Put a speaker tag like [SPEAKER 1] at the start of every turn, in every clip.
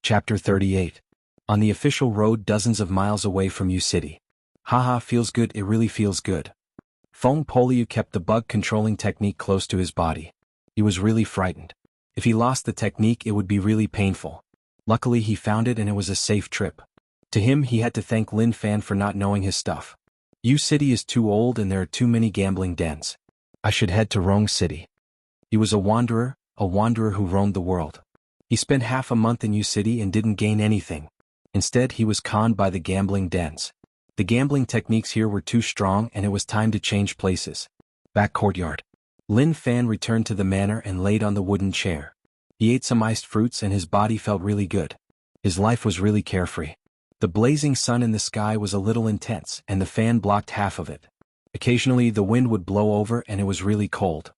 [SPEAKER 1] Chapter 38. On the official road dozens of miles away from U City. Haha, feels good, it really feels good. Feng Poliu kept the bug controlling technique close to his body. He was really frightened. If he lost the technique it would be really painful. Luckily he found it and it was a safe trip. To him he had to thank Lin Fan for not knowing his stuff. U City is too old and there are too many gambling dens. I should head to Rong City. He was a wanderer who roamed the world. He spent half a month in U City and didn't gain anything. Instead he was conned by the gambling dens. The gambling techniques here were too strong and it was time to change places. Back courtyard. Lin Fan returned to the manor and laid on the wooden chair. He ate some iced fruits and his body felt really good. His life was really carefree. The blazing sun in the sky was a little intense and the fan blocked half of it. Occasionally the wind would blow over and it was really cold.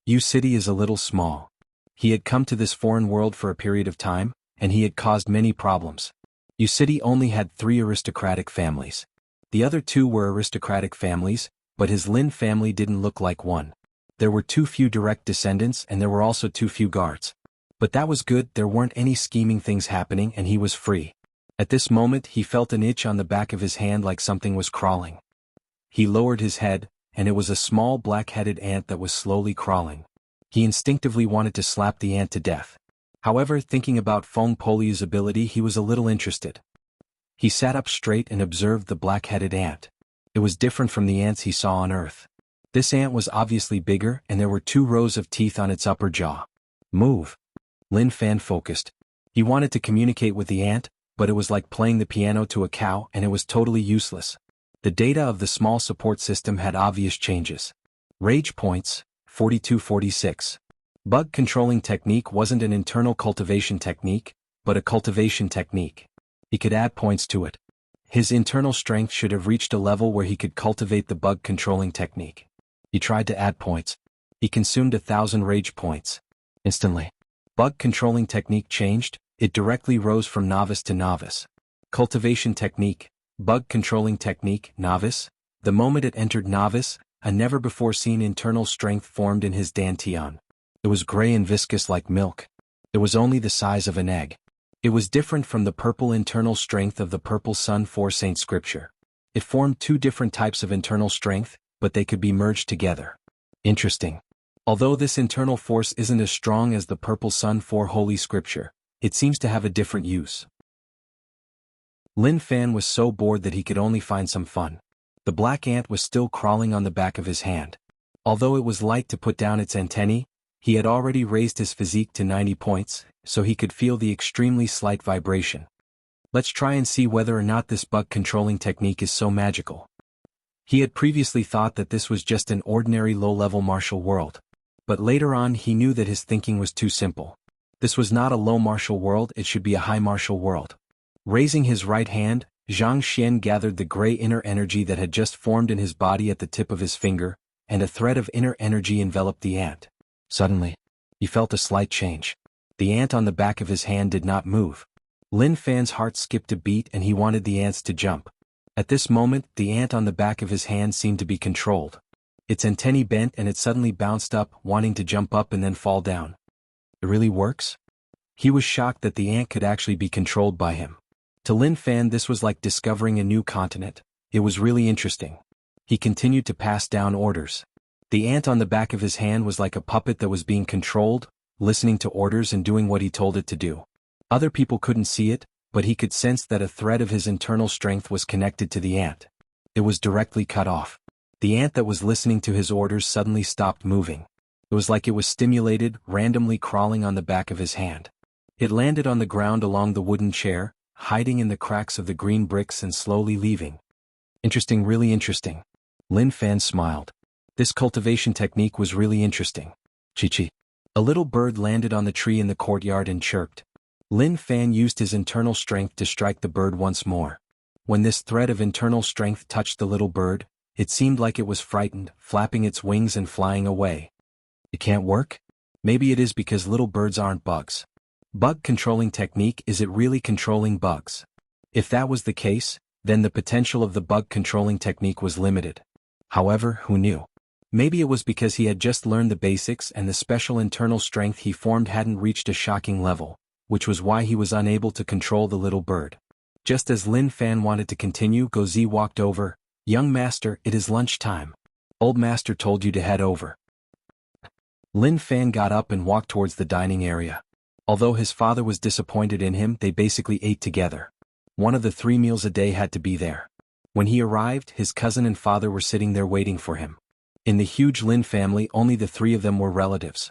[SPEAKER 1] U City is a little small. He had come to this foreign world for a period of time, and he had caused many problems. U City only had 3 aristocratic families. The other 2 were aristocratic families, but his Lin family didn't look like one. There were too few direct descendants and there were also too few guards. But that was good, there weren't any scheming things happening and he was free. At this moment he felt an itch on the back of his hand like something was crawling. He lowered his head, and it was a small black-headed ant that was slowly crawling. He instinctively wanted to slap the ant to death. However, thinking about Feng Poliu's ability he was a little interested. He sat up straight and observed the black-headed ant. It was different from the ants he saw on Earth. This ant was obviously bigger and there were 2 rows of teeth on its upper jaw. Move. Lin Fan focused. He wanted to communicate with the ant, but it was like playing the piano to a cow and it was totally useless. The data of the small support system had obvious changes. Rage points, 4246. Bug controlling technique wasn't an internal cultivation technique, but a cultivation technique. He could add points to it. His internal strength should have reached a level where he could cultivate the bug controlling technique. He tried to add points. He consumed 1,000 rage points. Instantly. Bug controlling technique changed, it directly rose from novice to novice. Cultivation technique, bug controlling technique, novice. The moment it entered novice, a never-before-seen internal strength formed in his dantian. It was gray and viscous like milk. It was only the size of an egg. It was different from the purple internal strength of the purple sun for Saint Scripture. It formed 2 different types of internal strength, but they could be merged together. Interesting. Although this internal force isn't as strong as the purple sun for Holy Scripture, it seems to have a different use. Lin Fan was so bored that he could only find some fun. The black ant was still crawling on the back of his hand. Although it was light to put down its antennae, he had already raised his physique to 90 points, so he could feel the extremely slight vibration. Let's try and see whether or not this bug controlling technique is so magical. He had previously thought that this was just an ordinary low-level martial world. But later on he knew that his thinking was too simple. This was not a low martial world, it should be a high martial world. Raising his right hand, Zhang Xian gathered the gray inner energy that had just formed in his body at the tip of his finger, and a thread of inner energy enveloped the ant. Suddenly, he felt a slight change. The ant on the back of his hand did not move. Lin Fan's heart skipped a beat and he wanted the ants to jump. At this moment, the ant on the back of his hand seemed to be controlled. Its antennae bent and it suddenly bounced up, wanting to jump up and then fall down. It really works? He was shocked that the ant could actually be controlled by him. To Lin Fan this was like discovering a new continent. It was really interesting. He continued to pass down orders. The ant on the back of his hand was like a puppet that was being controlled, listening to orders and doing what he told it to do. Other people couldn't see it, but he could sense that a thread of his internal strength was connected to the ant. It was directly cut off. The ant that was listening to his orders suddenly stopped moving. It was like it was stimulated, randomly crawling on the back of his hand. It landed on the ground along the wooden chair, hiding in the cracks of the green bricks and slowly leaving. Interesting, really interesting. Lin Fan smiled. This cultivation technique was really interesting. Chi-chi. A little bird landed on the tree in the courtyard and chirped. Lin Fan used his internal strength to strike the bird once more. When this thread of internal strength touched the little bird, it seemed like it was frightened, flapping its wings and flying away. It can't work? Maybe it is because little birds aren't bugs. Bug controlling technique, is it really controlling bugs? If that was the case, then the potential of the bug controlling technique was limited. However, who knew? Maybe it was because he had just learned the basics and the special internal strength he formed hadn't reached a shocking level, which was why he was unable to control the little bird. Just as Lin Fan wanted to continue, Gozi walked over. "Young master, it is lunchtime. Old master told you to head over." Lin Fan got up and walked towards the dining area. Although his father was disappointed in him, they basically ate together. One of the 3 meals a day had to be there. When he arrived, his cousin and father were sitting there waiting for him. In the huge Lin family, only the 3 of them were relatives.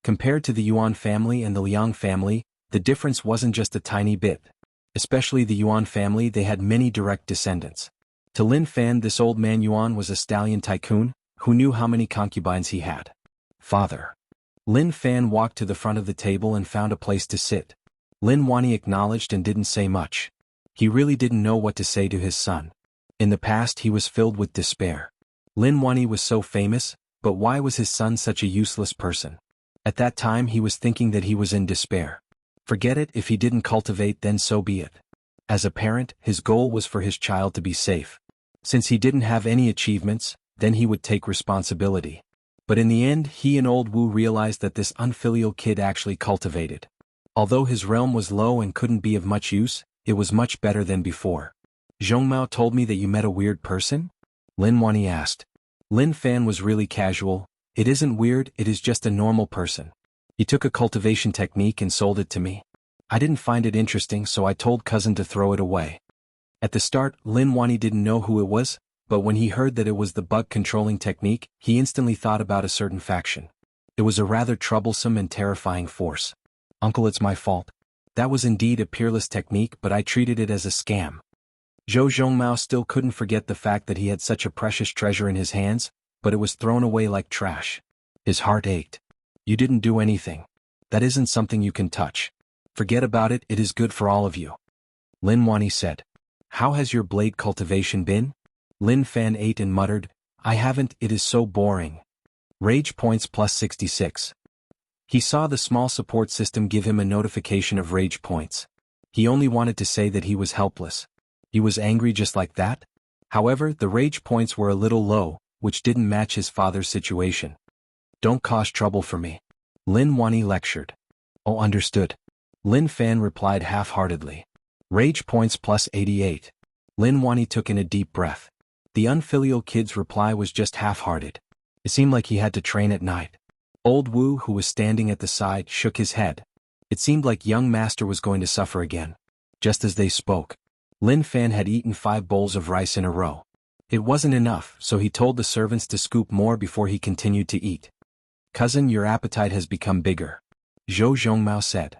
[SPEAKER 1] Compared to the Yuan family and the Liang family, the difference wasn't just a tiny bit. Especially the Yuan family, they had many direct descendants. To Lin Fan, this old man Yuan was a stallion tycoon, who knew how many concubines he had. "Father." Lin Fan walked to the front of the table and found a place to sit. Lin Wani acknowledged and didn't say much. He really didn't know what to say to his son. In the past he was filled with despair. Lin Wani was so famous, but why was his son such a useless person? At that time he was thinking that he was in despair. Forget it, if he didn't cultivate then so be it. As a parent, his goal was for his child to be safe. Since he didn't have any achievements, then he would take responsibility. But in the end he and old Wu realized that this unfilial kid actually cultivated. Although his realm was low and couldn't be of much use, it was much better than before. "Zhongmao told me that you met a weird person?" Lin Wani asked. Lin Fan was really casual. "It isn't weird, it is just a normal person. He took a cultivation technique and sold it to me. I didn't find it interesting, so I told cousin to throw it away." At the start, Lin Wani didn't know who it was, but when he heard that it was the bug controlling technique, he instantly thought about a certain faction. It was a rather troublesome and terrifying force. "Uncle, it's my fault. That was indeed a peerless technique, but I treated it as a scam." Zhou Zhongmao still couldn't forget the fact that he had such a precious treasure in his hands, but it was thrown away like trash. His heart ached. "You didn't do anything. That isn't something you can touch. Forget about it, it is good for all of you." Lin Wani said. "How has your blade cultivation been?" Lin Fan ate and muttered, "I haven't, it is so boring." Rage points plus 66. He saw the small support system give him a notification of rage points. He only wanted to say that he was helpless. He was angry just like that? However, the rage points were a little low, which didn't match his father's situation. "Don't cause trouble for me," Lin Wani lectured. "Oh, understood." Lin Fan replied half-heartedly. Rage points plus 88. Lin Wani took in a deep breath. The unfilial kid's reply was just half-hearted. It seemed like he had to train at night. Old Wu, who was standing at the side, shook his head. It seemed like young master was going to suffer again. Just as they spoke, Lin Fan had eaten 5 bowls of rice in a row. It wasn't enough, so he told the servants to scoop more before he continued to eat. "Cousin, your appetite has become bigger," Zhou Zhongmao said.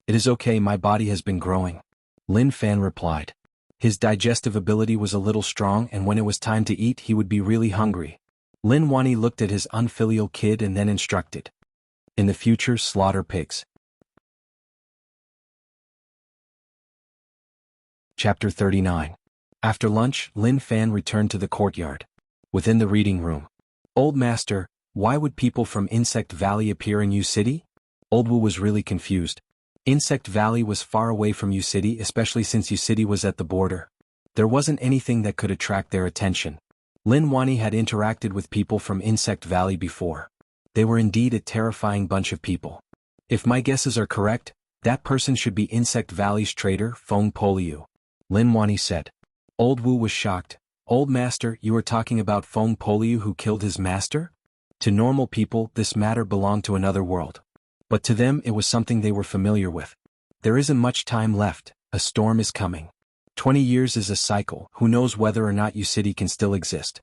[SPEAKER 1] "It is okay, my body has been growing," Lin Fan replied. His digestive ability was a little strong, and when it was time to eat he would be really hungry. Lin Wani looked at his unfilial kid and then instructed. "In the future, slaughter pigs." Chapter 39. After lunch, Lin Fan returned to the courtyard. Within the reading room. "Old master, why would people from Insect Valley appear in Yu City?" Old Wu was really confused. Insect Valley was far away from Yu City, especially since Yu City was at the border. There wasn't anything that could attract their attention. Lin Wani had interacted with people from Insect Valley before. They were indeed a terrifying bunch of people. If my guesses are correct, that person should be Insect Valley's trader, Feng Poliu, Lin Wani said. Old Wu was shocked. "Old master, you are talking about Feng Poliu who killed his master?" To normal people, this matter belonged to another world. But to them it was something they were familiar with. There isn't much time left, a storm is coming. 20 years is a cycle, who knows whether or not Yu City can still exist.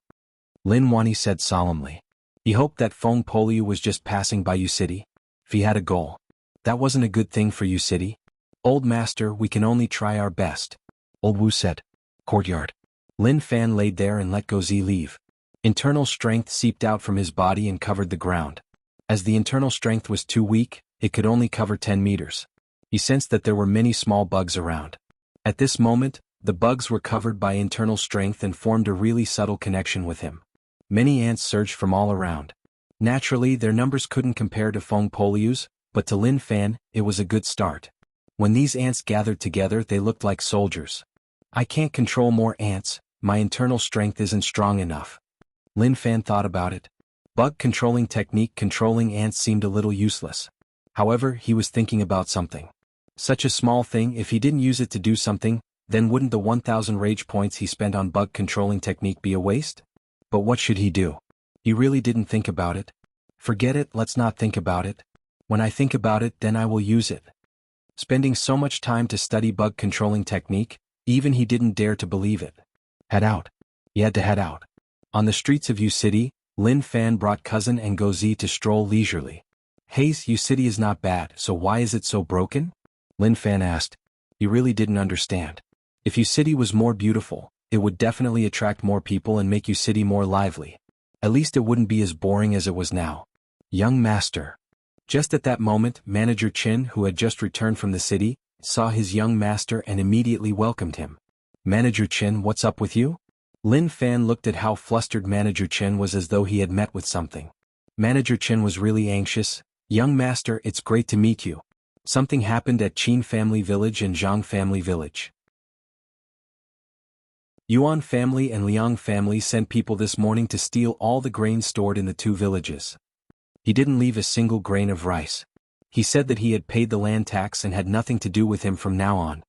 [SPEAKER 1] Lin Wani said solemnly. He hoped that Feng Poliu was just passing by Yu City. If he had a goal. That wasn't a good thing for Yu City. "Old master, we can only try our best," Old Wu said. Courtyard. Lin Fan laid there and let Gozi leave. Internal strength seeped out from his body and covered the ground. As the internal strength was too weak, it could only cover 10 meters. He sensed that there were many small bugs around. At this moment, the bugs were covered by internal strength and formed a really subtle connection with him. Many ants surged from all around. Naturally, their numbers couldn't compare to Feng Poliu's, but to Lin Fan, it was a good start. When these ants gathered together, they looked like soldiers. "I can't control more ants, my internal strength isn't strong enough." Lin Fan thought about it. Bug controlling technique controlling ants seemed a little useless. However, he was thinking about something. Such a small thing, if he didn't use it to do something, then wouldn't the 1000 rage points he spent on bug controlling technique be a waste? But what should he do? He really didn't think about it. Forget it, let's not think about it. When I think about it, then I will use it. Spending so much time to study bug controlling technique, even he didn't dare to believe it. Head out. He had to head out. On the streets of U City, Lin Fan brought cousin and Gozi to stroll leisurely. Hey, U City is not bad, so why is it so broken? Lin Fan asked. He really didn't understand. If U City was more beautiful, it would definitely attract more people and make U City more lively. At least it wouldn't be as boring as it was now. Young master. Just at that moment, Manager Chin, who had just returned from the city, saw his young master and immediately welcomed him. Manager Chin, what's up with you? Lin Fan looked at how flustered Manager Chin was as though he had met with something. Manager Chin was really anxious. Young master, it's great to meet you. Something happened at Qin family village and Zhang family village. Yuan family and Liang family sent people this morning to steal all the grain stored in the two villages. He didn't leave a single grain of rice. He said that he had paid the land tax and had nothing to do with him from now on.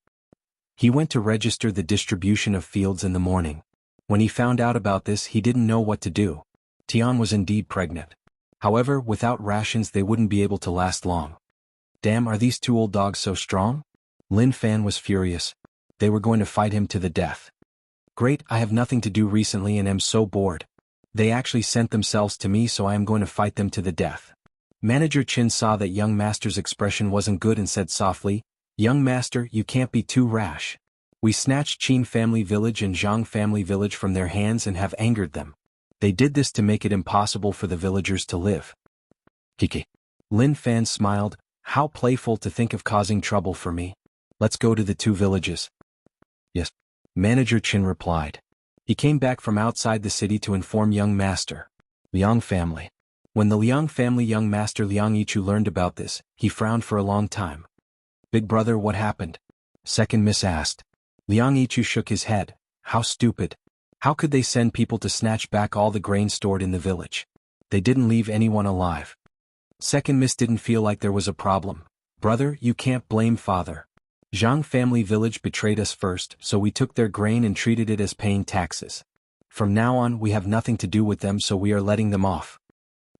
[SPEAKER 1] He went to register the distribution of fields in the morning. When he found out about this, he didn't know what to do. Tian was indeed pregnant. However, without rations they wouldn't be able to last long. Damn, are these two old dogs so strong? Lin Fan was furious. They were going to fight him to the death. Great, I have nothing to do recently and am so bored. They actually sent themselves to me, so I am going to fight them to the death. Manager Chin saw that young master's expression wasn't good and said softly, Young master, you can't be too rash. We snatched Qin family village and Zhang family village from their hands and have angered them. They did this to make it impossible for the villagers to live. Kiki. Lin Fan smiled. How playful to think of causing trouble for me. Let's go to the two villages. Yes. Manager Chin replied. He came back from outside the city to inform young master. Liang family. When the Liang family young master Liang Yichu learned about this, he frowned for a long time. Big brother, what happened? Second miss asked. Liang Yichu shook his head. How stupid. How could they send people to snatch back all the grain stored in the village? They didn't leave anyone alive. Second miss didn't feel like there was a problem. Brother, you can't blame father. Zhang family village betrayed us first, so we took their grain and treated it as paying taxes. From now on we have nothing to do with them, so we are letting them off.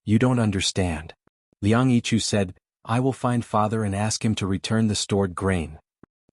[SPEAKER 1] You don't understand. Liang Yichu said, I will find father and ask him to return the stored grain.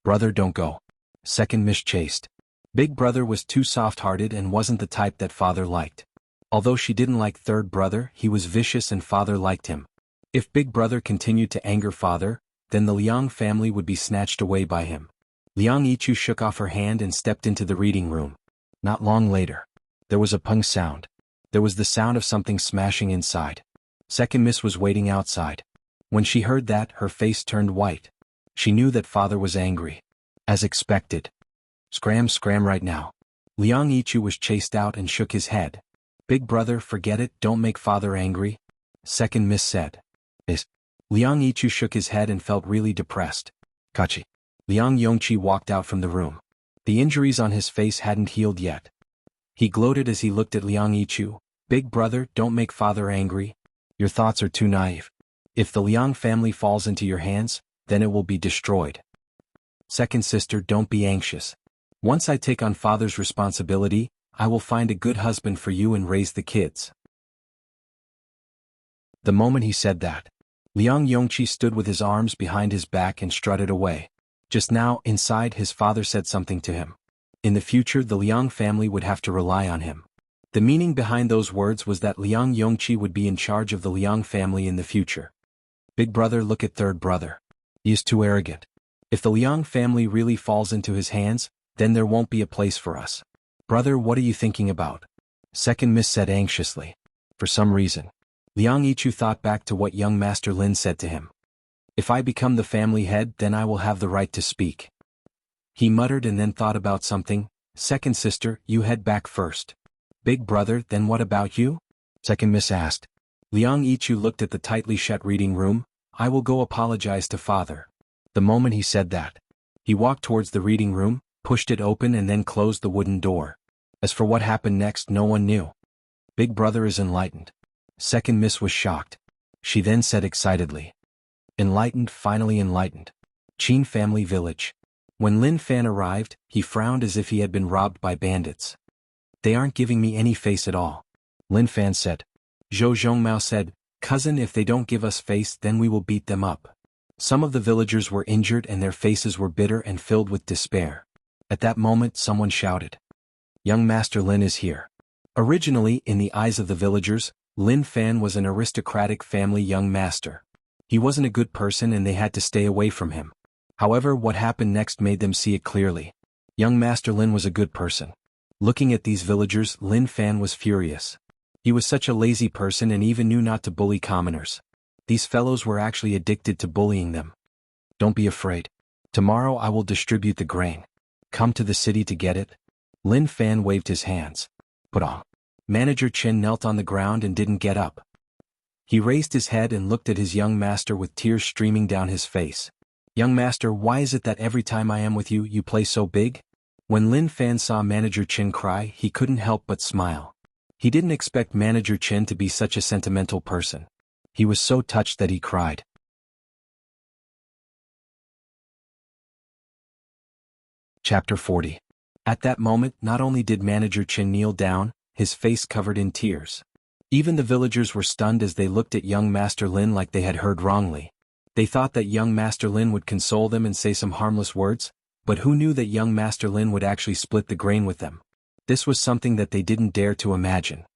[SPEAKER 1] Brother, don't go. Second miss chased. Big brother was too soft-hearted and wasn't the type that father liked. Although she didn't like third brother, he was vicious and father liked him. If big brother continued to anger father, then the Liang family would be snatched away by him. Liang Yichu shook off her hand and stepped into the reading room. Not long later. There was a pung sound. There was the sound of something smashing inside. Second miss was waiting outside. When she heard that, her face turned white. She knew that father was angry. As expected. Scram right now. Liang Yichu was chased out and shook his head. Big brother, forget it, don't make father angry. Second miss said. Is. Liang Yichu shook his head and felt really depressed. Kachi. Liang Yongqi walked out from the room. The injuries on his face hadn't healed yet. He gloated as he looked at Liang Yichu. Big brother, don't make father angry. Your thoughts are too naive. If the Liang family falls into your hands, then it will be destroyed. Second sister, don't be anxious. Once I take on father's responsibility, I will find a good husband for you and raise the kids. The moment he said that, Liang Yongqi stood with his arms behind his back and strutted away. Just now, inside, his father said something to him. In the future, the Liang family would have to rely on him. The meaning behind those words was that Liang Yongqi would be in charge of the Liang family in the future. Big brother, look at third brother. He is too arrogant. If the Liang family really falls into his hands, then there won't be a place for us. Brother, what are you thinking about? Second miss said anxiously. For some reason. Liang Yichu thought back to what young Master Lin said to him. If I become the family head, then I will have the right to speak. He muttered and then thought about something. Second sister, you head back first. Big brother, then what about you? Second miss asked. Liang Yichu looked at the tightly shut reading room. I will go apologize to father. The moment he said that, he walked towards the reading room, pushed it open and then closed the wooden door. As for what happened next, no one knew. Big brother is enlightened. Second miss was shocked. She then said excitedly. Enlightened, finally enlightened. Qin family village. When Lin Fan arrived, he frowned as if he had been robbed by bandits. They aren't giving me any face at all, Lin Fan said. Zhou Zhongmao said, cousin, if they don't give us face then we will beat them up. Some of the villagers were injured and their faces were bitter and filled with despair. At that moment someone shouted, young Master Lin is here. Originally, in the eyes of the villagers, Lin Fan was an aristocratic family young master. He wasn't a good person and they had to stay away from him. However, what happened next made them see it clearly. Young Master Lin was a good person. Looking at these villagers, Lin Fan was furious. He was such a lazy person and even knew not to bully commoners. These fellows were actually addicted to bullying them. Don't be afraid. Tomorrow I will distribute the grain. Come to the city to get it. Lin Fan waved his hands. Put on. Manager Chen knelt on the ground and didn't get up. He raised his head and looked at his young master with tears streaming down his face. Young master, why is it that every time I am with you, you play so big? When Lin Fan saw Manager Chen cry, he couldn't help but smile. He didn't expect Manager Chen to be such a sentimental person. He was so touched that he cried. Chapter 40. At that moment, not only did Manager Chen kneel down, his face covered in tears. Even the villagers were stunned as they looked at young Master Lin like they had heard wrongly. They thought that young Master Lin would console them and say some harmless words, but who knew that young Master Lin would actually split the grain with them? This was something that they didn't dare to imagine.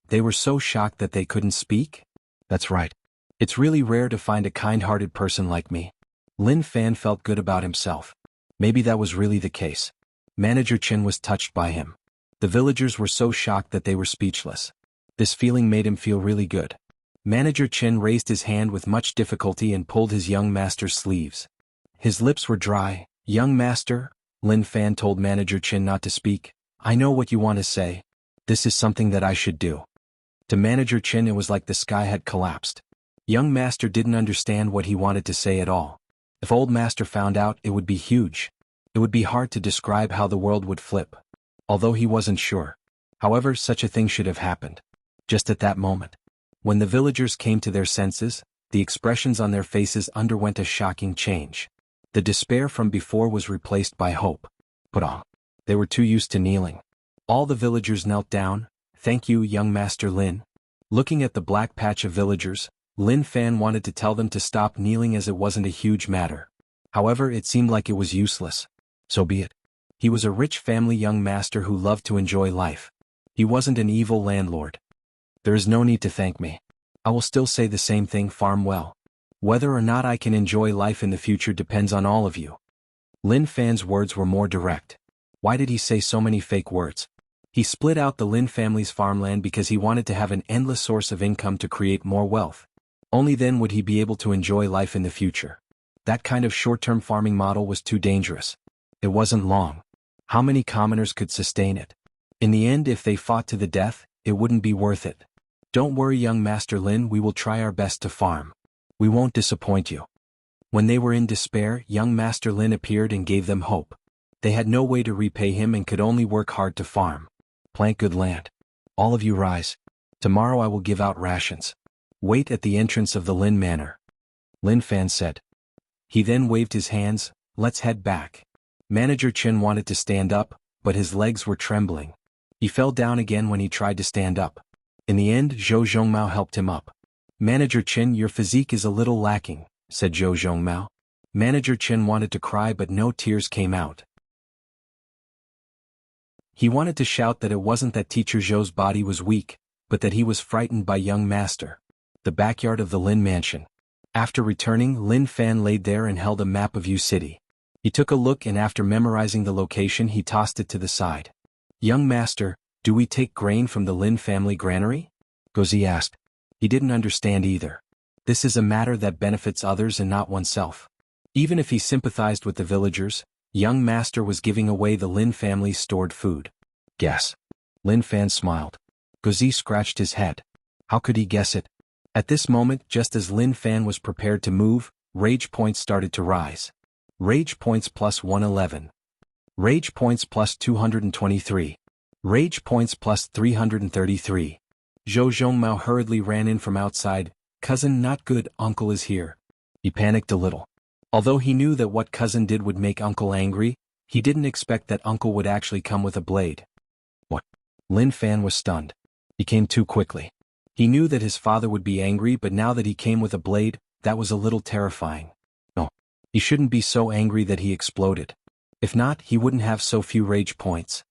[SPEAKER 1] They were so shocked that they couldn't speak? That's right. It's really rare to find a kind-hearted person like me. Lin Fan felt good about himself. Maybe that was really the case. Manager Chen was touched by him. The villagers were so shocked that they were speechless. This feeling made him feel really good. Manager Chen raised his hand with much difficulty and pulled his young master's sleeves. His lips were dry. Young master, Lin Fan told Manager Chen not to speak. I know what you want to say. This is something that I should do. To Manager Chen it was like the sky had collapsed. Young master didn't understand what he wanted to say at all. If old master found out, it would be huge. It would be hard to describe how the world would flip. Although he wasn't sure. However, such a thing should have happened. Just at that moment. When the villagers came to their senses, the expressions on their faces underwent a shocking change. The despair from before was replaced by hope. Put on. They were too used to kneeling. All the villagers knelt down. Thank you, young Master Lin. Looking at the black patch of villagers, Lin Fan wanted to tell them to stop kneeling as it wasn't a huge matter. However, it seemed like it was useless. So be it. He was a rich family young master who loved to enjoy life. He wasn't an evil landlord. There is no need to thank me. I will still say the same thing, farm well. Whether or not I can enjoy life in the future depends on all of you. Lin Fan's words were more direct. Why did he say so many fake words? He split out the Lin family's farmland because he wanted to have an endless source of income to create more wealth. Only then would he be able to enjoy life in the future. That kind of short-term farming model was too dangerous. It wasn't long. How many commoners could sustain it? In the end, if they fought to the death, it wouldn't be worth it. Don't worry, young Master Lin, we will try our best to farm. We won't disappoint you. When they were in despair, young Master Lin appeared and gave them hope. They had no way to repay him and could only work hard to farm. Plant good land. All of you rise. Tomorrow I will give out rations. Wait at the entrance of the Lin Manor. Lin Fan said. He then waved his hands. Let's head back. Manager Chen wanted to stand up, but his legs were trembling. He fell down again when he tried to stand up. In the end, Zhou Zhongmao helped him up. Manager Chen, your physique is a little lacking, said Zhou Zhongmao. Manager Chen wanted to cry but no tears came out. He wanted to shout that it wasn't that Teacher Zhou's body was weak, but that he was frightened by young master. The backyard of the Lin mansion. After returning, Lin Fan laid there and held a map of Yu City. He took a look and after memorizing the location he tossed it to the side. Young master, do we take grain from the Lin family granary? Gozi asked. He didn't understand either. This is a matter that benefits others and not oneself. Even if he sympathized with the villagers, young master was giving away the Lin family's stored food. Guess. Lin Fan smiled. Gozi scratched his head. How could he guess it? At this moment, just as Lin Fan was prepared to move, rage points started to rise. Rage points plus 111. Rage points plus 223. Rage points plus 333. Zhou Zhongmao hurriedly ran in from outside. Cousin, not good, uncle is here. He panicked a little. Although he knew that what cousin did would make uncle angry, he didn't expect that uncle would actually come with a blade. What? Lin Fan was stunned. He came too quickly. He knew that his father would be angry, but now that he came with a blade, that was a little terrifying. No. He shouldn't be so angry that he exploded. If not, he wouldn't have so few rage points.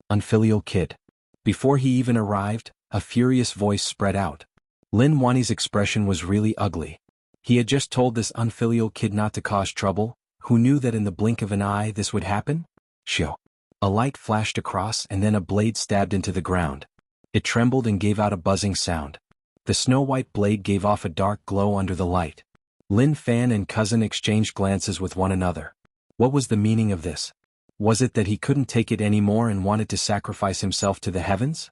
[SPEAKER 1] Unfilial kid. Before he even arrived, a furious voice spread out. Lin Wanni's expression was really ugly. He had just told this unfilial kid not to cause trouble, who knew that in the blink of an eye this would happen? Shoo. A light flashed across and then a blade stabbed into the ground. It trembled and gave out a buzzing sound. The snow-white blade gave off a dark glow under the light. Lin Fan and cousin exchanged glances with one another. What was the meaning of this? Was it that he couldn't take it anymore and wanted to sacrifice himself to the heavens?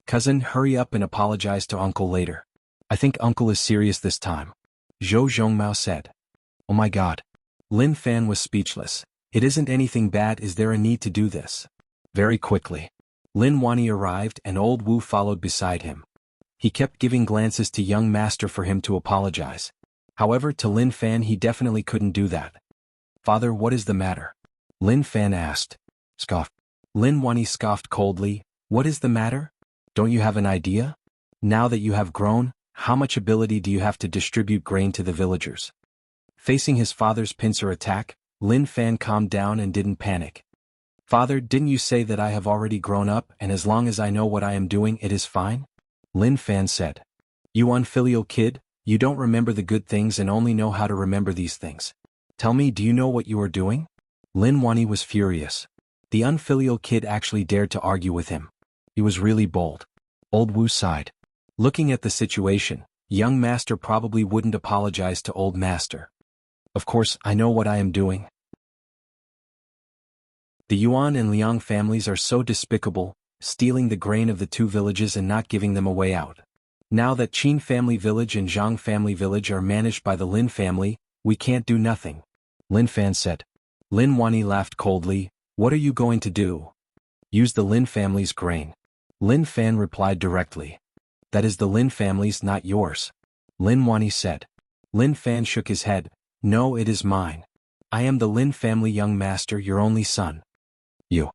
[SPEAKER 1] Cousin, hurry up and apologize to uncle later. I think uncle is serious this time. Zhou Zhongmao said. Oh my god. Lin Fan was speechless. It isn't anything bad, is there a need to do this? Very quickly. Lin Wanni arrived and old Wu followed beside him. He kept giving glances to young master for him to apologize. However, to Lin Fan he definitely couldn't do that. Father, what is the matter? Lin Fan asked. Scoffed. Lin Wanni scoffed coldly. What is the matter? Don't you have an idea? Now that you have grown, how much ability do you have to distribute grain to the villagers? Facing his father's pincer attack, Lin Fan calmed down and didn't panic. Father, didn't you say that I have already grown up and as long as I know what I am doing it is fine? Lin Fan said. You unfilial kid, you don't remember the good things and only know how to remember these things. Tell me, do you know what you are doing? Lin Wanni was furious. The unfilial kid actually dared to argue with him. He was really bold. Old Wu sighed. Looking at the situation, young master probably wouldn't apologize to old master. Of course, I know what I am doing. The Yuan and Liang families are so despicable, stealing the grain of the two villages and not giving them a way out. Now that Qin family village and Zhang family village are managed by the Lin family, we can't do nothing. Lin Fan said. Lin Wanni laughed coldly. What are you going to do? Use the Lin family's grain. Lin Fan replied directly. That is the Lin family's, not yours. Lin Wanni said. Lin Fan shook his head. No, it is mine. I am the Lin family young master, your only son. You.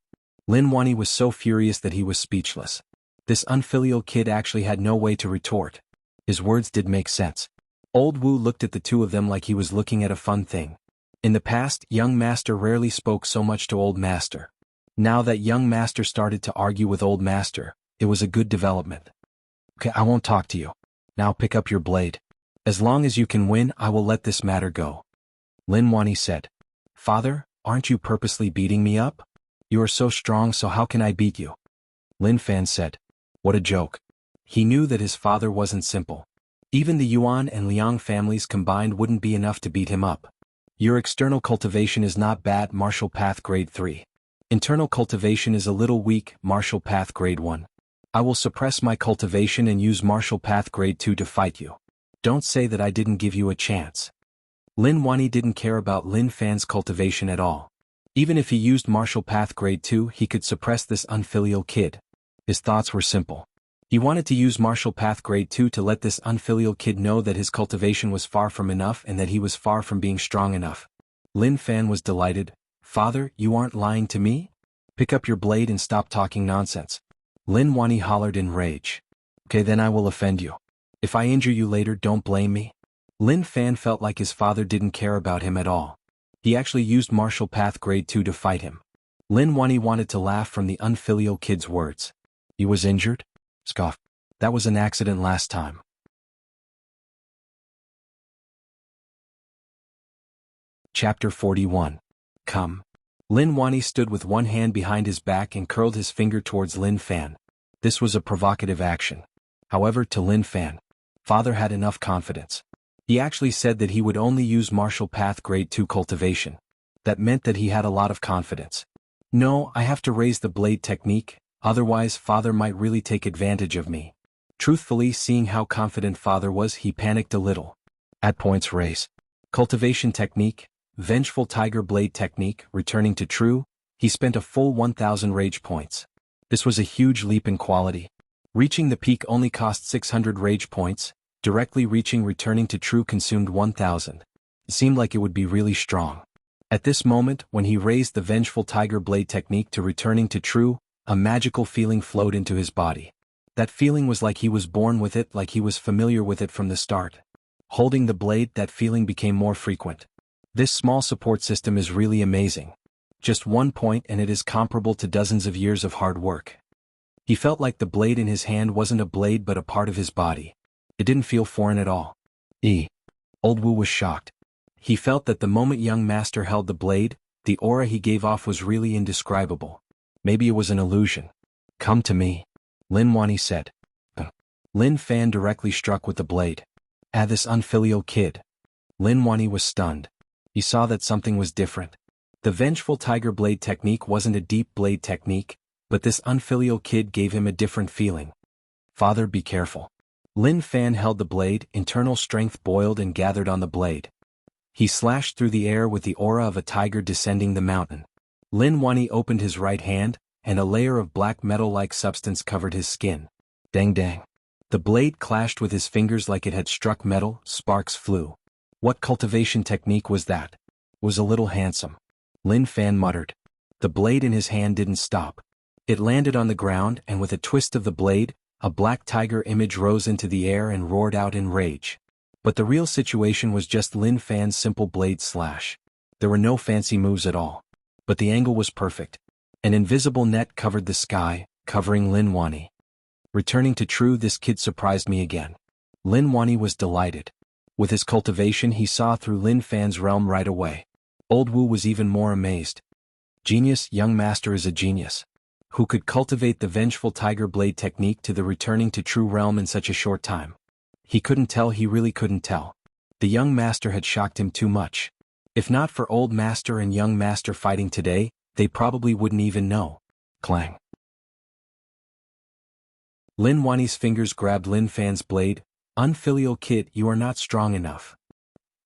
[SPEAKER 1] Lin Wanni was so furious that he was speechless. This unfilial kid actually had no way to retort. His words did make sense. Old Wu looked at the two of them like he was looking at a fun thing. In the past, young master rarely spoke so much to old master. Now that young master started to argue with old master, it was a good development. Okay, I won't talk to you. Now pick up your blade. As long as you can win, I will let this matter go. Lin Wanni said. Father, aren't you purposely beating me up? You are so strong, so how can I beat you? Lin Fan said. What a joke. He knew that his father wasn't simple. Even the Yuan and Liang families combined wouldn't be enough to beat him up. Your external cultivation is not bad, martial path grade 3. Internal cultivation is a little weak, martial path grade 1. I will suppress my cultivation and use martial path grade 2 to fight you. Don't say that I didn't give you a chance. Lin Wanni didn't care about Lin Fan's cultivation at all. Even if he used martial path grade 2, he could suppress this unfilial kid. His thoughts were simple. He wanted to use martial path grade 2 to let this unfilial kid know that his cultivation was far from enough and that he was far from being strong enough. Lin Fan was delighted. Father, you aren't lying to me? Pick up your blade and stop talking nonsense. Lin Wanni hollered in rage. Okay, then I will offend you. If I injure you later, don't blame me. Lin Fan felt like his father didn't care about him at all. He actually used martial path grade 2 to fight him. Lin Wanni wanted to laugh from the unfilial kid's words. He was injured? Scoffed. That was an accident last time. Chapter 41. Come. Lin Wanni stood with one hand behind his back and curled his finger towards Lin Fan. This was a provocative action. However, to Lin Fan, father had enough confidence. He actually said that he would only use martial path grade 2 cultivation. That meant that he had a lot of confidence. No, I have to raise the blade technique, otherwise father might really take advantage of me. Truthfully, seeing how confident father was, he panicked a little. At points raise. Cultivation technique, vengeful tiger blade technique, returning to true, he spent a full 1000 rage points. This was a huge leap in quality. Reaching the peak only cost 600 rage points, directly reaching returning to true consumed 1000. It seemed like it would be really strong. At this moment, when he raised the vengeful tiger blade technique to returning to true, a magical feeling flowed into his body. That feeling was like he was born with it, like he was familiar with it from the start. Holding the blade, that feeling became more frequent. This small support system is really amazing. Just 1 point and it is comparable to dozens of years of hard work. He felt like the blade in his hand wasn't a blade but a part of his body. It didn't feel foreign at all. Old Wu was shocked. He felt that the moment young master held the blade, the aura he gave off was really indescribable. Maybe it was an illusion. Come to me, Lin Wani said. Lin Fan directly struck with the blade. This unfilial kid. Lin Wani was stunned. He saw that something was different. The vengeful tiger blade technique wasn't a deep blade technique, but this unfilial kid gave him a different feeling. Father, be careful. Lin Fan held the blade, internal strength boiled and gathered on the blade. He slashed through the air with the aura of a tiger descending the mountain. Lin Wani opened his right hand, and a layer of black metal-like substance covered his skin. Dang dang. The blade clashed with his fingers like it had struck metal, sparks flew. What cultivation technique was that? Was a little handsome. Lin Fan muttered. The blade in his hand didn't stop. It landed on the ground and with a twist of the blade, a black tiger image rose into the air and roared out in rage. But the real situation was just Lin Fan's simple blade slash. There were no fancy moves at all. But the angle was perfect. An invisible net covered the sky, covering Lin Wani. Returning to true, this kid surprised me again. Lin Wani was delighted. With his cultivation he saw through Lin Fan's realm right away. Old Wu was even more amazed. Genius, young master is a genius. Who could cultivate the vengeful tiger blade technique to the returning to true realm in such a short time? He couldn't tell, he really couldn't tell. The young master had shocked him too much. If not for old master and young master fighting today, they probably wouldn't even know. Clang. Lin Wani's fingers grabbed Lin Fan's blade. Unfilial kid, you are not strong enough.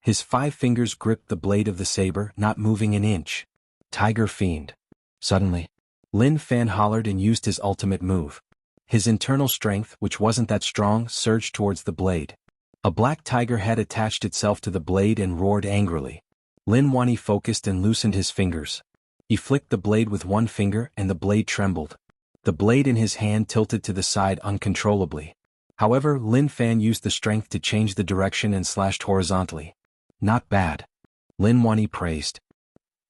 [SPEAKER 1] His 5 fingers gripped the blade of the saber, not moving an inch. Tiger fiend. Suddenly, Lin Fan hollered and used his ultimate move. His internal strength, which wasn't that strong, surged towards the blade. A black tiger head attached itself to the blade and roared angrily. Lin Wani focused and loosened his fingers. He flicked the blade with 1 finger and the blade trembled. The blade in his hand tilted to the side uncontrollably. However, Lin Fan used the strength to change the direction and slashed horizontally. Not bad. Lin Wani praised.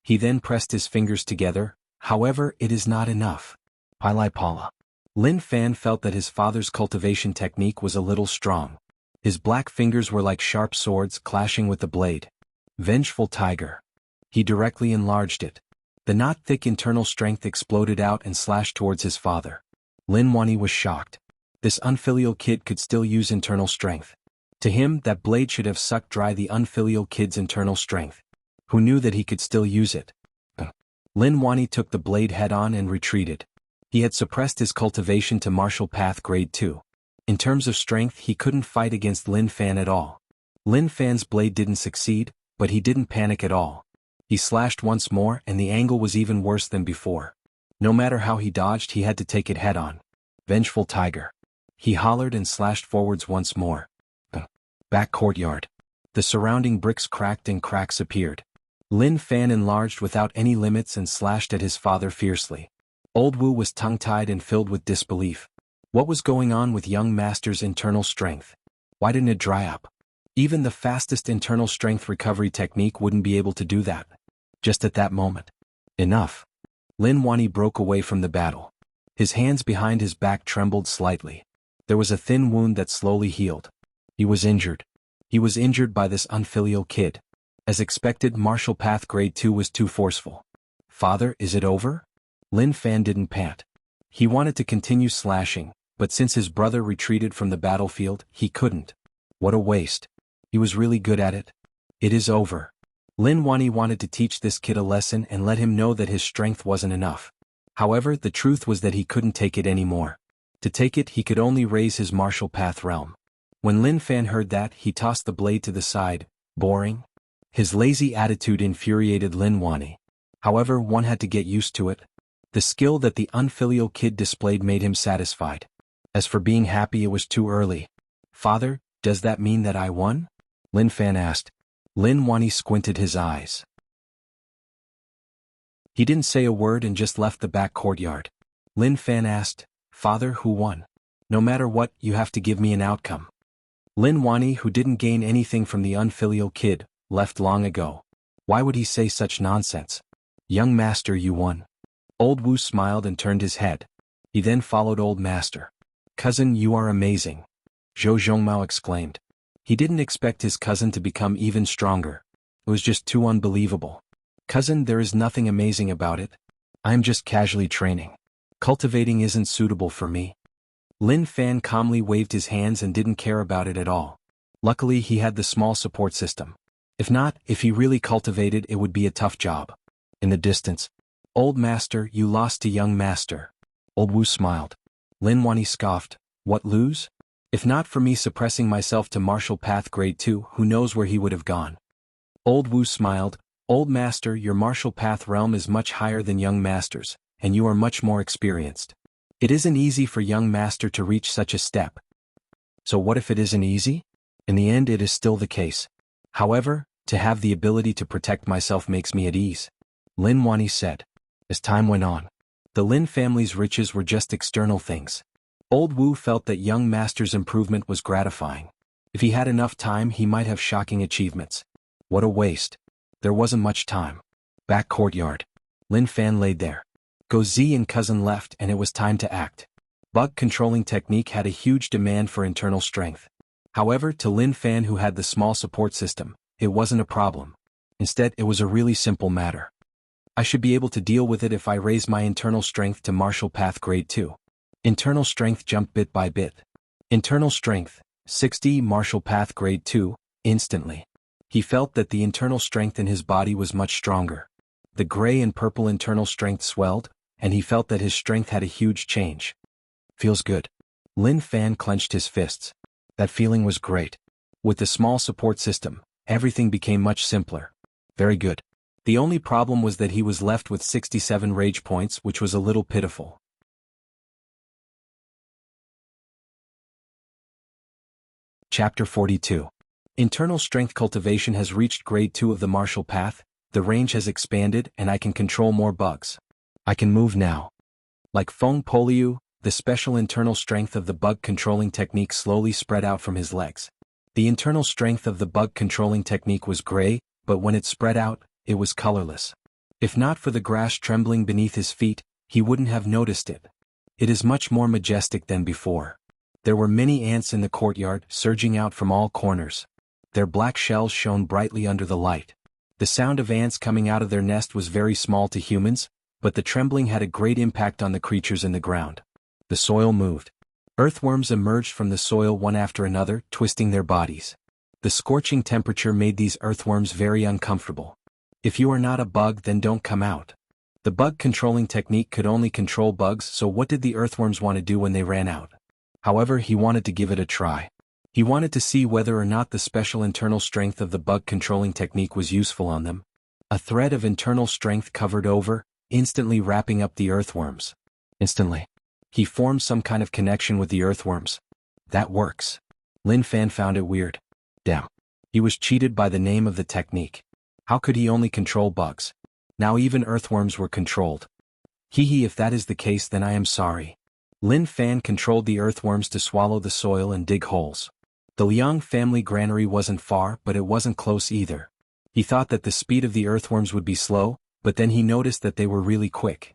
[SPEAKER 1] He then pressed his fingers together. However, it is not enough. Pili Pala. Lin Fan felt that his father's cultivation technique was a little strong. His black fingers were like sharp swords clashing with the blade. Vengeful tiger. He directly enlarged it. The not thick internal strength exploded out and slashed towards his father. Lin Wani was shocked. This unfilial kid could still use internal strength. To him, that blade should have sucked dry the unfilial kid's internal strength. Who knew that he could still use it? Lin Wani took the blade head-on and retreated. He had suppressed his cultivation to martial path grade 2. In terms of strength, he couldn't fight against Lin Fan at all. Lin Fan's blade didn't succeed, but he didn't panic at all. He slashed once more and the angle was even worse than before. No matter how he dodged, he had to take it head-on. Vengeful tiger. He hollered and slashed forwards once more. Back courtyard. The surrounding bricks cracked and cracks appeared. Lin Fan enlarged without any limits and slashed at his father fiercely. Old Wu was tongue-tied and filled with disbelief. What was going on with young master's internal strength? Why didn't it dry up? Even the fastest internal strength recovery technique wouldn't be able to do that. Just at that moment. Enough. Lin Wani broke away from the battle. His hands behind his back trembled slightly. There was a thin wound that slowly healed. He was injured. He was injured by this unfilial kid. As expected, martial path grade 2 was too forceful. Father, is it over? Lin Fan didn't pant. He wanted to continue slashing, but since his brother retreated from the battlefield, he couldn't. What a waste. He was really good at it. It is over. Lin Wani wanted to teach this kid a lesson and let him know that his strength wasn't enough. However, the truth was that he couldn't take it anymore. To take it, he could only raise his martial path realm. When Lin Fan heard that, he tossed the blade to the side. Boring. His lazy attitude infuriated Lin Wani. However, one had to get used to it. The skill that the unfilial kid displayed made him satisfied. As for being happy, it was too early. Father, does that mean that I won? Lin Fan asked. Lin Wani squinted his eyes. He didn't say a word and just left the back courtyard. Lin Fan asked, "Father, who won? No matter what, you have to give me an outcome." Lin Wani, who didn't gain anything from the unfilial kid, left long ago. Why would he say such nonsense? "Young master, you won." Old Wu smiled and turned his head. He then followed old master. "Cousin, you are amazing," Zhou Zhongmao exclaimed. He didn't expect his cousin to become even stronger. It was just too unbelievable. "Cousin, there is nothing amazing about it. I am just casually training. Cultivating isn't suitable for me." Lin Fan calmly waved his hands and didn't care about it at all. Luckily he had the small support system. If not, if he really cultivated, it would be a tough job. In the distance, "Old master, you lost to young master." Old Wu smiled. Lin Wani scoffed, "What, lose? If not for me suppressing myself to martial path grade 2, who knows where he would have gone." Old Wu smiled, "Old master, your martial path realm is much higher than young master's, and you are much more experienced. It isn't easy for young master to reach such a step." "So what if it isn't easy? In the end it is still the case. However, to have the ability to protect myself makes me at ease," Lin Wani said. As time went on, the Lin family's riches were just external things. Old Wu felt that young master's improvement was gratifying. If he had enough time, he might have shocking achievements. What a waste. There wasn't much time. Back courtyard. Lin Fan laid there. Go Zi and cousin left and it was time to act. Bug controlling technique had a huge demand for internal strength. However, to Lin Fan, who had the small support system, it wasn't a problem. Instead, it was a really simple matter. I should be able to deal with it if I raise my internal strength to martial path grade 2. Internal strength jumped bit by bit. Internal strength, 60, martial path grade 2, instantly. He felt that the internal strength in his body was much stronger. The gray and purple internal strength swelled, and he felt that his strength had a huge change. "Feels good." Lin Fan clenched his fists. That feeling was great. With the small support system, everything became much simpler. Very good. The only problem was that he was left with 67 rage points, which was a little pitiful. Chapter 42. Internal strength cultivation has reached grade 2 of the martial path, the range has expanded and I can control more bugs. I can move now. Like Feng Poliu, the special internal strength of the bug controlling technique slowly spread out from his legs. The internal strength of the bug controlling technique was gray, but when it spread out, it was colorless. If not for the grass trembling beneath his feet, he wouldn't have noticed it. It is much more majestic than before. There were many ants in the courtyard, surging out from all corners. Their black shells shone brightly under the light. The sound of ants coming out of their nest was very small to humans, but the trembling had a great impact on the creatures in the ground. The soil moved. Earthworms emerged from the soil one after another, twisting their bodies. The scorching temperature made these earthworms very uncomfortable. If you are not a bug, then don't come out. The bug controlling technique could only control bugs, so what did the earthworms want to do when they ran out? However, he wanted to give it a try. He wanted to see whether or not the special internal strength of the bug controlling technique was useful on them. A thread of internal strength covered over, instantly wrapping up the earthworms. Instantly, he formed some kind of connection with the earthworms. That works. Lin Fan found it weird. Damn. He was cheated by the name of the technique. How could he only control bugs? Now even earthworms were controlled. Hee, if that is the case, then I am sorry. Lin Fan controlled the earthworms to swallow the soil and dig holes. The Liang family granary wasn't far, but it wasn't close either. He thought that the speed of the earthworms would be slow, but then he noticed that they were really quick.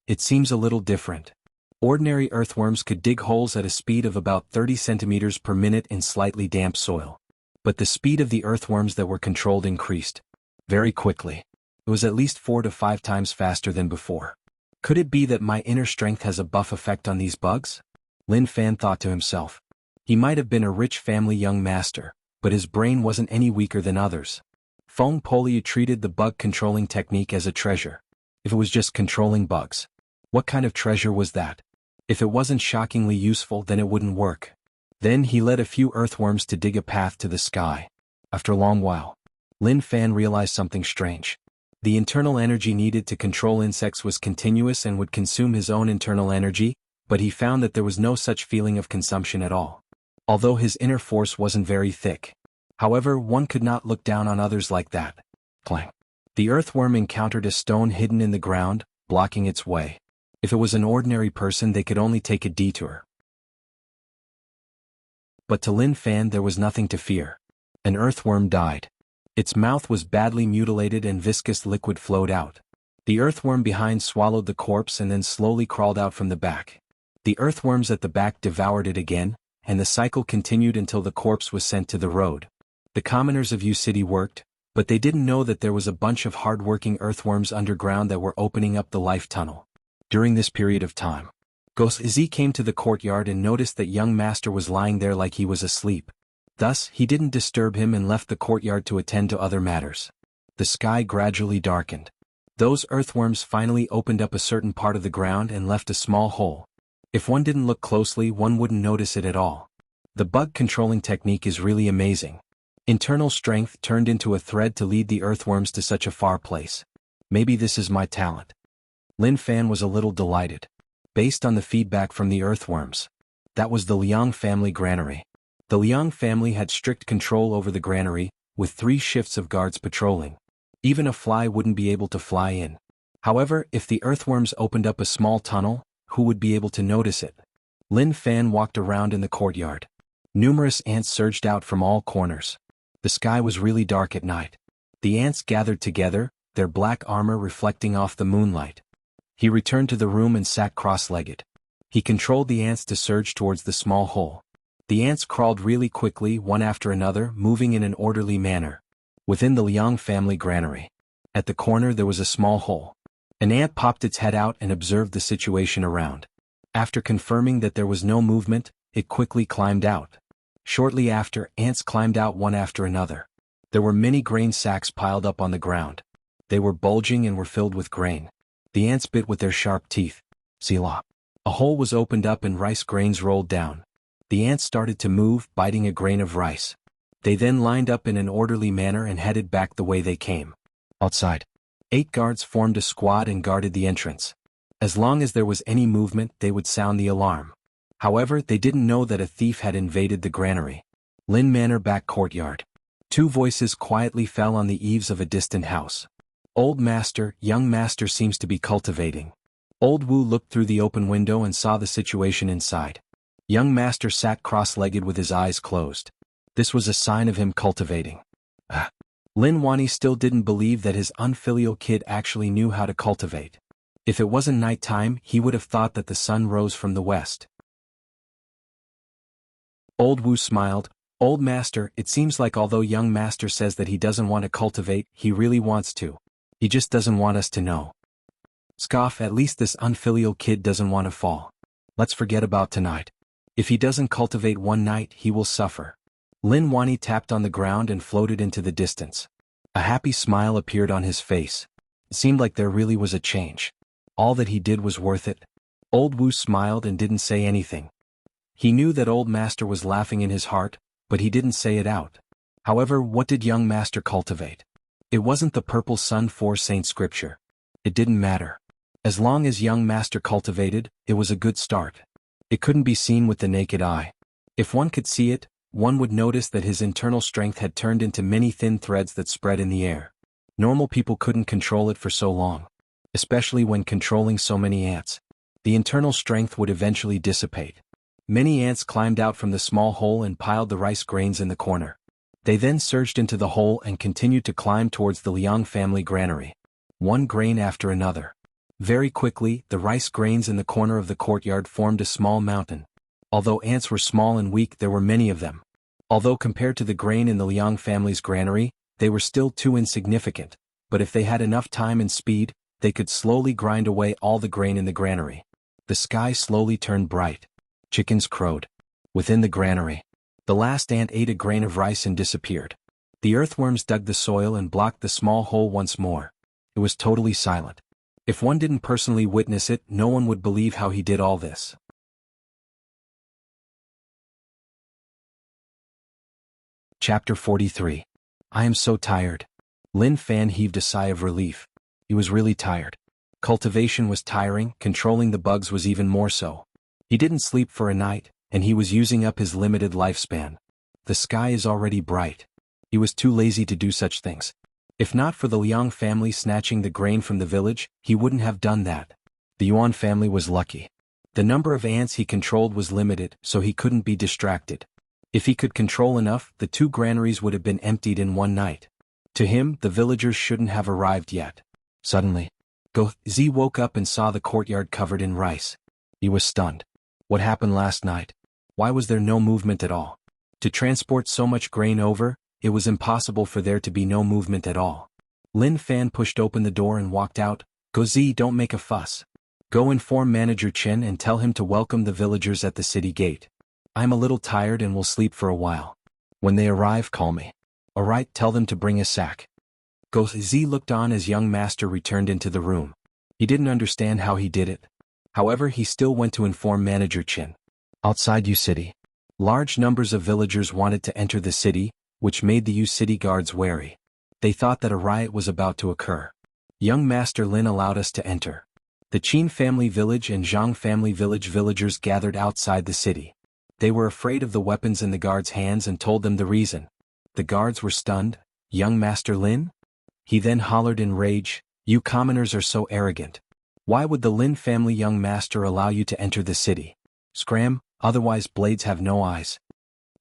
[SPEAKER 1] It seems a little different. Ordinary earthworms could dig holes at a speed of about 30 centimeters per minute in slightly damp soil. But the speed of the earthworms that were controlled increased. Very quickly. It was at least 4 to 5 times faster than before. Could it be that my inner strength has a buff effect on these bugs? Lin Fan thought to himself. He might have been a rich family young master, but his brain wasn't any weaker than others. Feng Poliu treated the bug controlling technique as a treasure. If it was just controlling bugs, what kind of treasure was that? If it wasn't shockingly useful, then it wouldn't work. Then he led a few earthworms to dig a path to the sky. After a long while, Lin Fan realized something strange. The internal energy needed to control insects was continuous and would consume his own internal energy, but he found that there was no such feeling of consumption at all. Although his inner force wasn't very thick. However, one could not look down on others like that. Clang. The earthworm encountered a stone hidden in the ground, blocking its way. If it was an ordinary person, they could only take a detour. But to Lin Fan there was nothing to fear. An earthworm died. Its mouth was badly mutilated and viscous liquid flowed out. The earthworm behind swallowed the corpse and then slowly crawled out from the back. The earthworms at the back devoured it again, and the cycle continued until the corpse was sent to the road. The commoners of U City worked, but they didn't know that there was a bunch of hard-working earthworms underground that were opening up the life tunnel. During this period of time, Goszi came to the courtyard and noticed that young master was lying there like he was asleep. Thus, he didn't disturb him and left the courtyard to attend to other matters. The sky gradually darkened. Those earthworms finally opened up a certain part of the ground and left a small hole. If one didn't look closely, one wouldn't notice it at all. The bug controlling technique is really amazing. Internal strength turned into a thread to lead the earthworms to such a far place. Maybe this is my talent. Lin Fan was a little delighted. Based on the feedback from the earthworms. That was the Liang family granary. The Liang family had strict control over the granary, with 3 shifts of guards patrolling. Even a fly wouldn't be able to fly in. However, if the earthworms opened up a small tunnel, who would be able to notice it? Lin Fan walked around in the courtyard. Numerous ants surged out from all corners. The sky was really dark at night. The ants gathered together, their black armor reflecting off the moonlight. He returned to the room and sat cross-legged. He controlled the ants to surge towards the small hole. The ants crawled really quickly, one after another, moving in an orderly manner. Within the Liang family granary. At the corner there was a small hole. An ant popped its head out and observed the situation around. After confirming that there was no movement, it quickly climbed out. Shortly after, ants climbed out one after another. There were many grain sacks piled up on the ground. They were bulging and were filled with grain. The ants bit with their sharp teeth. Selah. A hole was opened up and rice grains rolled down. The ants started to move, biting a grain of rice. They then lined up in an orderly manner and headed back the way they came. Outside, 8 guards formed a squad and guarded the entrance. As long as there was any movement, they would sound the alarm. However, they didn't know that a thief had invaded the granary. Lin Manor back courtyard. 2 voices quietly fell on the eaves of a distant house. Old master, young master seems to be cultivating. Old Wu looked through the open window and saw the situation inside. Young master sat cross-legged with his eyes closed. This was a sign of him cultivating. Lin Wani still didn't believe that his unfilial kid actually knew how to cultivate. If it wasn't night time, he would have thought that the sun rose from the west. Old Wu smiled. Old master, it seems like although young master says that he doesn't want to cultivate, he really wants to. He just doesn't want us to know. Scoff, at least this unfilial kid doesn't want to fall. Let's forget about tonight. If he doesn't cultivate one night, he will suffer. Lin Wani tapped on the ground and floated into the distance. A happy smile appeared on his face. It seemed like there really was a change. All that he did was worth it. Old Wu smiled and didn't say anything. He knew that old master was laughing in his heart, but he didn't say it out. However, what did young master cultivate? It wasn't the purple sun for Saint Scripture. It didn't matter. As long as young master cultivated, it was a good start. It couldn't be seen with the naked eye. If one could see it, one would notice that his internal strength had turned into many thin threads that spread in the air. Normal people couldn't control it for so long. Especially when controlling so many ants. The internal strength would eventually dissipate. Many ants climbed out from the small hole and piled the rice grains in the corner. They then surged into the hole and continued to climb towards the Liang family granary. One grain after another. Very quickly, the rice grains in the corner of the courtyard formed a small mountain. Although ants were small and weak, there were many of them. Although compared to the grain in the Liang family's granary, they were still too insignificant, but if they had enough time and speed, they could slowly grind away all the grain in the granary. The sky slowly turned bright. Chickens crowed. Within the granary, the last ant ate a grain of rice and disappeared. The earthworms dug the soil and blocked the small hole once more. It was totally silent. If one didn't personally witness it, no one would believe how he did all this. Chapter 43. I am so tired. Lin Fan heaved a sigh of relief. He was really tired. Cultivation was tiring, controlling the bugs was even more so. He didn't sleep for a night, and he was using up his limited lifespan. The sky is already bright. He was too lazy to do such things. If not for the Liang family snatching the grain from the village, he wouldn't have done that. The Yuan family was lucky. The number of ants he controlled was limited, so he couldn't be distracted. If he could control enough, the 2 granaries would have been emptied in one night. To him, the villagers shouldn't have arrived yet. Suddenly, Guozi woke up and saw the courtyard covered in rice. He was stunned. What happened last night? Why was there no movement at all? To transport so much grain over, it was impossible for there to be no movement at all. Lin Fan pushed open the door and walked out. Guozi, don't make a fuss. Go inform Manager Chen and tell him to welcome the villagers at the city gate. I'm a little tired and will sleep for a while. When they arrive, call me. Alright, tell them to bring a sack. Guozi looked on as young master returned into the room. He didn't understand how he did it. However, he still went to inform Manager Chen. Outside Yu City, large numbers of villagers wanted to enter the city, which made the Yu City guards wary. They thought that a riot was about to occur. Young Master Lin allowed us to enter. The Qin family village and Zhang family village villagers gathered outside the city. They were afraid of the weapons in the guards' hands and told them the reason. The guards were stunned. Young Master Lin? He then hollered in rage, you commoners are so arrogant. Why would the Lin family young master allow you to enter the city? Scram, otherwise blades have no eyes.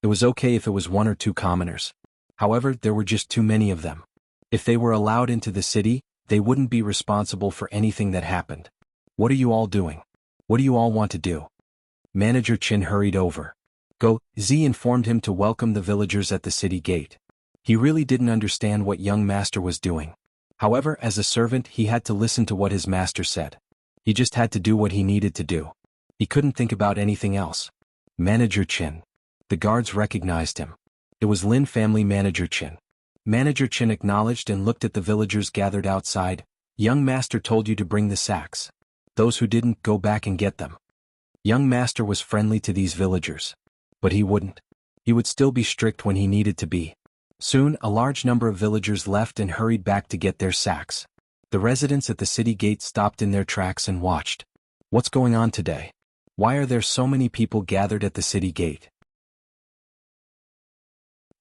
[SPEAKER 1] It was okay if it was 1 or 2 commoners. However, there were just too many of them. If they were allowed into the city, they wouldn't be responsible for anything that happened. What are you all doing? What do you all want to do? Manager Chen hurried over. Guozi informed him to welcome the villagers at the city gate. He really didn't understand what young master was doing. However, as a servant, he had to listen to what his master said. He just had to do what he needed to do. He couldn't think about anything else. Manager Chen. The guards recognized him. It was Lin family Manager Chen. Manager Chen acknowledged and looked at the villagers gathered outside. Young master told you to bring the sacks. Those who didn't, go back and get them. Young master was friendly to these villagers. But he wouldn't. He would still be strict when he needed to be. Soon, a large number of villagers left and hurried back to get their sacks. The residents at the city gate stopped in their tracks and watched. What's going on today? Why are there so many people gathered at the city gate?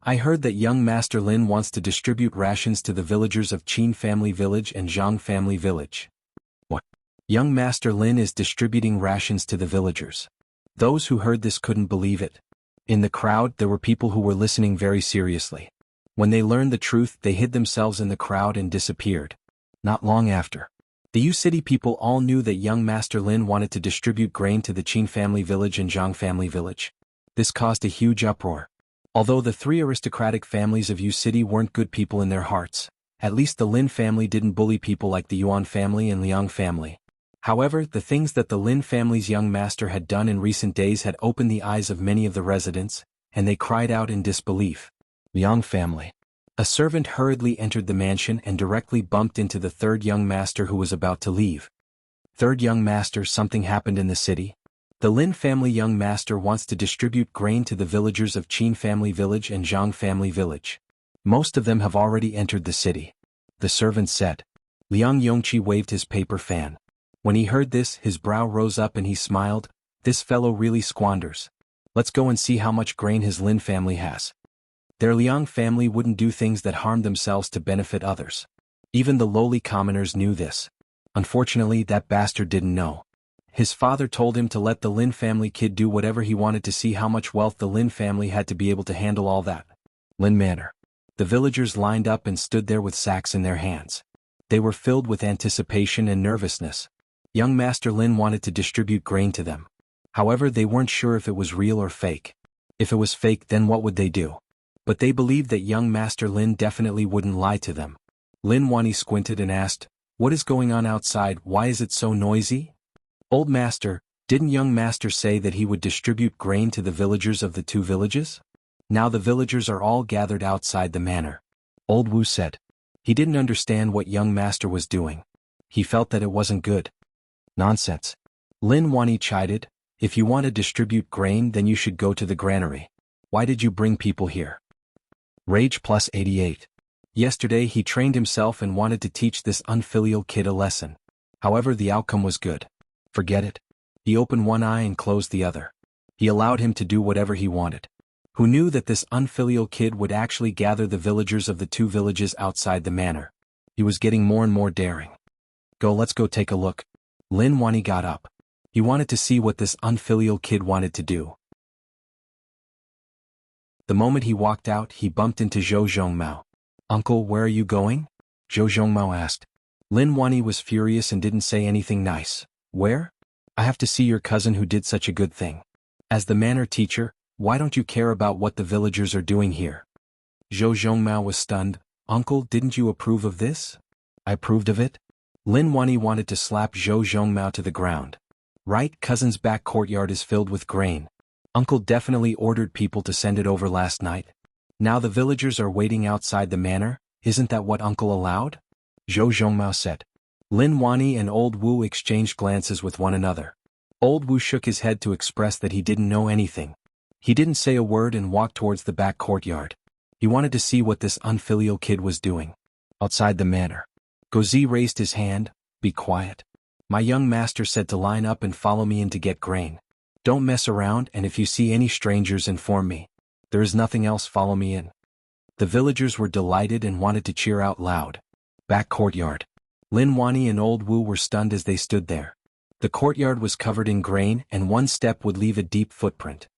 [SPEAKER 1] I heard that young Master Lin wants to distribute rations to the villagers of Qin family village and Zhang family village. What? Young Master Lin is distributing rations to the villagers. Those who heard this couldn't believe it. In the crowd, there were people who were listening very seriously. When they learned the truth, they hid themselves in the crowd and disappeared. Not long after, the Yu City people all knew that young Master Lin wanted to distribute grain to the Qin family village and Zhang family village. This caused a huge uproar. Although the 3 aristocratic families of Yu City weren't good people in their hearts, at least the Lin family didn't bully people like the Yuan family and Liang family. However, the things that the Lin family's young master had done in recent days had opened the eyes of many of the residents, and they cried out in disbelief. Liang family. A servant hurriedly entered the mansion and directly bumped into the 3rd young master who was about to leave. 3rd young master, something happened in the city. The Lin family young master wants to distribute grain to the villagers of Qin family village and Zhang family village. Most of them have already entered the city. The servant said. Liang Yongqi waved his paper fan. When he heard this, his brow rose up and he smiled. This fellow really squanders. Let's go and see how much grain his Lin family has. Their Liang family wouldn't do things that harmed themselves to benefit others. Even the lowly commoners knew this. Unfortunately, that bastard didn't know. His father told him to let the Lin family kid do whatever he wanted to see how much wealth the Lin family had to be able to handle all that. Lin Manor. The villagers lined up and stood there with sacks in their hands. They were filled with anticipation and nervousness. Young Master Lin wanted to distribute grain to them. However, they weren't sure if it was real or fake. If it was fake, then what would they do? But they believed that young Master Lin definitely wouldn't lie to them. Lin Wani squinted and asked, what is going on outside? Why is it so noisy? Old Master, didn't young Master say that he would distribute grain to the villagers of the 2 villages? Now the villagers are all gathered outside the manor. Old Wu said. He didn't understand what young Master was doing. He felt that it wasn't good. Nonsense. Lin Wani chided. If you want to distribute grain, then you should go to the granary. Why did you bring people here? Rage plus 88. Yesterday he trained himself and wanted to teach this unfilial kid a lesson. However, the outcome was good. Forget it. He opened one eye and closed the other. He allowed him to do whatever he wanted. who knew that this unfilial kid would actually gather the villagers of the two villages outside the manor. He was getting more and more daring. Let's go take a look. Lin Wani got up. He wanted to see what this unfilial kid wanted to do. The moment he walked out, he bumped into Zhou Zhongmao. "Uncle, where are you going?" Zhou Zhongmao asked. Lin Wani was furious and didn't say anything nice. "Where? I have to see your cousin who did such a good thing. As the manor teacher, why don't you care about what the villagers are doing here?" Zhou Zhongmao was stunned. "Uncle, didn't you approve of this?" "I approved of it?" Lin Wani wanted to slap Zhou Zhongmao to the ground. "Right, cousin's back courtyard is filled with grain. Uncle definitely ordered people to send it over last night. Now the villagers are waiting outside the manor, isn't that what Uncle allowed?" Zhou Zhongmao said. Lin Wani and Old Wu exchanged glances with one another. Old Wu shook his head to express that he didn't know anything. He didn't say a word and walked towards the back courtyard. He wanted to see what this unfilial kid was doing. Outside the manor, Gozi raised his hand. "Be quiet. My young master said to line up and follow me in to get grain. Don't mess around, and if you see any strangers, inform me. There is nothing else, follow me in." The villagers were delighted and wanted to cheer out loud. Back courtyard. Lin Wani and Old Wu were stunned as they stood there. The courtyard was covered in grain, and one step would leave a deep footprint.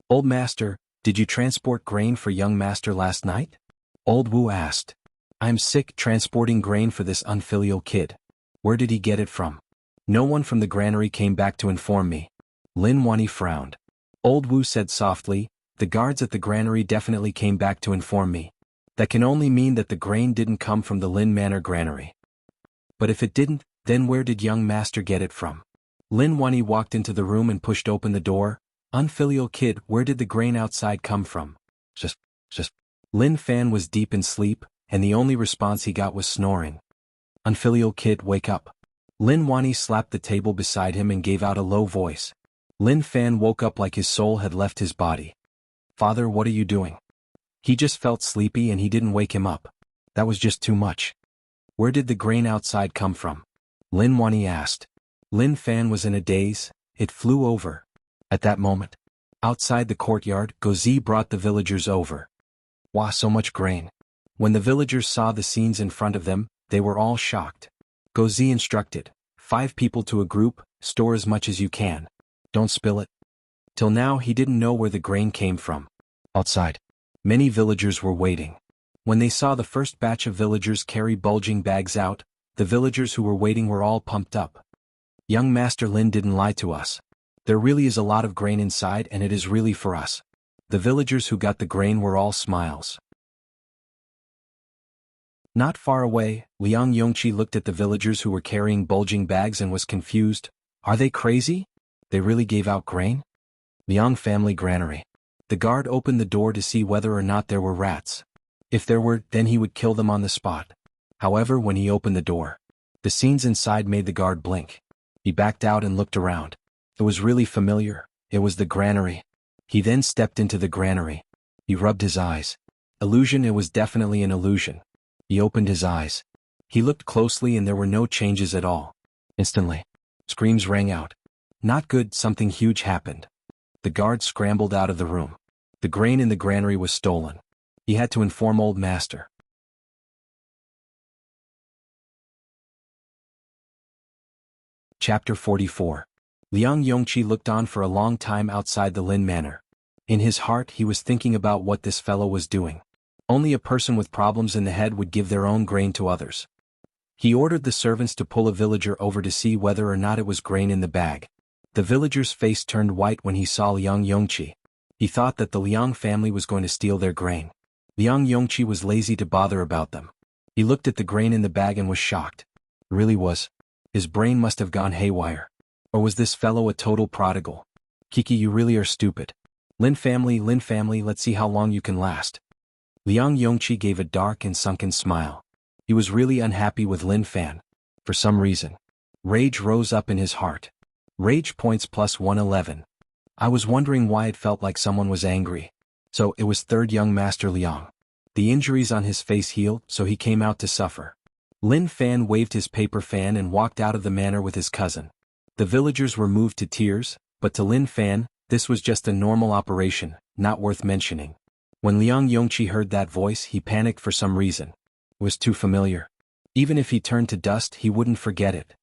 [SPEAKER 1] "Old master, did you transport grain for young master last night?" Old Wu asked. "I'm sick transporting grain for this unfilial kid. Where did he get it from?" "No one from the granary came back to inform me." Lin Wani frowned. Old Wu said softly, "The guards at the granary definitely came back to inform me. That can only mean that the grain didn't come from the Lin Manor granary. But if it didn't, then where did young master get it from?" Lin Wani walked into the room and pushed open the door. "Unfilial kid, where did the grain outside come from?" Just. Lin Fan was deep in sleep, and the only response he got was snoring. "Unfilial kid, wake up." Lin Wani slapped the table beside him and gave out a low voice. Lin Fan woke up like his soul had left his body. "Father, what are you doing?" He just felt sleepy and he didn't wake him up. That was just too much. "Where did the grain outside come from?" Lin Wani asked. Lin Fan was in a daze. It flew over. At that moment, outside the courtyard, Gozi brought the villagers over. "Wow, so much grain." When the villagers saw the scenes in front of them, they were all shocked. Gozi instructed, 5 people to a group, store as much as you can. Don't spill it. Till now he didn't know where the grain came from. Outside, many villagers were waiting. When they saw the first batch of villagers carry bulging bags out, the villagers who were waiting were all pumped up. "Young Master Lin didn't lie to us. There really is a lot of grain inside and it is really for us." The villagers who got the grain were all smiles. Not far away, Liang Yongqi looked at the villagers who were carrying bulging bags and was confused. Are they crazy? They really gave out grain? Liang family granary. The guard opened the door to see whether or not there were rats. If there were, then he would kill them on the spot. However, when he opened the door, the scenes inside made the guard blink. He backed out and looked around. It was really familiar. It was the granary. He then stepped into the granary. He rubbed his eyes. Illusion, it was definitely an illusion. He opened his eyes. He looked closely and there were no changes at all. Instantly, screams rang out. Not good, something huge happened. The guard scrambled out of the room. The grain in the granary was stolen. He had to inform Old Master. Chapter 44. Liang Yongqi looked on for a long time outside the Lin Manor. In his heart he was thinking about what this fellow was doing. Only a person with problems in the head would give their own grain to others. He ordered the servants to pull a villager over to see whether or not it was grain in the bag. The villager's face turned white when he saw Liang Yongqi. He thought that the Liang family was going to steal their grain. Liang Yongqi was lazy to bother about them. He looked at the grain in the bag and was shocked. It really was. His brain must have gone haywire. Or was this fellow a total prodigal? Kiki, you really are stupid. Lin family, let's see how long you can last. Liang Yongqi gave a dark and sunken smile. He was really unhappy with Lin Fan. For some reason, rage rose up in his heart. Rage points plus 111. I was wondering why it felt like someone was angry. So it was third young Master Liang. The injuries on his face healed, so he came out to suffer. Lin Fan waved his paper fan and walked out of the manor with his cousin. The villagers were moved to tears, but to Lin Fan, This was just a normal operation, not worth mentioning. When Liang Yongqi heard that voice, he panicked for some reason. It was too familiar. Even if he turned to dust, he wouldn't forget it.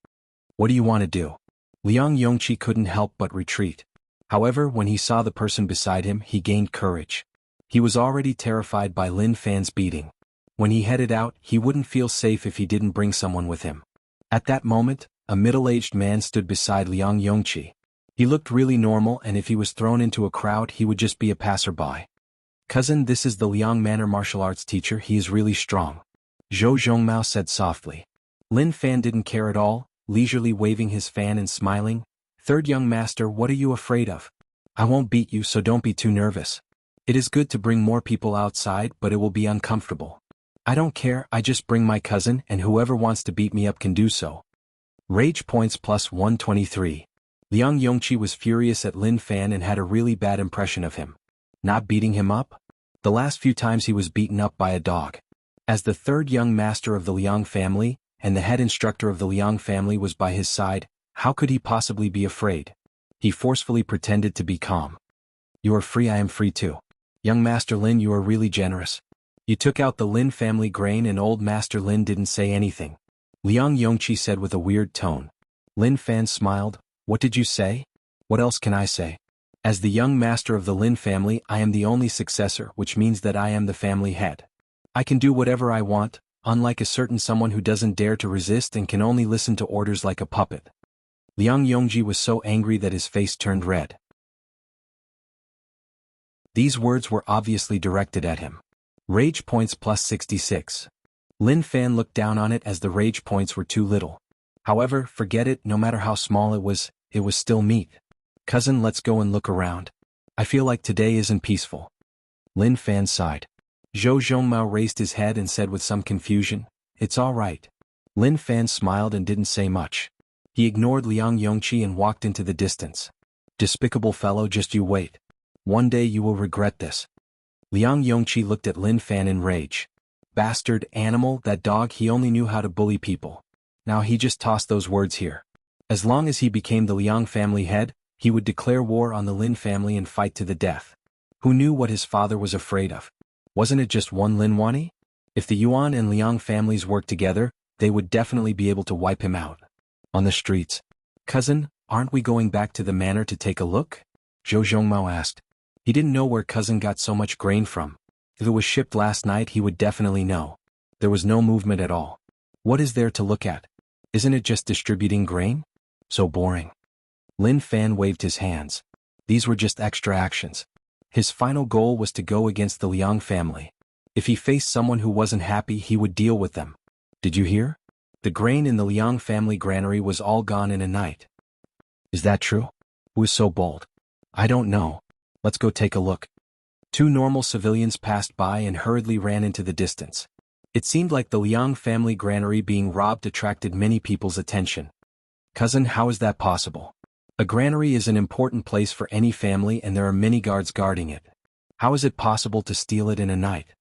[SPEAKER 1] What do you want to do? Liang Yongqi couldn't help but retreat. However, when he saw the person beside him, he gained courage. He was already terrified by Lin Fan's beating. When he headed out, he wouldn't feel safe if he didn't bring someone with him. At that moment, a middle-aged man stood beside Liang Yongqi. He looked really normal, and if he was thrown into a crowd, he would just be a passerby. Cousin, this is the Liang Manor martial arts teacher. He is really strong. Zhou Zhongmao said softly. Lin Fan didn't care at all, leisurely waving his fan and smiling. Third young master, what are you afraid of? I won't beat you, so don't be too nervous. It is good to bring more people outside, but it will be uncomfortable. I don't care, I just bring my cousin, and whoever wants to beat me up can do so. Rage points plus 123. Liang Yongqi was furious at Lin Fan and had a really bad impression of him. Not beating him up? The last few times he was beaten up by a dog. As the third young master of the Liang family, and the head instructor of the Liang family was by his side, how could he possibly be afraid? He forcefully pretended to be calm. You are free, I am free too. Young Master Lin, you are really generous. You took out the Lin family grain and old Master Lin didn't say anything. Liang Yongqi said with a weird tone. Lin Fan smiled. What did you say? What else can I say? As the young master of the Lin family, I am the only successor, which means that I am the family head. I can do whatever I want, unlike a certain someone who doesn't dare to resist and can only listen to orders like a puppet. Liang Yongqi was so angry that his face turned red. These words were obviously directed at him. Rage points plus 66. Lin Fan looked down on it as the rage points were too little. However, forget it, no matter how small it was still meat. Cousin, let's go and look around. I feel like today isn't peaceful. Lin Fan sighed. Zhou Zhongmao raised his head and said with some confusion, It's all right. Lin Fan smiled and didn't say much. He ignored Liang Yongqi and walked into the distance. Despicable fellow, just you wait. One day you will regret this. Liang Yongqi looked at Lin Fan in rage. Bastard, animal, that dog, he only knew how to bully people. Now he just tossed those words here. As long as he became the Liang family head, he would declare war on the Lin family and fight to the death. Who knew what his father was afraid of? Wasn't it just one Lin Wani? If the Yuan and Liang families worked together, they would definitely be able to wipe him out. On the streets. Cousin, aren't we going back to the manor to take a look? Zhou Zhongmao asked. He didn't know where Cousin got so much grain from. If it was shipped last night, he would definitely know. There was no movement at all. What is there to look at? Isn't it just distributing grain? So boring. Lin Fan waved his hands. These were just extra actions. His final goal was to go against the Liang family. If he faced someone who wasn't happy, he would deal with them. Did you hear? The grain in the Liang family granary was all gone in a night. Is that true? Who is so bold? I don't know. Let's go take a look. Two normal civilians passed by and hurriedly ran into the distance. It seemed like the Liang family granary being robbed attracted many people's attention. Cousin, how is that possible? A granary is an important place for any family and there are many guards guarding it. How is it possible to steal it in a night?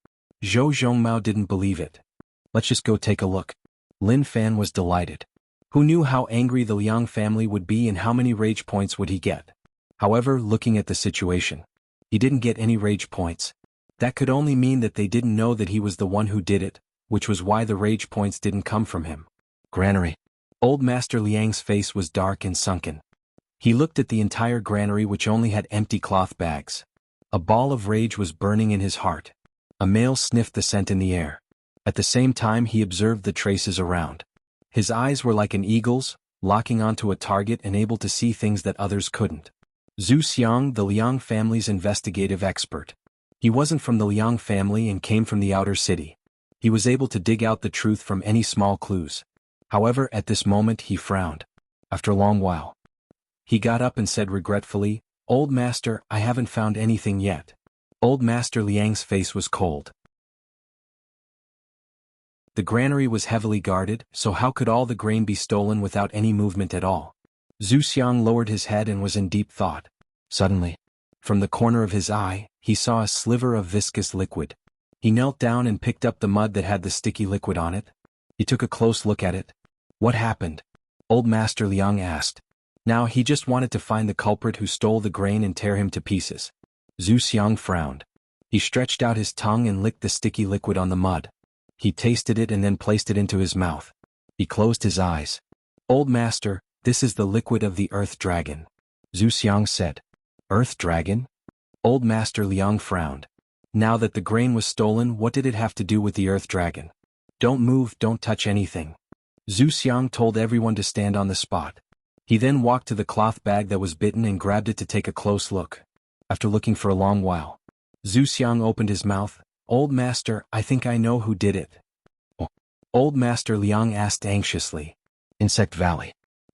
[SPEAKER 1] Zhou Zhongmao didn't believe it. Let's just go take a look. Lin Fan was delighted. Who knew how angry the Liang family would be and how many rage points would he get? However, looking at the situation, he didn't get any rage points. That could only mean that they didn't know that he was the one who did it, which was why the rage points didn't come from him. Granary. Old Master Liang's face was dark and sunken. He looked at the entire granary which only had empty cloth bags. A ball of rage was burning in his heart. A male sniffed the scent in the air. At the same time he observed the traces around. His eyes were like an eagle's, locking onto a target and able to see things that others couldn't. Zhu Xiang, the Liang family's investigative expert. He wasn't from the Liang family and came from the outer city. He was able to dig out the truth from any small clues. However, at this moment he frowned. After a long while, he got up and said regretfully, Old Master, I haven't found anything yet. Old Master Liang's face was cold. The granary was heavily guarded, so how could all the grain be stolen without any movement at all? Zhu Xiang lowered his head and was in deep thought. Suddenly, from the corner of his eye, he saw a sliver of viscous liquid. He knelt down and picked up the mud that had the sticky liquid on it. He took a close look at it. What happened? Old Master Liang asked. Now he just wanted to find the culprit who stole the grain and tear him to pieces. Zhu Xiang frowned. He stretched out his tongue and licked the sticky liquid on the mud. He tasted it and then placed it into his mouth. He closed his eyes. Old master, this is the liquid of the earth dragon. Zhu Xiang said. Earth dragon? Old master Liang frowned. Now that the grain was stolen, what did it have to do with the earth dragon? Don't move, don't touch anything. Zhu Xiang told everyone to stand on the spot. He then walked to the cloth bag that was bitten and grabbed it to take a close look. After looking for a long while, Zhu Xiang opened his mouth. Old master, I think I know who did it. Oh. Old master Liang asked anxiously. Insect Valley.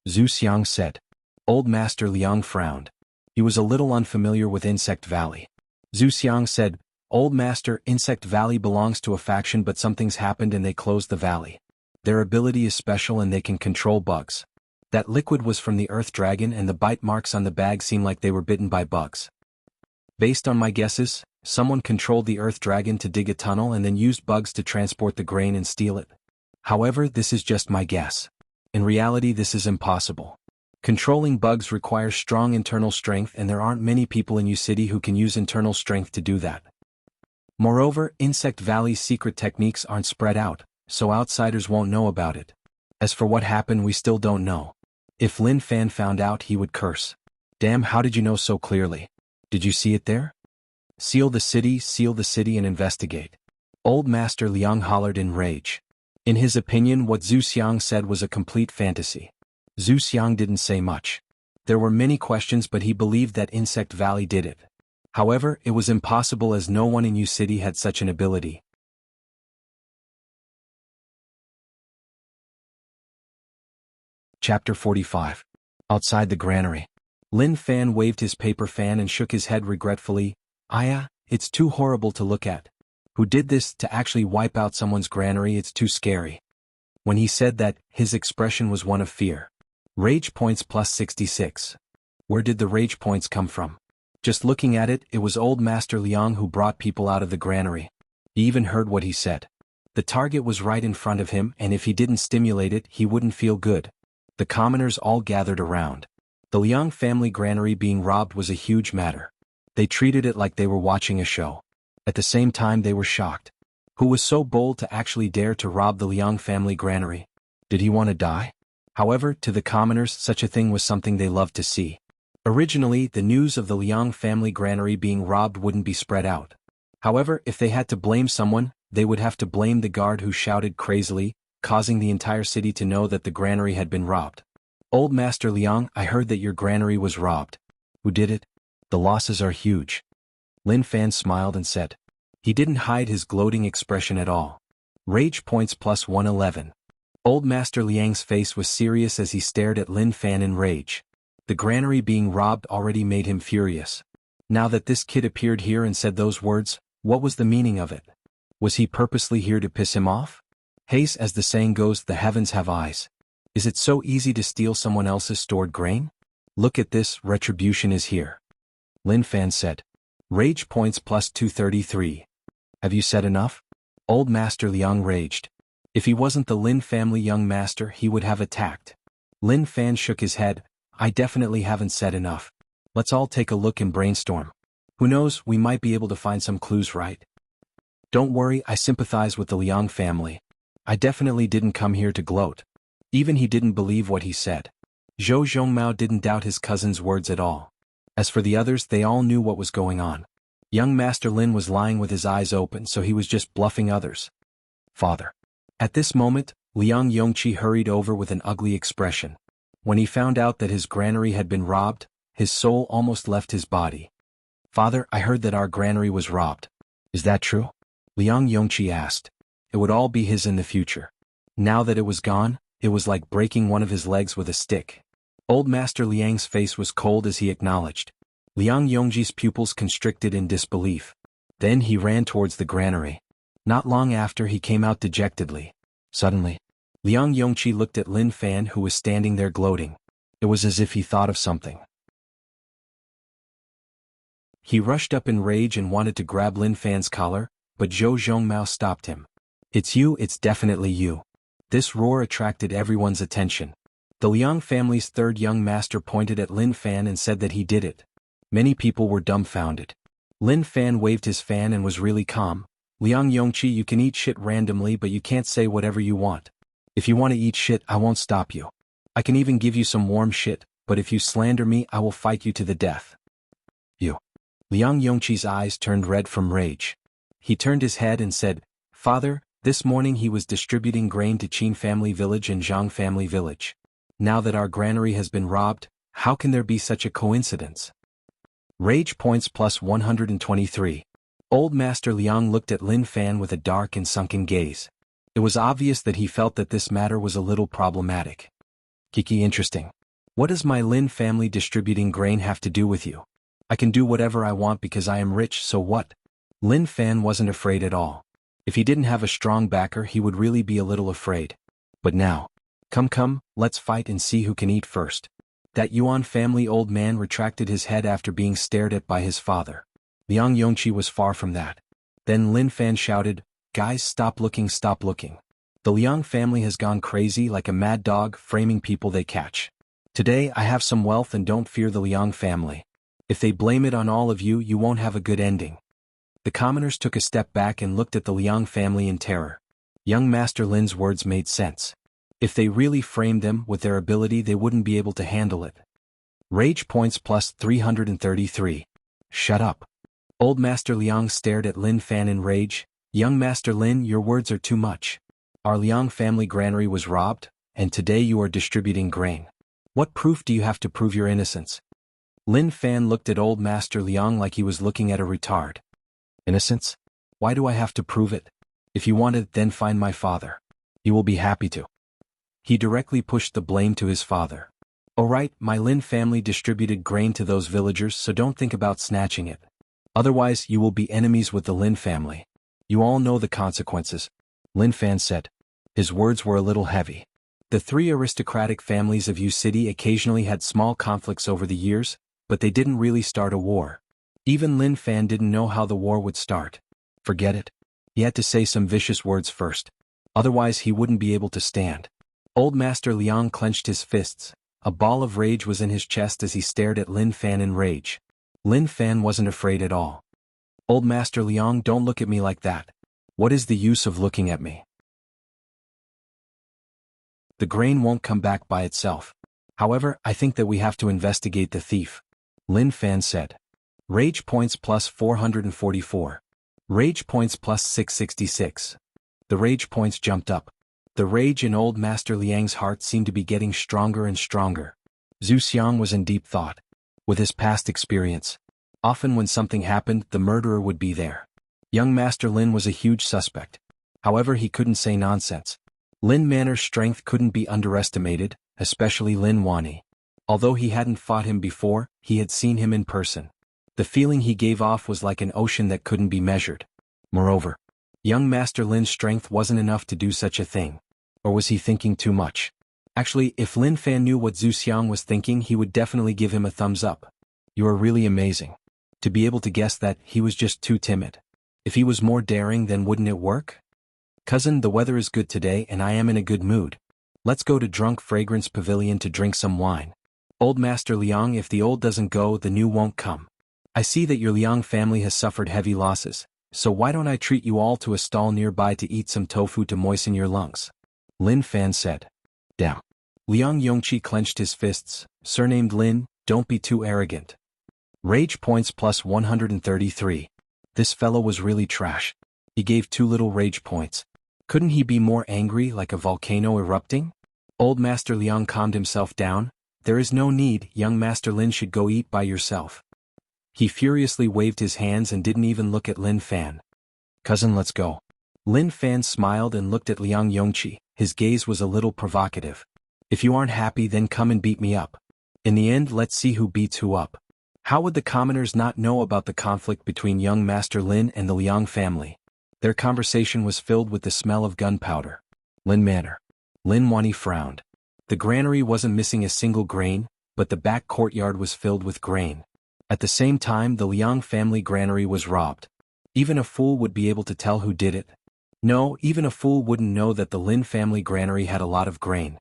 [SPEAKER 1] Zhu Xiang said. Old master Liang frowned. He was a little unfamiliar with Insect Valley. Zhu Xiang said, Old master, Insect Valley belongs to a faction, but something's happened and they closed the valley. Their ability is special and they can control bugs. That liquid was from the earth dragon and the bite marks on the bag seem like they were bitten by bugs. Based on my guesses, someone controlled the earth dragon to dig a tunnel and then used bugs to transport the grain and steal it. However, this is just my guess. In reality, this is impossible. Controlling bugs requires strong internal strength and there aren't many people in City who can use internal strength to do that. Moreover, Insect Valley's secret techniques aren't spread out, so outsiders won't know about it. As for what happened, we still don't know. If Lin Fan found out, he would curse. Damn, how did you know so clearly? Did you see it there? Seal the city and investigate. Old Master Liang hollered in rage. In his opinion, what Zhu Xiang said was a complete fantasy. Zhu Xiang didn't say much. There were many questions, but he believed that Insect Valley did it. However, it was impossible as no one in City had such an ability. Chapter 45. Outside the granary. Lin Fan waved his paper fan and shook his head regretfully. Aya, it's too horrible to look at. Who did this? To actually wipe out someone's granary, it's too scary. When he said that, his expression was one of fear. Rage points plus 66. Where did the rage points come from? Just looking at it, it was old Master Liang who brought people out of the granary. He even heard what he said. The target was right in front of him, and if he didn't stimulate it, he wouldn't feel good. The commoners all gathered around. The Liang family granary being robbed was a huge matter. They treated it like they were watching a show. At the same time, they were shocked. Who was so bold to actually dare to rob the Liang family granary? Did he want to die? However, to the commoners, such a thing was something they loved to see. Originally, the news of the Liang family granary being robbed wouldn't be spread out. However, if they had to blame someone, they would have to blame the guard who shouted crazily, causing the entire city to know that the granary had been robbed. Old Master Liang, I heard that your granary was robbed. Who did it? The losses are huge. Lin Fan smiled and said. He didn't hide his gloating expression at all. Rage points plus 111. Old Master Liang's face was serious as he stared at Lin Fan in rage. The granary being robbed already made him furious. Now that this kid appeared here and said those words, what was the meaning of it? Was he purposely here to piss him off? Haste, as the saying goes, the heavens have eyes. Is it so easy to steal someone else's stored grain? Look at this, retribution is here. Lin Fan said. Rage points plus 233. Have you said enough? Old Master Liang raged. If he wasn't the Lin family young master, he would have attacked. Lin Fan shook his head. I definitely haven't said enough. Let's all take a look and brainstorm. Who knows, we might be able to find some clues, right? Don't worry, I sympathize with the Liang family. I definitely didn't come here to gloat. Even he didn't believe what he said. Zhou Zhongmao didn't doubt his cousin's words at all. As for the others, they all knew what was going on. Young Master Lin was lying with his eyes open, so he was just bluffing others. Father. At this moment, Liang Yongqi hurried over with an ugly expression. When he found out that his granary had been robbed, his soul almost left his body. Father, I heard that our granary was robbed. Is that true? Liang Yongqi asked. It would all be his in the future. Now that it was gone, it was like breaking one of his legs with a stick. Old Master Liang's face was cold as he acknowledged. Liang Yongji's pupils constricted in disbelief. Then he ran towards the granary. Not long after, he came out dejectedly. Suddenly, Liang Yongqi looked at Lin Fan, who was standing there gloating. It was as if he thought of something. He rushed up in rage and wanted to grab Lin Fan's collar, but Zhou Zhongmao stopped him. It's you, it's definitely you. This roar attracted everyone's attention. The Liang family's third young master pointed at Lin Fan and said that he did it. Many people were dumbfounded. Lin Fan waved his fan and was really calm. Liang Yongqi, you can eat shit randomly, but you can't say whatever you want. If you want to eat shit, I won't stop you. I can even give you some warm shit, but if you slander me, I will fight you to the death. You. Liang Yongqi's eyes turned red from rage. He turned his head and said, Father, this morning he was distributing grain to Qin family village and Zhang family village. Now that our granary has been robbed, how can there be such a coincidence? Rage points plus 123. Old Master Liang looked at Lin Fan with a dark and sunken gaze. It was obvious that he felt that this matter was a little problematic. Kiki, interesting. What does my Lin family distributing grain have to do with you? I can do whatever I want because I am rich, so what? Lin Fan wasn't afraid at all. If he didn't have a strong backer, he would really be a little afraid. But now, come, let's fight and see who can eat first. That Yuan family old man retracted his head after being stared at by his father. Liang Yongqi was far from that. Then Lin Fan shouted, Guys, stop looking. The Liang family has gone crazy like a mad dog, framing people they catch. Today I have some wealth and don't fear the Liang family. If they blame it on all of you, you won't have a good ending. The commoners took a step back and looked at the Liang family in terror. Young Master Lin's words made sense. If they really framed them with their ability, they wouldn't be able to handle it. Rage points plus 333. Shut up. Old Master Liang stared at Lin Fan in rage. Young Master Lin, your words are too much. Our Liang family granary was robbed, and today you are distributing grain. What proof do you have to prove your innocence? Lin Fan looked at Old Master Liang like he was looking at a retard. Innocence? Why do I have to prove it? If you want it, then find my father. He will be happy to. He directly pushed the blame to his father. Alright, my Lin family distributed grain to those villagers, so don't think about snatching it. Otherwise, you will be enemies with the Lin family. You all know the consequences, Lin Fan said. His words were a little heavy. The three aristocratic families of Yu City occasionally had small conflicts over the years, but they didn't really start a war. Even Lin Fan didn't know how the war would start. Forget it. He had to say some vicious words first. Otherwise he wouldn't be able to stand. Old Master Liang clenched his fists. A ball of rage was in his chest as he stared at Lin Fan in rage. Lin Fan wasn't afraid at all. Old Master Liang, don't look at me like that. What is the use of looking at me? The grain won't come back by itself. However, I think that we have to investigate the thief, Lin Fan said. Rage points plus 444. Rage points plus 666. The rage points jumped up. The rage in Old Master Liang's heart seemed to be getting stronger and stronger. Zhu Xiang was in deep thought. With his past experience, often when something happened, the murderer would be there. Young Master Lin was a huge suspect. However, he couldn't say nonsense. Lin Manor's strength couldn't be underestimated, especially Lin Wani. Although he hadn't fought him before, he had seen him in person. The feeling he gave off was like an ocean that couldn't be measured. Moreover, young Master Lin's strength wasn't enough to do such a thing. Or was he thinking too much? Actually, if Lin Fan knew what Zhu Xiang was thinking, he would definitely give him a thumbs up. You are really amazing. To be able to guess that, he was just too timid. If he was more daring, then wouldn't it work? Cousin, the weather is good today and I am in a good mood. Let's go to Drunk Fragrance Pavilion to drink some wine. Old Master Liang, if the old doesn't go, the new won't come. I see that your Liang family has suffered heavy losses, so why don't I treat you all to a stall nearby to eat some tofu to moisten your lungs? Lin Fan said. Damn. Liang Yongqi clenched his fists. Surnamed Lin, don't be too arrogant. Rage points plus 133. This fellow was really trash. He gave too little rage points. Couldn't he be more angry, like a volcano erupting? Old Master Liang calmed himself down. There is no need, young Master Lin should go eat by yourself. He furiously waved his hands and didn't even look at Lin Fan. Cousin, let's go. Lin Fan smiled and looked at Liang Yongqi. His gaze was a little provocative. If you aren't happy, then come and beat me up. In the end, let's see who beats who up. How would the commoners not know about the conflict between young Master Lin and the Liang family? Their conversation was filled with the smell of gunpowder. Lin Manor. Lin Wani frowned. The granary wasn't missing a single grain, but the back courtyard was filled with grain. At the same time, the Liang family granary was robbed. Even a fool would be able to tell who did it. No, even a fool wouldn't know that the Lin family granary had a lot of grain.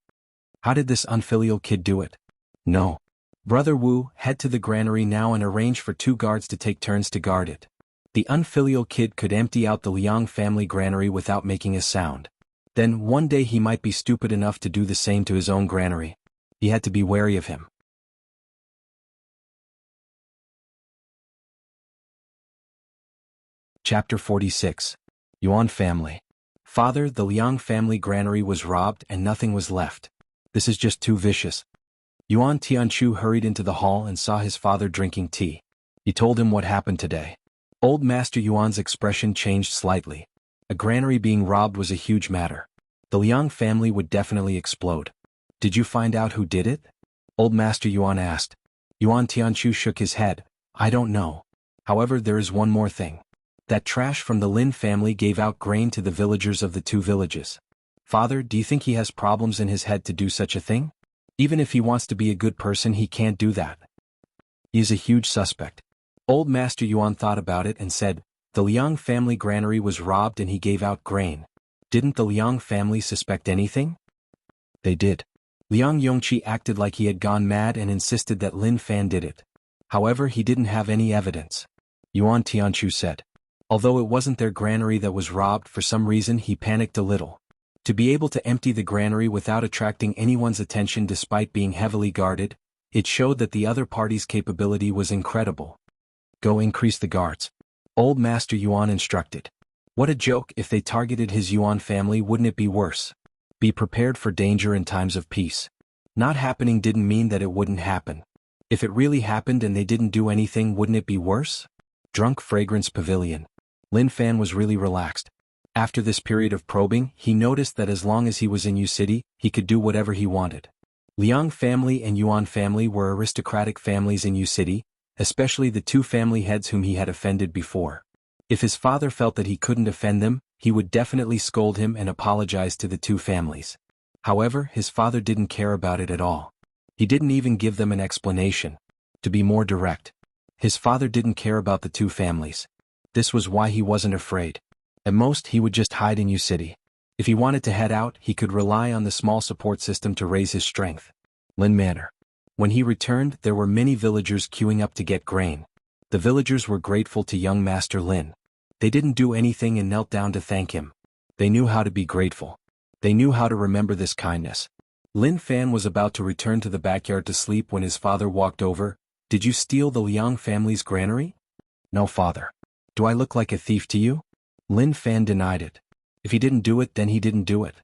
[SPEAKER 1] How did this unfilial kid do it? No. Brother Wu, head to the granary now and arrange for 2 guards to take turns to guard it. The unfilial kid could empty out the Liang family granary without making a sound. Then one day he might be stupid enough to do the same to his own granary. He had to be wary of him. Chapter 46. Yuan Family. Father, the Liang family granary was robbed and nothing was left. This is just too vicious. Yuan Tianchu hurried into the hall and saw his father drinking tea. He told him what happened today. Old Master Yuan's expression changed slightly. A granary being robbed was a huge matter. The Liang family would definitely explode. Did you find out who did it? Old Master Yuan asked. Yuan Tianchu shook his head. I don't know. However, there is one more thing. That trash from the Lin family gave out grain to the villagers of the 2 villages. Father, do you think he has problems in his head to do such a thing? Even if he wants to be a good person, he can't do that. He is a huge suspect. Old Master Yuan thought about it and said, the Liang family granary was robbed and he gave out grain. Didn't the Liang family suspect anything? They did. Liang Yongqi acted like he had gone mad and insisted that Lin Fan did it. However, he didn't have any evidence. Yuan Tianchu said. Although it wasn't their granary that was robbed, for some reason he panicked a little. To be able to empty the granary without attracting anyone's attention despite being heavily guarded, it showed that the other party's capability was incredible. Go increase the guards. Old Master Yuan instructed. What a joke, if they targeted his Yuan family, wouldn't it be worse? Be prepared for danger in times of peace. Not happening didn't mean that it wouldn't happen. If it really happened and they didn't do anything, wouldn't it be worse? Drunk Fragrance Pavilion. Lin Fan was really relaxed. After this period of probing, he noticed that as long as he was in Yu City, he could do whatever he wanted. Liang family and Yuan family were aristocratic families in Yu City, especially the 2 family heads whom he had offended before. If his father felt that he couldn't offend them, he would definitely scold him and apologize to the 2 families. However, his father didn't care about it at all. He didn't even give them an explanation. To be more direct, his father didn't care about the 2 families. This was why he wasn't afraid. At most, he would just hide in Yu City. If he wanted to head out, he could rely on the small support system to raise his strength. Lin Manor. When he returned, there were many villagers queuing up to get grain. The villagers were grateful to young Master Lin. They didn't do anything and knelt down to thank him. They knew how to be grateful. They knew how to remember this kindness. Lin Fan was about to return to the backyard to sleep when his father walked over. Did you steal the Liang family's granary? No, father. Do I look like a thief to you? Lin Fan denied it. If he didn't do it, then he didn't do it.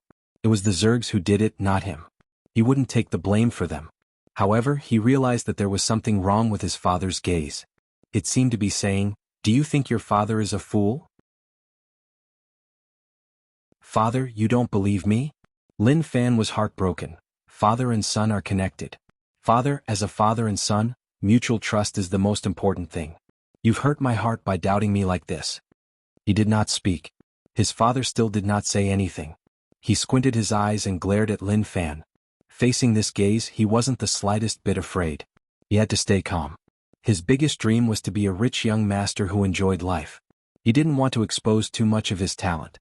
[SPEAKER 1] It was the Zergs who did it, not him. He wouldn't take the blame for them. However, he realized that there was something wrong with his father's gaze. It seemed to be saying, do you think your father is a fool? Father, you don't believe me? Lin Fan was heartbroken. Father and son are connected. Father, as a father and son, mutual trust is the most important thing. You've hurt my heart by doubting me like this. He did not speak. His father still did not say anything. He squinted his eyes and glared at Lin Fan. Facing this gaze, he wasn't the slightest bit afraid. He had to stay calm. His biggest dream was to be a rich young master who enjoyed life. He didn't want to expose too much of his talent.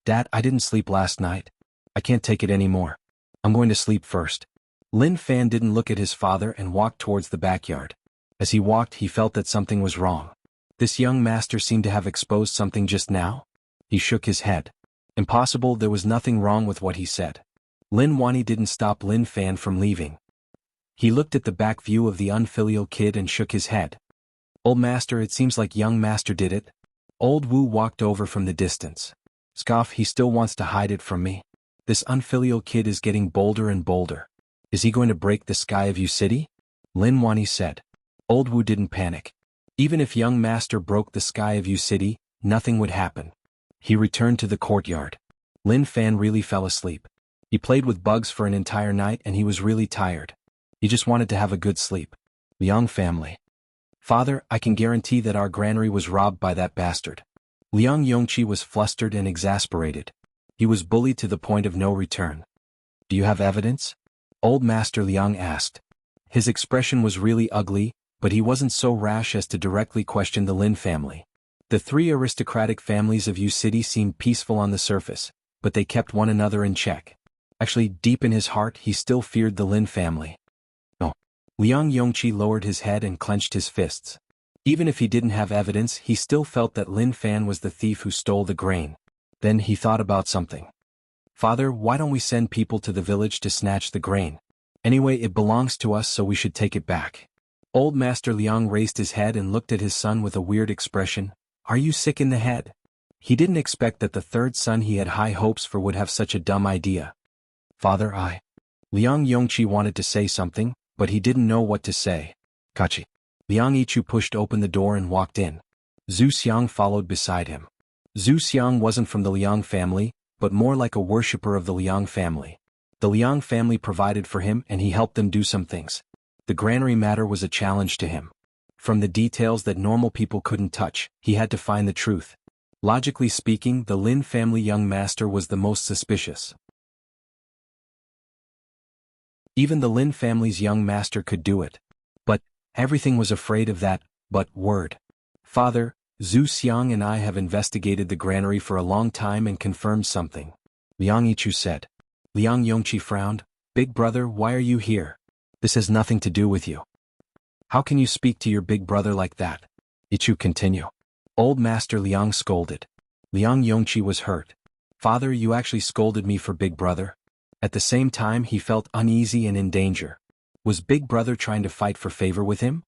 [SPEAKER 1] Dad, I didn't sleep last night. I can't take it anymore. I'm going to sleep first. Lin Fan didn't look at his father and walked towards the backyard. As he walked, he felt that something was wrong. This young master seemed to have exposed something just now. He shook his head. Impossible, there was nothing wrong with what he said. Lin Wani didn't stop Lin Fan from leaving. He looked at the back view of the unfilial kid and shook his head. Old master, it seems like young master did it. Old Wu walked over from the distance. Scoff, he still wants to hide it from me. This unfilial kid is getting bolder and bolder. Is he going to break the sky of Yu City? Lin Wani said. Old Wu didn't panic. Even if young master broke the sky of Yu City, nothing would happen. He returned to the courtyard. Lin Fan really fell asleep. He played with bugs for an entire night and he was really tired. He just wanted to have a good sleep. Liang family. Father, I can guarantee that our granary was robbed by that bastard. Liang Yongqi was flustered and exasperated. He was bullied to the point of no return. Do you have evidence? Old Master Liang asked. His expression was really ugly, but he wasn't so rash as to directly question the Lin family. The 3 aristocratic families of Yu City seemed peaceful on the surface, but they kept one another in check. Actually, deep in his heart he still feared the Lin family. No. Liang Yongqi lowered his head and clenched his fists. Even if he didn't have evidence, he still felt that Lin Fan was the thief who stole the grain. Then he thought about something. Father, why don't we send people to the village to snatch the grain? Anyway, it belongs to us, so we should take it back. Old Master Liang raised his head and looked at his son with a weird expression. Are you sick in the head? He didn't expect that the third son he had high hopes for would have such a dumb idea. Father, Liang Yongqi wanted to say something, but he didn't know what to say. Kachi. Liang Yichu pushed open the door and walked in. Zhu Xiang followed beside him. Zhu Xiang wasn't from the Liang family, but more like a worshipper of the Liang family. The Liang family provided for him and he helped them do some things. The granary matter was a challenge to him. From the details that normal people couldn't touch, he had to find the truth. Logically speaking, the Lin family young master was the most suspicious. Even the Lin family's young master could do it. But everything was afraid of that word. Father, Zhu Xiang and I have investigated the granary for a long time and confirmed something. Liang Yichu said. Liang Yongqi frowned. Big brother, why are you here? This has nothing to do with you. How can you speak to your big brother like that? Yichu continue. Old Master Liang scolded. Liang Yongqi was hurt. Father, you actually scolded me for big brother? At the same time he felt uneasy and in danger. Was big brother trying to fight for favor with him?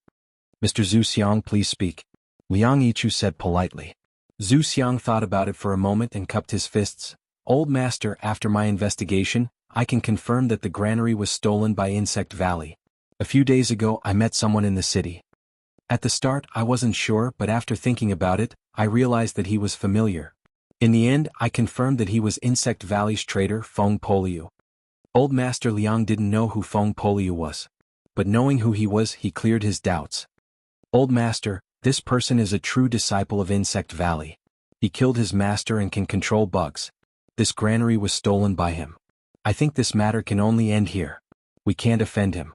[SPEAKER 1] Mr. Zhu Xiang, please speak. Liang Yichu said politely. Zhu Xiang thought about it for a moment and cupped his fists. Old Master, after my investigation, I can confirm that the granary was stolen by Insect Valley. A few days ago I met someone in the city. At the start I wasn't sure, but after thinking about it, I realized that he was familiar. In the end, I confirmed that he was Insect Valley's trader Feng Poliu. Old Master Liang didn't know who Feng Poliu was. But knowing who he was, he cleared his doubts. Old Master, this person is a true disciple of Insect Valley. He killed his master and can control bugs. This granary was stolen by him. I think this matter can only end here. We can't offend him.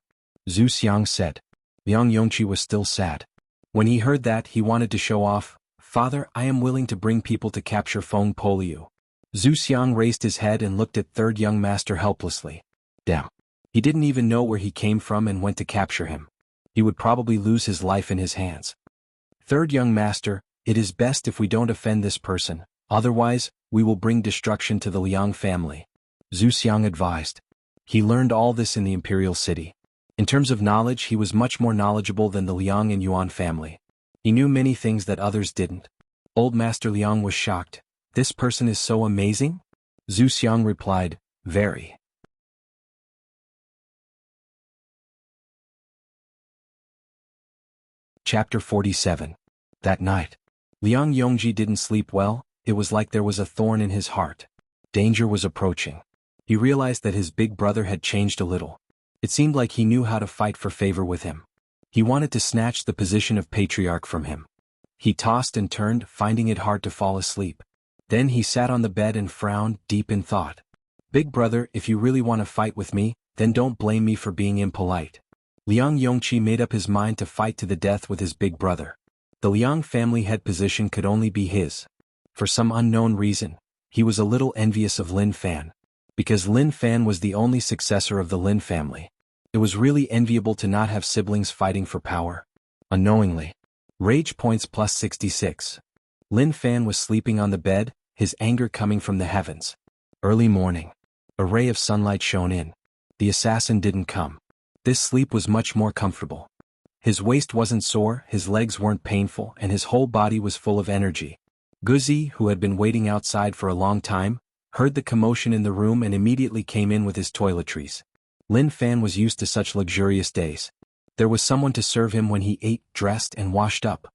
[SPEAKER 1] Zhu Xiang said. Liang Yongqi was still sad. When he heard that, he wanted to show off. Father, I am willing to bring people to capture Feng Poliu. Zhu Xiang raised his head and looked at third young master helplessly. Damn. He didn't even know where he came from and went to capture him. He would probably lose his life in his hands. Third young master, it is best if we don't offend this person, otherwise, we will bring destruction to the Liang family. Zhu Xiang advised. He learned all this in the imperial city. In terms of knowledge, he was much more knowledgeable than the Liang and Yuan family. He knew many things that others didn't. Old Master Liang was shocked. This person is so amazing? Zhu Xiang replied, very. Chapter 47. That night. Liang Yongji didn't sleep well. It was like there was a thorn in his heart. Danger was approaching. He realized that his big brother had changed a little. It seemed like he knew how to fight for favor with him. He wanted to snatch the position of patriarch from him. He tossed and turned, finding it hard to fall asleep. Then he sat on the bed and frowned, deep in thought. Big brother, if you really want to fight with me, then don't blame me for being impolite. Liang Yongqi made up his mind to fight to the death with his big brother. The Liang family head position could only be his. For some unknown reason, he was a little envious of Lin Fan. Because Lin Fan was the only successor of the Lin family. It was really enviable to not have siblings fighting for power. Unknowingly. Rage points plus 66. Lin Fan was sleeping on the bed, his anger coming from the heavens. Early morning. A ray of sunlight shone in. The assassin didn't come. This sleep was much more comfortable. His waist wasn't sore, his legs weren't painful, and his whole body was full of energy. Guzi, who had been waiting outside for a long time, heard the commotion in the room and immediately came in with his toiletries. Lin Fan was used to such luxurious days. There was someone to serve him when he ate, dressed, and washed up.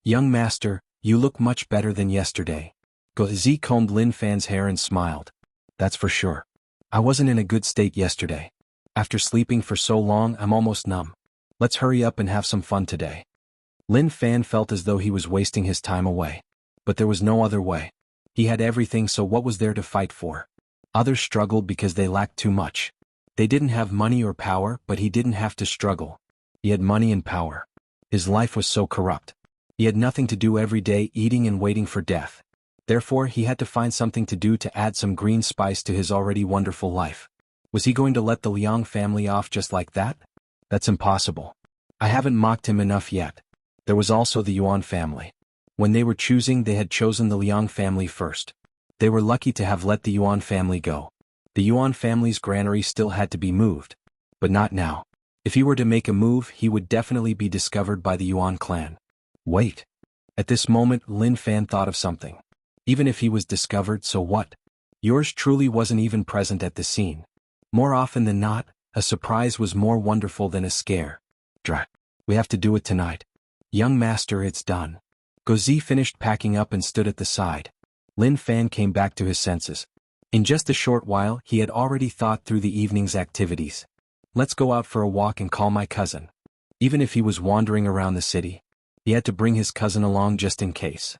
[SPEAKER 1] Young master, you look much better than yesterday. Guzi combed Lin Fan's hair and smiled. That's for sure. I wasn't in a good state yesterday. After sleeping for so long, I'm almost numb. Let's hurry up and have some fun today. Lin Fan felt as though he was wasting his time away. But there was no other way. He had everything, so what was there to fight for? Others struggled because they lacked too much. They didn't have money or power, but he didn't have to struggle. He had money and power. His life was so corrupt. He had nothing to do every day, eating and waiting for death. Therefore, he had to find something to do to add some green spice to his already wonderful life. Was he going to let the Liang family off just like that? That's impossible. I haven't mocked him enough yet. There was also the Yuan family. When they were choosing, they had chosen the Liang family first. They were lucky to have let the Yuan family go. The Yuan family's granary still had to be moved. But not now. If he were to make a move, he would definitely be discovered by the Yuan clan. Wait. At this moment, Lin Fan thought of something. Even if he was discovered, so what? Yours truly wasn't even present at the scene. More often than not, a surprise was more wonderful than a scare. Drat. We have to do it tonight. Young master, it's done. Gozi finished packing up and stood at the side. Lin Fan came back to his senses. In just a short while, he had already thought through the evening's activities. Let's go out for a walk and call my cousin. Even if he was wandering around the city, he had to bring his cousin along just in case.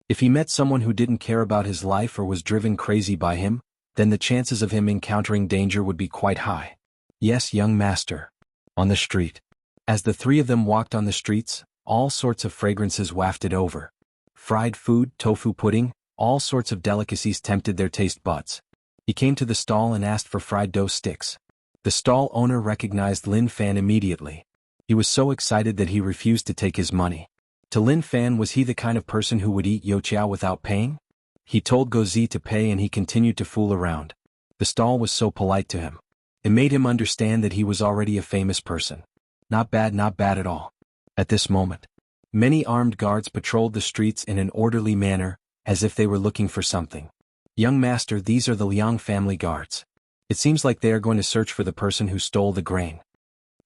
[SPEAKER 1] If he met someone who didn't care about his life or was driven crazy by him, then the chances of him encountering danger would be quite high. Yes, young master. On the street. As the three of them walked on the streets, all sorts of fragrances wafted over. Fried food, tofu pudding, all sorts of delicacies tempted their taste buds. He came to the stall and asked for fried dough sticks. The stall owner recognized Lin Fan immediately. He was so excited that he refused to take his money. To Lin Fan, was he the kind of person who would eat Youqiao without paying? He told Gozi to pay and he continued to fool around. The stall was so polite to him. It made him understand that he was already a famous person. Not bad at all. At this moment, many armed guards patrolled the streets in an orderly manner, as if they were looking for something. Young master, these are the Liang family guards. It seems like they are going to search for the person who stole the grain.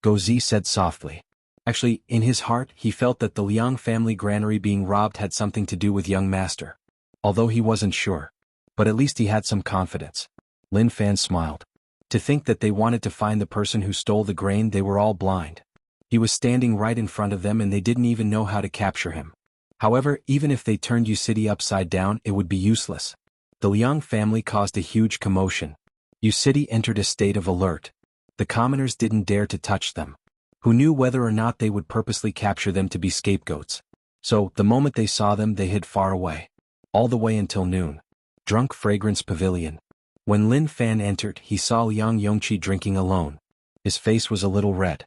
[SPEAKER 1] Gozi said softly. Actually, in his heart, he felt that the Liang family granary being robbed had something to do with young master. Although he wasn't sure. But at least he had some confidence. Lin Fan smiled. To think that they wanted to find the person who stole the grain, they were all blind. He was standing right in front of them and they didn't even know how to capture him. However, even if they turned Yu City upside down, it would be useless. The Liang family caused a huge commotion. Yu City entered a state of alert. The commoners didn't dare to touch them. Who knew whether or not they would purposely capture them to be scapegoats? So, the moment they saw them, they hid far away. All the way until noon. Drunk Fragrance Pavilion. When Lin Fan entered, he saw Liang Yongqi drinking alone. His face was a little red.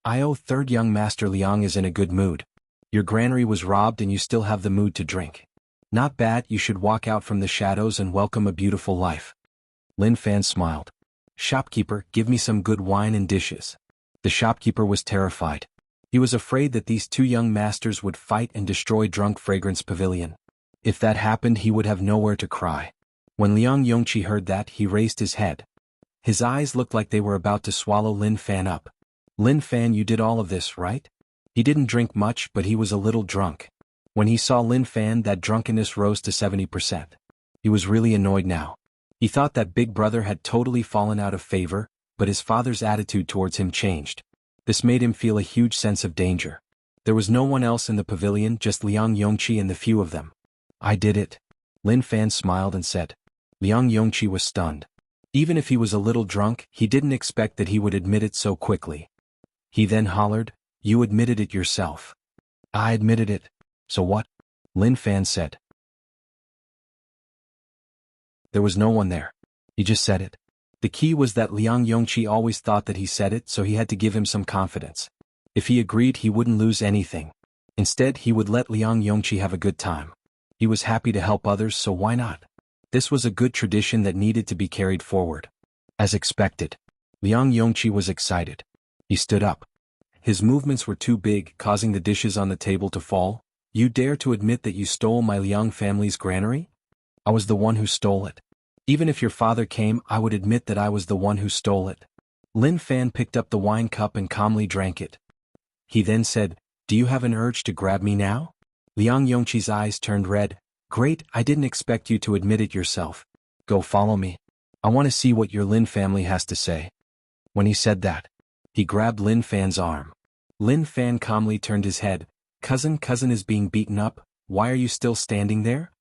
[SPEAKER 1] Third young master Liang is in a good mood. Your granary was robbed and you still have the mood to drink. Not bad, you should walk out from the shadows and welcome a beautiful life. Lin Fan smiled. Shopkeeper, give me some good wine and dishes. The shopkeeper was terrified. He was afraid that these two young masters would fight and destroy Drunk Fragrance Pavilion. If that happened, he would have nowhere to cry. When Liang Yongqi heard that, he raised his head. His eyes looked like they were about to swallow Lin Fan up. Lin Fan, you did all of this, right? He didn't drink much, but he was a little drunk. When he saw Lin Fan, that drunkenness rose to 70%. He was really annoyed now. He thought that Big Brother had totally fallen out of favor, but his father's attitude towards him changed. This made him feel a huge sense of danger. There was no one else in the pavilion, just Liang Yongqi and the few of them. I did it. Lin Fan smiled and said. Liang Yongqi was stunned. Even if he was a little drunk, he didn't expect that he would admit it so quickly. He then hollered, you admitted it yourself. I admitted it. So what? Lin Fan said. There was no one there. He just said it. The key was that Liang Yongqi always thought that he said it, so he had to give him some confidence. If he agreed, he wouldn't lose anything. Instead, he would let Liang Yongqi have a good time. He was happy to help others, so why not? This was a good tradition that needed to be carried forward. As expected, Liang Yongqi was excited. He stood up. His movements were too big, causing the dishes on the table to fall. You dare to admit that you stole my Liang family's granary? I was the one who stole it. Even if your father came, I would admit that I was the one who stole it. Lin Fan picked up the wine cup and calmly drank it. He then said, do you have an urge to grab me now? Liang Yongqi's eyes turned red. Great, I didn't expect you to admit it yourself. Go follow me. I want to see what your Lin family has to say. When he said that, he grabbed Lin Fan's arm. Lin Fan calmly turned his head. Cousin is being beaten up, why are you still standing there?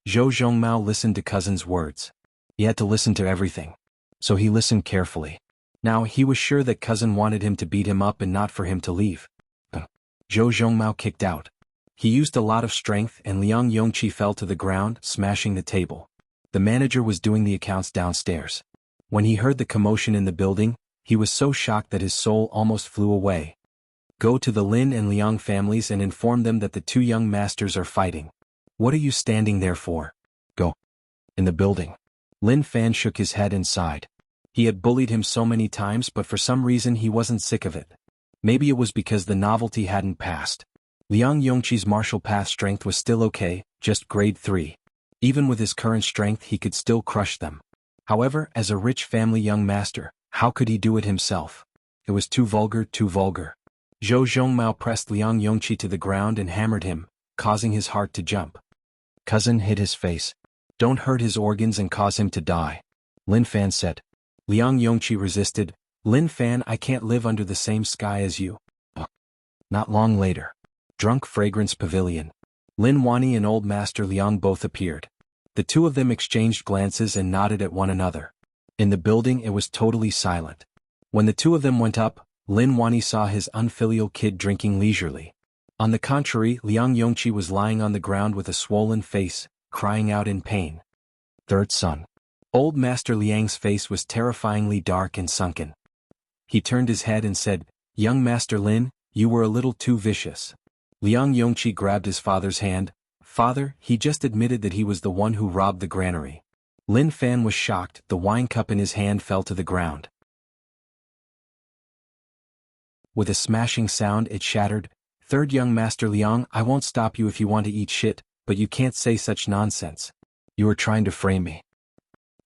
[SPEAKER 1] Zhou Zhongmao listened to cousin's words. He had to listen to everything. So he listened carefully. Now he was sure that cousin wanted him to beat him up and not for him to leave. Zhou Zhongmao kicked out. He used a lot of strength and Liang Yongqi fell to the ground, smashing the table. The manager was doing the accounts downstairs. When he heard the commotion in the building, he was so shocked that his soul almost flew away. Go to the Lin and Liang families and inform them that the two young masters are fighting. What are you standing there for? Go. In the building. Lin Fan shook his head and sighed. He had bullied him so many times, but for some reason he wasn't sick of it. Maybe it was because the novelty hadn't passed. Liang Yongqi's martial path strength was still okay, just grade 3. Even with his current strength he could still crush them. However, as a rich family young master, how could he do it himself? It was too vulgar, too vulgar. Zhou Zhongmao pressed Liang Yongqi to the ground and hammered him, causing his heart to jump. Cousin hit his face. Don't hurt his organs and cause him to die. Lin Fan said. Liang Yongqi resisted. Lin Fan, I can't live under the same sky as you. Not long later. Drunk Fragrance Pavilion. Lin Wani and Old Master Liang both appeared. The two of them exchanged glances and nodded at one another. In the building it was totally silent. When the two of them went up, Lin Wani saw his unfilial kid drinking leisurely. On the contrary, Liang Yongqi was lying on the ground with a swollen face, crying out in pain. Third son. Old Master Liang's face was terrifyingly dark and sunken. He turned his head and said, Young Master Lin, you were a little too vicious. Liang Yongqi grabbed his father's hand. Father, he just admitted that he was the one who robbed the granary. Lin Fan was shocked. The wine cup in his hand fell to the ground. With a smashing sound it shattered. Third young Master Liang, I won't stop you if you want to eat shit, but you can't say such nonsense. You are trying to frame me.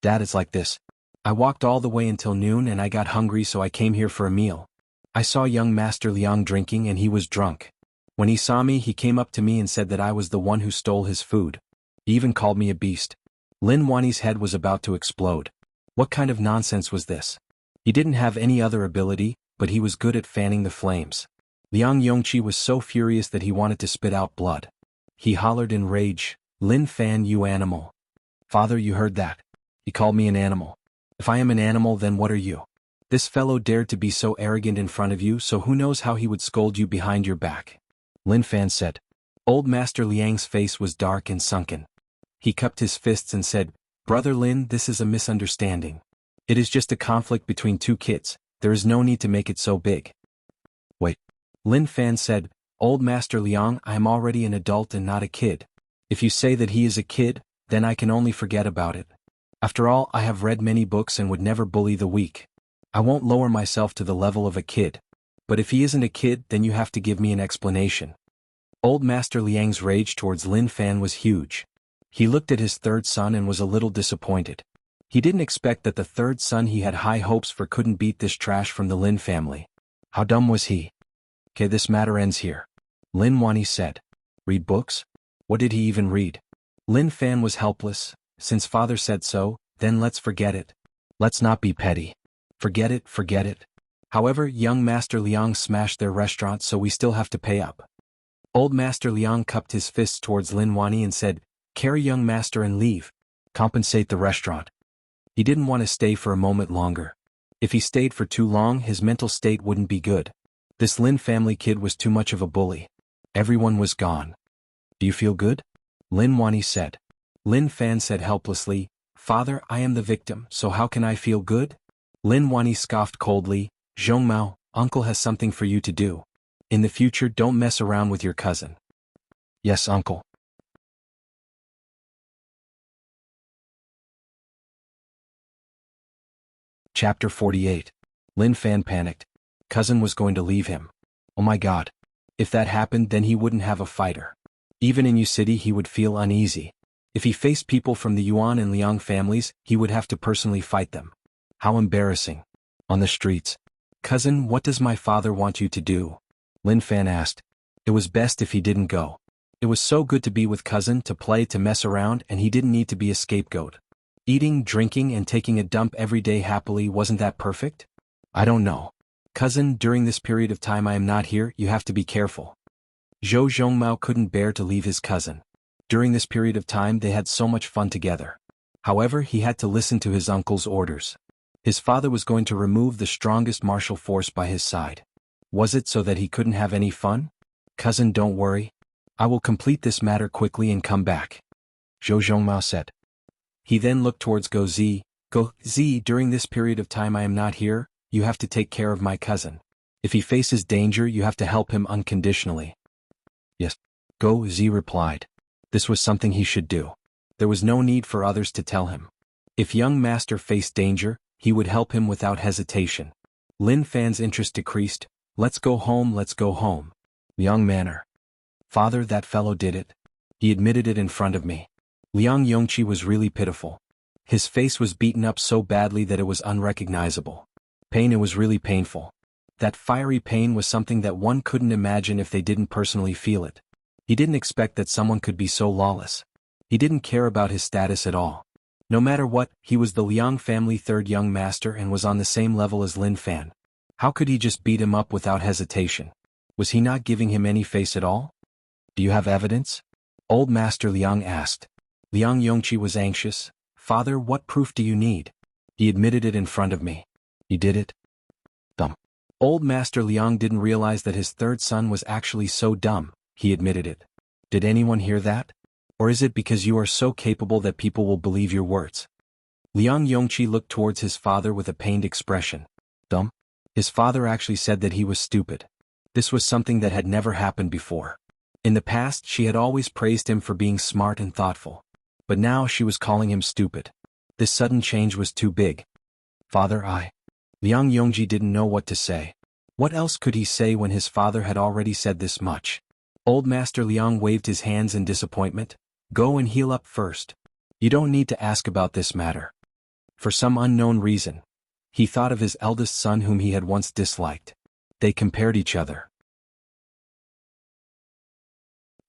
[SPEAKER 1] Dad, it's like this. I walked all the way until noon and I got hungry, so I came here for a meal. I saw young Master Liang drinking and he was drunk. When he saw me he came up to me and said that I was the one who stole his food. He even called me a beast. Lin Wani's head was about to explode. What kind of nonsense was this? He didn't have any other ability, but he was good at fanning the flames. Liang Yongqi was so furious that he wanted to spit out blood. He hollered in rage, Lin Fan, you animal. Father, you heard that. He called me an animal. If I am an animal, then what are you? This fellow dared to be so arrogant in front of you, so who knows how he would scold you behind your back. Lin Fan said. Old Master Liang's face was dark and sunken. He cupped his fists and said, Brother Lin, this is a misunderstanding. It is just a conflict between two kids. There is no need to make it so big. Wait. Lin Fan said, Old Master Liang, I am already an adult and not a kid. If you say that he is a kid, then I can only forget about it. After all, I have read many books and would never bully the weak. I won't lower myself to the level of a kid. But if he isn't a kid, then you have to give me an explanation. Old Master Liang's rage towards Lin Fan was huge. He looked at his third son and was a little disappointed. He didn't expect that the third son he had high hopes for couldn't beat this trash from the Lin family. How dumb was he? Okay, this matter ends here. Lin Wani said. Read books? What did he even read? Lin Fan was helpless. Since father said so, then let's forget it. Let's not be petty. Forget it, forget it. However, young Master Liang smashed their restaurant, so we still have to pay up. Old Master Liang cupped his fists towards Lin Wani and said, Carry young master and leave. Compensate the restaurant. He didn't want to stay for a moment longer. If he stayed for too long, his mental state wouldn't be good. This Lin family kid was too much of a bully. Everyone was gone. Do you feel good? Lin Wani said. Lin Fan said helplessly, Father, I am the victim, so how can I feel good? Lin Wani scoffed coldly, Zhongmao, uncle has something for you to do. In the future, don't mess around with your cousin. Yes, uncle. Chapter 48. Lin Fan panicked. Cousin was going to leave him. Oh my god. If that happened, then he wouldn't have a fighter. Even in Yu City he would feel uneasy. If he faced people from the Yuan and Liang families, he would have to personally fight them. How embarrassing. On the streets. Cousin, what does my father want you to do? Lin Fan asked. It was best if he didn't go. It was so good to be with cousin, to play, to mess around, and he didn't need to be a scapegoat. Eating, drinking, and taking a dump every day happily, wasn't that perfect? I don't know. Cousin, during this period of time I am not here, you have to be careful. Zhou Zhongmao couldn't bear to leave his cousin. During this period of time they had so much fun together. However, he had to listen to his uncle's orders. His father was going to remove the strongest martial force by his side. Was it so that he couldn't have any fun? Cousin, don't worry. I will complete this matter quickly and come back. Zhou Zhongmao said. He then looked towards Go Zi. Go Zi, during this period of time I am not here, you have to take care of my cousin. If he faces danger you have to help him unconditionally. Yes. Go Zi replied. This was something he should do. There was no need for others to tell him. If young master faced danger, he would help him without hesitation. Lin Fan's interest decreased. Let's go home, let's go home. Liang Manor. Father, that fellow did it. He admitted it in front of me. Liang Yongqi was really pitiful. His face was beaten up so badly that it was unrecognizable. Pain, it was really painful. That fiery pain was something that one couldn't imagine if they didn't personally feel it. He didn't expect that someone could be so lawless. He didn't care about his status at all. No matter what, he was the Liang family third young master and was on the same level as Lin Fan. How could he just beat him up without hesitation? Was he not giving him any face at all? Do you have evidence? Old Master Liang asked. Liang Yongqi was anxious. Father, what proof do you need? He admitted it in front of me. He did it? Dumb. Old Master Liang didn't realize that his third son was actually so dumb. He admitted it. Did anyone hear that? Or is it because you are so capable that people will believe your words? Liang Yongqi looked towards his father with a pained expression. Dumb? His father actually said that he was stupid. This was something that had never happened before. In the past she had always praised him for being smart and thoughtful. But now she was calling him stupid. This sudden change was too big. Father, Liang Yongji didn't know what to say. What else could he say when his father had already said this much? Old Master Liang waved his hands in disappointment. Go and heal up first. You don't need to ask about this matter. For some unknown reason, he thought of his eldest son whom he had once disliked. They compared each other.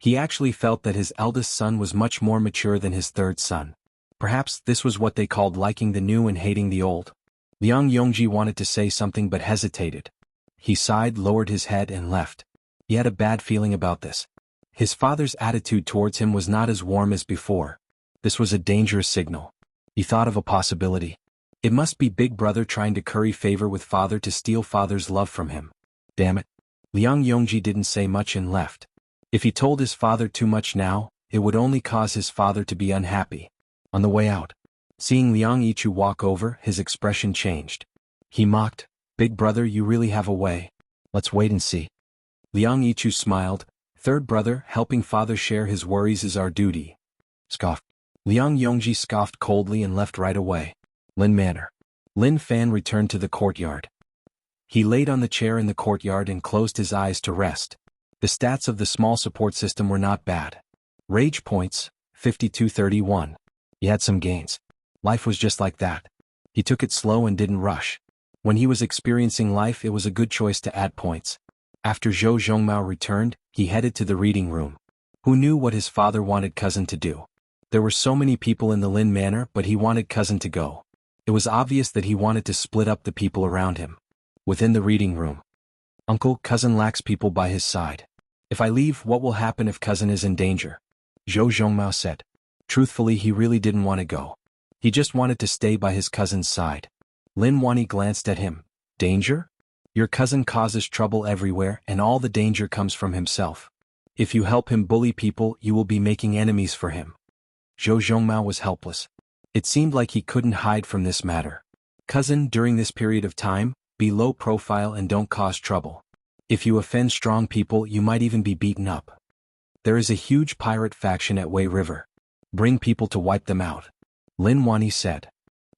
[SPEAKER 1] He actually felt that his eldest son was much more mature than his third son. Perhaps this was what they called liking the new and hating the old. Liang Yongji wanted to say something but hesitated. He sighed, lowered his head and left. He had a bad feeling about this. His father's attitude towards him was not as warm as before. This was a dangerous signal. He thought of a possibility. It must be Big Brother trying to curry favor with father to steal father's love from him. Damn it. Liang Yongji didn't say much and left. If he told his father too much now, it would only cause his father to be unhappy. On the way out, seeing Liang Yichu walk over, his expression changed. He mocked, Big Brother, you really have a way. Let's wait and see. Liang Yichu smiled. Third brother, helping father share his worries is our duty. Scoffed. Liang Yongji scoffed coldly and left right away. Lin Manor. Lin Fan returned to the courtyard. He laid on the chair in the courtyard and closed his eyes to rest. The stats of the small support system were not bad. Rage points, 5231. He had some gains. Life was just like that. He took it slow and didn't rush. When he was experiencing life, it was a good choice to add points. After Zhou Zhongmao returned, he headed to the reading room. Who knew what his father wanted cousin to do? There were so many people in the Lin Manor, but he wanted cousin to go. It was obvious that he wanted to split up the people around him. Within the reading room. Uncle, cousin lacks people by his side. If I leave, what will happen if cousin is in danger? Zhou Zhongmao said. Truthfully, he really didn't want to go. He just wanted to stay by his cousin's side. Lin Wani glanced at him. Danger? Your cousin causes trouble everywhere and all the danger comes from himself. If you help him bully people, you will be making enemies for him. Zhou Zhongmao was helpless. It seemed like he couldn't hide from this matter. Cousin, during this period of time, be low profile and don't cause trouble. If you offend strong people, you might even be beaten up. There is a huge pirate faction at Wei River. Bring people to wipe them out. Lin Wani said.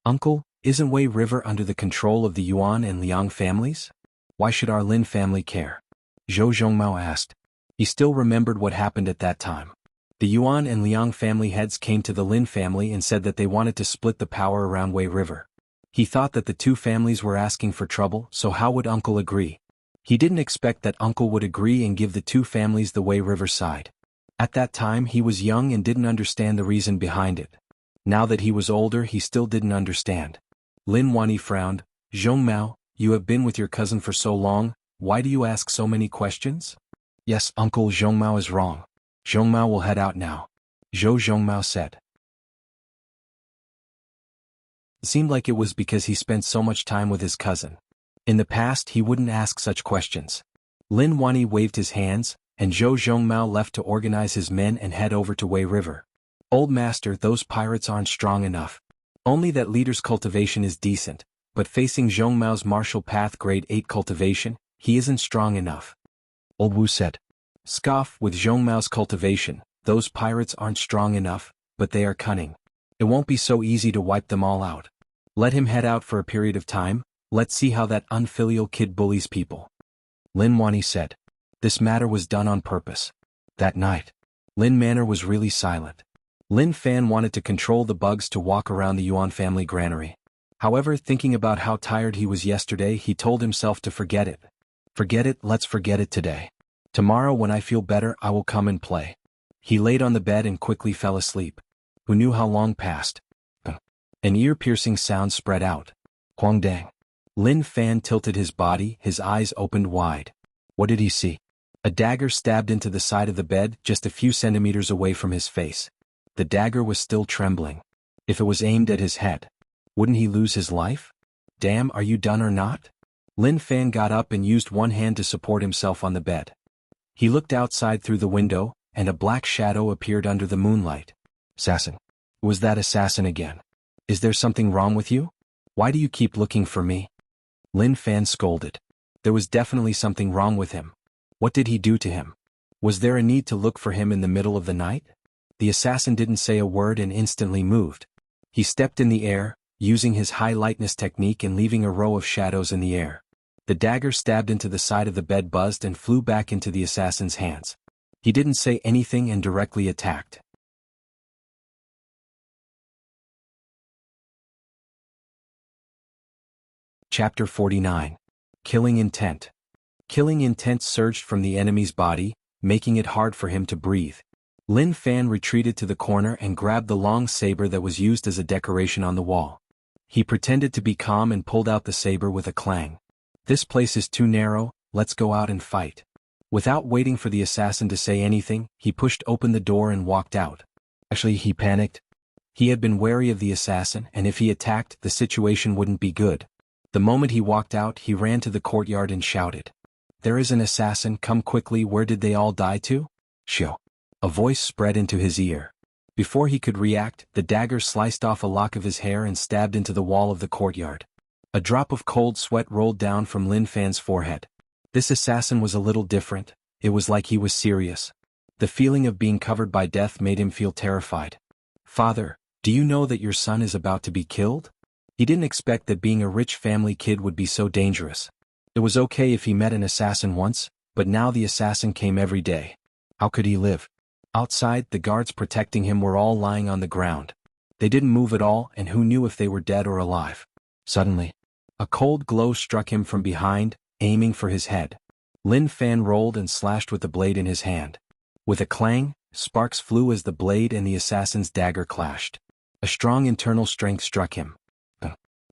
[SPEAKER 1] Uncle, isn't Wei River under the control of the Yuan and Liang families? Why should our Lin family care? Zhou Zhongmao asked. He still remembered what happened at that time. The Yuan and Liang family heads came to the Lin family and said that they wanted to split the power around Wei River. He thought that the two families were asking for trouble, so how would Uncle agree? He didn't expect that Uncle would agree and give the two families the Wei River side. At that time he was young and didn't understand the reason behind it. Now that he was older, he still didn't understand. Lin Wani frowned. Zhongmao, you have been with your cousin for so long, why do you ask so many questions? Yes, Uncle, Zhongmao is wrong. Zhongmao will head out now. Zhou Zhongmao said. It seemed like it was because he spent so much time with his cousin. In the past he wouldn't ask such questions. Lin Wani waved his hands, and Zhou Zhongmao left to organize his men and head over to Wei River. Old master, those pirates aren't strong enough. Only that leader's cultivation is decent, but facing Zhong Mao's martial path grade 8 cultivation, he isn't strong enough. Old Wu said. Scoff, with Zhong Mao's cultivation, those pirates aren't strong enough, but they are cunning. It won't be so easy to wipe them all out. Let him head out for a period of time, let's see how that unfilial kid bullies people. Lin Wani said. This matter was done on purpose. That night, Lin Manor was really silent. Lin Fan wanted to control the bugs to walk around the Yuan family granary. However, thinking about how tired he was yesterday, he told himself to forget it. Forget it, let's forget it today. Tomorrow when I feel better I will come and play. He laid on the bed and quickly fell asleep. Who knew how long passed? An ear-piercing sound spread out. Huangdang. Lin Fan tilted his body, his eyes opened wide. What did he see? A dagger stabbed into the side of the bed just a few centimeters away from his face. The dagger was still trembling. If it was aimed at his head, wouldn't he lose his life? Damn, are you done or not? Lin Fan got up and used one hand to support himself on the bed. He looked outside through the window, and a black shadow appeared under the moonlight. Assassin. Was that assassin again? Is there something wrong with you? Why do you keep looking for me? Lin Fan scolded. There was definitely something wrong with him. What did he do to him? Was there a need to look for him in the middle of the night? The assassin didn't say a word and instantly moved. He stepped in the air, using his high lightness technique and leaving a row of shadows in the air. The dagger stabbed into the side of the bed buzzed and flew back into the assassin's hands. He didn't say anything and directly attacked. Chapter 49. Killing Intent. Killing intent surged from the enemy's body, making it hard for him to breathe. Lin Fan retreated to the corner and grabbed the long saber that was used as a decoration on the wall. He pretended to be calm and pulled out the saber with a clang. This place is too narrow, let's go out and fight. Without waiting for the assassin to say anything, he pushed open the door and walked out. Actually, he panicked. He had been wary of the assassin, and if he attacked, the situation wouldn't be good. The moment he walked out, he ran to the courtyard and shouted. There is an assassin, come quickly, where did they all die to? Shoo. A voice spread into his ear. Before he could react, the dagger sliced off a lock of his hair and stabbed into the wall of the courtyard. A drop of cold sweat rolled down from Lin Fan's forehead. This assassin was a little different, it was like he was serious. The feeling of being covered by death made him feel terrified. Father, do you know that your son is about to be killed? He didn't expect that being a rich family kid would be so dangerous. It was okay if he met an assassin once, but now the assassin came every day. How could he live? Outside, the guards protecting him were all lying on the ground. They didn't move at all, and who knew if they were dead or alive? Suddenly, a cold glow struck him from behind, aiming for his head. Lin Fan rolled and slashed with the blade in his hand. With a clang, sparks flew as the blade and the assassin's dagger clashed. A strong internal strength struck him.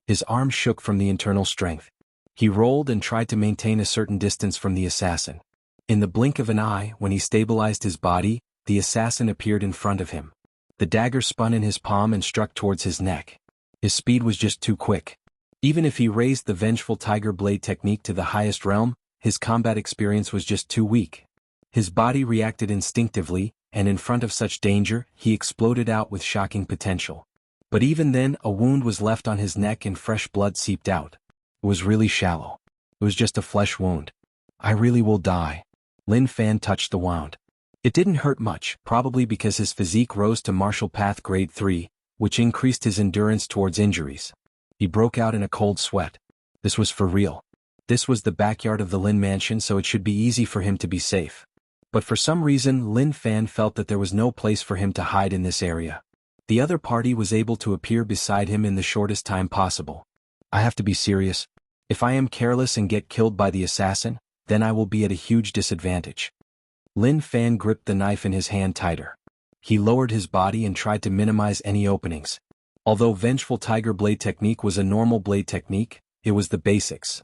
[SPEAKER 1] His arm shook from the internal strength. He rolled and tried to maintain a certain distance from the assassin. In the blink of an eye, when he stabilized his body, the assassin appeared in front of him. The dagger spun in his palm and struck towards his neck. His speed was just too quick. Even if he raised the vengeful tiger blade technique to the highest realm, his combat experience was just too weak. His body reacted instinctively, and in front of such danger, he exploded out with shocking potential. But even then, a wound was left on his neck and fresh blood seeped out. It was really shallow. It was just a flesh wound. I really will die. Lin Fan touched the wound. It didn't hurt much, probably because his physique rose to martial path grade 3, which increased his endurance towards injuries. He broke out in a cold sweat. This was for real. This was the backyard of the Lin mansion, so it should be easy for him to be safe. But for some reason, Lin Fan felt that there was no place for him to hide in this area. The other party was able to appear beside him in the shortest time possible. I have to be serious. If I am careless and get killed by the assassin, then I will be at a huge disadvantage. Lin Fan gripped the knife in his hand tighter. He lowered his body and tried to minimize any openings. Although vengeful tiger blade technique was a normal blade technique, it was the basics.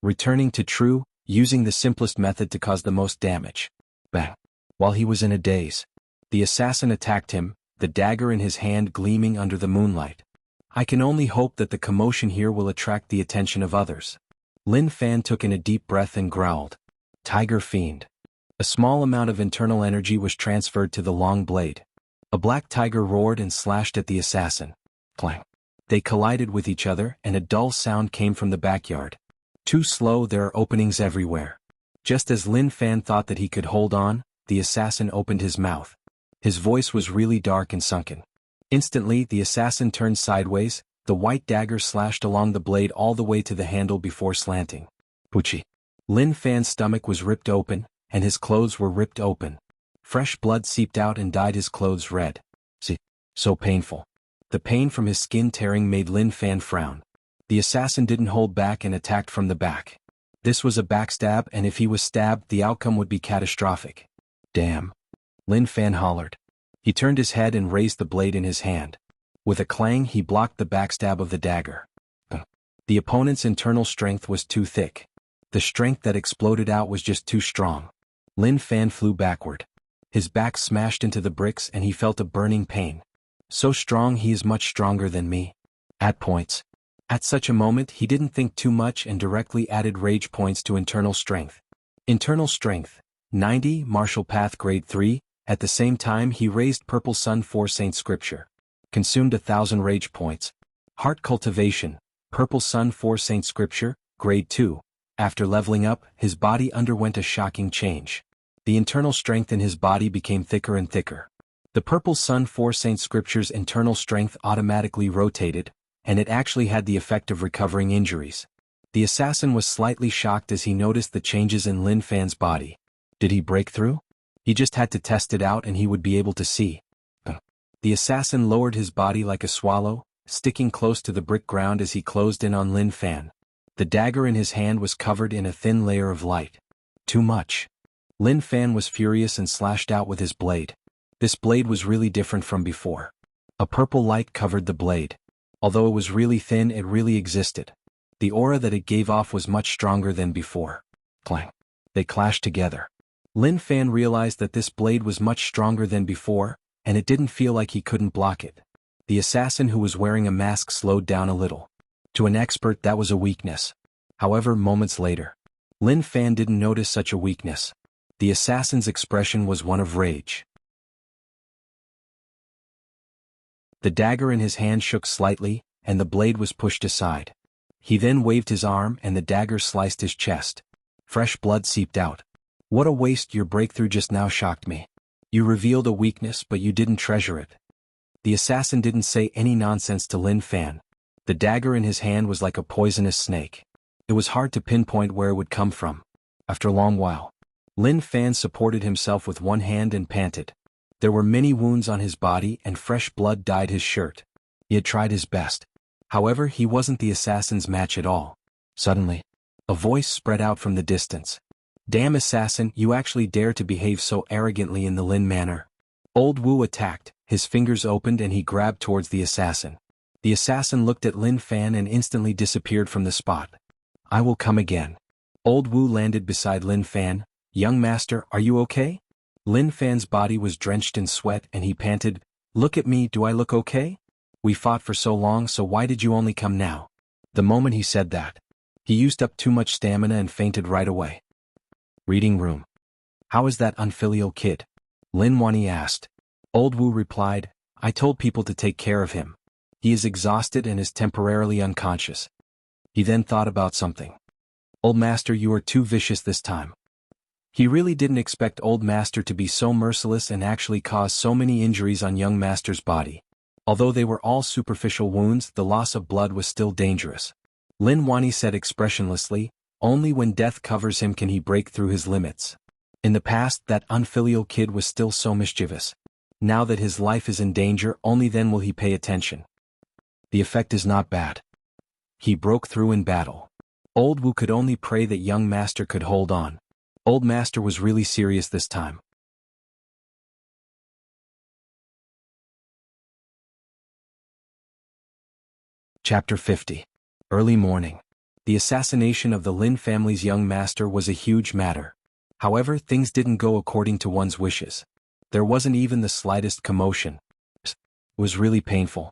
[SPEAKER 1] Returning to true, using the simplest method to cause the most damage. Bang. While he was in a daze, the assassin attacked him, the dagger in his hand gleaming under the moonlight. I can only hope that the commotion here will attract the attention of others. Lin Fan took in a deep breath and growled. Tiger fiend. A small amount of internal energy was transferred to the long blade. A black tiger roared and slashed at the assassin. Clang. They collided with each other and a dull sound came from the backyard. Too slow, there are openings everywhere. Just as Lin Fan thought that he could hold on, the assassin opened his mouth. His voice was really dark and sunken. Instantly, the assassin turned sideways, the white dagger slashed along the blade all the way to the handle before slanting. Puchi. Lin Fan's stomach was ripped open, and his clothes were ripped open. Fresh blood seeped out and dyed his clothes red. See, so painful. The pain from his skin tearing made Lin Fan frown. The assassin didn't hold back and attacked from the back. This was a backstab, and if he was stabbed, the outcome would be catastrophic. Damn. Lin Fan hollered. He turned his head and raised the blade in his hand. With a clang, he blocked the backstab of the dagger. The opponent's internal strength was too thick. The strength that exploded out was just too strong. Lin Fan flew backward. His back smashed into the bricks and he felt a burning pain. So strong, he is much stronger than me. At points. At such a moment, he didn't think too much and directly added rage points to internal strength. Internal strength, 90, martial path grade 3, at the same time he raised Purple Sun 4 Saint Scripture. Consumed 1,000 rage points. Heart Cultivation, Purple Sun 4 Saint Scripture, grade 2. After leveling up, his body underwent a shocking change. The internal strength in his body became thicker and thicker. The Purple Sun 4 Saint Scripture's internal strength automatically rotated, and it actually had the effect of recovering injuries. The assassin was slightly shocked as he noticed the changes in Lin Fan's body. Did he break through? He just had to test it out and he would be able to see. The assassin lowered his body like a swallow, sticking close to the brick ground as he closed in on Lin Fan. The dagger in his hand was covered in a thin layer of light. Too much. Lin Fan was furious and slashed out with his blade. This blade was really different from before. A purple light covered the blade. Although it was really thin, it really existed. The aura that it gave off was much stronger than before. Clang. They clashed together. Lin Fan realized that this blade was much stronger than before, and it didn't feel like he couldn't block it. The assassin who was wearing a mask slowed down a little. To an expert, that was a weakness. However, moments later, Lin Fan didn't notice such a weakness. The assassin's expression was one of rage. The dagger in his hand shook slightly, and the blade was pushed aside. He then waved his arm and the dagger sliced his chest. Fresh blood seeped out. What a waste, your breakthrough just now shocked me. You revealed a weakness but you didn't treasure it. The assassin didn't say any nonsense to Lin Fan. The dagger in his hand was like a poisonous snake. It was hard to pinpoint where it would come from. After a long while, Lin Fan supported himself with one hand and panted. There were many wounds on his body and fresh blood dyed his shirt. He had tried his best. However, he wasn't the assassin's match at all. Suddenly, a voice spread out from the distance. Damn assassin, you actually dare to behave so arrogantly in the Lin manner. Old Wu attacked, his fingers opened and he grabbed towards the assassin. The assassin looked at Lin Fan and instantly disappeared from the spot. I will come again. Old Wu landed beside Lin Fan. Young master, are you okay? Lin Fan's body was drenched in sweat and he panted, look at me, do I look okay? We fought for so long, so why did you only come now? The moment he said that, he used up too much stamina and fainted right away. Reading room. How is that unfilial kid? Lin Wani asked. Old Wu replied, I told people to take care of him. He is exhausted and is temporarily unconscious. He then thought about something. Old master, you are too vicious this time. He really didn't expect old master to be so merciless and actually cause so many injuries on young master's body. Although they were all superficial wounds, the loss of blood was still dangerous. Lin Wani said expressionlessly, only when death covers him can he break through his limits. In the past, that unfilial kid was still so mischievous. Now that his life is in danger, only then will he pay attention. The effect is not bad. He broke through in battle. Old Wu could only pray that young master could hold on. Old master was really serious this time. Chapter 50. Early morning. The assassination of the Lin family's young master was a huge matter. However, things didn't go according to one's wishes. There wasn't even the slightest commotion. It was really painful.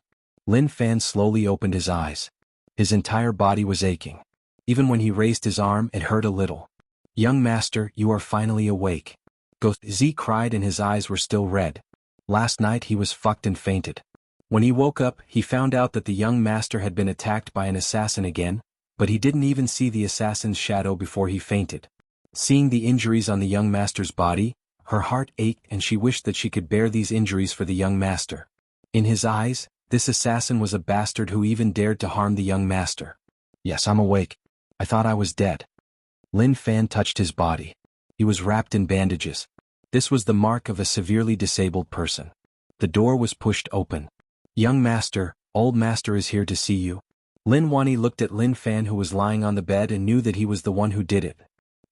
[SPEAKER 1] Lin Fan slowly opened his eyes. His entire body was aching. Even when he raised his arm, it hurt a little. Young master, you are finally awake. Go Z cried and his eyes were still red. Last night he was fucked and fainted. When he woke up, he found out that the young master had been attacked by an assassin again, but he didn't even see the assassin's shadow before he fainted. Seeing the injuries on the young master's body, her heart ached and she wished that she could bear these injuries for the young master. In his eyes, this assassin was a bastard who even dared to harm the young master. Yes, I'm awake. I thought I was dead. Lin Fan touched his body. He was wrapped in bandages. This was the mark of a severely disabled person. The door was pushed open. Young master, old master is here to see you. Lin Wani looked at Lin Fan who was lying on the bed and knew that he was the one who did it.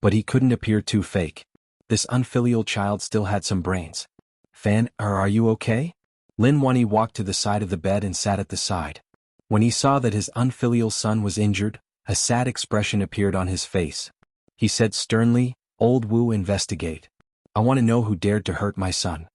[SPEAKER 1] But he couldn't appear too fake. This unfilial child still had some brains. Fan, are you okay? Lin Wani walked to the side of the bed and sat at the side. When he saw that his unfilial son was injured, a sad expression appeared on his face. He said sternly, Old Wu, investigate. I want to know who dared to hurt my son.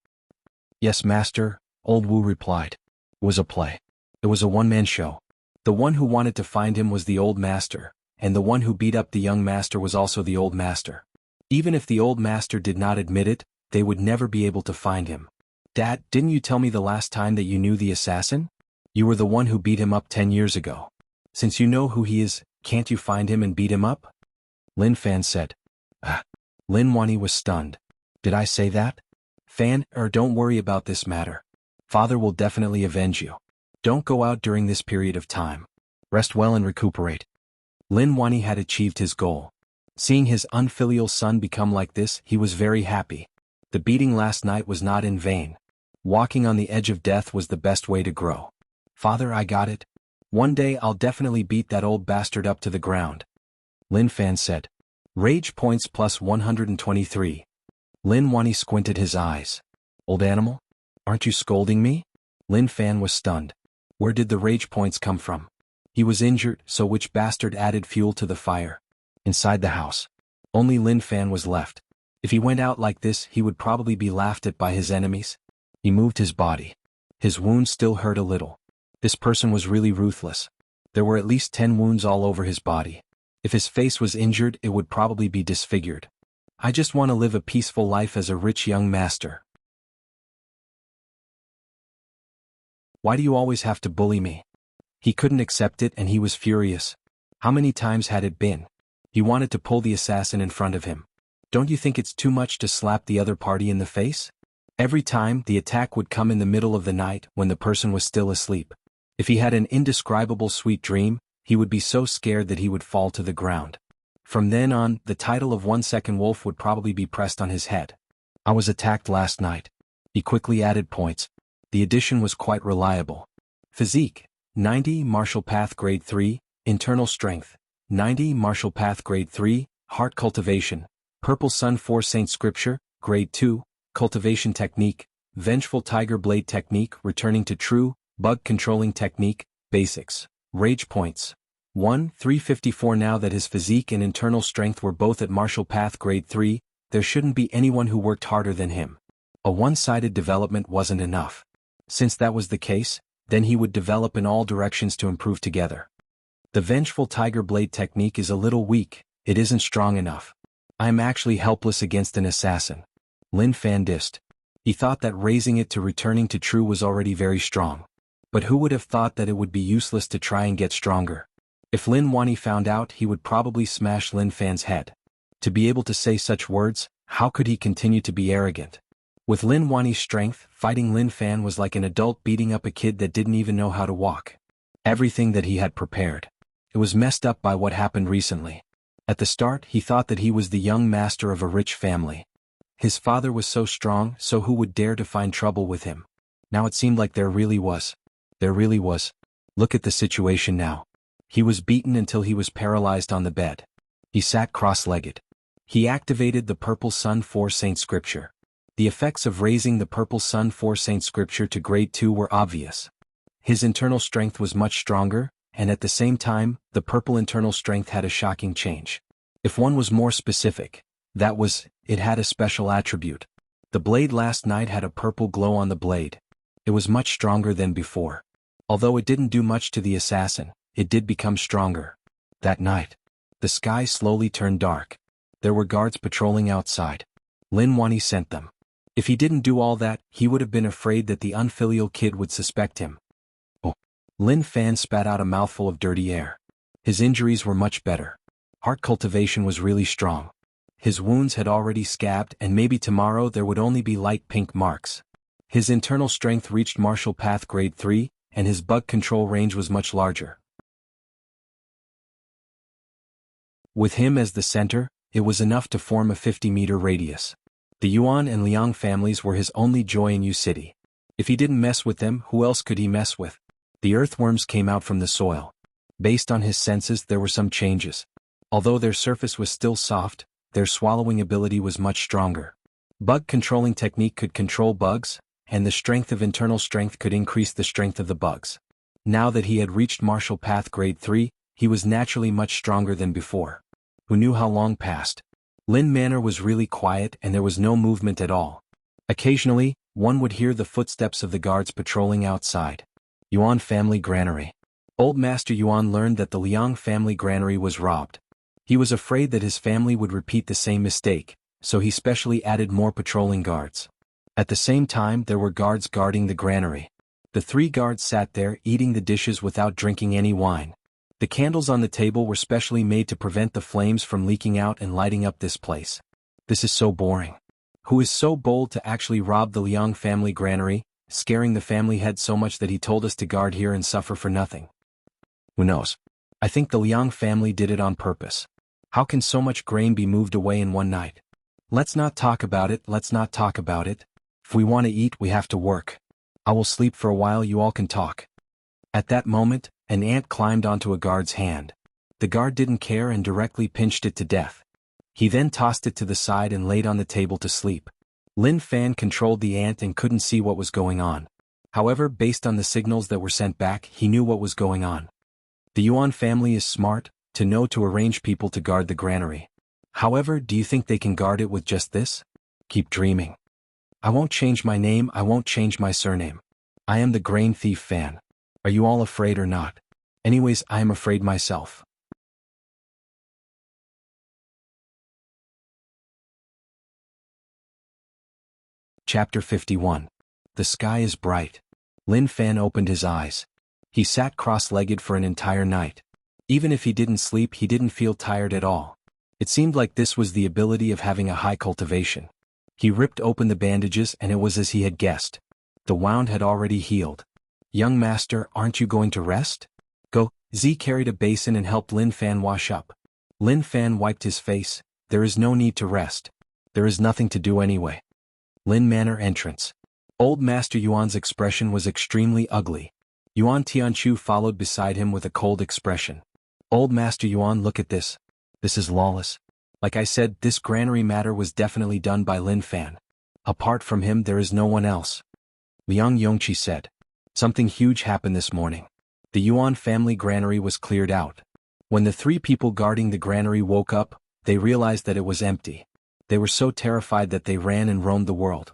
[SPEAKER 1] Yes, master, Old Wu replied. It was a play. It was a one-man show. The one who wanted to find him was the old master, and the one who beat up the young master was also the old master. Even if the old master did not admit it, they would never be able to find him. Dad, didn't you tell me the last time that you knew the assassin? You were the one who beat him up 10 years ago. Since you know who he is, can't you find him and beat him up? Lin Fan said. Lin Wani was stunned. Did I say that? Fan, don't worry about this matter. Father will definitely avenge you. Don't go out during this period of time. Rest well and recuperate. Lin Wani had achieved his goal. Seeing his unfilial son become like this, he was very happy. The beating last night was not in vain. Walking on the edge of death was the best way to grow. Father, I got it. One day I'll definitely beat that old bastard up to the ground. Lin Fan said. Rage points plus 123. Lin Wani squinted his eyes. Old animal? Aren't you scolding me? Lin Fan was stunned. Where did the rage points come from? He was injured, so which bastard added fuel to the fire? Inside the house. Only Lin Fan was left. If he went out like this, he would probably be laughed at by his enemies. He moved his body. His wounds still hurt a little. This person was really ruthless. There were at least 10 wounds all over his body. If his face was injured, it would probably be disfigured. I just want to live a peaceful life as a rich young master. Why do you always have to bully me? He couldn't accept it and he was furious. How many times had it been? He wanted to pull the assassin in front of him. Don't you think it's too much to slap the other party in the face? Every time, the attack would come in the middle of the night when the person was still asleep. If he had an indescribable sweet dream, he would be so scared that he would fall to the ground. From then on, the title of 1 Second Wolf would probably be pressed on his head. I was attacked last night. He quickly added points. The addition was quite reliable. Physique, 90, Martial Path Grade 3, Internal Strength, 90, Martial Path Grade 3, Heart Cultivation, Purple Sun 4 Saint Scripture, Grade 2, Cultivation Technique, Vengeful Tiger Blade Technique Returning to True, Bug Controlling Technique, Basics. Rage points. 1, 354. Now that his physique and internal strength were both at Martial Path Grade 3, there shouldn't be anyone who worked harder than him. A one-sided development wasn't enough. Since that was the case, then he would develop in all directions to improve together. The Vengeful Tiger Blade Technique is a little weak, it isn't strong enough. I am actually helpless against an assassin. Lin Fan dissed. He thought that raising it to Returning to True was already very strong. But who would have thought that it would be useless to try and get stronger? If Lin Wani found out, he would probably smash Lin Fan's head. To be able to say such words, how could he continue to be arrogant? With Lin Wani's strength, fighting Lin Fan was like an adult beating up a kid that didn't even know how to walk. Everything that he had prepared. It was messed up by what happened recently. At the start, he thought that he was the young master of a rich family. His father was so strong, so who would dare to find trouble with him? Now it seemed like there really was. Look at the situation now. He was beaten until he was paralyzed on the bed. He sat cross-legged. He activated the Purple Sun 4 Saint Scripture. The effects of raising the Purple Sun 4 Saint Scripture to Grade 2 were obvious. His internal strength was much stronger, and at the same time, the purple internal strength had a shocking change. If one was more specific, that was, it had a special attribute. The blade last night had a purple glow on the blade. It was much stronger than before. Although it didn't do much to the assassin, it did become stronger. That night, the sky slowly turned dark. There were guards patrolling outside. Lin Wanyi sent them. If he didn't do all that, he would have been afraid that the unfilial kid would suspect him. Oh. Lin Fan spat out a mouthful of dirty air. His injuries were much better. Heart cultivation was really strong. His wounds had already scabbed and maybe tomorrow there would only be light pink marks. His internal strength reached martial path grade 3, and his bug control range was much larger. With him as the center, it was enough to form a 50-meter radius. The Yuan and Liang families were his only joy in Yu City. If he didn't mess with them, who else could he mess with? The earthworms came out from the soil. Based on his senses, there were some changes. Although their surface was still soft, their swallowing ability was much stronger. Bug controlling technique could control bugs, and the strength of internal strength could increase the strength of the bugs. Now that he had reached martial path grade 3, he was naturally much stronger than before. Who knew how long passed? Lin Manor was really quiet and there was no movement at all. Occasionally, one would hear the footsteps of the guards patrolling outside. Yuan family granary. Old Master Yuan learned that the Liang family granary was robbed. He was afraid that his family would repeat the same mistake, so he specially added more patrolling guards. At the same time, there were guards guarding the granary. The 3 guards sat there eating the dishes without drinking any wine. The candles on the table were specially made to prevent the flames from leaking out and lighting up this place. This is so boring. Who is so bold to actually rob the Liang family granary, scaring the family head so much that he told us to guard here and suffer for nothing? Who knows? I think the Liang family did it on purpose. How can so much grain be moved away in one night? Let's not talk about it, let's not talk about it. If we want to eat, we have to work. I will sleep for a while, you all can talk. At that moment, an ant climbed onto a guard's hand. The guard didn't care and directly pinched it to death. He then tossed it to the side and laid on the table to sleep. Lin Fan controlled the ant and couldn't see what was going on. However, based on the signals that were sent back, he knew what was going on. The Yuan family is smart, to know to arrange people to guard the granary. However, do you think they can guard it with just this? Keep dreaming. I won't change my name, I won't change my surname. I am the Grain Thief Fan. Are you all afraid or not? Anyways, I am afraid myself. Chapter 51. The sky is bright. Lin Fan opened his eyes. He sat cross-legged for an entire night. Even if he didn't sleep, he didn't feel tired at all. It seemed like this was the ability of having a high cultivation. He ripped open the bandages and it was as he had guessed. The wound had already healed. Young master, aren't you going to rest? Go. Z carried a basin and helped Lin Fan wash up. Lin Fan wiped his face. There is no need to rest. There is nothing to do anyway. Lin Manor entrance. Old Master Yuan's expression was extremely ugly. Yuan Tianchu followed beside him with a cold expression. Old Master Yuan, look at this. This is lawless. Like I said, this granary matter was definitely done by Lin Fan. Apart from him, there is no one else. Liang Yongqi said. Something huge happened this morning. The Yuan family granary was cleared out. When the 3 people guarding the granary woke up, they realized that it was empty. They were so terrified that they ran and roamed the world.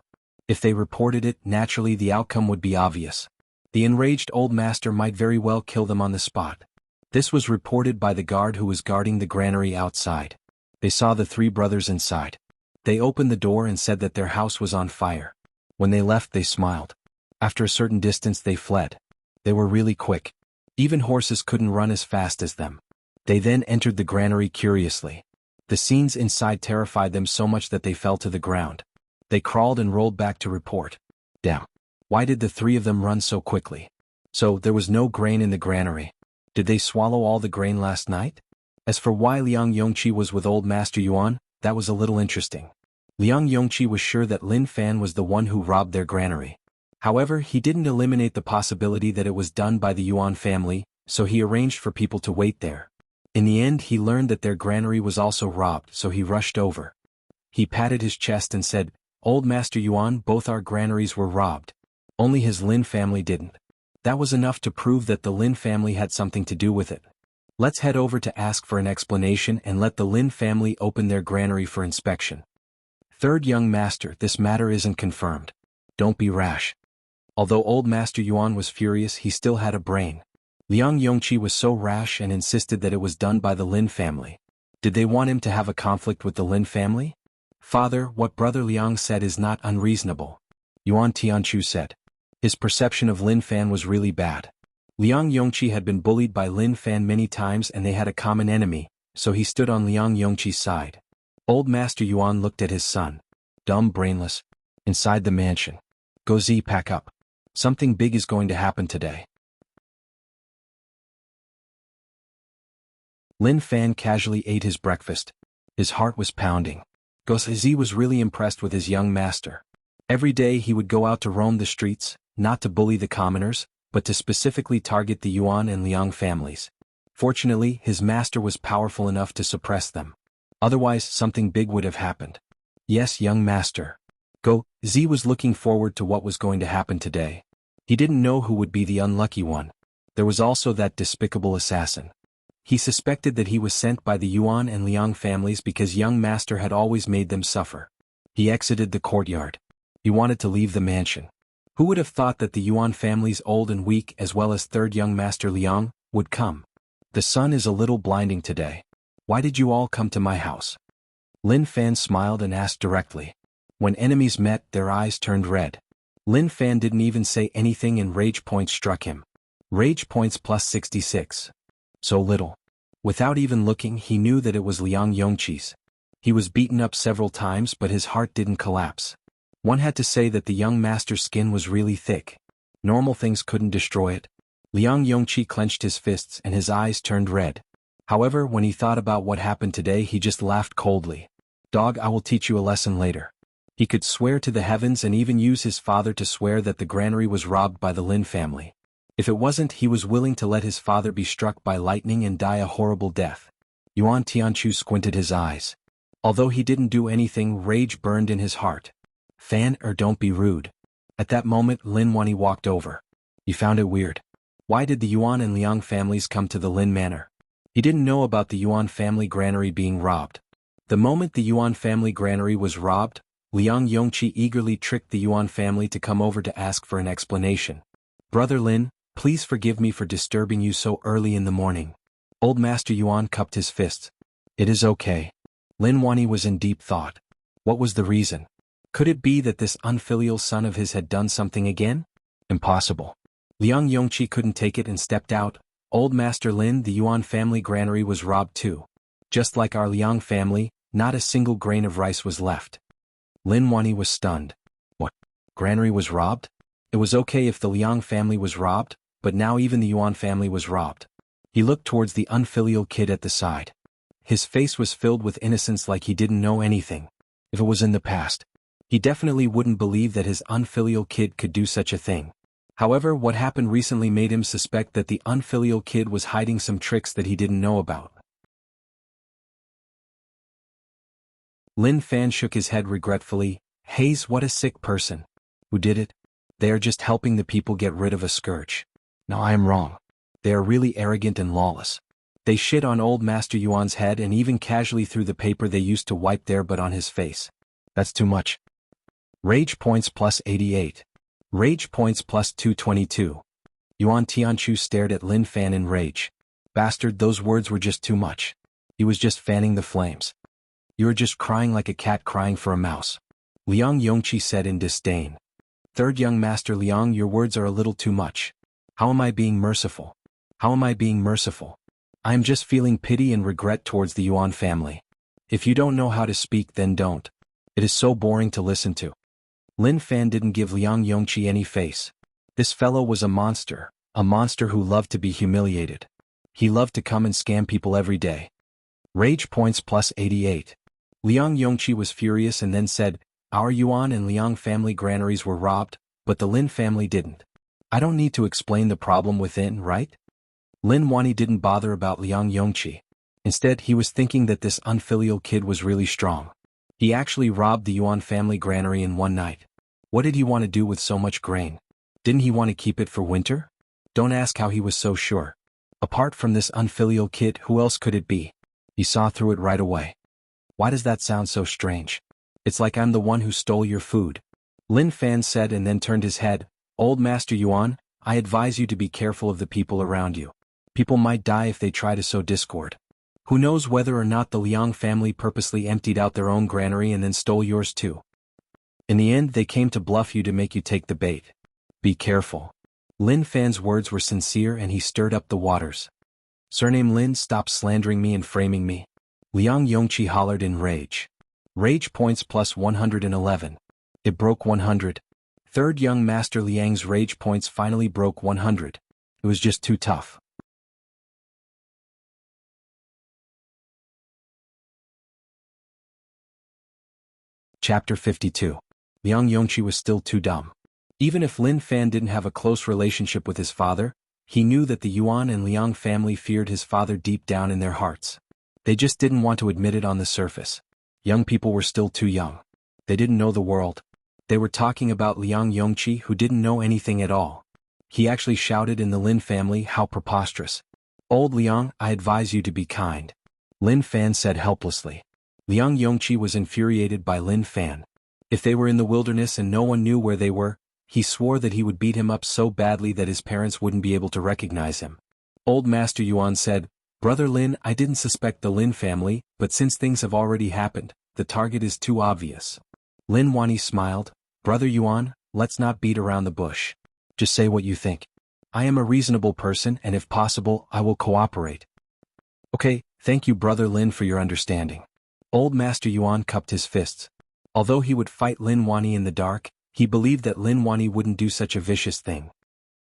[SPEAKER 1] If they reported it, naturally the outcome would be obvious. The enraged old master might very well kill them on the spot. This was reported by the guard who was guarding the granary outside. They saw the 3 brothers inside. They opened the door and said that their house was on fire. When they left, they smiled. After a certain distance, they fled. They were really quick. Even horses couldn't run as fast as them. They then entered the granary curiously. The scenes inside terrified them so much that they fell to the ground. They crawled and rolled back to report. Damn. Why did the 3 of them run so quickly? So, there was no grain in the granary. Did they swallow all the grain last night? As for why Liang Yongqi was with Old Master Yuan, that was a little interesting. Liang Yongqi was sure that Lin Fan was the one who robbed their granary. However, he didn't eliminate the possibility that it was done by the Yuan family, so he arranged for people to wait there. In the end, he learned that their granary was also robbed, so he rushed over. He patted his chest and said, Old Master Yuan, both our granaries were robbed. Only his Lin family didn't. That was enough to prove that the Lin family had something to do with it. Let's head over to ask for an explanation and let the Lin family open their granary for inspection. Third young master, this matter isn't confirmed. Don't be rash. Although Old Master Yuan was furious, he still had a brain. Liang Yongqi was so rash and insisted that it was done by the Lin family. Did they want him to have a conflict with the Lin family? Father, what Brother Liang said is not unreasonable, Yuan Tianchu said. His perception of Lin Fan was really bad. Liang Yongqi had been bullied by Lin Fan many times and they had a common enemy, so he stood on Liang Yongqi's side. Old Master Yuan looked at his son. Dumb, brainless. Inside the mansion. Go Z, pack up. Something big is going to happen today. Lin Fan casually ate his breakfast. His heart was pounding. Go Z was really impressed with his young master. Every day he would go out to roam the streets, not to bully the commoners, but to specifically target the Yuan and Liang families. Fortunately, his master was powerful enough to suppress them. Otherwise, something big would have happened. Yes, young master. Go Z was looking forward to what was going to happen today. He didn't know who would be the unlucky one. There was also that despicable assassin. He suspected that he was sent by the Yuan and Liang families because young master had always made them suffer. He exited the courtyard. He wanted to leave the mansion. Who would have thought that the Yuan families, old and weak as well as third young master Liang, would come? The sun is a little blinding today. Why did you all come to my house? Lin Fan smiled and asked directly. When enemies met, their eyes turned red. Lin Fan didn't even say anything and rage points struck him. Rage points plus 66. So little. Without even looking, he knew that it was Liang Yongqi's. He was beaten up several times but his heart didn't collapse. One had to say that the young master's skin was really thick. Normal things couldn't destroy it. Liang Yongqi clenched his fists and his eyes turned red. However, when he thought about what happened today, he just laughed coldly. Dog, I will teach you a lesson later. He could swear to the heavens and even use his father to swear that the granary was robbed by the Lin family. If it wasn't, he was willing to let his father be struck by lightning and die a horrible death. Yuan Tianchu squinted his eyes. Although he didn't do anything, rage burned in his heart. Fan, or don't be rude. At that moment, Lin Wani walked over. He found it weird. Why did the Yuan and Liang families come to the Lin manor? He didn't know about the Yuan family granary being robbed. The moment the Yuan family granary was robbed, Liang Yongqi eagerly tricked the Yuan family to come over to ask for an explanation. Brother Lin, please forgive me for disturbing you so early in the morning. Old Master Yuan cupped his fists. It is okay. Lin Wani was in deep thought. What was the reason? Could it be that this unfilial son of his had done something again? Impossible. Liang Yongqi couldn't take it and stepped out. Old Master Lin, the Yuan family granary was robbed too. Just like our Liang family, not a single grain of rice was left. Lin Wani was stunned. What? Granary was robbed? It was okay if the Liang family was robbed, but now even the Yuan family was robbed. He looked towards the unfilial kid at the side. His face was filled with innocence like he didn't know anything. If it was in the past, he definitely wouldn't believe that his unfilial kid could do such a thing. However, what happened recently made him suspect that the unfilial kid was hiding some tricks that he didn't know about. Lin Fan shook his head regretfully. Hayes, what a sick person. Who did it? They are just helping the people get rid of a scourge. No, I am wrong. They are really arrogant and lawless. They shit on old Master Yuan's head and even casually threw the paper they used to wipe their butt on his face. That's too much. Rage points plus 88. Rage points plus 222. Yuan Tianchu stared at Lin Fan in rage. Bastard, those words were just too much. He was just fanning the flames. You are just crying like a cat crying for a mouse. Liang Yongqi said in disdain. Third young master Liang, your words are a little too much. How am I being merciful? How am I being merciful? I am just feeling pity and regret towards the Yuan family. If you don't know how to speak, then don't. It is so boring to listen to. Lin Fan didn't give Liang Yongqi any face. This fellow was a monster who loved to be humiliated. He loved to come and scam people every day. Rage points plus 88. Liang Yongqi was furious and then said, our Yuan and Liang family granaries were robbed, but the Lin family didn't. I don't need to explain the problem within, right? Lin Wani didn't bother about Liang Yongqi. Instead, he was thinking that this unfilial kid was really strong. He actually robbed the Yuan family granary in one night. What did he want to do with so much grain? Didn't he want to keep it for winter? Don't ask how he was so sure. Apart from this unfilial kid, who else could it be? He saw through it right away. Why does that sound so strange? It's like I'm the one who stole your food. Lin Fan said and then turned his head. Old Master Yuan, I advise you to be careful of the people around you. People might die if they try to sow discord. Who knows whether or not the Liang family purposely emptied out their own granary and then stole yours too. In the end they came to bluff you to make you take the bait. Be careful. Lin Fan's words were sincere and he stirred up the waters. Surname Lin, stop slandering me and framing me. Liang Yongqi hollered in rage. Rage points plus 111. It broke 100. Third young master Liang's rage points finally broke 100. It was just too tough. Chapter 52. Liang Yongqi was still too dumb. Even if Lin Fan didn't have a close relationship with his father, he knew that the Yuan and Liang family feared his father deep down in their hearts. They just didn't want to admit it on the surface. Young people were still too young. They didn't know the world. They were talking about Liang Yongqi who didn't know anything at all. He actually shouted in the Lin family, how preposterous. Old Liang, I advise you to be kind. Lin Fan said helplessly. Liang Yongqi was infuriated by Lin Fan. If they were in the wilderness and no one knew where they were, he swore that he would beat him up so badly that his parents wouldn't be able to recognize him. Old Master Yuan said, Brother Lin, I didn't suspect the Lin family, but since things have already happened, the target is too obvious. Lin Wani smiled, Brother Yuan, let's not beat around the bush. Just say what you think. I am a reasonable person and if possible, I will cooperate. Okay, thank you Brother Lin for your understanding. Old Master Yuan cupped his fists. Although he would fight Lin Wani in the dark, he believed that Lin Wani wouldn't do such a vicious thing.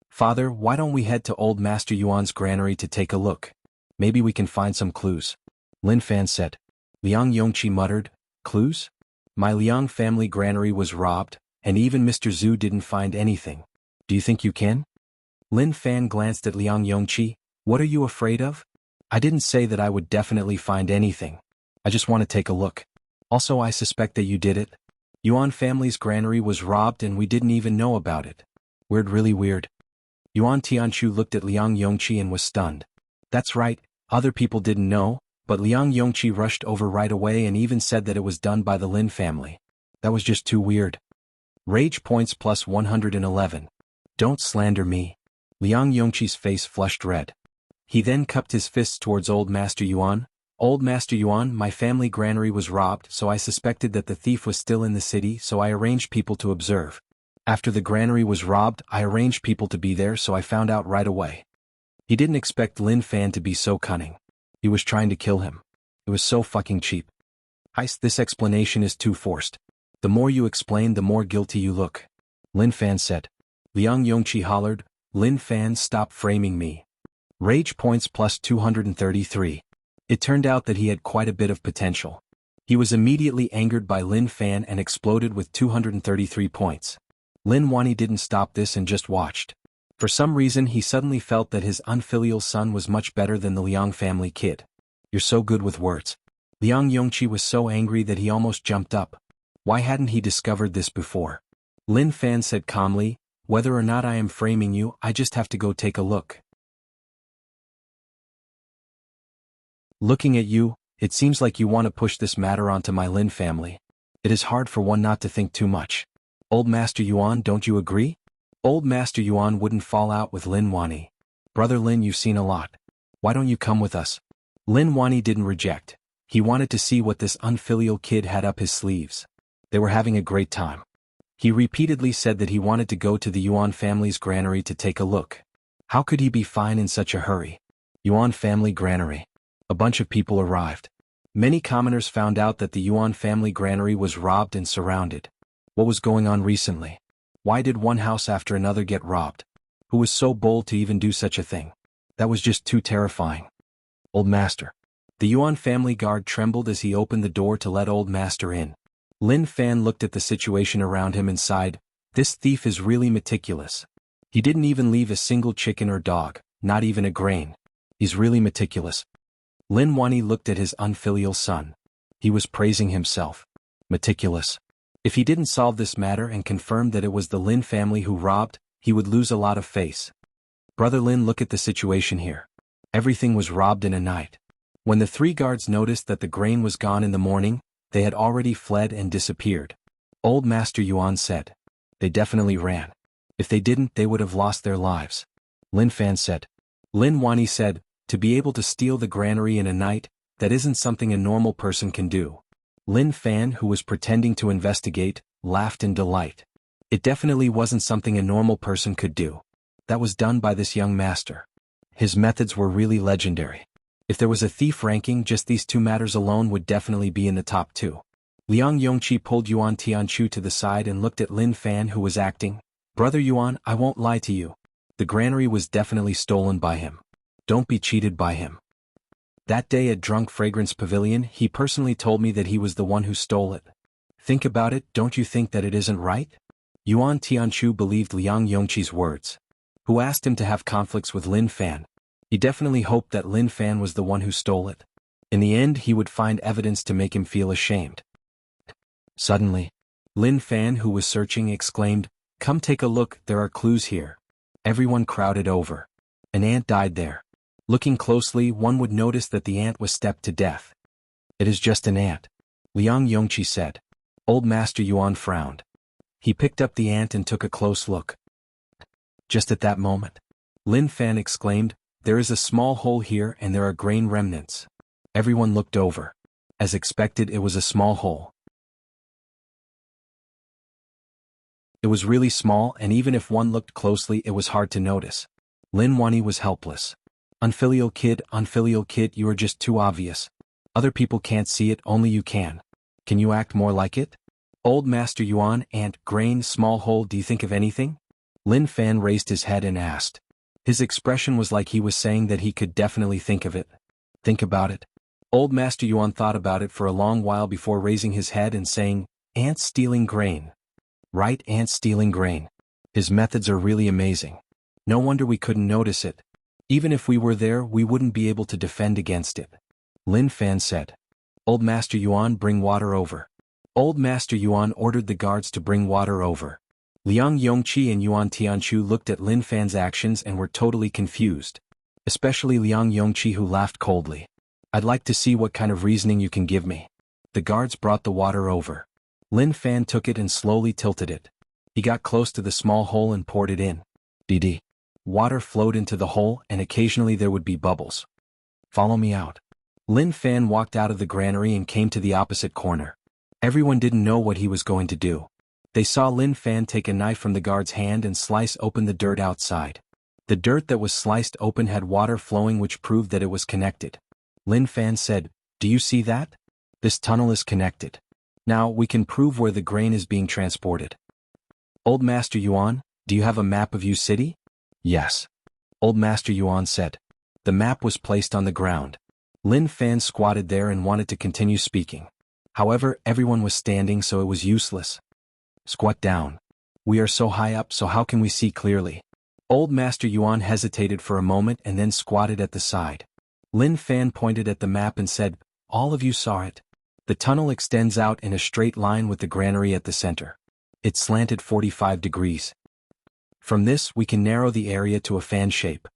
[SPEAKER 1] Father, why don't we head to Old Master Yuan's granary to take a look? Maybe we can find some clues. Lin Fan said. Liang Yongqi muttered, clues? My Liang family granary was robbed, and even Mr. Zhu didn't find anything. Do you think you can? Lin Fan glanced at Liang Yongqi. What are you afraid of? I didn't say that I would definitely find anything. I just want to take a look. Also I suspect that you did it. Yuan family's granary was robbed and we didn't even know about it. Weird, really weird. Yuan Tianchu looked at Liang Yongqi and was stunned. That's right, other people didn't know, but Liang Yongqi rushed over right away and even said that it was done by the Lin family. That was just too weird. Rage points plus 111. Don't slander me. Liang Yongqi's face flushed red. He then cupped his fists towards Old Master Yuan. Old Master Yuan, my family granary was robbed, so I suspected that the thief was still in the city, so I arranged people to observe. After the granary was robbed, I arranged people to be there, so I found out right away. He didn't expect Lin Fan to be so cunning. He was trying to kill him. It was so fucking cheap. This explanation is too forced. The more you explain, the more guilty you look. Lin Fan said. Liang Yongqi hollered, Lin Fan, stop framing me. Rage points plus 233. It turned out that he had quite a bit of potential. He was immediately angered by Lin Fan and exploded with 233 points. Lin Wani didn't stop this and just watched. For some reason he suddenly felt that his unfilial son was much better than the Liang family kid. You're so good with words. Liang Yongqi was so angry that he almost jumped up. Why hadn't he discovered this before? Lin Fan said calmly, whether or not I am framing you, I just have to go take a look. Looking at you, it seems like you want to push this matter onto my Lin family. It is hard for one not to think too much. Old Master Yuan, don't you agree? Old Master Yuan wouldn't fall out with Lin Wani. Brother Lin, you've seen a lot. Why don't you come with us? Lin Wani didn't reject. He wanted to see what this unfilial kid had up his sleeves. They were having a great time. He repeatedly said that he wanted to go to the Yuan family's granary to take a look. How could he be fine in such a hurry? Yuan family granary. A bunch of people arrived. Many commoners found out that the Yuan family granary was robbed and surrounded. What was going on recently? Why did one house after another get robbed? Who was so bold to even do such a thing? That was just too terrifying. Old Master. The Yuan family guard trembled as he opened the door to let Old Master in. Lin Fan looked at the situation around him and sighed, this thief is really meticulous. He didn't even leave a single chicken or dog, not even a grain. He's really meticulous. Lin Wani looked at his unfilial son. He was praising himself. Meticulous. If he didn't solve this matter and confirm that it was the Lin family who robbed, he would lose a lot of face. Brother Lin, look at the situation here. Everything was robbed in a night. When the three guards noticed that the grain was gone in the morning, they had already fled and disappeared. Old Master Yuan said. They definitely ran. If they didn't, they would have lost their lives. Lin Fan said. Lin Wani said, to be able to steal the granary in a night, That isn't something a normal person can do. Lin Fan, who was pretending to investigate, laughed in delight. It definitely wasn't something a normal person could do. That was done by this young master. His methods were really legendary. If there was a thief ranking, just these two matters alone would definitely be in the top 2. Liang Yongqi pulled Yuan Tianchu to the side and looked at Lin Fan, who was acting. Brother Yuan, I won't lie to you. The granary was definitely stolen by him. Don't be cheated by him. That day at Drunk Fragrance Pavilion, he personally told me that he was the one who stole it. Think about it, don't you think that it isn't right? Yuan Tianchu believed Liang Yongqi's words. Who asked him to have conflicts with Lin Fan? He definitely hoped that Lin Fan was the one who stole it. In the end, he would find evidence to make him feel ashamed. Suddenly, Lin Fan, who was searching, exclaimed, "Come take a look, there are clues here." Everyone crowded over. An ant died there. Looking closely, one would notice that the ant was stepped to death. It is just an ant, Liang Yongqi said. Old Master Yuan frowned. He picked up the ant and took a close look. Just at that moment, Lin Fan exclaimed, "There is a small hole here and there are grain remnants." Everyone looked over. As expected, it was a small hole. It was really small, and even if one looked closely, it was hard to notice. Lin Wani was helpless. Unfilial kid, you are just too obvious. Other people can't see it, only you can. Can you act more like it? Old Master Yuan, ant, grain, small hole, do you think of anything? Lin Fan raised his head and asked. His expression was like he was saying that he could definitely think of it. Think about it. Old Master Yuan thought about it for a long while before raising his head and saying, "Ants stealing grain." Right, ants stealing grain. His methods are really amazing. No wonder we couldn't notice it. Even if we were there, we wouldn't be able to defend against it. Lin Fan said. Old Master Yuan, bring water over. Old Master Yuan ordered the guards to bring water over. Liang Yongqi and Yuan Tianchu looked at Lin Fan's actions and were totally confused. Especially Liang Yongqi, who laughed coldly. I'd like to see what kind of reasoning you can give me. The guards brought the water over. Lin Fan took it and slowly tilted it. He got close to the small hole and poured it in. Dd. Water flowed into the hole, and occasionally there would be bubbles. Follow me out. Lin Fan walked out of the granary and came to the opposite corner. Everyone didn't know what he was going to do. They saw Lin Fan take a knife from the guard's hand and slice open the dirt outside. The dirt that was sliced open had water flowing, which proved that it was connected. Lin Fan said, "Do you see that? This tunnel is connected. Now we can prove where the grain is being transported." Old Master Yuan, do you have a map of Yu City? Yes. Old Master Yuan said. The map was placed on the ground. Lin Fan squatted there and wanted to continue speaking. However, everyone was standing, so it was useless. Squat down. We are so high up, so how can we see clearly? Old Master Yuan hesitated for a moment and then squatted at the side. Lin Fan pointed at the map and said, "All of you saw it. The tunnel extends out in a straight line with the granary at the center. It's slanted 45 degrees. From this, we can narrow the area to a fan shape.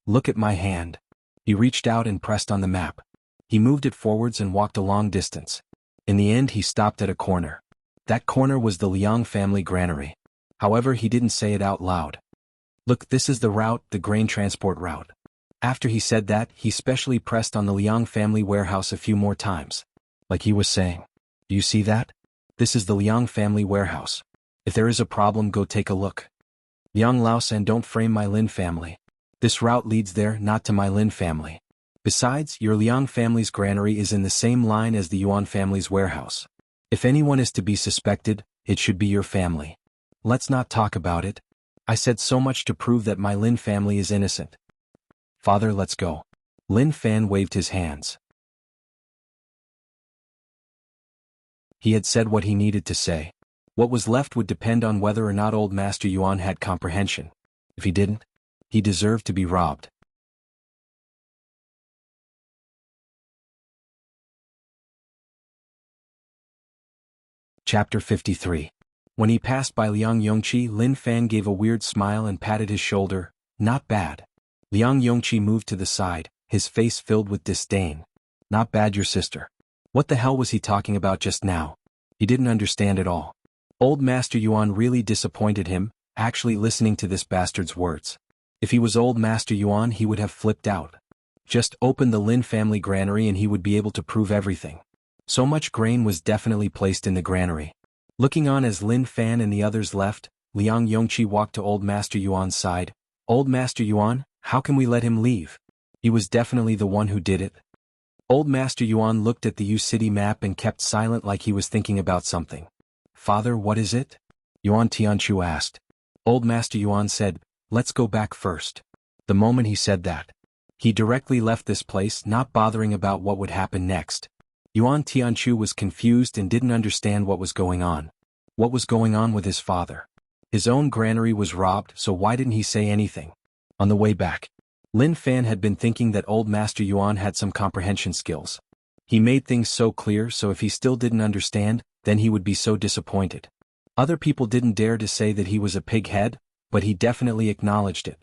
[SPEAKER 1] Look at my hand." He reached out and pressed on the map. He moved it forwards and walked a long distance. In the end, he stopped at a corner. That corner was the Liang family granary. However, he didn't say it out loud. Look, this is the route, the grain transport route. After he said that, he specially pressed on the Liang family warehouse a few more times. Like he was saying, "Do you see that? This is the Liang family warehouse. If there is a problem, go take a look. Liang Laosan, don't frame my Lin family. This route leads there, not to my Lin family. Besides, your Liang family's granary is in the same line as the Yuan family's warehouse. If anyone is to be suspected, it should be your family. Let's not talk about it. I said so much to prove that my Lin family is innocent. Father, let's go." Lin Fan waved his hands. He had said what he needed to say. What was left would depend on whether or not Old Master Yuan had comprehension. If he didn't, he deserved to be robbed. Chapter 53. When he passed by Liang Yongqi, Lin Fan gave a weird smile and patted his shoulder. Not bad. Liang Yongqi moved to the side, his face filled with disdain. Not bad, your sister. What the hell was he talking about just now? He didn't understand at all. Old Master Yuan really disappointed him, actually listening to this bastard's words. If he was Old Master Yuan, he would have flipped out. Just open the Lin family granary and he would be able to prove everything. So much grain was definitely placed in the granary. Looking on as Lin Fan and the others left, Liang Yongqi walked to Old Master Yuan's side. Old Master Yuan, how can we let him leave? He was definitely the one who did it. Old Master Yuan looked at the U city map and kept silent like he was thinking about something. Father, what is it? Yuan Tianchu asked. Old Master Yuan said, let's go back first. The moment he said that, he directly left this place, not bothering about what would happen next. Yuan Tianchu was confused and didn't understand what was going on. What was going on with his father? His own granary was robbed, so why didn't he say anything? On the way back, Lin Fan had been thinking that Old Master Yuan had some comprehension skills. He made things so clear, so if he still didn't understand, then he would be so disappointed. Other people didn't dare to say that he was a pig head, but he definitely acknowledged it.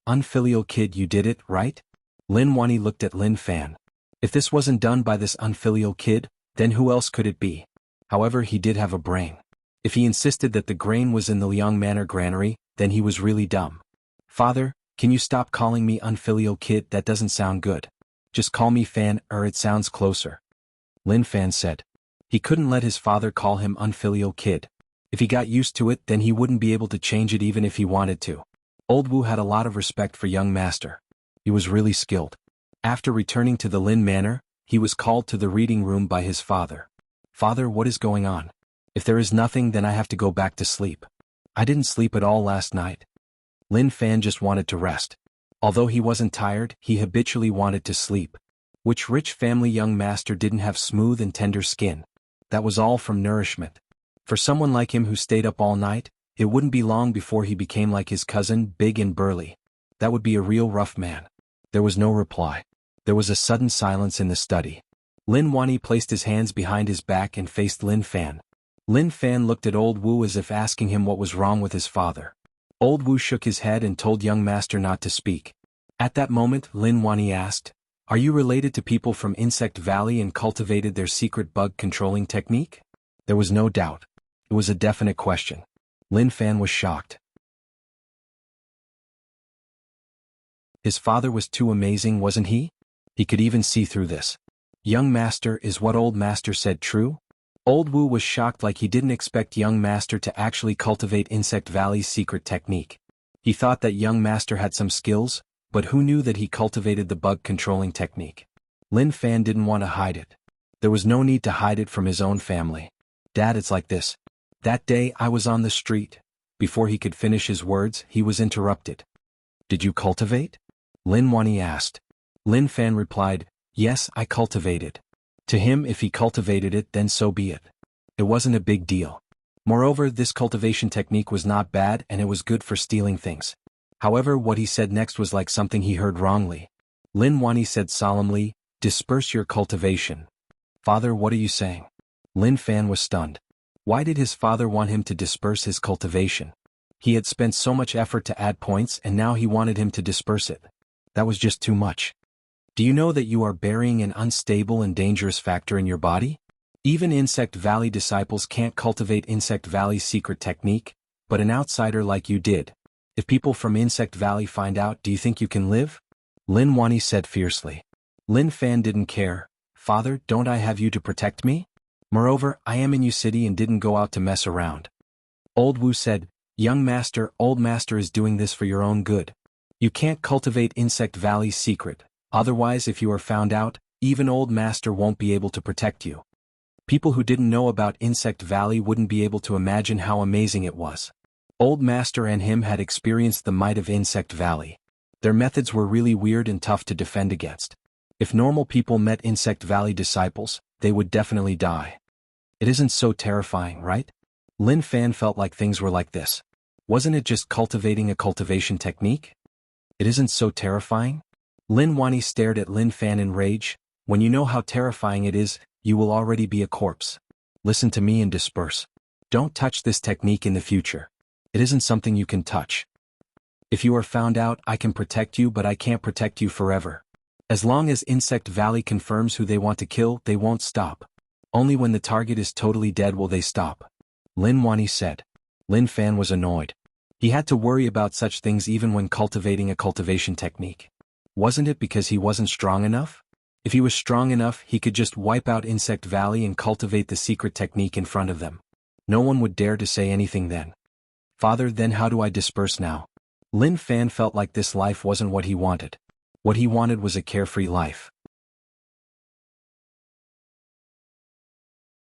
[SPEAKER 1] Unfilial kid, you did it, right? Lin Wani looked at Lin Fan. If this wasn't done by this unfilial kid, then who else could it be? However, he did have a brain. If he insisted that the grain was in the Liang Manor granary, then he was really dumb. Father, can you stop calling me unfilial kid? That doesn't sound good. Just call me Fan, it sounds closer. Lin Fan said. He couldn't let his father call him unfilial kid. If he got used to it, then he wouldn't be able to change it even if he wanted to. Old Wu had a lot of respect for young master. He was really skilled. After returning to the Lin Manor, he was called to the reading room by his father. Father, what is going on? If there is nothing, then I have to go back to sleep. I didn't sleep at all last night. Lin Fan just wanted to rest. Although he wasn't tired, he habitually wanted to sleep. Which rich family young master didn't have smooth and tender skin? That was all from nourishment. For someone like him who stayed up all night, it wouldn't be long before he became like his cousin, big and burly. That would be a real rough man. There was no reply. There was a sudden silence in the study. Lin Wani placed his hands behind his back and faced Lin Fan. Lin Fan looked at Old Wu as if asking him what was wrong with his father. Old Wu shook his head and told young master not to speak. At that moment, Lin Wani asked, are you related to people from Insect Valley and cultivated their secret bug controlling technique? There was no doubt. It was a definite question. Lin Fan was shocked. His father was too amazing, wasn't he? He could even see through this. Young master, is what old master said true? Old Wu was shocked like he didn't expect young master to actually cultivate Insect Valley's secret technique. He thought that young master had some skills, but who knew that he cultivated the bug controlling technique? Lin Fan didn't want to hide it. There was no need to hide it from his own family. Dad, it's like this. That day I was on the street. Before he could finish his words, he was interrupted. Did you cultivate? Lin Wani asked. Lin Fan replied, yes, I cultivated. To him, if he cultivated it, then so be it. It wasn't a big deal. Moreover, this cultivation technique was not bad and it was good for stealing things. However, what he said next was like something he heard wrongly. Lin Wani said solemnly, disperse your cultivation. Father, what are you saying? Lin Fan was stunned. Why did his father want him to disperse his cultivation? He had spent so much effort to add points and now he wanted him to disperse it. That was just too much. Do you know that you are burying an unstable and dangerous factor in your body? Even Insect Valley disciples can't cultivate Insect Valley's secret technique, but an outsider like you did. If people from Insect Valley find out, do you think you can live? Lin Wani said fiercely. Lin Fan didn't care. Father, don't I have you to protect me? Moreover, I am in your city and didn't go out to mess around. Old Wu said, young master, old master is doing this for your own good. You can't cultivate Insect Valley's secret. Otherwise, if you are found out, even old master won't be able to protect you. People who didn't know about Insect Valley wouldn't be able to imagine how amazing it was. Old master and him had experienced the might of Insect Valley. Their methods were really weird and tough to defend against. If normal people met Insect Valley disciples, they would definitely die. It isn't so terrifying, right? Lin Fan felt like things were like this. Wasn't it just cultivating a cultivation technique? It isn't so terrifying? Lin Wani stared at Lin Fan in rage. When you know how terrifying it is, you will already be a corpse. Listen to me and disperse. Don't touch this technique in the future. It isn't something you can touch. If you are found out, I can protect you, but I can't protect you forever. As long as Insect Valley confirms who they want to kill, they won't stop. Only when the target is totally dead will they stop. Lin Wani said. Lin Fan was annoyed. He had to worry about such things even when cultivating a cultivation technique. Wasn't it because he wasn't strong enough? If he was strong enough, he could just wipe out Insect Valley and cultivate the secret technique in front of them. No one would dare to say anything then. Father, then how do I disperse now? Lin Fan felt like this life wasn't what he wanted. What he wanted was a carefree life.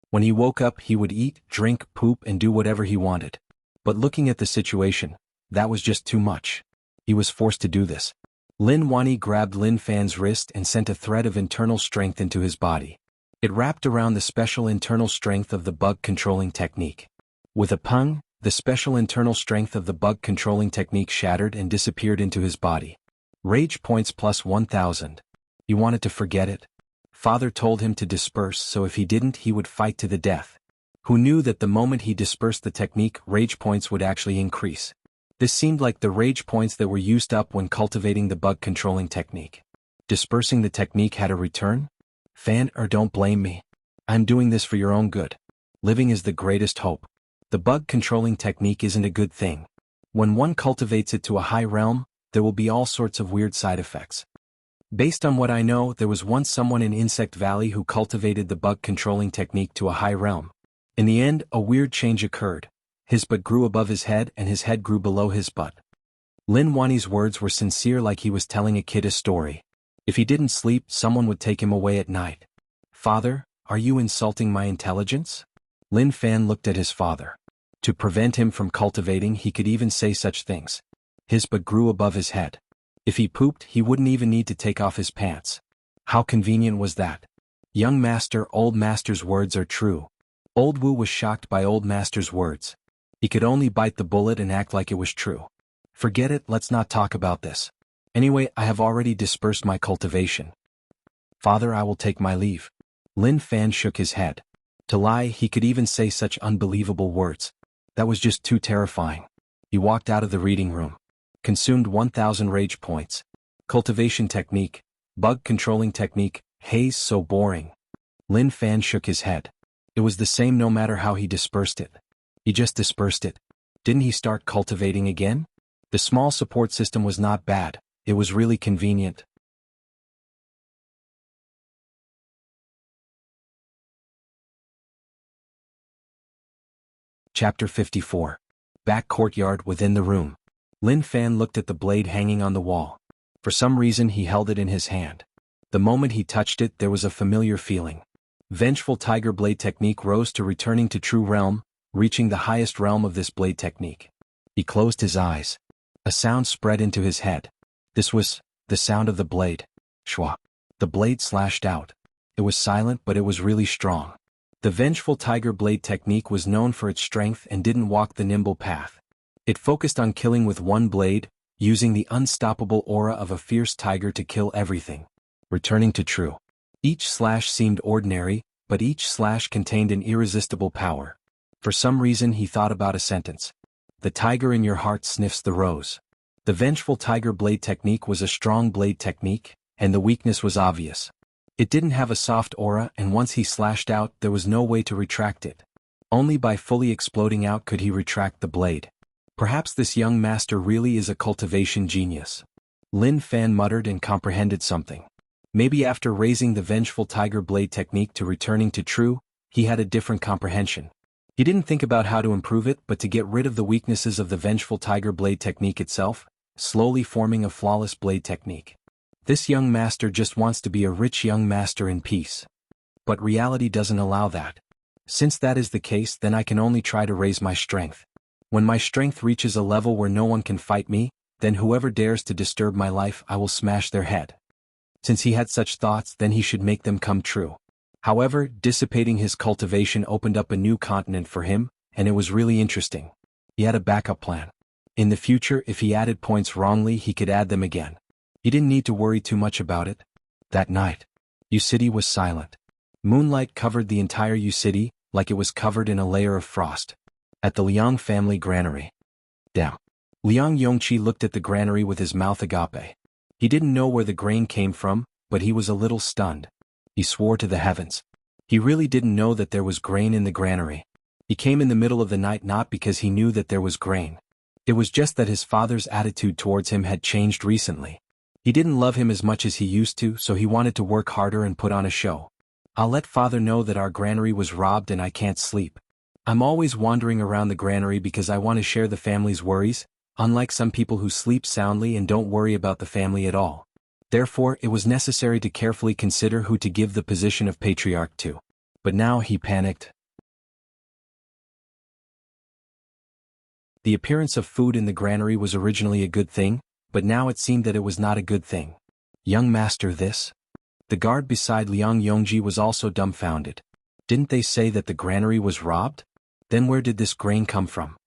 [SPEAKER 1] When he woke up, he would eat, drink, poop, and do whatever he wanted. But looking at the situation, that was just too much. He was forced to do this. Lin Wani grabbed Lin Fan's wrist and sent a thread of internal strength into his body. It wrapped around the special internal strength of the bug controlling technique. With a pung, the special internal strength of the bug controlling technique shattered and disappeared into his body. Rage points plus 1000. He wanted to forget it. Father told him to disperse, so if he didn't, he would fight to the death. Who knew that the moment he dispersed the technique, rage points would actually increase? This seemed like the rage points that were used up when cultivating the bug controlling technique. Dispersing the technique had a return? Fan, or don't blame me. I'm doing this for your own good. Living is the greatest hope. The bug controlling technique isn't a good thing. When one cultivates it to a high realm, there will be all sorts of weird side effects. Based on what I know, there was once someone in Insect Valley who cultivated the bug controlling technique to a high realm. In the end, a weird change occurred. His butt grew above his head and his head grew below his butt. Lin Wani's words were sincere, like he was telling a kid a story. If he didn't sleep, someone would take him away at night. Father, are you insulting my intelligence? Lin Fan looked at his father. To prevent him from cultivating, he could even say such things. His butt grew above his head. If he pooped, he wouldn't even need to take off his pants. How convenient was that? Young master, old master's words are true. Old Wu was shocked by old master's words. He could only bite the bullet and act like it was true. Forget it, let's not talk about this. Anyway, I have already dispersed my cultivation. Father, I will take my leave. Lin Fan shook his head. To lie, he could even say such unbelievable words. That was just too terrifying. He walked out of the reading room. Consumed 1000 rage points. Cultivation technique. Bug controlling technique. Haze, so boring. Lin Fan shook his head. It was the same no matter how he dispersed it. He just dispersed it. Didn't he start cultivating again? The small support system was not bad. It was really convenient. Chapter 54. Back courtyard within the room. Lin Fan looked at the blade hanging on the wall. For some reason he held it in his hand. The moment he touched it, there was a familiar feeling. Vengeful Tiger Blade technique rose to returning to true realm, reaching the highest realm of this blade technique. He closed his eyes. A sound spread into his head. This was the sound of the blade. Shwa. The blade slashed out. It was silent, but it was really strong. The Vengeful Tiger Blade technique was known for its strength and didn't walk the nimble path. It focused on killing with one blade, using the unstoppable aura of a fierce tiger to kill everything. Returning to true. Each slash seemed ordinary, but each slash contained an irresistible power. For some reason he thought about a sentence. The tiger in your heart sniffs the rose. The Vengeful Tiger Blade technique was a strong blade technique, and the weakness was obvious. It didn't have a soft aura, and once he slashed out, there was no way to retract it. Only by fully exploding out could he retract the blade. Perhaps this young master really is a cultivation genius. Lin Fan muttered and comprehended something. Maybe after raising the Vengeful Tiger Blade technique to returning to true, he had a different comprehension. He didn't think about how to improve it, but to get rid of the weaknesses of the Vengeful Tiger Blade technique itself, slowly forming a flawless blade technique. This young master just wants to be a rich young master in peace. But reality doesn't allow that. Since that is the case, then I can only try to raise my strength. When my strength reaches a level where no one can fight me, then whoever dares to disturb my life, I will smash their head. Since he had such thoughts, then he should make them come true. However, dissipating his cultivation opened up a new continent for him, and it was really interesting. He had a backup plan. In the future, if he added points wrongly, he could add them again. He didn't need to worry too much about it. That night, Yu City was silent. Moonlight covered the entire Yu City, like it was covered in a layer of frost. At the Liang family granary. Damn. Liang Yongqi looked at the granary with his mouth agape. He didn't know where the grain came from, but he was a little stunned. He swore to the heavens. He really didn't know that there was grain in the granary. He came in the middle of the night not because he knew that there was grain. It was just that his father's attitude towards him had changed recently. He didn't love him as much as he used to, so he wanted to work harder and put on a show. I'll let father know that our granary was robbed and I can't sleep. I'm always wandering around the granary because I want to share the family's worries, unlike some people who sleep soundly and don't worry about the family at all. Therefore, it was necessary to carefully consider who to give the position of patriarch to. But now he panicked. The appearance of food in the granary was originally a good thing, but now it seemed that it was not a good thing. Young master, this? The guard beside Liang Yongji was also dumbfounded. Didn't they say that the granary was robbed? Then where did this grain come from?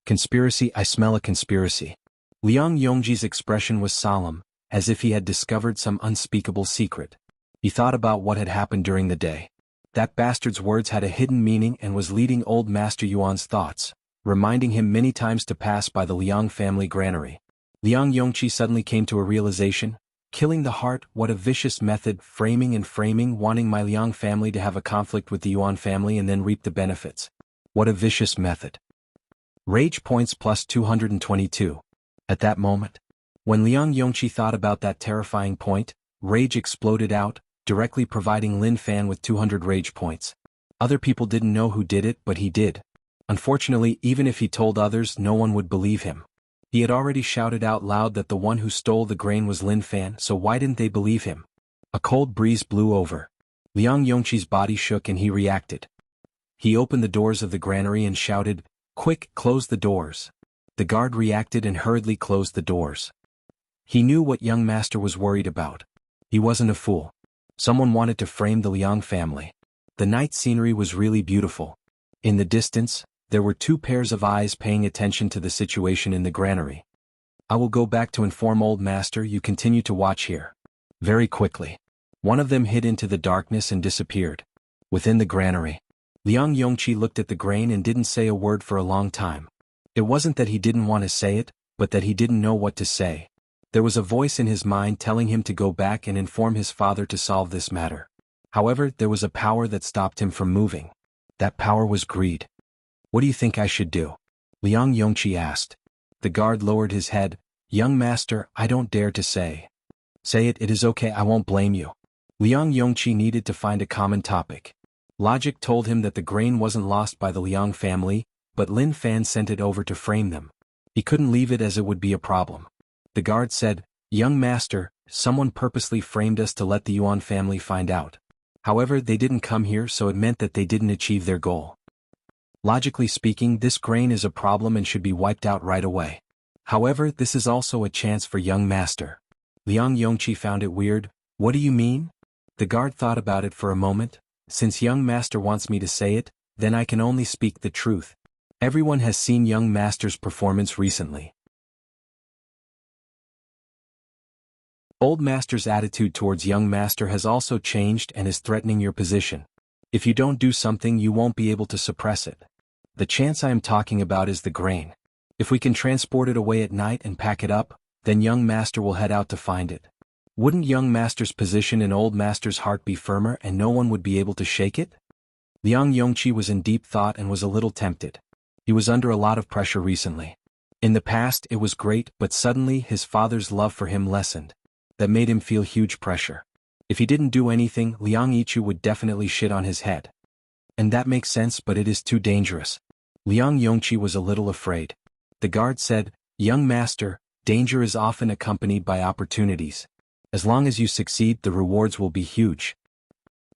[SPEAKER 1] Conspiracy, I smell a conspiracy. Liang Yongji's expression was solemn, as if he had discovered some unspeakable secret. He thought about what had happened during the day. That bastard's words had a hidden meaning and was leading old Master Yuan's thoughts, reminding him many times to pass by the Liang family granary. Liang Yongqi suddenly came to a realization. Killing the heart, what a vicious method, framing, wanting my Liang family to have a conflict with the Yuan family and then reap the benefits. What a vicious method. Rage points plus 222. At that moment, when Liang Yongqi thought about that terrifying point, rage exploded out, directly providing Lin Fan with 200 rage points. Other people didn't know who did it, but he did. Unfortunately, even if he told others, no one would believe him. He had already shouted out loud that the one who stole the grain was Lin Fan, so why didn't they believe him? A cold breeze blew over. Liang Yongqi's body shook and he reacted. He opened the doors of the granary and shouted, "Quick, close the doors." The guard reacted and hurriedly closed the doors. He knew what young master was worried about. He wasn't a fool. Someone wanted to frame the Liang family. The night scenery was really beautiful. In the distance, there were two pairs of eyes paying attention to the situation in the granary. I will go back to inform old master, you continue to watch here. Very quickly. One of them hid into the darkness and disappeared. Within the granary, Liang Yongqi looked at the grain and didn't say a word for a long time. It wasn't that he didn't want to say it, but that he didn't know what to say. There was a voice in his mind telling him to go back and inform his father to solve this matter. However, there was a power that stopped him from moving. That power was greed. What do you think I should do? Liang Yongqi asked. The guard lowered his head. Young master, I don't dare to say. Say it, it is okay, I won't blame you. Liang Yongqi needed to find a common topic. Logic told him that the grain wasn't lost by the Liang family, but Lin Fan sent it over to frame them. He couldn't leave it as it would be a problem. The guard said, Young master, someone purposely framed us to let the Yuan family find out. However, they didn't come here, so it meant that they didn't achieve their goal. Logically speaking, this grain is a problem and should be wiped out right away. However, this is also a chance for young master. Liang Yongqi found it weird. What do you mean? The guard thought about it for a moment. Since young master wants me to say it, then I can only speak the truth. Everyone has seen young master's performance recently. Old master's attitude towards young master has also changed and is threatening your position. If you don't do something, you won't be able to suppress it. The chance I am talking about is the grain. If we can transport it away at night and pack it up, then young master will head out to find it. Wouldn't young master's position in old master's heart be firmer and no one would be able to shake it? Liang Yongqi was in deep thought and was a little tempted. He was under a lot of pressure recently. In the past it was great, but suddenly his father's love for him lessened. That made him feel huge pressure. If he didn't do anything, Liang Yichu would definitely shit on his head. And that makes sense, but it is too dangerous. Liang Yongqi was a little afraid. The guard said, Young master, danger is often accompanied by opportunities. As long as you succeed, the rewards will be huge.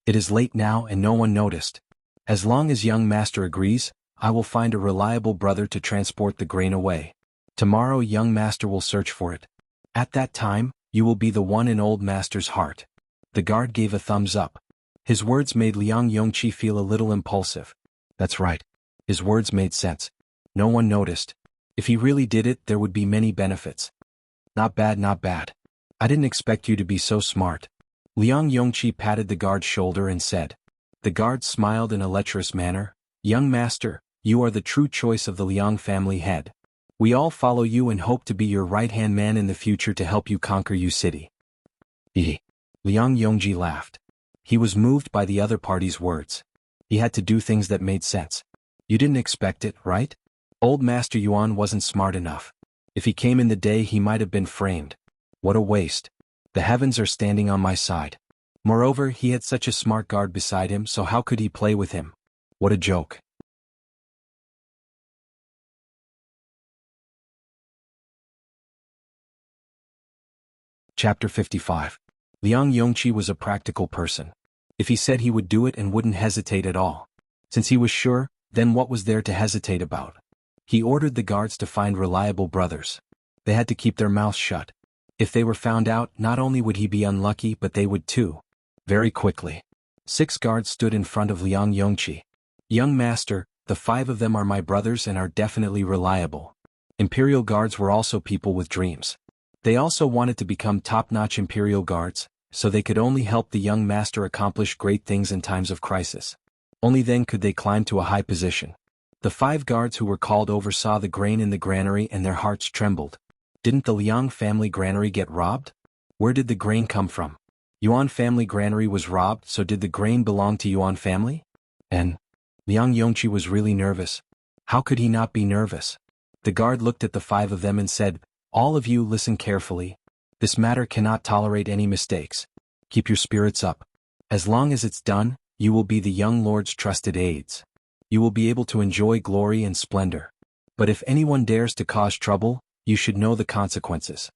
[SPEAKER 1] It is late now and no one noticed. As long as young master agrees, I will find a reliable brother to transport the grain away. Tomorrow young master will search for it. At that time, you will be the one in old master's heart. The guard gave a thumbs up. His words made Liang Yongqi feel a little impulsive. That's right. His words made sense. No one noticed. If he really did it, there would be many benefits. Not bad, not bad. I didn't expect you to be so smart. Liang Yongqi patted the guard's shoulder and said. The guard smiled in a lecherous manner. Young master, you are the true choice of the Liang family head. We all follow you and hope to be your right-hand man in the future to help you conquer Yu City. Liang Yongji laughed. He was moved by the other party's words. He had to do things that made sense. You didn't expect it, right? Old Master Yuan wasn't smart enough. If he came in the day, he might have been framed. What a waste. The heavens are standing on my side. Moreover, he had such a smart guard beside him, so how could he play with him? What a joke. Chapter 55. Liang Yongqi was a practical person. If he said he would do it and wouldn't hesitate at all. Since he was sure, then what was there to hesitate about? He ordered the guards to find reliable brothers. They had to keep their mouths shut. If they were found out, not only would he be unlucky but they would too. Very quickly. 6 guards stood in front of Liang Yongqi. Young master, the 5 of them are my brothers and are definitely reliable. Imperial guards were also people with dreams. They also wanted to become top-notch Imperial guards, so they could only help the young master accomplish great things in times of crisis. Only then could they climb to a high position. The 5 guards who were called over saw the grain in the granary and their hearts trembled. Didn't the Liang family granary get robbed? Where did the grain come from? Yuan family granary was robbed, so did the grain belong to Yuan family? And Liang Yongqi was really nervous. How could he not be nervous? The guard looked at the 5 of them and said, "All of you listen carefully. This matter cannot tolerate any mistakes. Keep your spirits up. As long as it's done, you will be the young lord's trusted aides. You will be able to enjoy glory and splendor. But if anyone dares to cause trouble, you should know the consequences."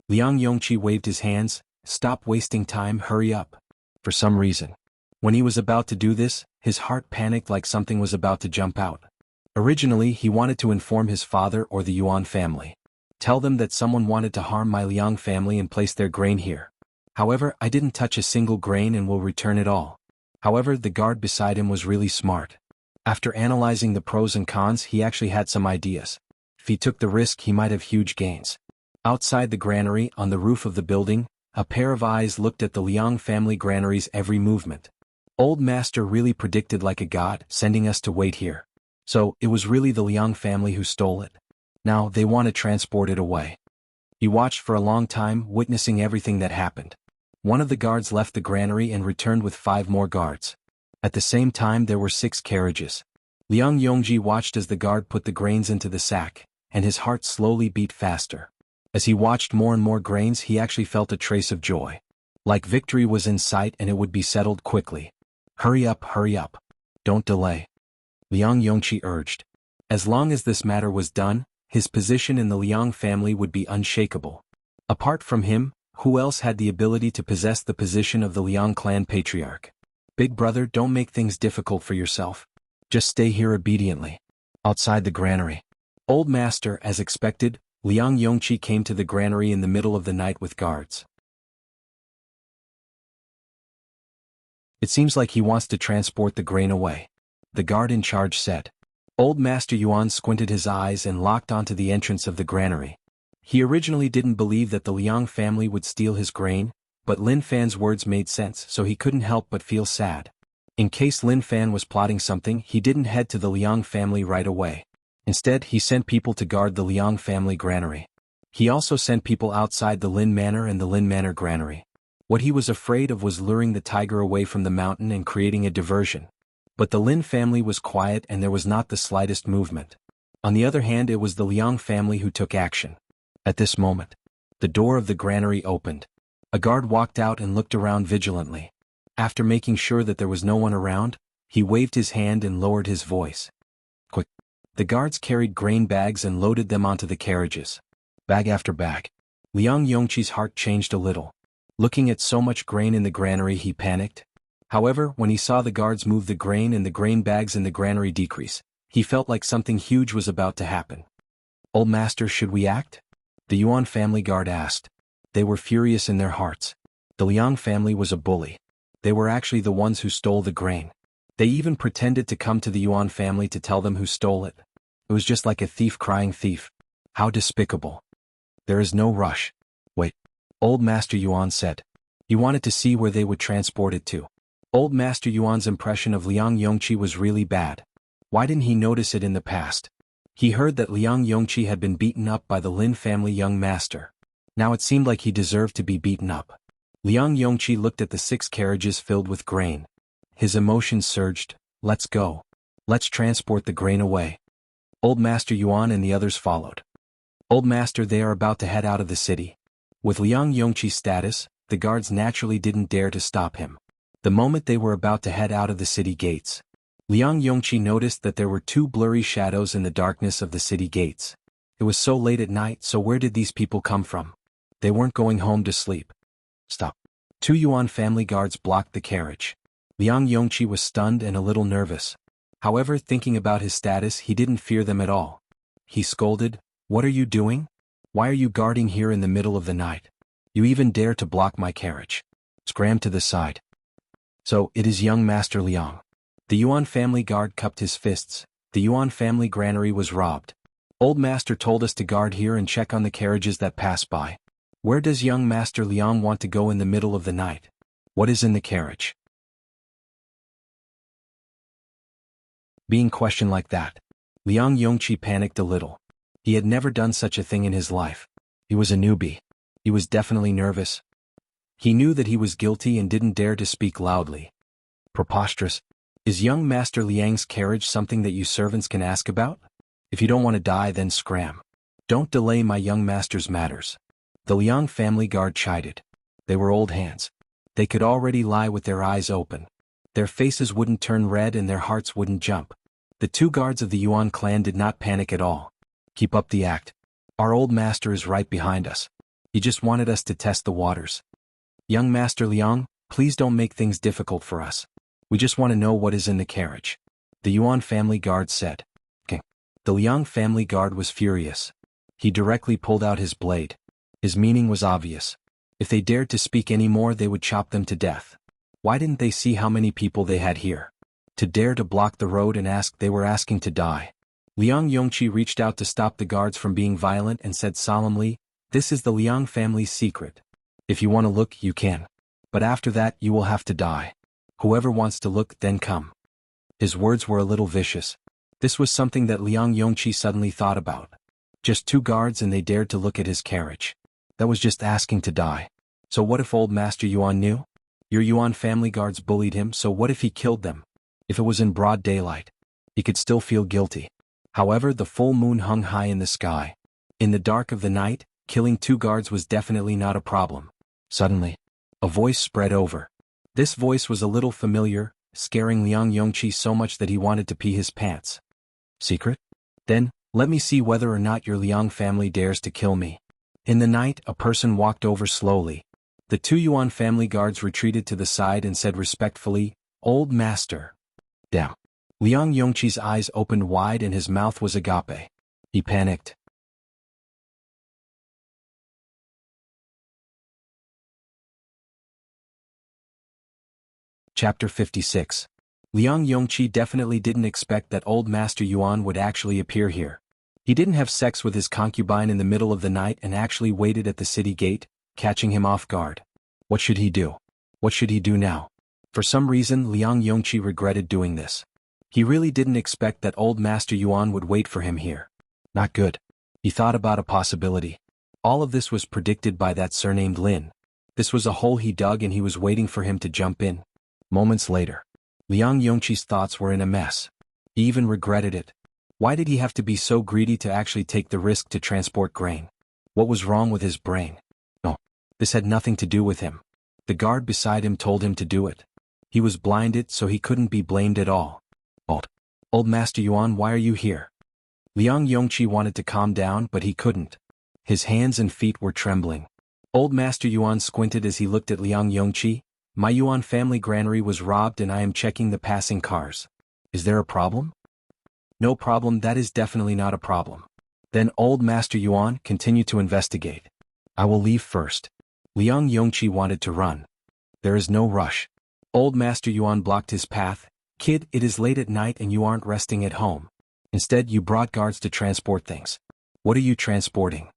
[SPEAKER 1] Liang Yongqi waved his hands. "Stop wasting time, hurry up." For some reason, when he was about to do this, his heart panicked like something was about to jump out. Originally, he wanted to inform his father or the Yuan family. Tell them that someone wanted to harm my Liang family and place their grain here. However, I didn't touch a single grain and will return it all. However, the guard beside him was really smart. After analyzing the pros and cons, he actually had some ideas. If he took the risk, he might have huge gains. Outside the granary, on the roof of the building, a pair of eyes looked at the Liang family granary's every movement. Old master really predicted like a god, sending us to wait here. So, it was really the Liang family who stole it. Now, they want to transport it away. He watched for a long time, witnessing everything that happened. One of the guards left the granary and returned with 5 more guards. At the same time there were 6 carriages. Liang Yongji watched as the guard put the grains into the sack, and his heart slowly beat faster. As he watched more and more grains, he actually felt a trace of joy. Like victory was in sight and it would be settled quickly. Hurry up, don't delay. Liang Yongqi urged. As long as this matter was done, his position in the Liang family would be unshakable. Apart from him, who else had the ability to possess the position of the Liang clan patriarch? Big brother, don't make things difficult for yourself. Just stay here obediently. Outside the granary. Old master, as expected, Liang Yongqi came to the granary in the middle of the night with guards. It seems like he wants to transport the grain away. The guard in charge said. Old Master Yuan squinted his eyes and locked onto the entrance of the granary. He originally didn't believe that the Liang family would steal his grain, but Lin Fan's words made sense, so he couldn't help but feel sad. In case Lin Fan was plotting something, he didn't head to the Liang family right away. Instead, he sent people to guard the Liang family granary. He also sent people outside the Lin Manor and the Lin Manor granary. What he was afraid of was luring the tiger away from the mountain and creating a diversion. But the Lin family was quiet and there was not the slightest movement. On the other hand, it was the Liang family who took action. At this moment, the door of the granary opened. A guard walked out and looked around vigilantly. After making sure that there was no one around, he waved his hand and lowered his voice. Quick! The guards carried grain bags and loaded them onto the carriages. Bag after bag. Liang Yongqi's heart changed a little. Looking at so much grain in the granary, he panicked. However, when he saw the guards move the grain and the grain bags in the granary decrease, he felt like something huge was about to happen. Old Master, should we act? The Yuan family guard asked. They were furious in their hearts. The Liang family was a bully. They were actually the ones who stole the grain. They even pretended to come to the Yuan family to tell them who stole it. It was just like a thief crying thief. How despicable. There is no rush. Wait. Old Master Yuan said. He wanted to see where they would transport it to. Old Master Yuan's impression of Liang Yongqi was really bad. Why didn't he notice it in the past? He heard that Liang Yongqi had been beaten up by the Lin family young master. Now it seemed like he deserved to be beaten up. Liang Yongqi looked at the 6 carriages filled with grain. His emotions surged. Let's go. Let's transport the grain away. Old Master Yuan and the others followed. Old Master, they are about to head out of the city. With Liang Yongqi's status, the guards naturally didn't dare to stop him. The moment they were about to head out of the city gates, Liang Yongqi noticed that there were two blurry shadows in the darkness of the city gates. It was so late at night, so where did these people come from? They weren't going home to sleep. Stop. Two Yuan family guards blocked the carriage. Liang Yongqi was stunned and a little nervous. However, thinking about his status, he didn't fear them at all. He scolded, "What are you doing? Why are you guarding here in the middle of the night? You even dare to block my carriage." Scram to the side. So, it is young Master Liang. The Yuan family guard cupped his fists. The Yuan family granary was robbed. Old Master told us to guard here and check on the carriages that pass by. Where does young Master Liang want to go in the middle of the night? What is in the carriage? Being questioned like that, Liang Yongqi panicked a little. He had never done such a thing in his life. He was a newbie. He was definitely nervous. He knew that he was guilty and didn't dare to speak loudly. Preposterous. Is young Master Liang's carriage something that you servants can ask about? If you don't want to die, then scram. Don't delay my young master's matters. The Liang family guard chided. They were old hands. They could already lie with their eyes open. Their faces wouldn't turn red and their hearts wouldn't jump. The two guards of the Yuan clan did not panic at all. Keep up the act. Our old master is right behind us. He just wanted us to test the waters. Young Master Liang, please don't make things difficult for us. We just want to know what is in the carriage. The Yuan family guard said. King. The Liang family guard was furious. He directly pulled out his blade. His meaning was obvious. If they dared to speak any more, they would chop them to death. Why didn't they see how many people they had here? To dare to block the road and ask, they were asking to die. Liang Yongqi reached out to stop the guards from being violent and said solemnly, "This is the Liang family's secret. If you want to look, you can. But after that, you will have to die. Whoever wants to look, then come." His words were a little vicious. This was something that Liang Yongqi suddenly thought about. Just two guards and they dared to look at his carriage. That was just asking to die. So what if old Master Yuan knew? Your Yuan family guards bullied him, so what if he killed them? If it was in broad daylight, he could still feel guilty. However, the full moon hung high in the sky. In the dark of the night, killing two guards was definitely not a problem. Suddenly, a voice spread over. This voice was a little familiar, scaring Liang Yongqi so much that he wanted to pee his pants. Secret? Then, let me see whether or not your Liang family dares to kill me. In the night, a person walked over slowly. The two Yuan family guards retreated to the side and said respectfully, "Old Master." Damn. Liang Yongqi's eyes opened wide and his mouth was agape. He panicked. Chapter 56. Liang Yongqi definitely didn't expect that old Master Yuan would actually appear here. He didn't have sex with his concubine in the middle of the night and actually waited at the city gate, catching him off guard. What should he do? What should he do now? For some reason, Liang Yongqi regretted doing this. He really didn't expect that old Master Yuan would wait for him here. Not good. He thought about a possibility. All of this was predicted by that surnamed Lin. This was a hole he dug and he was waiting for him to jump in. Moments later, Liang Yongqi's thoughts were in a mess. He even regretted it. Why did he have to be so greedy to actually take the risk to transport grain? What was wrong with his brain? No, this had nothing to do with him. The guard beside him told him to do it. He was blinded, so he couldn't be blamed at all. Old Master Yuan, why are you here? Liang Yongqi wanted to calm down, but he couldn't. His hands and feet were trembling. Old Master Yuan squinted as he looked at Liang Yongqi. My Yuan family granary was robbed and I am checking the passing cars. Is there a problem? No problem, that is definitely not a problem. Then old Master Yuan, continue to investigate. I will leave first. Liang Yongqi wanted to run. There is no rush. Old Master Yuan blocked his path. Kid, it is late at night and you aren't resting at home. Instead, you brought guards to transport things. What are you transporting?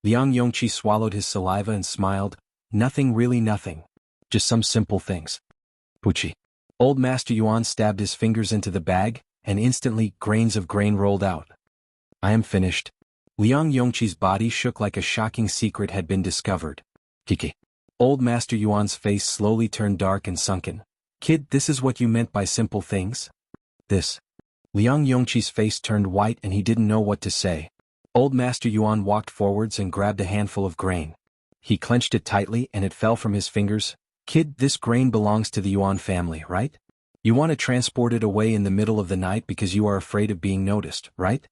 [SPEAKER 1] Liang Yongqi swallowed his saliva and smiled. Nothing, really nothing. Just some simple things. Puchi. Old Master Yuan stabbed his fingers into the bag, and instantly, grains of grain rolled out. I am finished. Liang Yongqi's body shook like a shocking secret had been discovered. Kiki. Old Master Yuan's face slowly turned dark and sunken. Kid, this is what you meant by simple things? This. Liang Yongqi's face turned white and he didn't know what to say. Old Master Yuan walked forwards and grabbed a handful of grain. He clenched it tightly and it fell from his fingers. Kid, this grain belongs to the Yuan family, right? You want to transport it away in the middle of the night because you are afraid of being noticed, right?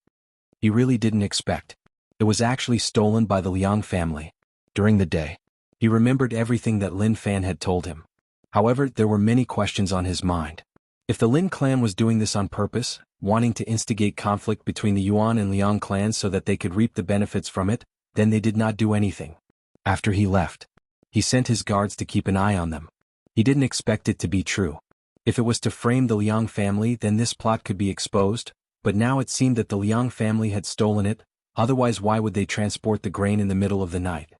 [SPEAKER 1] He really didn't expect. It was actually stolen by the Liang family. During the day, he remembered everything that Lin Fan had told him. However, there were many questions on his mind. If the Lin clan was doing this on purpose, wanting to instigate conflict between the Yuan and Liang clans so that they could reap the benefits from it, then they did not do anything. After he left, he sent his guards to keep an eye on them. He didn't expect it to be true. If it was to frame the Liang family, then this plot could be exposed, but now it seemed that the Liang family had stolen it, otherwise why would they transport the grain in the middle of the night?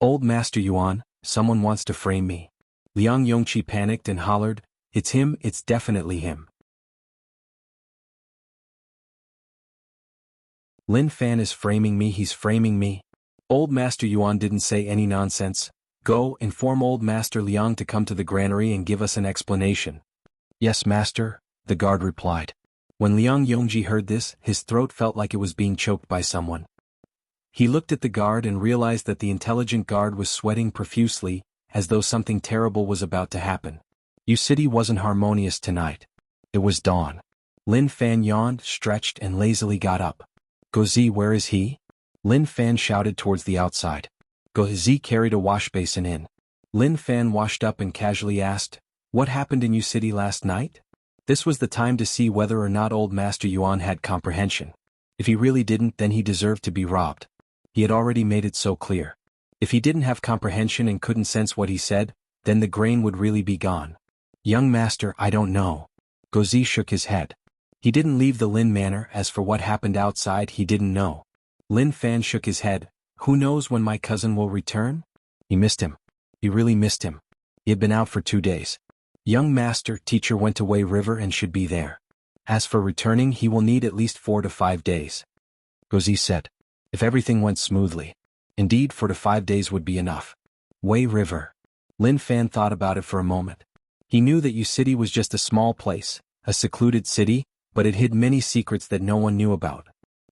[SPEAKER 1] Old Master Yuan, someone wants to frame me. Liang Yongqi panicked and hollered, "It's him, it's definitely him." Lin Fan is framing me, he's framing me. Old Master Yuan didn't say any nonsense. Go, inform Old Master Liang to come to the granary and give us an explanation. Yes, Master, the guard replied. When Liang Yongji heard this, his throat felt like it was being choked by someone. He looked at the guard and realized that the intelligent guard was sweating profusely, as though something terrible was about to happen. Yu City wasn't harmonious tonight. It was dawn. Lin Fan yawned, stretched, and lazily got up. Gozi, where is he? Lin Fan shouted towards the outside. Gozi carried a wash basin in. Lin Fan washed up and casually asked, "What happened in Yu City last night?" This was the time to see whether or not Old Master Yuan had comprehension. If he really didn't, then he deserved to be robbed. He had already made it so clear. If he didn't have comprehension and couldn't sense what he said, then the grain would really be gone. Young Master, I don't know. Gozi shook his head. He didn't leave the Lin Manor. As for what happened outside, he didn't know. Lin Fan shook his head. Who knows when my cousin will return? He missed him. He really missed him. He had been out for 2 days. Young Master, teacher went away river and should be there. As for returning, he will need at least 4 to 5 days. Gozi said. If everything went smoothly. Indeed, 4 to 5 days would be enough. Wei River. Lin Fan thought about it for a moment. He knew that Yu City was just a small place, a secluded city, but it hid many secrets that no one knew about.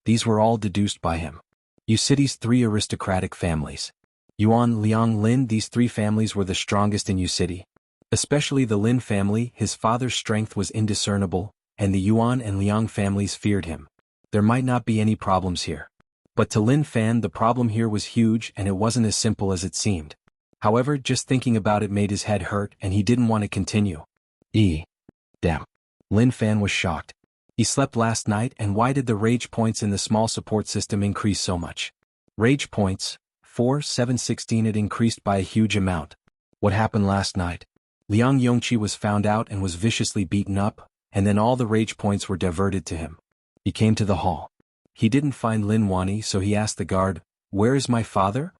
[SPEAKER 1] These were all deduced by him. Yu City's 3 aristocratic families. Yuan, Liang, Lin, these 3 families were the strongest in Yu City. Especially the Lin family, his father's strength was indiscernible, and the Yuan and Liang families feared him. There might not be any problems here. But to Lin Fan, the problem here was huge and it wasn't as simple as it seemed. However, just thinking about it made his head hurt and he didn't want to continue. Damn. Lin Fan was shocked. He slept last night, and why did the rage points in the small support system increase so much? Rage points, 4, 7, 16. It increased by a huge amount. What happened last night? Liang Yongqi was found out and was viciously beaten up, and then all the rage points were diverted to him. He came to the hall. He didn't find Lin Wani, so he asked the guard, "Where is my father?"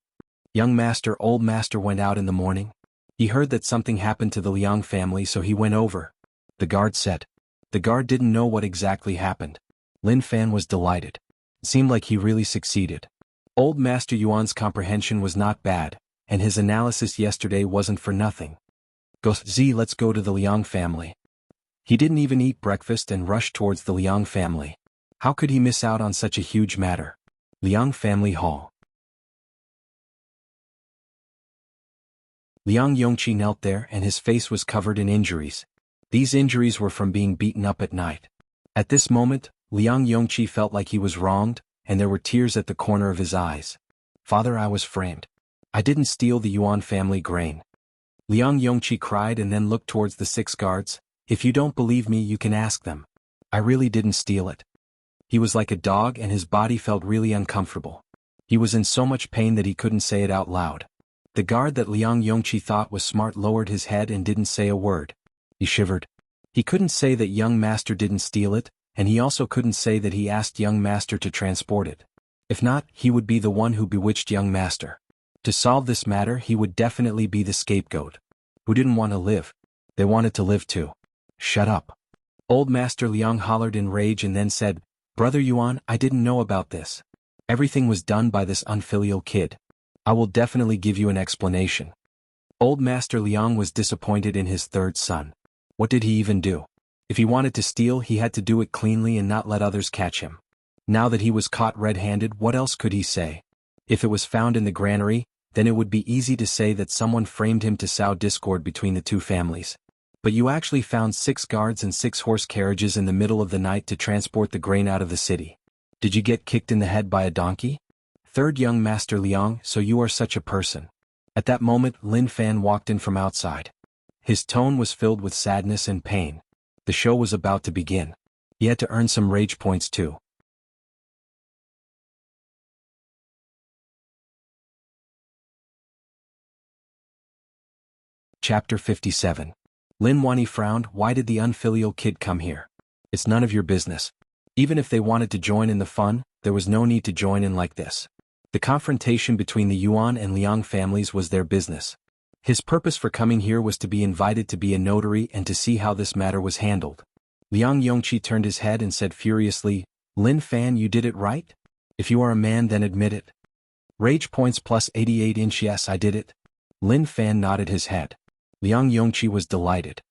[SPEAKER 1] Young Master, Old Master went out in the morning. He heard that something happened to the Liang family, so he went over. The guard said. The guard didn't know what exactly happened. Lin Fan was delighted. It seemed like he really succeeded. Old Master Yuan's comprehension was not bad, and his analysis yesterday wasn't for nothing. Gozi, let's go to the Liang family. He didn't even eat breakfast and rushed towards the Liang family. How could he miss out on such a huge matter? Liang family hall. Liang Yongqi knelt there and his face was covered in injuries. These injuries were from being beaten up at night. At this moment, Liang Yongqi felt like he was wronged, and there were tears at the corner of his eyes. Father, I was framed. I didn't steal the Yuan family grain. Liang Yongqi cried and then looked towards the 6 guards. If you don't believe me, you can ask them. I really didn't steal it. He was like a dog and his body felt really uncomfortable. He was in so much pain that he couldn't say it out loud. The guard that Liang Yongqi thought was smart lowered his head and didn't say a word. He shivered. He couldn't say that young master didn't steal it, and he also couldn't say that he asked young master to transport it. If not, he would be the one who bewitched young master. To solve this matter, he would definitely be the scapegoat. Who didn't want to live? They wanted to live too. Shut up. Old Master Liang hollered in rage and then said, Brother Yuan, I didn't know about this. Everything was done by this unfilial kid. I will definitely give you an explanation. Old Master Liang was disappointed in his 3rd son. What did he even do? If he wanted to steal, he had to do it cleanly and not let others catch him. Now that he was caught red-handed, what else could he say? If it was found in the granary, then it would be easy to say that someone framed him to sow discord between the two families. But you actually found 6 guards and 6 horse carriages in the middle of the night to transport the grain out of the city. Did you get kicked in the head by a donkey? Third young Master Liang, so you are such a person. At that moment Lin Fan walked in from outside. His tone was filled with sadness and pain. The show was about to begin. He had to earn some rage points too. Chapter 57. Lin Wani frowned. Why did the unfilial kid come here? It's none of your business. Even if they wanted to join in the fun, there was no need to join in like this. The confrontation between the Yuan and Liang families was their business. His purpose for coming here was to be invited to be a notary and to see how this matter was handled. Liang Yongqi turned his head and said furiously, Lin Fan, you did it right? If you are a man, then admit it. Rage points plus 88 inch. Yes, I did it. Lin Fan nodded his head. Liang Yongqi was delighted.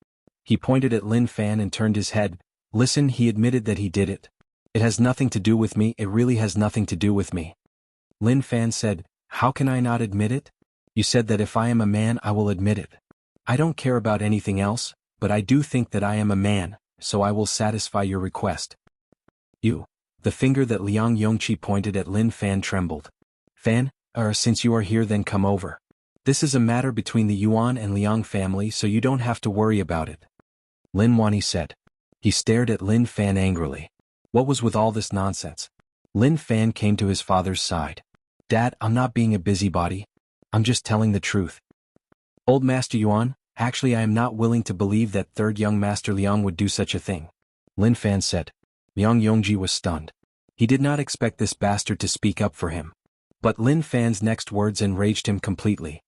[SPEAKER 1] He pointed at Lin Fan and turned his head. Listen, he admitted that he did it. It has nothing to do with me, it really has nothing to do with me. Lin Fan said, how can I not admit it? You said that if I am a man I will admit it. I don't care about anything else, but I do think that I am a man, so I will satisfy your request. You. The finger that Liang Yongqi pointed at Lin Fan trembled. Fan, since you are here then come over. This is a matter between the Yuan and Liang family so you don't have to worry about it. Lin Wani said. He stared at Lin Fan angrily. What was with all this nonsense? Lin Fan came to his father's side. Dad, I'm not being a busybody. I'm just telling the truth. Old Master Yuan, actually I am not willing to believe that third young Master Liang would do such a thing. Lin Fan said. Liang Yongji was stunned. He did not expect this bastard to speak up for him. But Lin Fan's next words enraged him completely.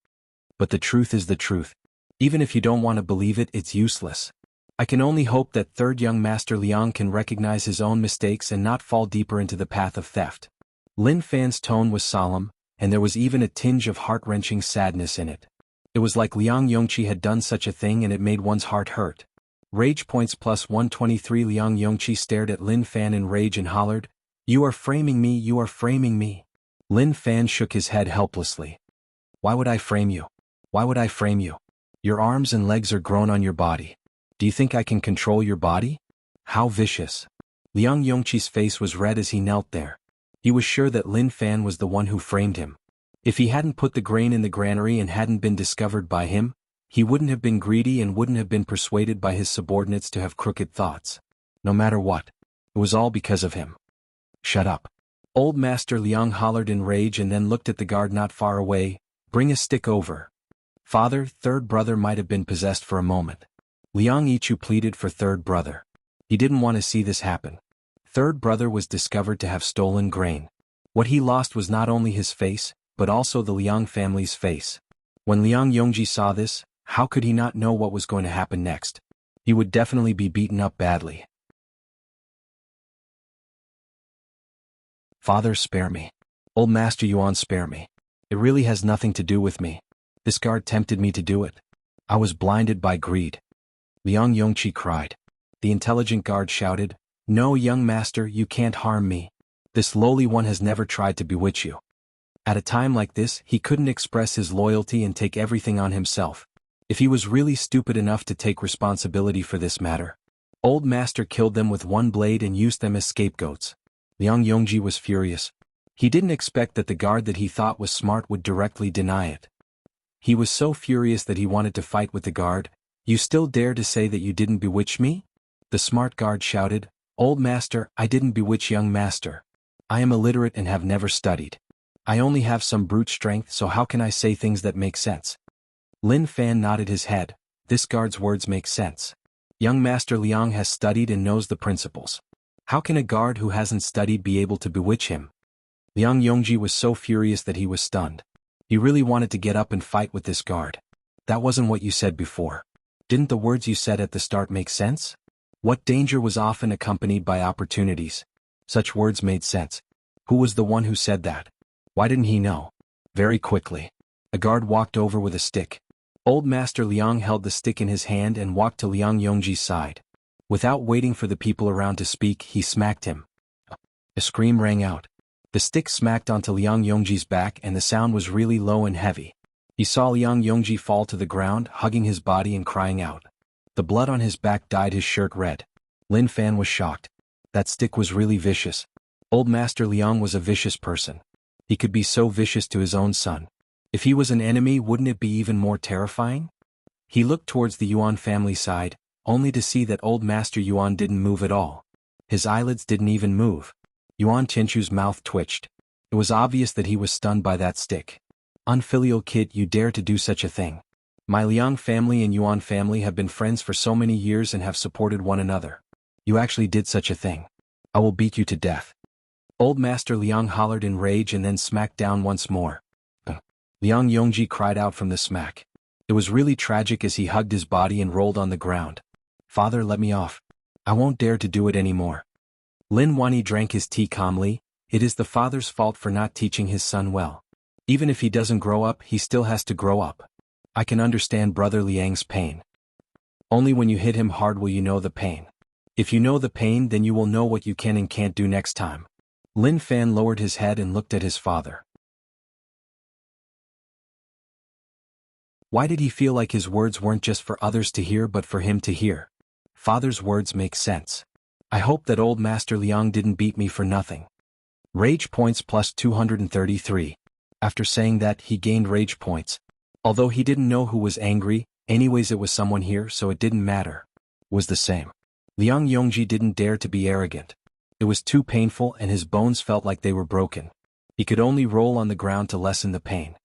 [SPEAKER 1] But the truth is the truth. Even if you don't want to believe it, it's useless. I can only hope that third young Master Liang can recognize his own mistakes and not fall deeper into the path of theft. Lin Fan's tone was solemn, and there was even a tinge of heart-wrenching sadness in it. It was like Liang Yongqi had done such a thing and it made one's heart hurt. Rage points plus 123. Liang Yongqi stared at Lin Fan in rage and hollered, You are framing me, you are framing me. Lin Fan shook his head helplessly. Why would I frame you? Why would I frame you? Your arms and legs are grown on your body. Do you think I can control your body? How vicious. Liang Yongqi's face was red as he knelt there. He was sure that Lin Fan was the one who framed him. If he hadn't put the grain in the granary and hadn't been discovered by him, he wouldn't have been greedy and wouldn't have been persuaded by his subordinates to have crooked thoughts. No matter what, it was all because of him. Shut up. Old Master Liang hollered in rage and then looked at the guard not far away. Bring a stick over. Father, third brother might have been possessed for a moment. Liang Yichu pleaded for third brother. He didn't want to see this happen. Third brother was discovered to have stolen grain. What he lost was not only his face, but also the Liang family's face. When Liang Yongji saw this, how could he not know what was going to happen next? He would definitely be beaten up badly. Father, spare me. Old Master Yuan, spare me. It really has nothing to do with me. This guard tempted me to do it. I was blinded by greed. Liang Yongqi cried. The intelligent guard shouted, No, young master, you can't harm me. This lowly one has never tried to bewitch you. At a time like this, he couldn't express his loyalty and take everything on himself. If he was really stupid enough to take responsibility for this matter, Old Master killed them with one blade and used them as scapegoats. Liang Yongji was furious. He didn't expect that the guard that he thought was smart would directly deny it. He was so furious that he wanted to fight with the guard. You still dare to say that you didn't bewitch me? The smart guard shouted, Old Master, I didn't bewitch young master. I am illiterate and have never studied. I only have some brute strength, so how can I say things that make sense? Lin Fan nodded his head. This guard's words make sense. Young Master Liang has studied and knows the principles. How can a guard who hasn't studied be able to bewitch him? Liang Yongji was so furious that he was stunned. He really wanted to get up and fight with this guard. That wasn't what you said before. Didn't the words you said at the start make sense? What danger was often accompanied by opportunities? Such words made sense. Who was the one who said that? Why didn't he know? Very quickly, a guard walked over with a stick. Old Master Liang held the stick in his hand and walked to Liang Yongji's side. Without waiting for the people around to speak, he smacked him. A scream rang out. The stick smacked onto Liang Yongji's back and the sound was really low and heavy. He saw Liang Yongji fall to the ground, hugging his body and crying out. The blood on his back dyed his shirt red. Lin Fan was shocked. That stick was really vicious. Old Master Liang was a vicious person. He could be so vicious to his own son. If he was an enemy, wouldn't it be even more terrifying? He looked towards the Yuan family side, only to see that old Master Yuan didn't move at all. His eyelids didn't even move. Yuan Tianchu's mouth twitched. It was obvious that he was stunned by that stick. Unfilial kid, you dare to do such a thing. My Liang family and Yuan family have been friends for so many years and have supported one another. You actually did such a thing. I will beat you to death. Old Master Liang hollered in rage and then smacked down once more. Liang Yongji cried out from the smack. It was really tragic as he hugged his body and rolled on the ground. Father, let me off. I won't dare to do it anymore. Lin Wani drank his tea calmly. It is the father's fault for not teaching his son well. Even if he doesn't grow up, he still has to grow up. I can understand Brother Liang's pain. Only when you hit him hard will you know the pain. If you know the pain, then you will know what you can and can't do next time. Lin Fan lowered his head and looked at his father. Why did he feel like his words weren't just for others to hear but for him to hear? Father's words make sense. I hope that old Master Liang didn't beat me for nothing. Rage points plus 233. After saying that, he gained rage points. Although he didn't know who was angry, anyways it was someone here, so it didn't matter. Was the same. Liang Yongji didn't dare to be arrogant. It was too painful and his bones felt like they were broken. He could only roll on the ground to lessen the pain.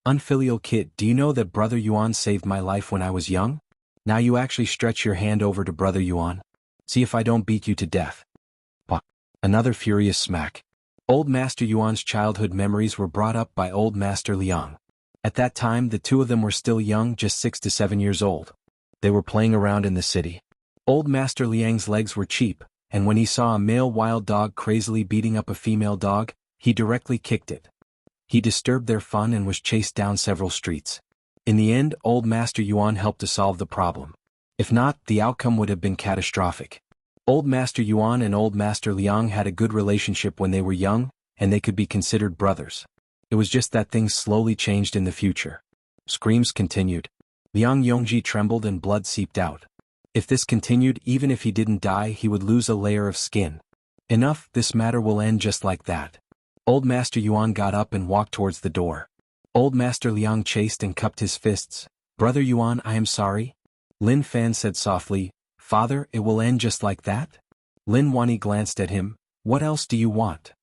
[SPEAKER 1] Unfilial kid, do you know that Brother Yuan saved my life when I was young? Now you actually stretch your hand over to Brother Yuan. See if I don't beat you to death. Pah. Another furious smack. Old Master Yuan's childhood memories were brought up by Old Master Liang. At that time, the two of them were still young, just 6 to 7 years old. They were playing around in the city. Old Master Liang's legs were cheap, and when he saw a male wild dog crazily beating up a female dog, he directly kicked it. He disturbed their fun and was chased down several streets. In the end, Old Master Yuan helped to solve the problem. If not, the outcome would have been catastrophic. Old Master Yuan and Old Master Liang had a good relationship when they were young, and they could be considered brothers. It was just that things slowly changed in the future. Screams continued. Liang Yongji trembled and blood seeped out. If this continued, even if he didn't die, he would lose a layer of skin. Enough, this matter will end just like that. Old Master Yuan got up and walked towards the door. Old Master Liang chased and cupped his fists. Brother Yuan, I am sorry. Lin Fan said softly, Father, it will end just like that? Lin Wani glanced at him. What else do you want?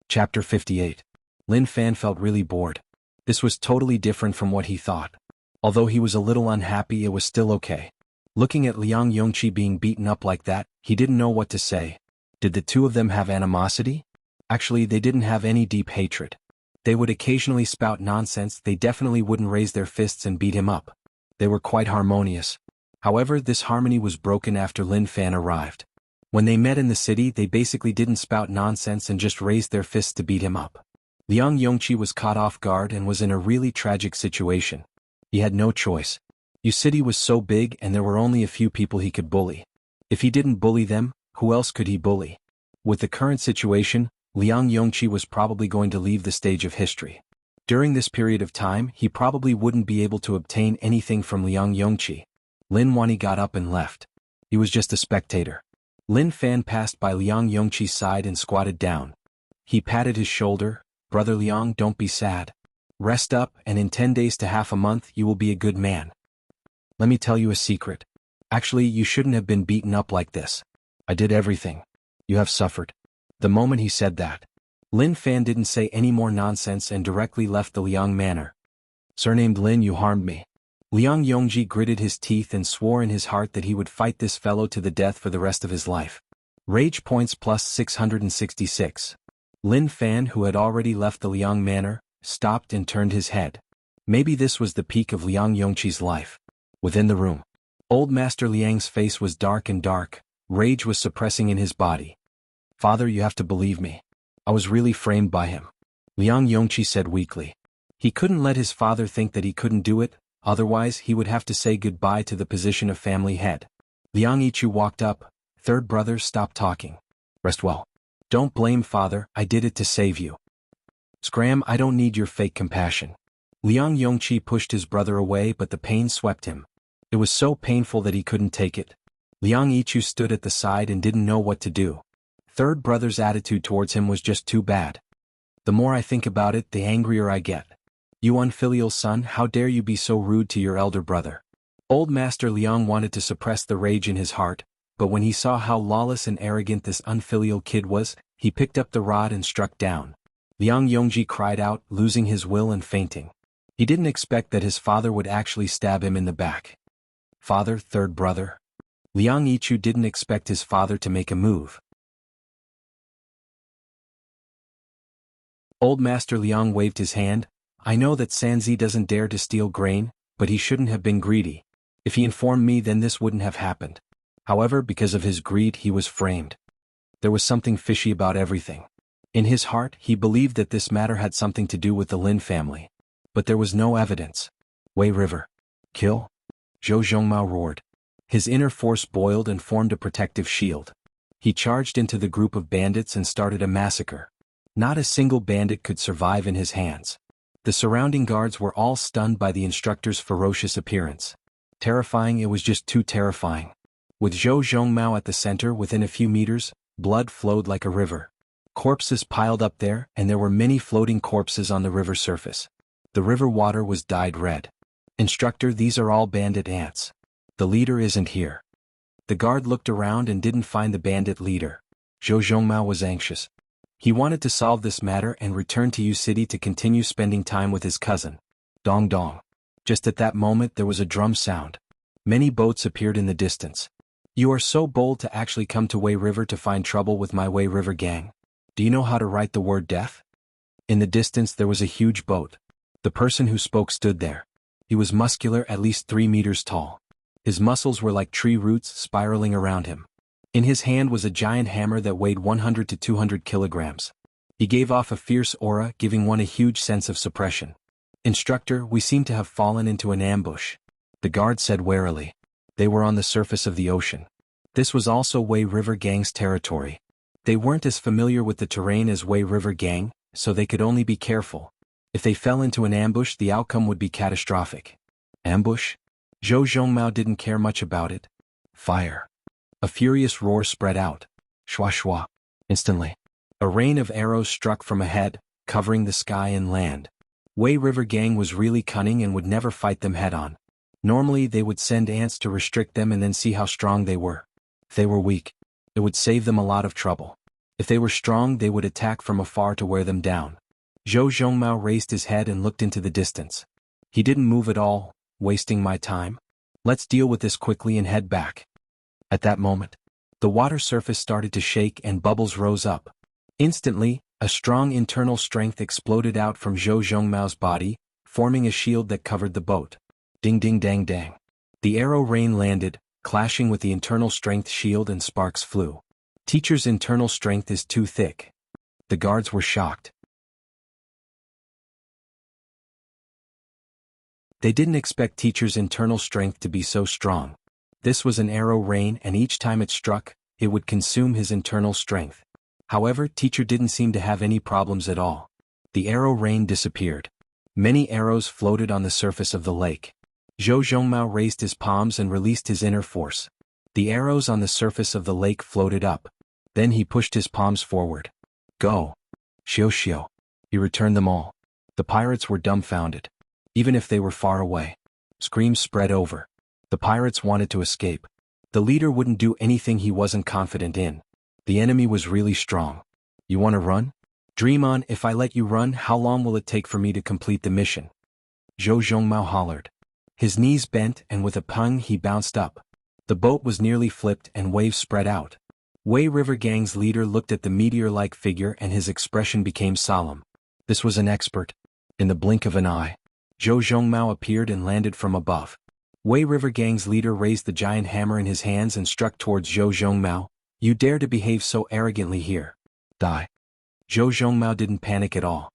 [SPEAKER 1] Chapter 58. Lin Fan felt really bored. This was totally different from what he thought. Although he was a little unhappy, it was still okay. Looking at Liang Yongqi being beaten up like that, he didn't know what to say. Did the two of them have animosity? Actually, they didn't have any deep hatred. They would occasionally spout nonsense, they definitely wouldn't raise their fists and beat him up. They were quite harmonious. However, this harmony was broken after Lin Fan arrived. When they met in the city, they basically didn't spout nonsense and just raised their fists to beat him up. Liang Yongqi was caught off guard and was in a really tragic situation. He had no choice. Yu City was so big and there were only a few people he could bully. If he didn't bully them, who else could he bully? With the current situation, Liang Yongqi was probably going to leave the stage of history. During this period of time, he probably wouldn't be able to obtain anything from Liang Yongqi. Lin Wani got up and left. He was just a spectator. Lin Fan passed by Liang Yongqi's side and squatted down. He patted his shoulder. Brother Liang, don't be sad. Rest up, and in 10 days to half a month you will be a good man. Let me tell you a secret. Actually, you shouldn't have been beaten up like this. I did everything. You have suffered. The moment he said that, Lin Fan didn't say any more nonsense and directly left the Liang manor. Surnamed Lin, you harmed me. Liang Yongji gritted his teeth and swore in his heart that he would fight this fellow to the death for the rest of his life. Rage points plus 666. Lin Fan, who had already left the Liang manor, stopped and turned his head. Maybe this was the peak of Liang Yongqi's life. Within the room, Old Master Liang's face was dark and dark. Rage was suppressing in his body. Father, you have to believe me. I was really framed by him. Liang Yongqi said weakly. He couldn't let his father think that he couldn't do it. Otherwise he would have to say goodbye to the position of family head. Liang Yichu walked up. Third brother, stop talking. Rest well. Don't blame father, I did it to save you. Scram, I don't need your fake compassion. Liang Yongqi pushed his brother away, but the pain swept him. It was so painful that he couldn't take it. Liang Yichu stood at the side and didn't know what to do. Third brother's attitude towards him was just too bad. The more I think about it, the angrier I get. You unfilial son, how dare you be so rude to your elder brother? Old Master Liang wanted to suppress the rage in his heart, but when he saw how lawless and arrogant this unfilial kid was, he picked up the rod and struck down. Liang Yongji cried out, losing his will and fainting. He didn't expect that his father would actually stab him in the back. Father, third brother. Liang Yichu didn't expect his father to make a move. Old Master Liang waved his hand. I know that Sanzi doesn't dare to steal grain, but he shouldn't have been greedy. If he informed me, then this wouldn't have happened. However, because of his greed, he was framed. There was something fishy about everything. In his heart, he believed that this matter had something to do with the Lin family. But there was no evidence. Wei River. Kill? Zhou Zhongmao roared. His inner force boiled and formed a protective shield. He charged into the group of bandits and started a massacre. Not a single bandit could survive in his hands. The surrounding guards were all stunned by the instructor's ferocious appearance. Terrifying, it was just too terrifying. With Zhou Zhongmao at the center within a few meters, blood flowed like a river. Corpses piled up there, and there were many floating corpses on the river surface. The river water was dyed red. Instructor, these are all bandit ants. The leader isn't here. The guard looked around and didn't find the bandit leader. Zhou Zhongmao was anxious. He wanted to solve this matter and return to Yu City to continue spending time with his cousin. Dong dong. Just at that moment there was a drum sound. Many boats appeared in the distance. You are so bold to actually come to Wei River to find trouble with my Wei River gang. Do you know how to write the word death? In the distance there was a huge boat. The person who spoke stood there. He was muscular, at least 3 meters tall. His muscles were like tree roots spiraling around him. In his hand was a giant hammer that weighed 100 to 200 kilograms. He gave off a fierce aura, giving one a huge sense of suppression. Instructor, we seem to have fallen into an ambush. The guard said warily. They were on the surface of the ocean. This was also Wei River Gang's territory. They weren't as familiar with the terrain as Wei River Gang, so they could only be careful. If they fell into an ambush, the outcome would be catastrophic. Ambush? Zhou Zhongmao didn't care much about it. Fire. A furious roar spread out. Shwa shwa. Instantly, a rain of arrows struck from ahead, covering the sky and land. Wei River Gang was really cunning and would never fight them head-on. Normally they would send ants to restrict them and then see how strong they were. If they were weak, it would save them a lot of trouble. If they were strong, they would attack from afar to wear them down. Zhou Zhongmao raised his head and looked into the distance. He didn't move at all, wasting my time. Let's deal with this quickly and head back. At that moment, the water surface started to shake and bubbles rose up. Instantly, a strong internal strength exploded out from Zhou Zhongmao's body, forming a shield that covered the boat. Ding ding dang dang. The arrow rain landed, clashing with the internal strength shield, and sparks flew. Teacher's internal strength is too thick. The guards were shocked. They didn't expect Teacher's internal strength to be so strong. This was an arrow rain, and each time it struck, it would consume his internal strength. However, Teacher didn't seem to have any problems at all. The arrow rain disappeared. Many arrows floated on the surface of the lake. Zhou Zhongmao raised his palms and released his inner force. The arrows on the surface of the lake floated up. Then he pushed his palms forward. Go. Xiao xiao. He returned them all. The pirates were dumbfounded. Even if they were far away. Screams spread over. The pirates wanted to escape. The leader wouldn't do anything he wasn't confident in. The enemy was really strong. You want to run? Dream on. If I let you run, how long will it take for me to complete the mission? Zhou Zhongmao hollered. His knees bent, and with a pung he bounced up. The boat was nearly flipped and waves spread out. Wei River Gang's leader looked at the meteor-like figure and his expression became solemn. This was an expert. In the blink of an eye, Zhou Zhongmao appeared and landed from above. Wei River Gang's leader raised the giant hammer in his hands and struck towards Zhou Zhongmao. You dare to behave so arrogantly here. Die. Zhou Zhongmao didn't panic at all.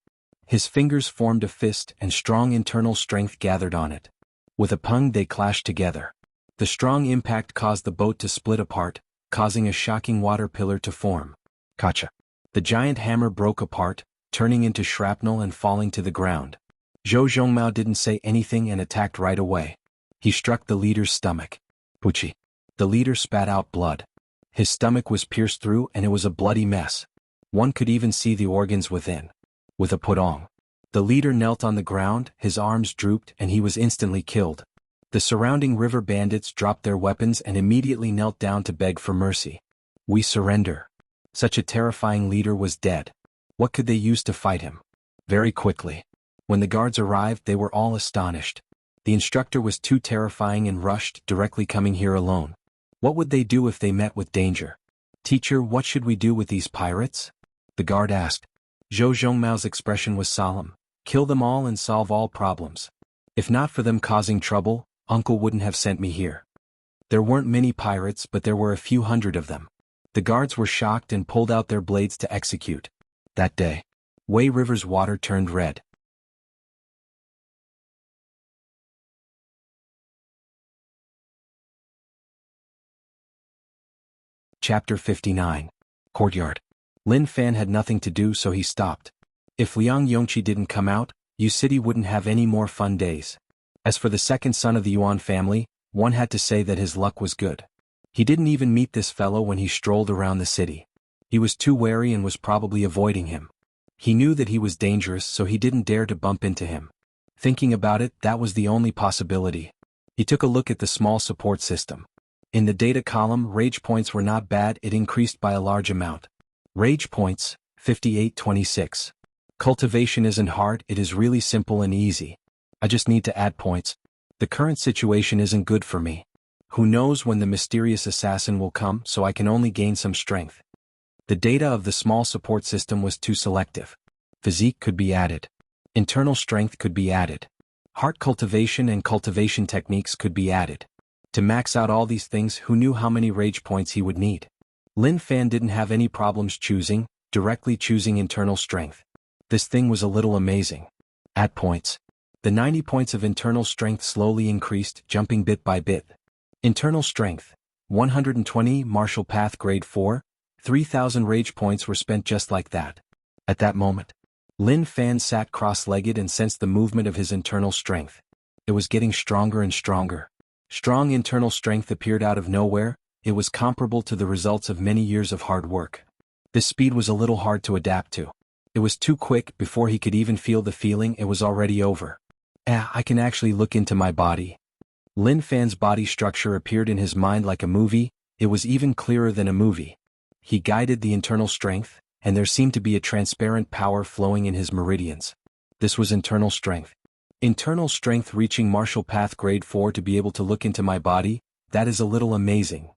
[SPEAKER 1] His fingers formed a fist and strong internal strength gathered on it. With a pung they clashed together. The strong impact caused the boat to split apart, causing a shocking water pillar to form. Kacha. The giant hammer broke apart, turning into shrapnel and falling to the ground. Zhou Zhongmao didn't say anything and attacked right away. He struck the leader's stomach. Puchi. The leader spat out blood. His stomach was pierced through and it was a bloody mess. One could even see the organs within. With a putong. The leader knelt on the ground, his arms drooped and he was instantly killed. The surrounding river bandits dropped their weapons and immediately knelt down to beg for mercy. We surrender. Such a terrifying leader was dead. What could they use to fight him? Very quickly. When the guards arrived they were all astonished. The instructor was too terrifying and rushed, directly coming here alone. What would they do if they met with danger? Teacher, what should we do with these pirates? The guard asked. Zhou Zhongmao's expression was solemn. Kill them all and solve all problems. If not for them causing trouble, Uncle wouldn't have sent me here. There weren't many pirates, but there were a few hundred of them. The guards were shocked and pulled out their blades to execute. That day, Wei River's water turned red. Chapter 59. Courtyard. Lin Fan had nothing to do, so he stopped. If Liang Yongqi didn't come out, Yu City wouldn't have any more fun days. As for the second son of the Yuan family, one had to say that his luck was good. He didn't even meet this fellow when he strolled around the city. He was too wary and was probably avoiding him. He knew that he was dangerous, so he didn't dare to bump into him. Thinking about it, that was the only possibility. He took a look at the small support system. In the data column, rage points were not bad, it increased by a large amount. Rage points, 5826. Cultivation isn't hard, it is really simple and easy. I just need to add points. The current situation isn't good for me. Who knows when the mysterious assassin will come, so I can only gain some strength. The data of the small support system was too selective. Physique could be added. Internal strength could be added. Heart cultivation and cultivation techniques could be added. To max out all these things, who knew how many rage points he would need? Lin Fan didn't have any problems directly choosing internal strength. This thing was a little amazing. Add points. The 90 points of internal strength slowly increased, jumping bit by bit. Internal strength, 120, martial path grade 4, 3,000 rage points were spent just like that. At that moment, Lin Fan sat cross-legged and sensed the movement of his internal strength. It was getting stronger and stronger. Strong internal strength appeared out of nowhere. It was comparable to the results of many years of hard work. This speed was a little hard to adapt to. It was too quick. Before he could even feel the feeling, it was already over. I can actually look into my body. Lin Fan's body structure appeared in his mind like a movie. It was even clearer than a movie. He guided the internal strength, and there seemed to be a transparent power flowing in his meridians. This was internal strength. Internal strength reaching martial path grade 4 to be able to look into my body, that is a little amazing.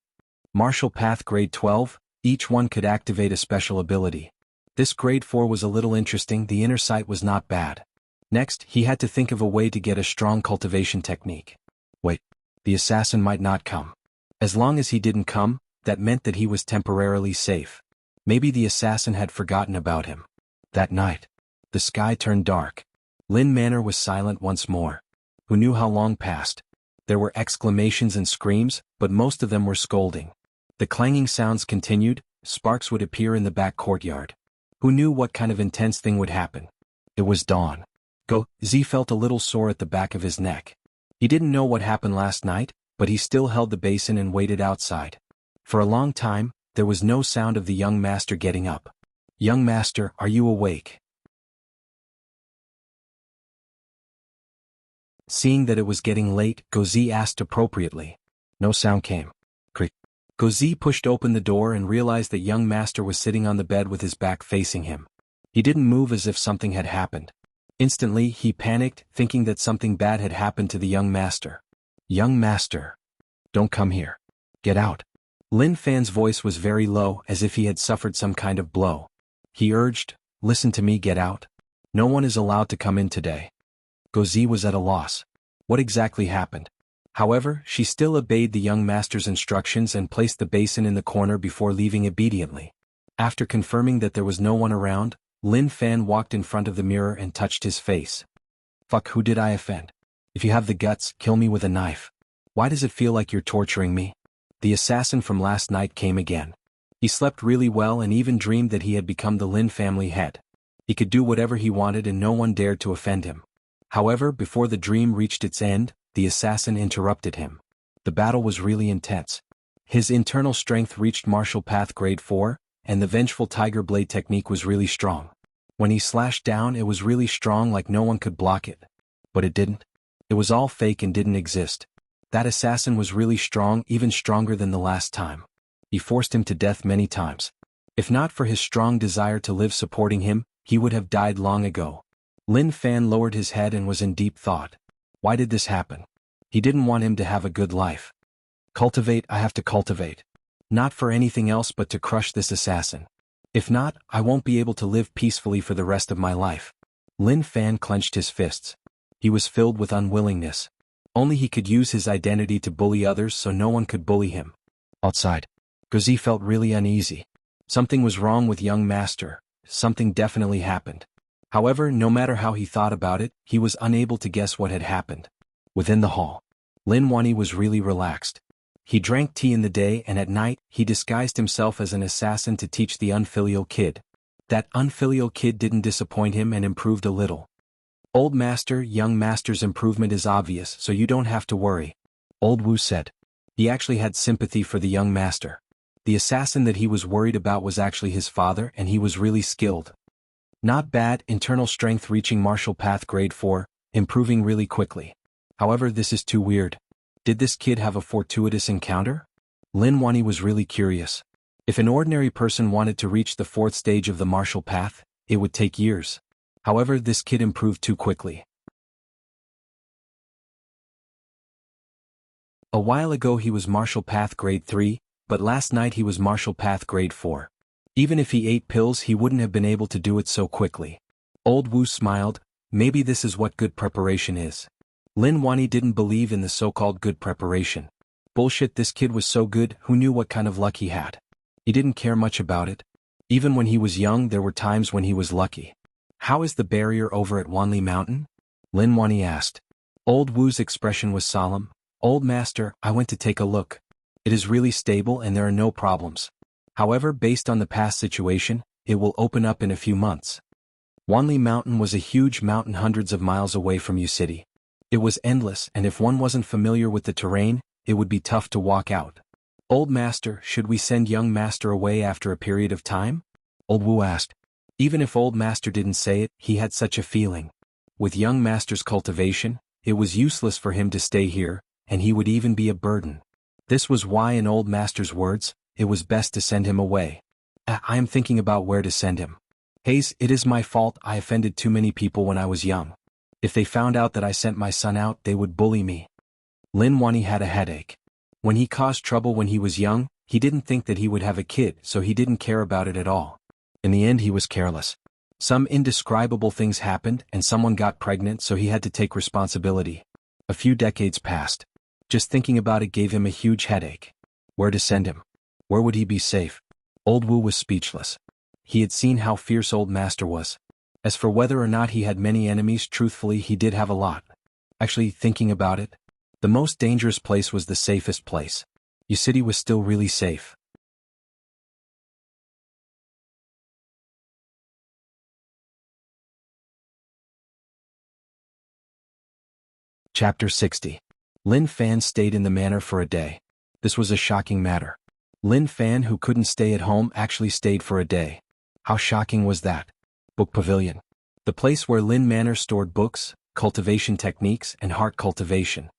[SPEAKER 1] Martial path grade 12, each one could activate a special ability. This grade 4 was a little interesting, the inner sight was not bad. Next, he had to think of a way to get a strong cultivation technique. Wait, the assassin might not come. As long as he didn't come, that meant that he was temporarily safe. Maybe the assassin had forgotten about him. That night, the sky turned dark. Lin Manor was silent once more. Who knew how long passed? There were exclamations and screams, but most of them were scolding. The clanging sounds continued, sparks would appear in the back courtyard. Who knew what kind of intense thing would happen? It was dawn. Go-zi felt a little sore at the back of his neck. He didn't know what happened last night, but he still held the basin and waited outside. For a long time, there was no sound of the young master getting up. Young master, are you awake? Seeing that it was getting late, Go-zi asked appropriately. No sound came. Creak. Go-zi pushed open the door and realized that young master was sitting on the bed with his back facing him. He didn't move as if something had happened. Instantly, he panicked, thinking that something bad had happened to the young master. Young master. Don't come here. Get out. Lin Fan's voice was very low, as if he had suffered some kind of blow. He urged, listen to me, get out. No one is allowed to come in today. Go-zi was at a loss. What exactly happened? However, she still obeyed the young master's instructions and placed the basin in the corner before leaving obediently. After confirming that there was no one around, Lin Fan walked in front of the mirror and touched his face. Fuck, who did I offend? If you have the guts, kill me with a knife. Why does it feel like you're torturing me? The assassin from last night came again. He slept really well and even dreamed that he had become the Lin family head. He could do whatever he wanted and no one dared to offend him. However, before the dream reached its end, the assassin interrupted him. The battle was really intense. His internal strength reached martial path grade 4, and the vengeful tiger blade technique was really strong. When he slashed down, it was really strong, like no one could block it. But it didn't. It was all fake and didn't exist. That assassin was really strong, even stronger than the last time. He forced him to death many times. If not for his strong desire to live supporting him, he would have died long ago. Lin Fan lowered his head and was in deep thought. Why did this happen? He didn't want him to have a good life. Cultivate, I have to cultivate. Not for anything else but to crush this assassin. If not, I won't be able to live peacefully for the rest of my life. Lin Fan clenched his fists. He was filled with unwillingness. Only he could use his identity to bully others so no one could bully him. Outside, Guzi felt really uneasy. Something was wrong with young master. Something definitely happened. However, no matter how he thought about it, he was unable to guess what had happened. Within the hall, Lin Wani was really relaxed. He drank tea in the day and at night, he disguised himself as an assassin to teach the unfilial kid. That unfilial kid didn't disappoint him and improved a little. Old master, young master's improvement is obvious, so you don't have to worry. Old Wu said. He actually had sympathy for the young master. The assassin that he was worried about was actually his father and he was really skilled. Not bad, internal strength reaching martial path grade 4, improving really quickly. However, this is too weird. Did this kid have a fortuitous encounter? Lin Wani was really curious. If an ordinary person wanted to reach the 4th stage of the martial path, it would take years. However, this kid improved too quickly. A while ago he was martial path grade 3, but last night he was martial path grade 4. Even if he ate pills he wouldn't have been able to do it so quickly. Old Wu smiled. Maybe this is what good preparation is. Lin Wani didn't believe in the so-called good preparation. Bullshit, this kid was so good, who knew what kind of luck he had? He didn't care much about it. Even when he was young there were times when he was lucky. How is the barrier over at Wanli Mountain? Lin Wani asked. Old Wu's expression was solemn. Old master, I went to take a look. It is really stable and there are no problems. However, based on the past situation, it will open up in a few months. Wanli Mountain was a huge mountain hundreds of miles away from Yu City. It was endless, and if one wasn't familiar with the terrain, it would be tough to walk out. Old master, should we send young master away after a period of time? Old Wu asked. Even if old master didn't say it, he had such a feeling. With young master's cultivation, it was useless for him to stay here, and he would even be a burden. This was why, in old master's words, it was best to send him away. I am thinking about where to send him. Hayes, it is my fault, I offended too many people when I was young. If they found out that I sent my son out, they would bully me. Lin Wani had a headache. When he caused trouble when he was young, he didn't think that he would have a kid, so he didn't care about it at all. In the end he was careless. Some indescribable things happened and someone got pregnant, so he had to take responsibility. A few decades passed. Just thinking about it gave him a huge headache. Where to send him? Where would he be safe? Old Wu was speechless. He had seen how fierce old master was. As for whether or not he had many enemies, truthfully he did have a lot. Actually, thinking about it, the most dangerous place was the safest place. Yu City was still really safe. Chapter 60. Lin Fan stayed in the manor for a day. This was a shocking matter. Lin Fan, who couldn't stay at home, actually stayed for a day. How shocking was that? Book Pavilion. The place where Lin Manor stored books, cultivation techniques, and heart cultivation.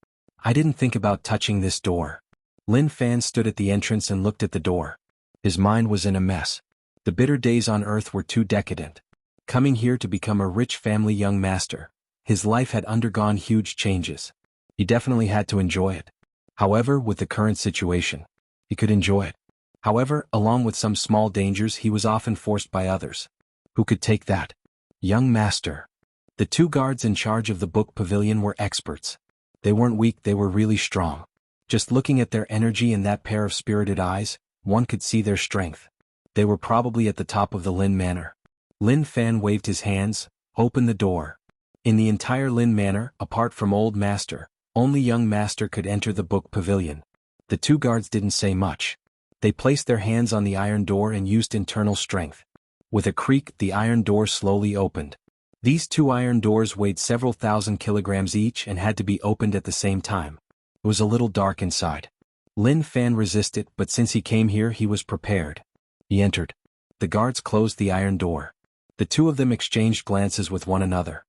[SPEAKER 1] I didn't think about touching this door. Lin Fan stood at the entrance and looked at the door. His mind was in a mess. The bitter days on earth were too decadent. Coming here to become a rich family young master, his life had undergone huge changes. He definitely had to enjoy it. However, with the current situation, he could enjoy it. However, along with some small dangers, he was often forced by others. Who could take that? Young master. The 2 guards in charge of the book pavilion were experts. They weren't weak, they were really strong. Just looking at their energy and that pair of spirited eyes, one could see their strength. They were probably at the top of the Lin Manor. Lin Fan waved his hands, opened the door. In the entire Lin Manor, apart from Old Master, only Young Master could enter the book pavilion. The two guards didn't say much. They placed their hands on the iron door and used internal strength. With a creak, the iron door slowly opened. These two iron doors weighed several thousand kilograms each and had to be opened at the same time. It was a little dark inside. Lin Fan resisted, but since he came here he was prepared. He entered. The guards closed the iron door. The two of them exchanged glances with one another.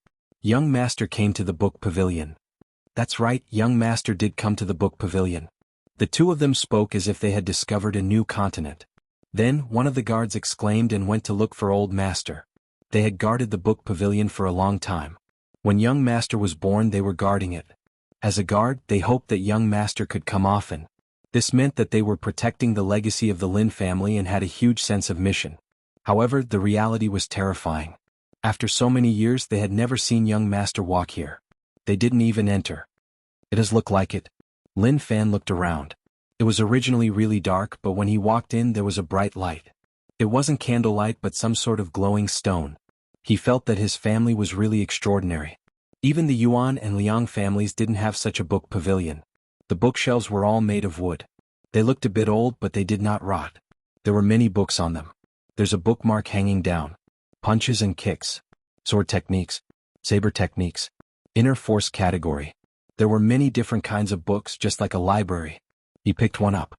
[SPEAKER 1] Young Master came to the book pavilion. That's right, Young Master did come to the book pavilion. The two of them spoke as if they had discovered a new continent. Then, one of the guards exclaimed and went to look for Old Master. They had guarded the book pavilion for a long time. When Young Master was born they were guarding it. As a guard, they hoped that Young Master could come often. This meant that they were protecting the legacy of the Lin family and had a huge sense of mission. However, the reality was terrifying. After so many years they had never seen Young Master walk here. They didn't even enter. It does look like it. Lin Fan looked around. It was originally really dark, but when he walked in there was a bright light. It wasn't candlelight but some sort of glowing stone. He felt that his family was really extraordinary. Even the Yuan and Liang families didn't have such a book pavilion. The bookshelves were all made of wood. They looked a bit old but they did not rot. There were many books on them. There's a bookmark hanging down. Punches and kicks. Sword techniques. Saber techniques. Inner force category. There were many different kinds of books, just like a library. He picked one up.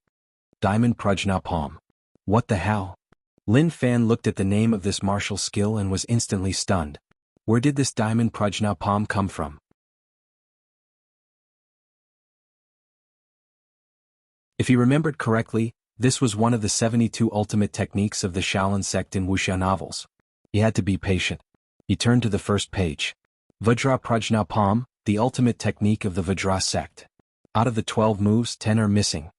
[SPEAKER 1] Diamond Prajna Palm. What the hell? Lin Fan looked at the name of this martial skill and was instantly stunned. Where did this Diamond Prajna Palm come from? If he remembered correctly, this was one of the 72 ultimate techniques of the Shaolin sect in Wuxia novels. He had to be patient. He turned to the first page. Vajra Prajna Palm, the ultimate technique of the Vajra sect. Out of the 12 moves, 10 are missing.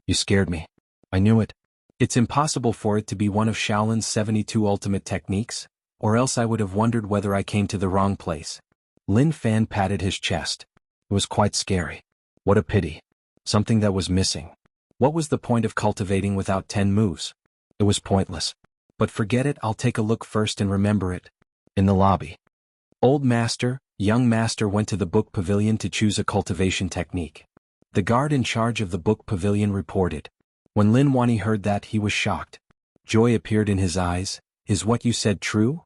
[SPEAKER 1] You scared me. I knew it. It's impossible for it to be one of Shaolin's 72 ultimate techniques, or else I would have wondered whether I came to the wrong place. Lin Fan patted his chest. It was quite scary. What a pity. Something that was missing. What was the point of cultivating without 10 moves? It was pointless. But forget it, I'll take a look first and remember it. In the lobby. Old Master, Young Master went to the book pavilion to choose a cultivation technique. The guard in charge of the book pavilion reported. When Lin Wani heard that, he was shocked. Joy appeared in his eyes. Is what you said true?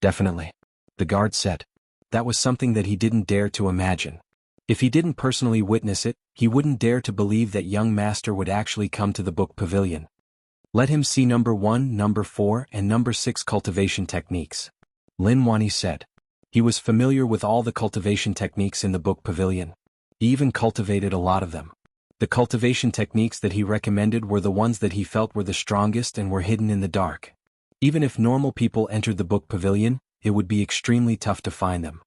[SPEAKER 1] Definitely. The guard said. That was something that he didn't dare to imagine. If he didn't personally witness it, he wouldn't dare to believe that Young Master would actually come to the book pavilion. Let him see number 1, number 4, and number 6 cultivation techniques. Lin Wani said. He was familiar with all the cultivation techniques in the book pavilion. He even cultivated a lot of them. The cultivation techniques that he recommended were the ones that he felt were the strongest and were hidden in the dark. Even if normal people entered the book pavilion, it would be extremely tough to find them.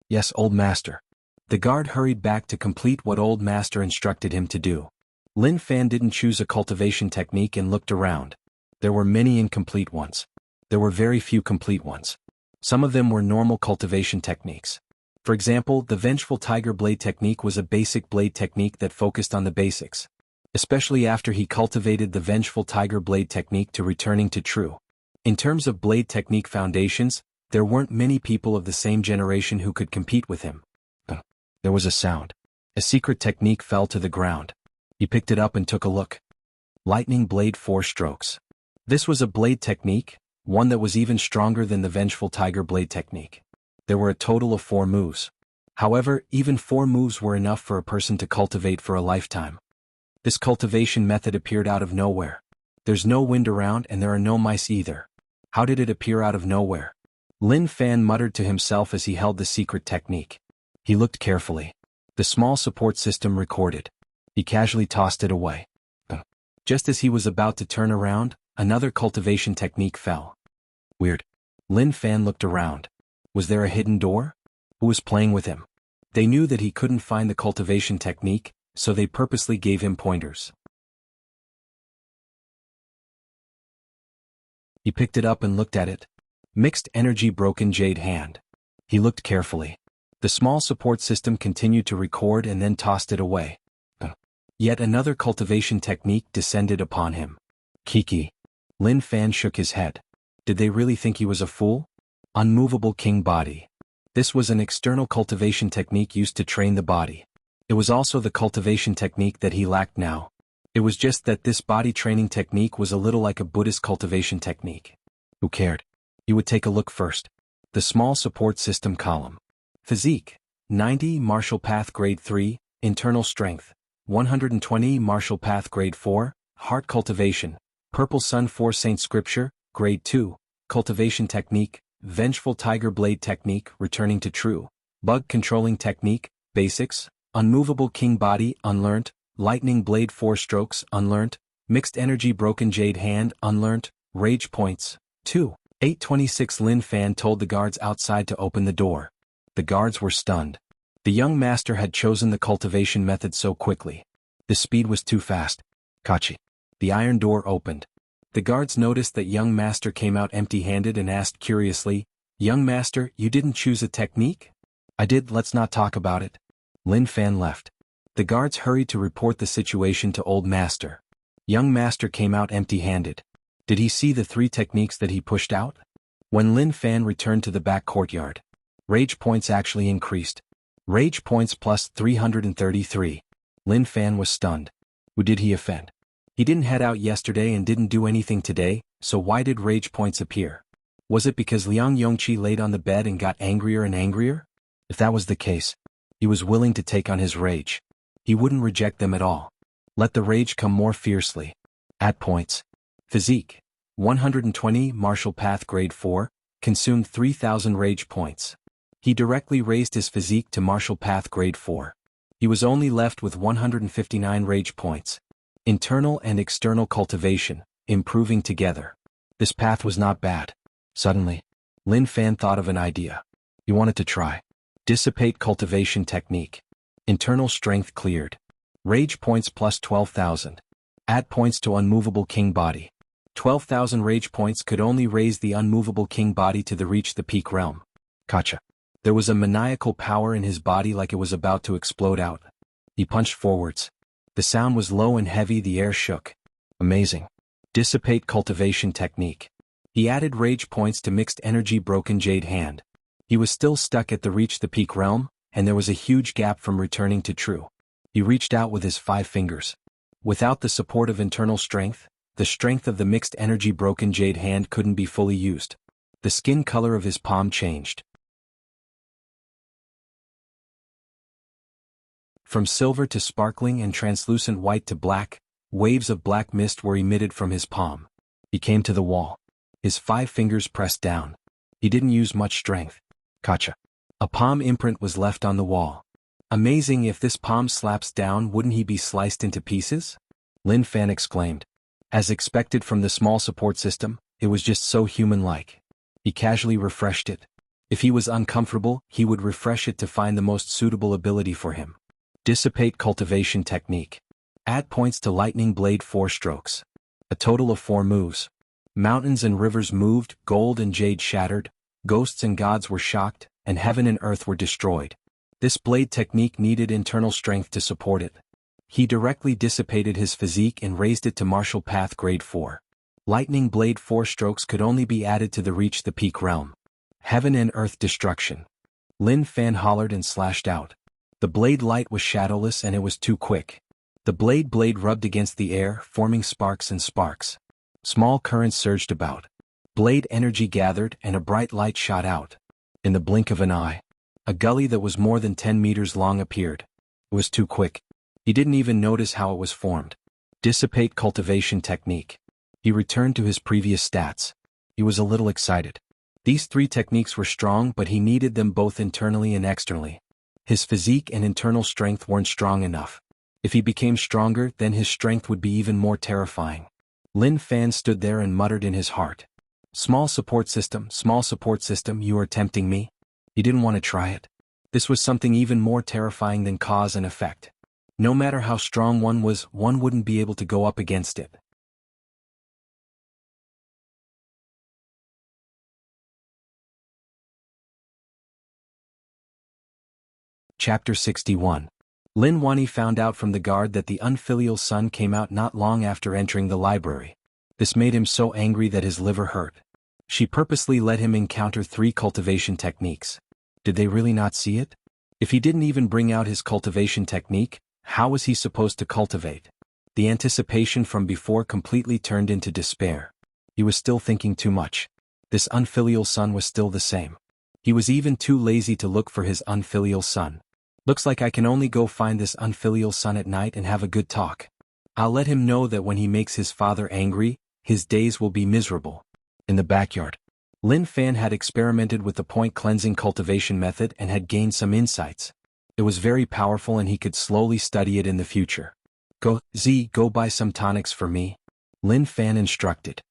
[SPEAKER 1] Yes, Old Master. The guard hurried back to complete what Old Master instructed him to do. Lin Fan didn't choose a cultivation technique and looked around. There were many incomplete ones. There were very few complete ones. Some of them were normal cultivation techniques. For example, the Vengeful Tiger Blade technique was a basic blade technique that focused on the basics. Especially after he cultivated the Vengeful Tiger Blade technique to returning to true. In terms of blade technique foundations, there weren't many people of the same generation who could compete with him. There was a sound. A secret technique fell to the ground. He picked it up and took a look. Lightning Blade 4 strokes. This was a blade technique, one that was even stronger than the Vengeful Tiger Blade technique. There were a total of 4 moves. However, even 4 moves were enough for a person to cultivate for a lifetime. This cultivation method appeared out of nowhere. There's no wind around and there are no mice either. How did it appear out of nowhere? Lin Fan muttered to himself as he held the secret technique. He looked carefully. The small support system recorded. He casually tossed it away. Just as he was about to turn around, another cultivation technique fell. Weird. Lin Fan looked around. Was there a hidden door? Who was playing with him? They knew that he couldn't find the cultivation technique, so they purposely gave him pointers. He picked it up and looked at it. Mixed energy broken jade hand. He looked carefully. The small support system continued to record and then tossed it away. Yet another cultivation technique descended upon him. Kiki. Lin Fan shook his head. Did they really think he was a fool? Unmovable king body. This was an external cultivation technique used to train the body. It was also the cultivation technique that he lacked now. It was just that this body training technique was a little like a Buddhist cultivation technique. Who cared? He would take a look first. The small support system column. Physique, 90 martial path grade 3, internal strength, 120 martial path grade 4, heart cultivation, purple sun 4 saint scripture, grade 2, cultivation technique, vengeful tiger blade technique returning to true, bug controlling technique, basics, unmovable king body unlearned, lightning blade 4 strokes unlearned, mixed energy broken jade hand unlearned, rage points, 2. 826 Lin Fan told the guards outside to open the door. The guards were stunned. The young master had chosen the cultivation method so quickly. The speed was too fast. Kachi. The iron door opened. The guards noticed that young master came out empty-handed and asked curiously, "Young master, you didn't choose a technique?" "I did, let's not talk about it." Lin Fan left. The guards hurried to report the situation to old master. Young master came out empty-handed. Did he see the 3 techniques that he pushed out? When Lin Fan returned to the back courtyard, rage points actually increased. Rage points plus 333. Lin Fan was stunned. Who did he offend? He didn't head out yesterday and didn't do anything today, so why did rage points appear? Was it because Liang Yongqi laid on the bed and got angrier and angrier? If that was the case, he was willing to take on his rage. He wouldn't reject them at all. Let the rage come more fiercely. At points. Physique, 120 martial path grade 4, consumed 3,000 rage points. He directly raised his physique to martial path grade 4. He was only left with 159 rage points. Internal and external cultivation, improving together. This path was not bad. Suddenly, Lin Fan thought of an idea. He wanted to try. Dissipate cultivation technique. Internal strength cleared. Rage points plus 12,000. Add points to unmovable king body. 12,000 rage points could only raise the unmovable king body to reach the peak realm. Kacha. There was a maniacal power in his body like it was about to explode out. He punched forwards. The sound was low and heavy, the air shook. Amazing. Dissipate cultivation technique. He added rage points to mixed energy broken jade hand. He was still stuck at the reach the peak realm, and there was a huge gap from returning to true. He reached out with his 5 fingers. Without the support of internal strength, the strength of the mixed energy broken jade hand couldn't be fully used. The skin color of his palm changed. From silver to sparkling and translucent white to black, waves of black mist were emitted from his palm. He came to the wall. His 5 fingers pressed down. He didn't use much strength. Kacha. A palm imprint was left on the wall. Amazing, if this palm slaps down, wouldn't he be sliced into pieces? Lin Fan exclaimed. As expected from the small support system, it was just so human-like. He casually refreshed it. If he was uncomfortable, he would refresh it to find the most suitable ability for him. Dissipate cultivation technique. Add points to lightning blade 4 strokes. A total of 4 moves. Mountains and rivers moved, gold and jade shattered, ghosts and gods were shocked, and heaven and earth were destroyed. This blade technique needed internal strength to support it. He directly dissipated his physique and raised it to martial path grade 4. Lightning blade 4 strokes could only be added to reach the peak realm. Heaven and earth destruction. Lin Fan hollered and slashed out. The blade light was shadowless and it was too quick. The blade rubbed against the air, forming sparks and sparks. Small currents surged about. Blade energy gathered and a bright light shot out. In the blink of an eye, a gully that was more than 10 meters long appeared. It was too quick. He didn't even notice how it was formed. Dissipate cultivation technique. He returned to his previous stats. He was a little excited. These 3 techniques were strong, but he needed them both internally and externally. His physique and internal strength weren't strong enough. If he became stronger, then his strength would be even more terrifying. Lin Fan stood there and muttered in his heart. Small support system, you are tempting me? He didn't want to try it. This was something even more terrifying than cause and effect. No matter how strong one was, one wouldn't be able to go up against it. Chapter 61. Lin Wani found out from the guard that the unfilial son came out not long after entering the library. This made him so angry that his liver hurt. She purposely let him encounter 3 cultivation techniques. Did they really not see it? If he didn't even bring out his cultivation technique, how was he supposed to cultivate? The anticipation from before completely turned into despair. He was still thinking too much. This unfilial son was still the same. He was even too lazy to look for his unfilial son. Looks like I can only go find this unfilial son at night and have a good talk. I'll let him know that when he makes his father angry, his days will be miserable. In the backyard, Lin Fan had experimented with the point cleansing cultivation method and had gained some insights. It was very powerful and he could slowly study it in the future. Go buy some tonics for me, Lin Fan instructed.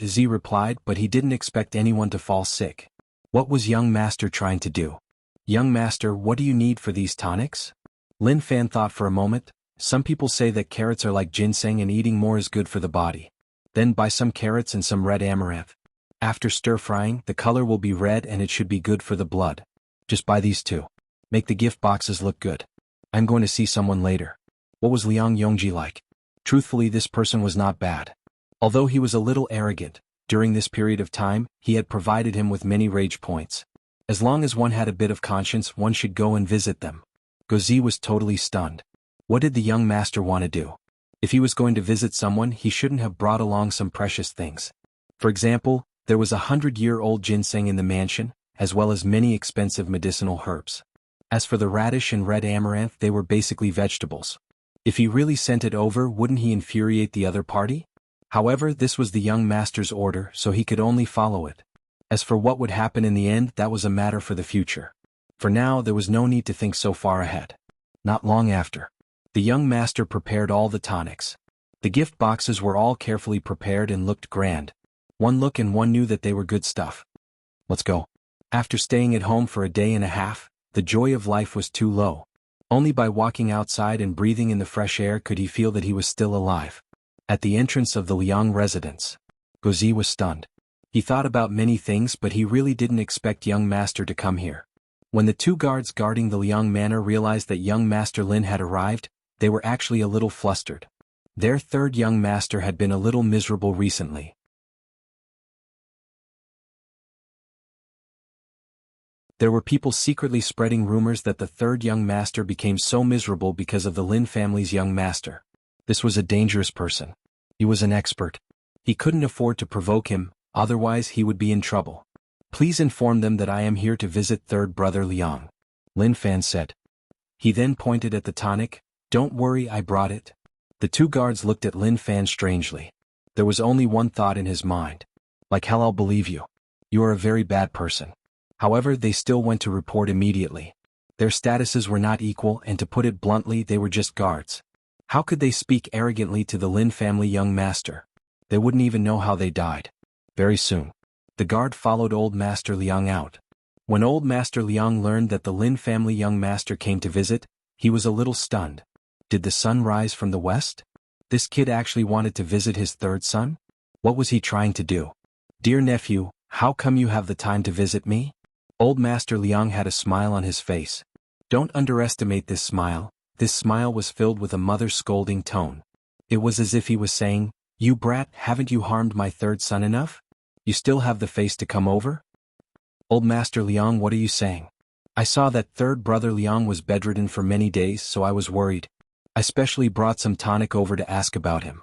[SPEAKER 1] Z replied, but he didn't expect anyone to fall sick. What was young master trying to do? Young master, what do you need for these tonics? Lin Fan thought for a moment. Some people say that carrots are like ginseng and eating more is good for the body. Then buy some carrots and some red amaranth. After stir-frying, the color will be red and it should be good for the blood. Just buy these two. Make the gift boxes look good. I'm going to see someone later. What was Liang Yongji like? Truthfully, this person was not bad. Although he was a little arrogant, during this period of time, he had provided him with many rage points. As long as one had a bit of conscience, one should go and visit them. Gozi was totally stunned. What did the young master want to do? If he was going to visit someone, he shouldn't have brought along some precious things. For example, there was 100-year-old ginseng in the mansion, as well as many expensive medicinal herbs. As for the radish and red amaranth, they were basically vegetables. If he really sent it over, wouldn't he infuriate the other party? However, this was the young master's order, so he could only follow it. As for what would happen in the end, that was a matter for the future. For now, there was no need to think so far ahead. Not long after, the young master prepared all the tonics. The gift boxes were all carefully prepared and looked grand. One look and one knew that they were good stuff. Let's go. After staying at home for a day and a half, the joy of life was too low. Only by walking outside and breathing in the fresh air could he feel that he was still alive. At the entrance of the Liang residence, Gozi was stunned. He thought about many things, but he really didn't expect young master to come here. When the two guards guarding the Liang manor realized that young master Lin had arrived, they were actually a little flustered. Their third young master had been a little miserable recently. There were people secretly spreading rumors that the third young master became so miserable because of the Lin family's young master. This was a dangerous person. He was an expert. He couldn't afford to provoke him, otherwise he would be in trouble. Please inform them that I am here to visit third brother Liang, Lin Fan said. He then pointed at the tonic. Don't worry, I brought it. The two guards looked at Lin Fan strangely. There was only one thought in his mind. Like hell, I'll believe you. You are a very bad person. However, they still went to report immediately. Their statuses were not equal, and to put it bluntly, they were just guards. How could they speak arrogantly to the Lin family young master? They wouldn't even know how they died. Very soon, the guard followed old master Liang out. When old master Liang learned that the Lin family young master came to visit, he was a little stunned. Did the sun rise from the west? This kid actually wanted to visit his third son? What was he trying to do? Dear nephew, how come you have the time to visit me? Old master Liang had a smile on his face. Don't underestimate this smile. This smile was filled with a mother's scolding tone. It was as if he was saying, You brat, haven't you harmed my third son enough? You still have the face to come over? Old master Liang, what are you saying? I saw that third brother Liang was bedridden for many days, so I was worried. I specially brought some tonic over to ask about him.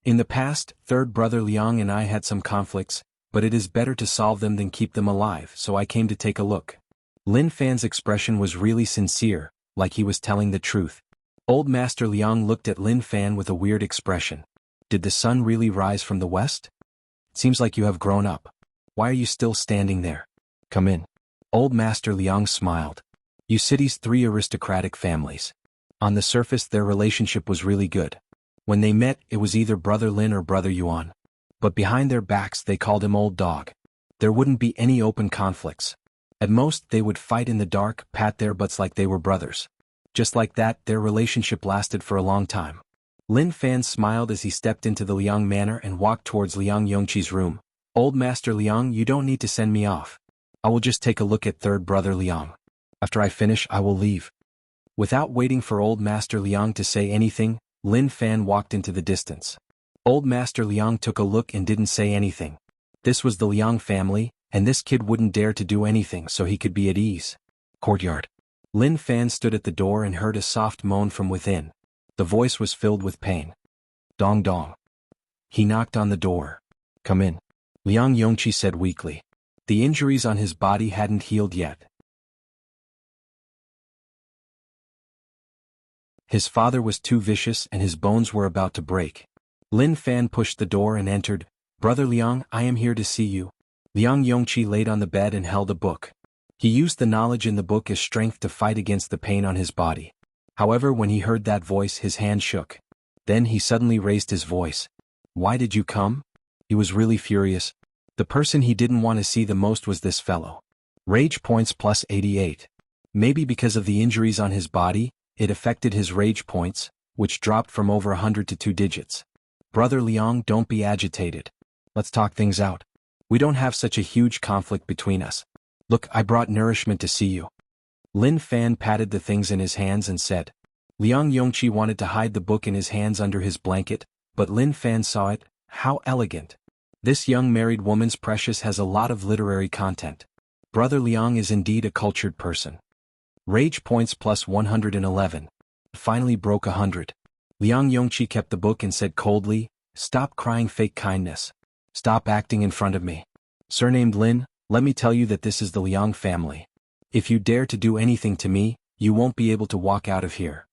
[SPEAKER 1] In the past, third brother Liang and I had some conflicts, but it is better to solve them than keep them alive, so I came to take a look. Lin Fan's expression was really sincere, like he was telling the truth. Old master Liang looked at Lin Fan with a weird expression. Did the sun really rise from the west? Seems like you have grown up. Why are you still standing there? Come in. Old master Liang smiled. You city's three aristocratic families. On the surface, their relationship was really good. When they met, it was either brother Lin or brother Yuan. But behind their backs they called him old dog. There wouldn't be any open conflicts. At most, they would fight in the dark, pat their butts like they were brothers. Just like that, their relationship lasted for a long time. Lin Fan smiled as he stepped into the Liang manor and walked towards Liang Yongqi's room. Old master Liang, you don't need to send me off. I will just take a look at third brother Liang. After I finish, I will leave. Without waiting for old master Liang to say anything, Lin Fan walked into the distance. Old master Liang took a look and didn't say anything. This was the Liang family, and this kid wouldn't dare to do anything so he could be at ease. Courtyard. Lin Fan stood at the door and heard a soft moan from within. The voice was filled with pain. Dong dong. He knocked on the door. Come in. Liang Yongqi said weakly. The injuries on his body hadn't healed yet. His father was too vicious and his bones were about to break. Lin Fan pushed the door and entered. Brother Liang, I am here to see you. Liang Yongqi laid on the bed and held a book. He used the knowledge in the book as strength to fight against the pain on his body. However, when he heard that voice, his hand shook. Then he suddenly raised his voice. Why did you come? He was really furious. The person he didn't want to see the most was this fellow. Rage points plus 88. Maybe because of the injuries on his body, it affected his rage points, which dropped from over 100 to 2 digits. Brother Liang, don't be agitated. Let's talk things out. We don't have such a huge conflict between us. Look, I brought nourishment to see you. Lin Fan patted the things in his hands and said. Liang Yongqi wanted to hide the book in his hands under his blanket, but Lin Fan saw it. How elegant. This young married woman's precious has a lot of literary content. Brother Liang is indeed a cultured person. Rage points plus 111. Finally broke 100. Liang Yongqi kept the book and said coldly, stop crying fake kindness. Stop acting in front of me. Surnamed Lin, let me tell you that this is the Liang family. If you dare to do anything to me, you won't be able to walk out of here.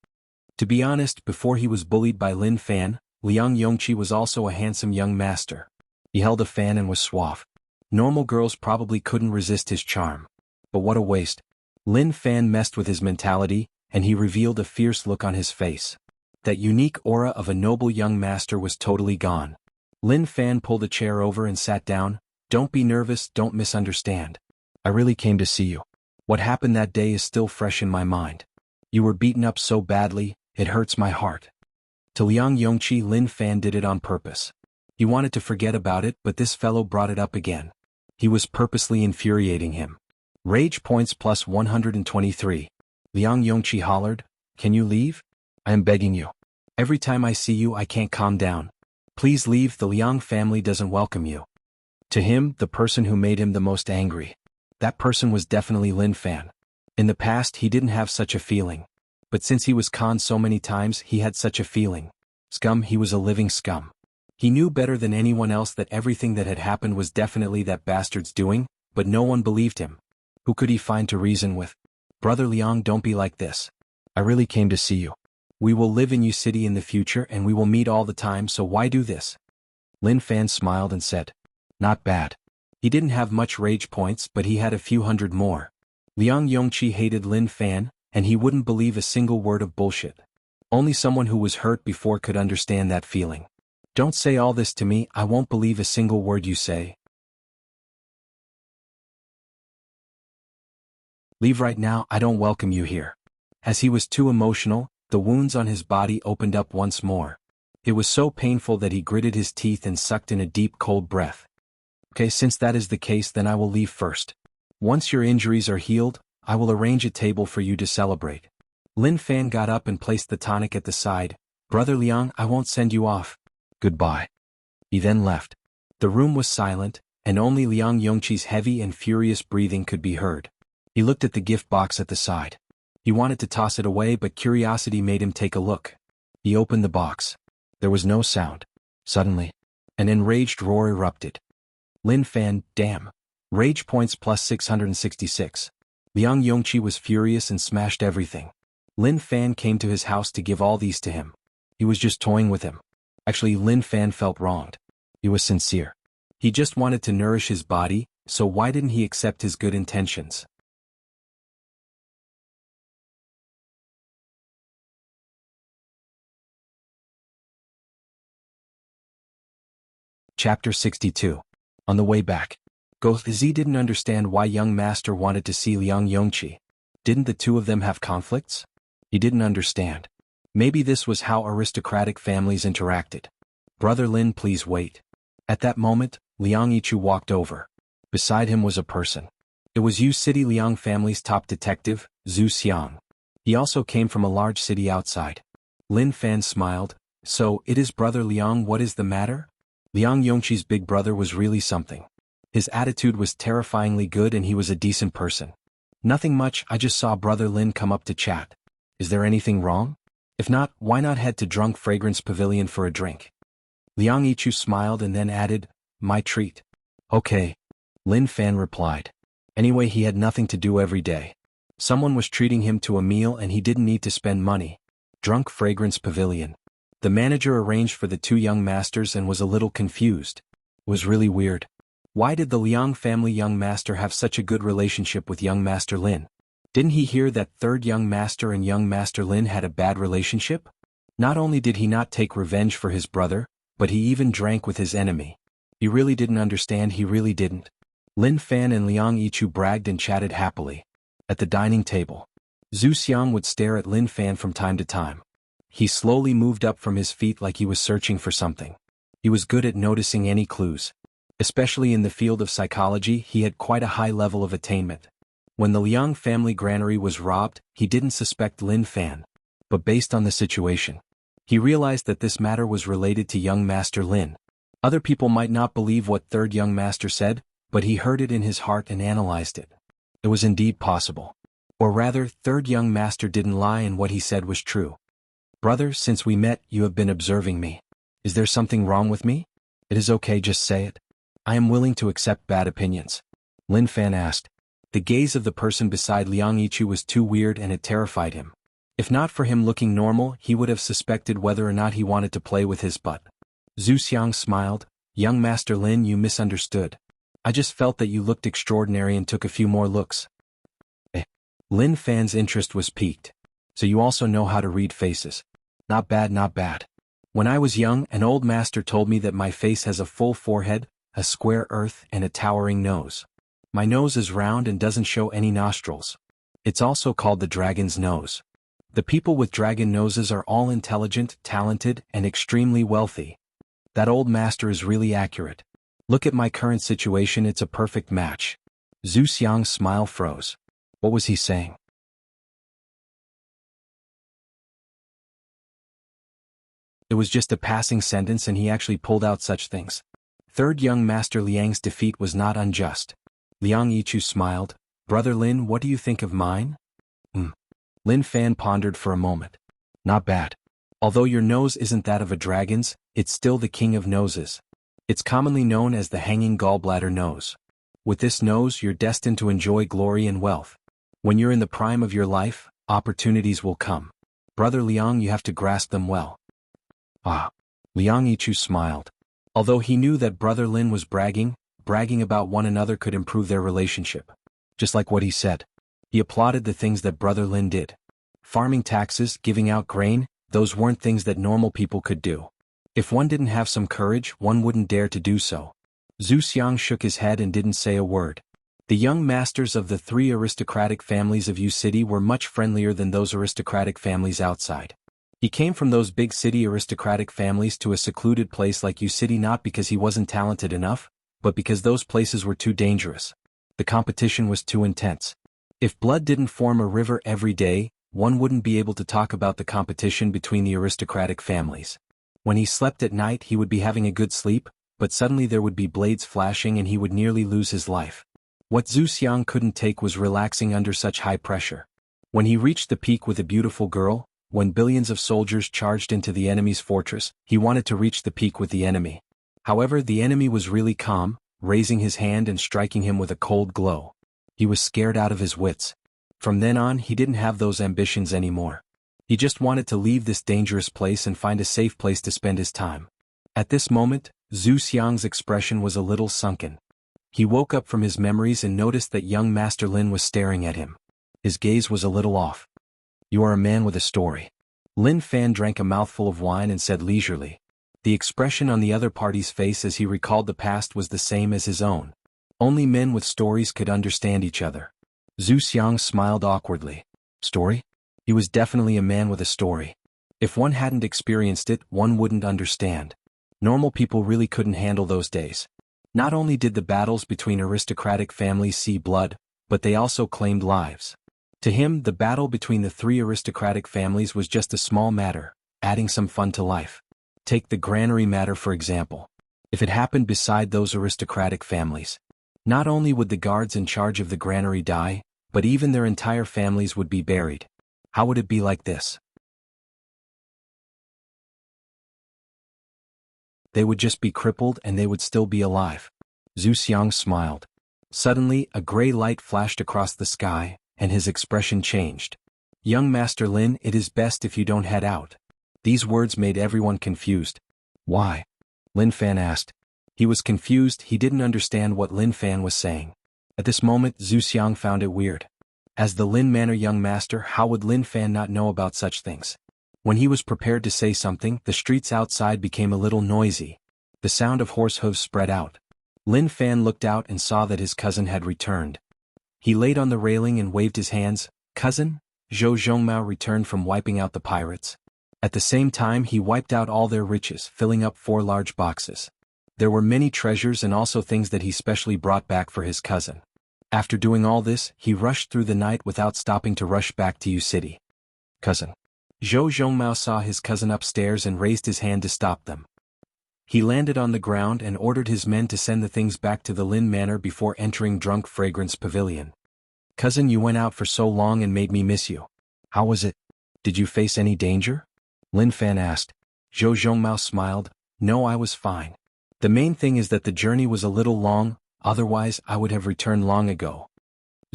[SPEAKER 1] To be honest, before he was bullied by Lin Fan, Liang Yongqi was also a handsome young master. He held a fan and was suave. Normal girls probably couldn't resist his charm. But what a waste. Lin Fan messed with his mentality, and he revealed a fierce look on his face. That unique aura of a noble young master was totally gone. Lin Fan pulled a chair over and sat down. Don't be nervous, don't misunderstand. I really came to see you. What happened that day is still fresh in my mind. You were beaten up so badly, it hurts my heart. To Liang Yongqi, Lin Fan did it on purpose. He wanted to forget about it, but this fellow brought it up again. He was purposely infuriating him. Rage points plus 123. Liang Yongqi hollered, can you leave? I am begging you. Every time I see you I can't calm down. Please leave, the Liang family doesn't welcome you. To him, the person who made him the most angry. That person was definitely Lin Fan. In the past he didn't have such a feeling. But since he was conned so many times he had such a feeling. Scum, he was a living scum. He knew better than anyone else that everything that had happened was definitely that bastard's doing, but no one believed him. Who could he find to reason with? Brother Liang, don't be like this. I really came to see you. We will live in your city in the future and we will meet all the time, so why do this? Lin Fan smiled and said. Not bad. He didn't have much rage points, but he had a few hundred more. Liang Yongqi hated Lin Fan, and he wouldn't believe a single word of bullshit. Only someone who was hurt before could understand that feeling. Don't say all this to me, I won't believe a single word you say. Leave right now, I don't welcome you here. As he was too emotional, the wounds on his body opened up once more. It was so painful that he gritted his teeth and sucked in a deep cold breath. Okay, since that is the case, then I will leave first. Once your injuries are healed, I will arrange a table for you to celebrate. Lin Fan got up and placed the tonic at the side. Brother Liang, I won't send you off. Goodbye. He then left. The room was silent, and only Liang Yongqi's heavy and furious breathing could be heard. He looked at the gift box at the side. He wanted to toss it away, but curiosity made him take a look. He opened the box. There was no sound. Suddenly, an enraged roar erupted. Lin Fan, damn. Rage points plus 666. Liang Yongqi was furious and smashed everything. Lin Fan came to his house to give all these to him. He was just toying with him. Actually, Lin Fan felt wronged. He was sincere. He just wanted to nourish his body, so why didn't he accept his good intentions? Chapter 62. On the way back. Gozi didn't understand why young master wanted to see Liang Yongqi. Didn't the two of them have conflicts? He didn't understand. Maybe this was how aristocratic families interacted. Brother Lin, please wait. At that moment, Liang Yichu walked over. Beside him was a person. It was Yu City Liang family's top detective, Zhu Xiang. He also came from a large city outside. Lin Fan smiled. So, it is Brother Liang, what is the matter? Liang Yongqi's big brother was really something. His attitude was terrifyingly good and he was a decent person. Nothing much, I just saw Brother Lin come up to chat. Is there anything wrong? If not, why not head to Drunk Fragrance Pavilion for a drink? Liang Yichu smiled and then added, my treat. Okay. Lin Fan replied. Anyway, he had nothing to do every day. Someone was treating him to a meal and he didn't need to spend money. Drunk Fragrance Pavilion. The manager arranged for the two young masters and was a little confused. It was really weird. Why did the Liang family young master have such a good relationship with young Master Lin? Didn't he hear that third young master and young Master Lin had a bad relationship? Not only did he not take revenge for his brother, but he even drank with his enemy. He really didn't understand, he really didn't. Lin Fan and Liang Yichu bragged and chatted happily. At the dining table, Zhu Xiang would stare at Lin Fan from time to time. He slowly moved up from his feet like he was searching for something. He was good at noticing any clues. Especially in the field of psychology, he had quite a high level of attainment. When the Liang family granary was robbed, he didn't suspect Lin Fan. But based on the situation, he realized that this matter was related to young Master Lin. Other people might not believe what third young master said, but he heard it in his heart and analyzed it. It was indeed possible. Or rather, third young master didn't lie and what he said was true. Brother, since we met, you have been observing me. Is there something wrong with me? It is okay, just say it. I am willing to accept bad opinions. Lin Fan asked. The gaze of the person beside Liang Yichu was too weird and it terrified him. If not for him looking normal, he would have suspected whether or not he wanted to play with his butt. Zhu Xiang smiled. Young Master Lin, you misunderstood. I just felt that you looked extraordinary and took a few more looks. Lin Fan's interest was piqued. So you also know how to read faces. Not bad, not bad. When I was young, an old master told me that my face has a full forehead, a square earth, and a towering nose. My nose is round and doesn't show any nostrils. It's also called the dragon's nose. The people with dragon noses are all intelligent, talented, and extremely wealthy. That old master is really accurate. Look at my current situation, it's a perfect match. Zhu Xiang's smile froze. What was he saying? It was just a passing sentence and he actually pulled out such things. Third young Master Liang's defeat was not unjust. Liang Yichu smiled. Brother Lin, what do you think of mine? Lin Fan pondered for a moment. Not bad. Although your nose isn't that of a dragon's, it's still the king of noses. It's commonly known as the hanging gallbladder nose. With this nose, you're destined to enjoy glory and wealth. When you're in the prime of your life, opportunities will come. Brother Liang, you have to grasp them well. Liang Yichu smiled. Although he knew that Brother Lin was bragging about one another could improve their relationship. Just like what he said. He applauded the things that Brother Lin did. Farming taxes, giving out grain, those weren't things that normal people could do. If one didn't have some courage, one wouldn't dare to do so. Zhu Xiang shook his head and didn't say a word. The young masters of the three aristocratic families of Yu City were much friendlier than those aristocratic families outside. He came from those big city aristocratic families to a secluded place like Yu City not because he wasn't talented enough, but because those places were too dangerous. The competition was too intense. If blood didn't form a river every day, one wouldn't be able to talk about the competition between the aristocratic families. When he slept at night he would be having a good sleep, but suddenly there would be blades flashing and he would nearly lose his life. What Zhu Xiang couldn't take was relaxing under such high pressure. When he reached the peak with a beautiful girl, when billions of soldiers charged into the enemy's fortress, he wanted to reach the peak with the enemy. However, the enemy was really calm, raising his hand and striking him with a cold glow. He was scared out of his wits. From then on, he didn't have those ambitions anymore. He just wanted to leave this dangerous place and find a safe place to spend his time. At this moment, Zhu Xiang's expression was a little sunken. He woke up from his memories and noticed that young Master Lin was staring at him. His gaze was a little off. You are a man with a story. Lin Fan drank a mouthful of wine and said leisurely. The expression on the other party's face as he recalled the past was the same as his own. Only men with stories could understand each other. Zhu Xiang smiled awkwardly. Story? He was definitely a man with a story. If one hadn't experienced it, one wouldn't understand. Normal people really couldn't handle those days. Not only did the battles between aristocratic families see blood, but they also claimed lives. To him, the battle between the three aristocratic families was just a small matter, adding some fun to life. Take the granary matter for example. If it happened beside those aristocratic families, not only would the guards in charge of the granary die, but even their entire families would be buried. How would it be like this? They would just be crippled and they would still be alive. Zhu Xiang smiled. Suddenly, a gray light flashed across the sky, and his expression changed. Young Master Lin, it is best if you don't head out. These words made everyone confused. Why? Lin Fan asked. He was confused, he didn't understand what Lin Fan was saying. At this moment, Zhu Xiang found it weird. As the Lin Manor young master, how would Lin Fan not know about such things? When he was prepared to say something, the streets outside became a little noisy. The sound of horse hooves spread out. Lin Fan looked out and saw that his cousin had returned. He laid on the railing and waved his hands. Cousin? Zhou Zhongmao returned from wiping out the pirates. At the same time he wiped out all their riches, filling up 4 large boxes. There were many treasures and also things that he specially brought back for his cousin. After doing all this, he rushed through the night without stopping to rush back to Yu City. Cousin. Zhou Zhongmao saw his cousin upstairs and raised his hand to stop them. He landed on the ground and ordered his men to send the things back to the Lin Manor before entering Drunk Fragrance Pavilion. Cousin, you went out for so long and made me miss you. How was it? Did you face any danger? Lin Fan asked. Zhou Zhongmao smiled. No, I was fine. The main thing is that the journey was a little long, otherwise I would have returned long ago.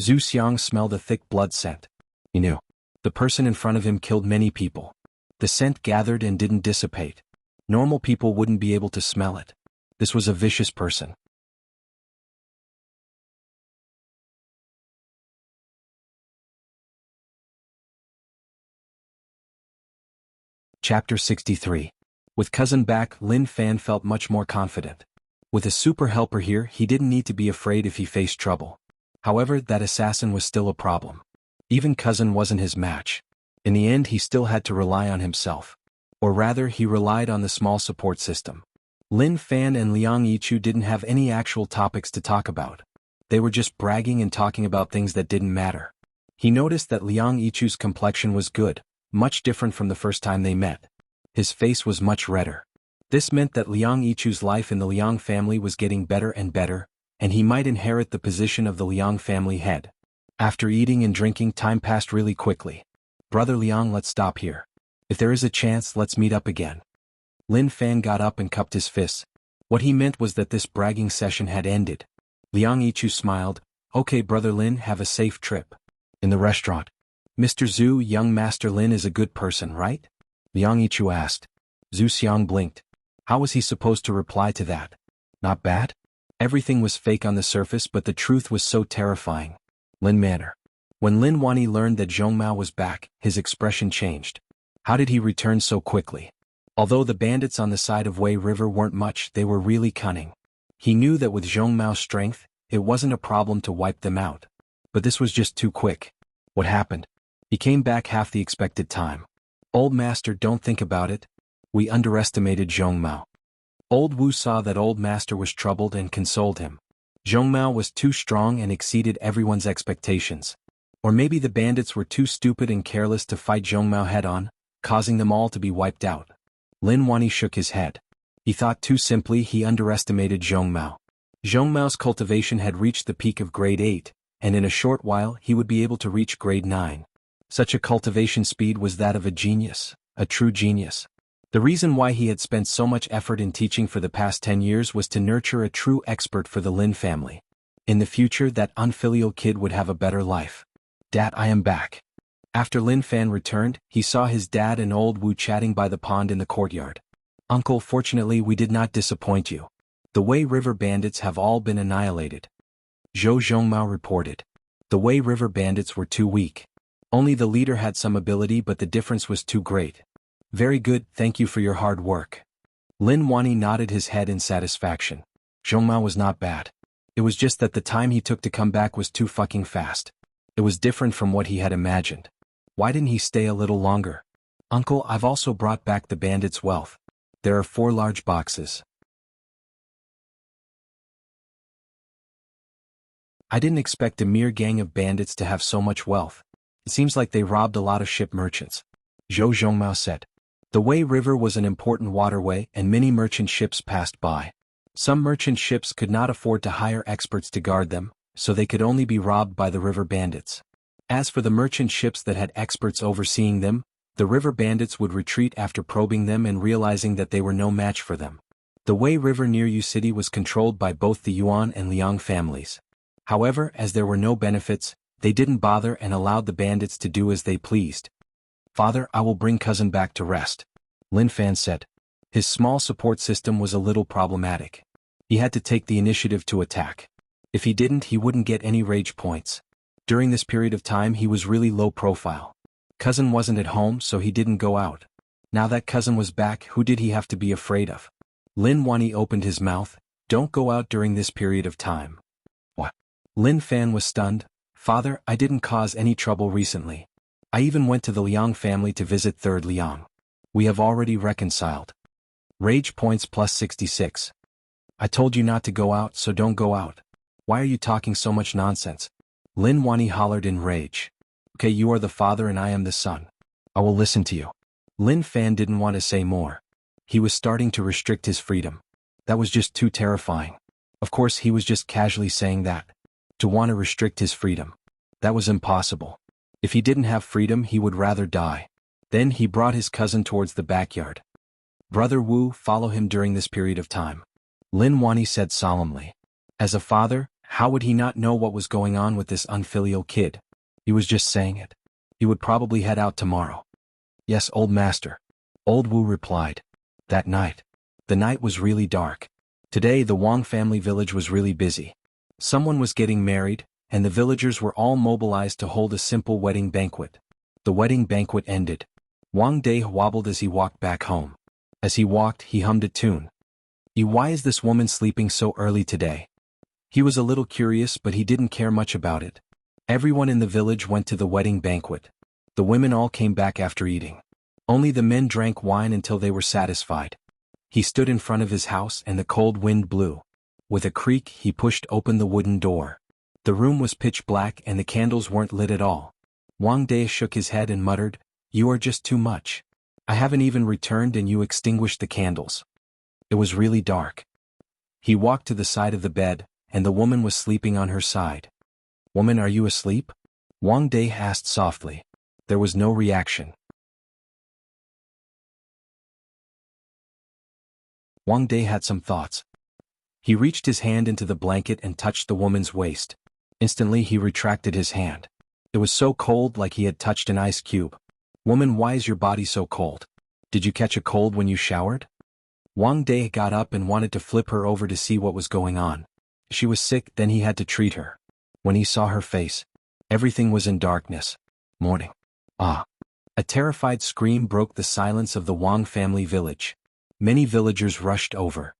[SPEAKER 1] Zhu Xiang smelled a thick blood scent. He knew. The person in front of him killed many people. The scent gathered and didn't dissipate. Normal people wouldn't be able to smell it. This was a vicious person. Chapter 63. With cousin back, Lin Fan felt much more confident. With a super helper here, he didn't need to be afraid if he faced trouble. However, that assassin was still a problem. Even cousin wasn't his match. In the end, he still had to rely on himself. Or rather, he relied on the small support system. Lin Fan and Liang Yichu didn't have any actual topics to talk about. They were just bragging and talking about things that didn't matter. He noticed that Liang Yichu's complexion was good, much different from the first time they met. His face was much redder. This meant that Liang Yichu's life in the Liang family was getting better and better, and he might inherit the position of the Liang family head. After eating and drinking, time passed really quickly. Brother Liang, let's stop here. If there is a chance, let's meet up again. Lin Fan got up and cupped his fists. What he meant was that this bragging session had ended. Liang Yichu smiled. Okay, Brother Lin, have a safe trip. In the restaurant. Mr. Zhu, young Master Lin is a good person, right? Liang Yichu asked. Zhu Xiang blinked. How was he supposed to reply to that? Not bad? Everything was fake on the surface, but the truth was so terrifying. Lin Manor. When Lin Wani learned that Zhongmao was back, his expression changed. How did he return so quickly? Although the bandits on the side of Wei River weren't much, they were really cunning. He knew that with Zhongmao's strength, it wasn't a problem to wipe them out. But this was just too quick. What happened? He came back half the expected time. Old Master, don't think about it. We underestimated Zhongmao. Old Wu saw that Old Master was troubled and consoled him. Zhongmao was too strong and exceeded everyone's expectations. Or maybe the bandits were too stupid and careless to fight Zhongmao head-on, causing them all to be wiped out. Lin Wani shook his head. He thought too simply, he underestimated Zhongmao. Zhongmao's cultivation had reached the peak of grade 8, and in a short while he would be able to reach grade 9. Such a cultivation speed was that of a genius, a true genius. The reason why he had spent so much effort in teaching for the past 10 years was to nurture a true expert for the Lin family. In the future, that unfilial kid would have a better life. Dad, I am back. After Lin Fan returned, he saw his dad and old Wu chatting by the pond in the courtyard. Uncle, fortunately we did not disappoint you. The Wei River bandits have all been annihilated. Zhou Zhongmao reported. The Wei River bandits were too weak. Only the leader had some ability, but the difference was too great. Very good, thank you for your hard work. Lin Wani nodded his head in satisfaction. Zhongmao was not bad. It was just that the time he took to come back was too fucking fast. It was different from what he had imagined. Why didn't he stay a little longer? Uncle, I've also brought back the bandits' wealth. There are 4 large boxes. I didn't expect a mere gang of bandits to have so much wealth. It seems like they robbed a lot of ship merchants. Zhou Zhongmao said. The Wei River was an important waterway and many merchant ships passed by. Some merchant ships could not afford to hire experts to guard them, so they could only be robbed by the river bandits. As for the merchant ships that had experts overseeing them, the river bandits would retreat after probing them and realizing that they were no match for them. The Wei River near Yu City was controlled by both the Yuan and Liang families. However, as there were no benefits, they didn't bother and allowed the bandits to do as they pleased. "Father, I will bring cousin back to rest," Lin Fan said. His small support system was a little problematic. He had to take the initiative to attack. If he didn't, he wouldn't get any rage points. During this period of time he was really low profile. Cousin wasn't at home, so he didn't go out. Now that cousin was back, who did he have to be afraid of? Lin Wani opened his mouth. "Don't go out during this period of time." "What?" Lin Fan was stunned. "Father, I didn't cause any trouble recently. I even went to the Liang family to visit Third Liang. We have already reconciled." Rage points plus 66. "I told you not to go out, so don't go out. Why are you talking so much nonsense?" Lin Wani hollered in rage. "Okay, you are the father and I am the son. I will listen to you." Lin Fan didn't want to say more. He was starting to restrict his freedom. That was just too terrifying. Of course he was just casually saying that. To want to restrict his freedom. That was impossible. If he didn't have freedom he would rather die. Then he brought his cousin towards the backyard. "Brother Wu, follow him during this period of time," Lin Wani said solemnly. As a father, how would he not know what was going on with this unfilial kid? He was just saying it. He would probably head out tomorrow. "Yes, old master," Old Wu replied. That night. The night was really dark. Today the Wang family village was really busy. Someone was getting married, and the villagers were all mobilized to hold a simple wedding banquet. The wedding banquet ended. Wang Dai wobbled as he walked back home. As he walked, he hummed a tune. Why is this woman sleeping so early today?" He was a little curious, but he didn't care much about it. Everyone in the village went to the wedding banquet. The women all came back after eating. Only the men drank wine until they were satisfied. He stood in front of his house and the cold wind blew. With a creak he pushed open the wooden door. The room was pitch black and the candles weren't lit at all. Wang Dai shook his head and muttered, "You are just too much. I haven't even returned and you extinguished the candles." It was really dark. He walked to the side of the bed, and the woman was sleeping on her side. "Woman, are you asleep?" Wang Dai asked softly. There was no reaction. Wang Dai had some thoughts. He reached his hand into the blanket and touched the woman's waist. Instantly he retracted his hand. It was so cold, like he had touched an ice cube. "Woman, why is your body so cold? Did you catch a cold when you showered?" Wang Dai got up and wanted to flip her over to see what was going on. She was sick, then he had to treat her. When he saw her face, everything was in darkness. Morning. Ah. A terrified scream broke the silence of the Wang family village. Many villagers rushed over.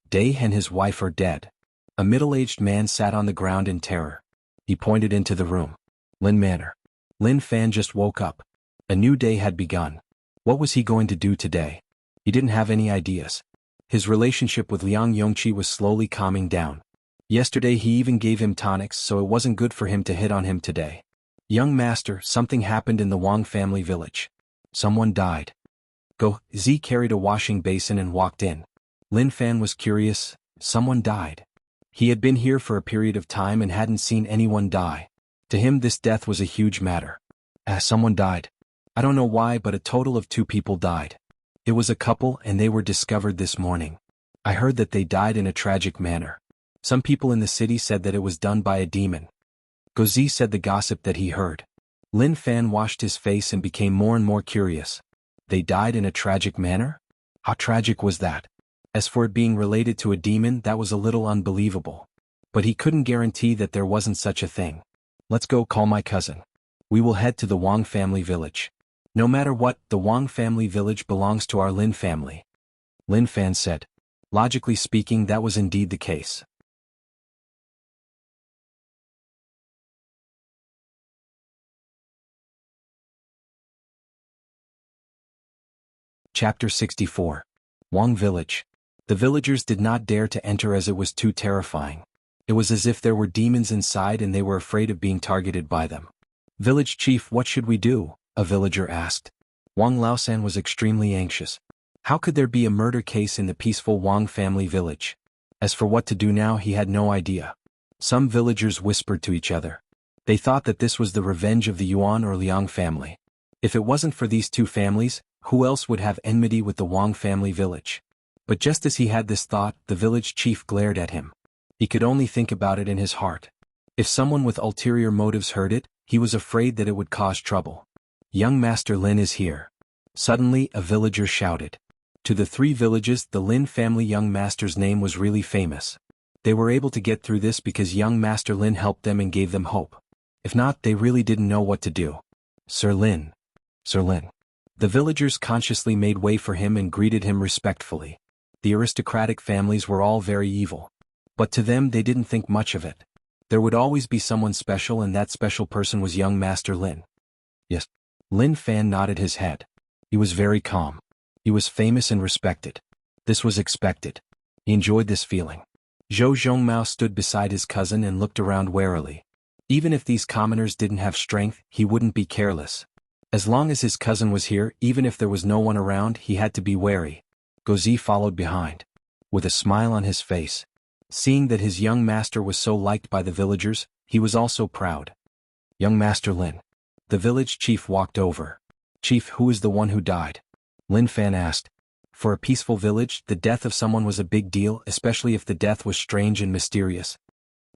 [SPEAKER 1] Dai and his wife are dead. A middle-aged man sat on the ground in terror. He pointed into the room. Lin Manor. Lin Fan just woke up. A new day had begun. What was he going to do today? He didn't have any ideas. His relationship with Liang Yongqi was slowly calming down. Yesterday he even gave him tonics, so it wasn't good for him to hit on him today. "Young master, something happened in the Wang family village. Someone died." Go Z carried a washing basin and walked in. Lin Fan was curious. Someone died. He had been here for a period of time and hadn't seen anyone die. To him this death was a huge matter. Someone died. I don't know why, but a total of 2 people died. It was a couple and they were discovered this morning. I heard that they died in a tragic manner. Some people in the city said that it was done by a demon. Gozi said the gossip that he heard. Lin Fan washed his face and became more and more curious. They died in a tragic manner? How tragic was that? As for it being related to a demon, that was a little unbelievable. But he couldn't guarantee that there wasn't such a thing. "Let's go call my cousin. We will head to the Wang family village. No matter what, the Wang family village belongs to our Lin family." Lin Fan said. Logically speaking, that was indeed the case. Chapter 64. Wang Village. The villagers did not dare to enter as it was too terrifying. It was as if there were demons inside and they were afraid of being targeted by them. "Village chief, what should we do?" a villager asked. Wang Laosan was extremely anxious. How could there be a murder case in the peaceful Wang family village? As for what to do now, he had no idea. Some villagers whispered to each other. They thought that this was the revenge of the Yuan or Liang family. If it wasn't for these two families, who else would have enmity with the Wang family village? But just as he had this thought, the village chief glared at him. He could only think about it in his heart. If someone with ulterior motives heard it, he was afraid that it would cause trouble. Young Master Lin is here. Suddenly, a villager shouted. To the three villages, the Lin family young master's name was really famous. They were able to get through this because young Master Lin helped them and gave them hope. If not, they really didn't know what to do. Sir Lin. Sir Lin. The villagers consciously made way for him and greeted him respectfully. The aristocratic families were all very evil. But to them they didn't think much of it. There would always be someone special, and that special person was young Master Lin. Yes. Lin Fan nodded his head. He was very calm. He was famous and respected. This was expected. He enjoyed this feeling. Zhou Zhongmao stood beside his cousin and looked around warily. Even if these commoners didn't have strength, he wouldn't be careless. As long as his cousin was here, even if there was no one around, he had to be wary. Gozi followed behind. With a smile on his face. Seeing that his young master was so liked by the villagers, he was also proud. Young Master Lin. The village chief walked over. Chief, who is the one who died? Lin Fan asked. For a peaceful village, the death of someone was a big deal, especially if the death was strange and mysterious.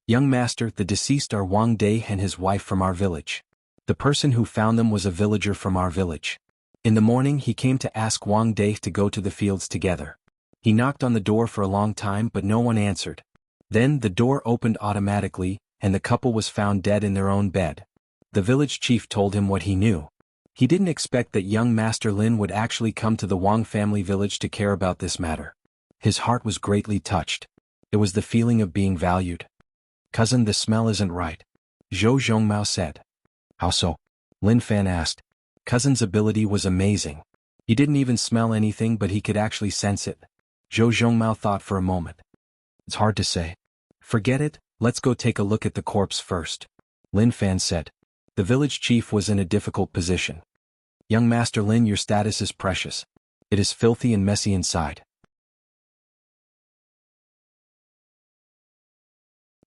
[SPEAKER 1] Young master, the deceased are Wang Dai and his wife from our village. The person who found them was a villager from our village. In the morning he came to ask Wang Dai to go to the fields together. He knocked on the door for a long time but no one answered. Then the door opened automatically, and the couple was found dead in their own bed. The village chief told him what he knew. He didn't expect that young Master Lin would actually come to the Wang family village to care about this matter. His heart was greatly touched. It was the feeling of being valued. Cousin, the smell isn't right. Zhou Zhongmao said. How so? Lin Fan asked. Cousin's ability was amazing. He didn't even smell anything but he could actually sense it. Zhou Zhongmao thought for a moment. It's hard to say. Forget it, let's go take a look at the corpse first. Lin Fan said. The village chief was in a difficult position. Young Master Lin, your status is precious. It is filthy and messy inside.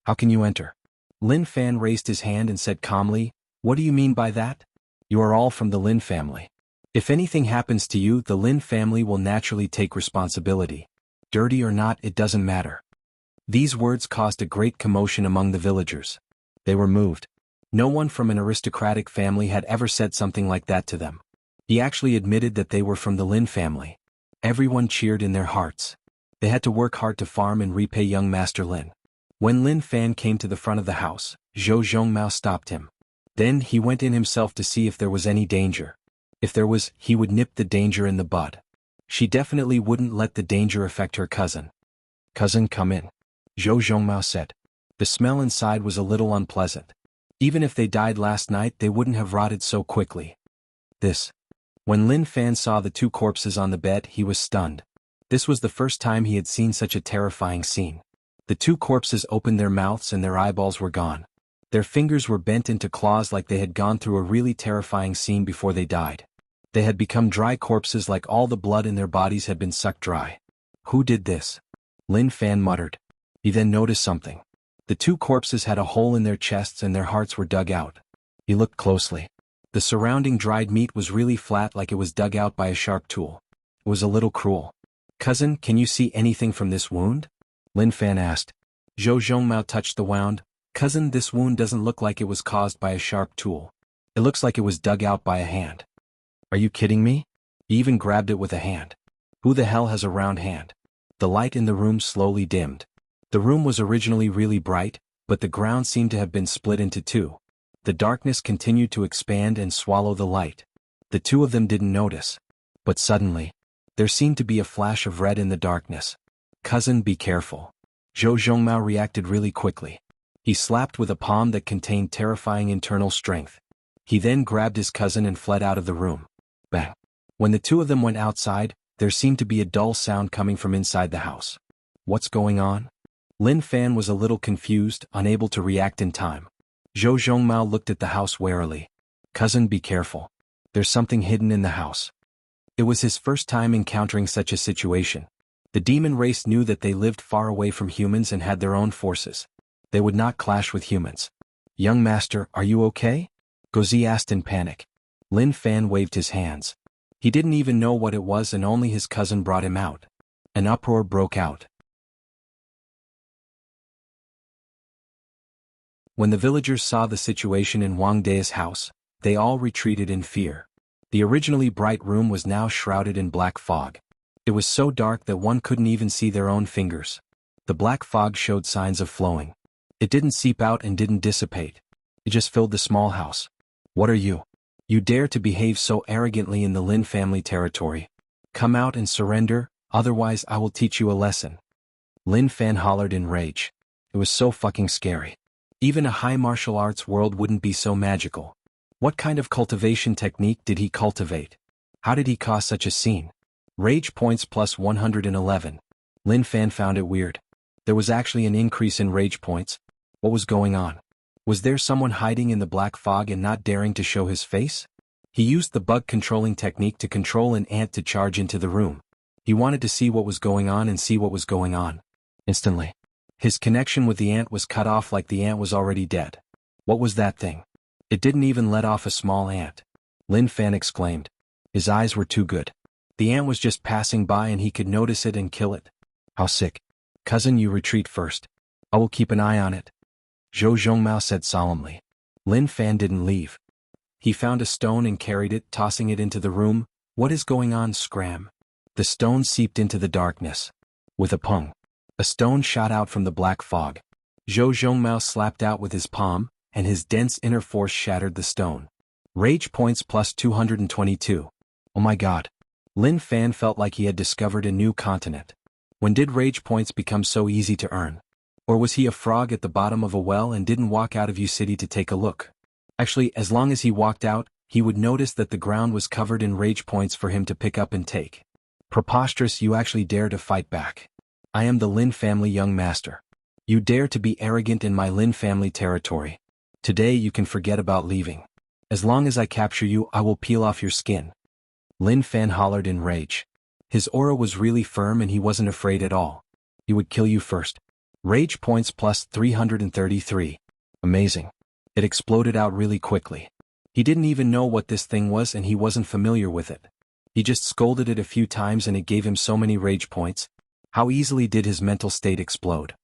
[SPEAKER 1] How can you enter? Lin Fan raised his hand and said calmly, what do you mean by that? You are all from the Lin family. If anything happens to you, the Lin family will naturally take responsibility. Dirty or not, it doesn't matter. These words caused a great commotion among the villagers. They were moved. No one from an aristocratic family had ever said something like that to them. He actually admitted that they were from the Lin family. Everyone cheered in their hearts. They had to work hard to farm and repay young Master Lin. When Lin Fan came to the front of the house, Zhou Zhongmao stopped him. Then he went in himself to see if there was any danger. If there was, he would nip the danger in the bud. She definitely wouldn't let the danger affect her cousin. Cousin, come in. Zhou Zhongmao said. The smell inside was a little unpleasant. Even if they died last night, they wouldn't have rotted so quickly. When Lin Fan saw the two corpses on the bed, he was stunned. This was the first time he had seen such a terrifying scene. The two corpses opened their mouths and their eyeballs were gone. Their fingers were bent into claws like they had gone through a really terrifying scene before they died. They had become dry corpses, like all the blood in their bodies had been sucked dry. Who did this? Lin Fan muttered. He then noticed something. The two corpses had a hole in their chests and their hearts were dug out. He looked closely. The surrounding dried meat was really flat, like it was dug out by a sharp tool. It was a little cruel. Cousin, can you see anything from this wound? Lin Fan asked. Zhou Zhongmao touched the wound. Cousin, this wound doesn't look like it was caused by a sharp tool. It looks like it was dug out by a hand. Are you kidding me? He even grabbed it with a hand. Who the hell has a round hand? The light in the room slowly dimmed. The room was originally really bright, but the ground seemed to have been split into two. The darkness continued to expand and swallow the light. The two of them didn't notice. But suddenly, there seemed to be a flash of red in the darkness. Cousin, be careful. Zhou Zhongmao reacted really quickly. He slapped with a palm that contained terrifying internal strength. He then grabbed his cousin and fled out of the room. Bang. When the two of them went outside, there seemed to be a dull sound coming from inside the house. What's going on? Lin Fan was a little confused, unable to react in time. Zhou Zhongmao looked at the house warily. Cousin, be careful. There's something hidden in the house. It was his first time encountering such a situation. The demon race knew that they lived far away from humans and had their own forces. They would not clash with humans. Young master, are you okay? Gozi asked in panic. Lin Fan waved his hands. He didn't even know what it was and only his cousin brought him out. An uproar broke out. When the villagers saw the situation in Wang De's house, they all retreated in fear. The originally bright room was now shrouded in black fog. It was so dark that one couldn't even see their own fingers. The black fog showed signs of flowing. It didn't seep out and didn't dissipate. It just filled the small house. What are you? You dare to behave so arrogantly in the Lin family territory? Come out and surrender, otherwise I will teach you a lesson. Lin Fan hollered in rage. It was so fucking scary. Even a high martial arts world wouldn't be so magical. What kind of cultivation technique did he cultivate? How did he cause such a scene? Rage points plus 111. Lin Fan found it weird. There was actually an increase in rage points. What was going on? Was there someone hiding in the black fog and not daring to show his face? He used the bug controlling technique to control an ant to charge into the room. He wanted to see what was going on and see what was going on. Instantly, his connection with the ant was cut off like the ant was already dead. What was that thing? It didn't even let off a small ant. Lin Fan exclaimed. His eyes were too good. The ant was just passing by and he could notice it and kill it. How sick. Cousin, you retreat first. I will keep an eye on it. Zhou Zhongmao said solemnly. Lin Fan didn't leave. He found a stone and carried it, tossing it into the room. What is going on, Scram? The stone seeped into the darkness. With a pung. A stone shot out from the black fog. Zhou Zhongmao slapped out with his palm, and his dense inner force shattered the stone. Rage points plus 222. Oh my god. Lin Fan felt like he had discovered a new continent. When did rage points become so easy to earn? Or was he a frog at the bottom of a well and didn't walk out of U City to take a look? Actually, as long as he walked out, he would notice that the ground was covered in rage points for him to pick up and take. Preposterous, you actually dare to fight back. I am the Lin family young master. You dare to be arrogant in my Lin family territory. Today you can forget about leaving. As long as I capture you, I will peel off your skin. Lin Fan hollered in rage. His aura was really firm and he wasn't afraid at all. He would kill you first. Rage points plus 333. Amazing. It exploded out really quickly. He didn't even know what this thing was and he wasn't familiar with it. He just scolded it a few times and it gave him so many rage points. How easily did his mental state explode?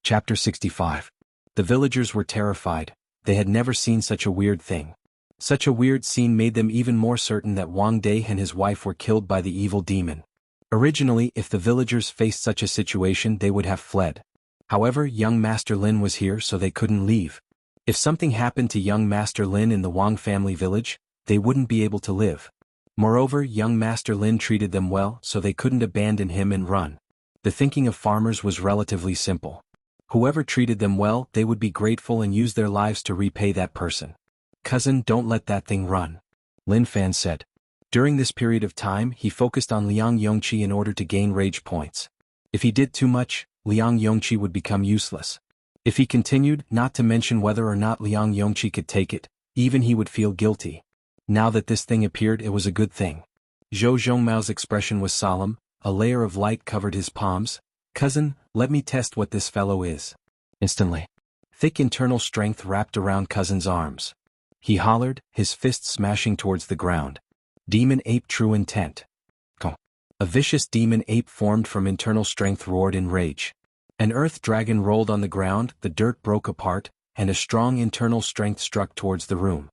[SPEAKER 1] Chapter 65. The villagers were terrified. They had never seen such a weird thing. Such a weird scene made them even more certain that Wang De and his wife were killed by the evil demon. Originally, if the villagers faced such a situation, they would have fled. However, young Master Lin was here, so they couldn't leave. If something happened to young Master Lin in the Wang family village, they wouldn't be able to live. Moreover, young Master Lin treated them well, so they couldn't abandon him and run. The thinking of farmers was relatively simple. Whoever treated them well, they would be grateful and use their lives to repay that person. Cousin, don't let that thing run. Lin Fan said. During this period of time, he focused on Liang Yongqi in order to gain rage points. If he did too much, Liang Yongqi would become useless. If he continued, not to mention whether or not Liang Yongqi could take it, even he would feel guilty. Now that this thing appeared, it was a good thing. Zhou Zhongmao's expression was solemn, a layer of light covered his palms. Cousin, let me test what this fellow is. Instantly. Thick internal strength wrapped around Cousin's arms. He hollered, his fists smashing towards the ground. Demon ape true intent. A vicious demon ape formed from internal strength roared in rage. An earth dragon rolled on the ground, the dirt broke apart, and a strong internal strength struck towards the room.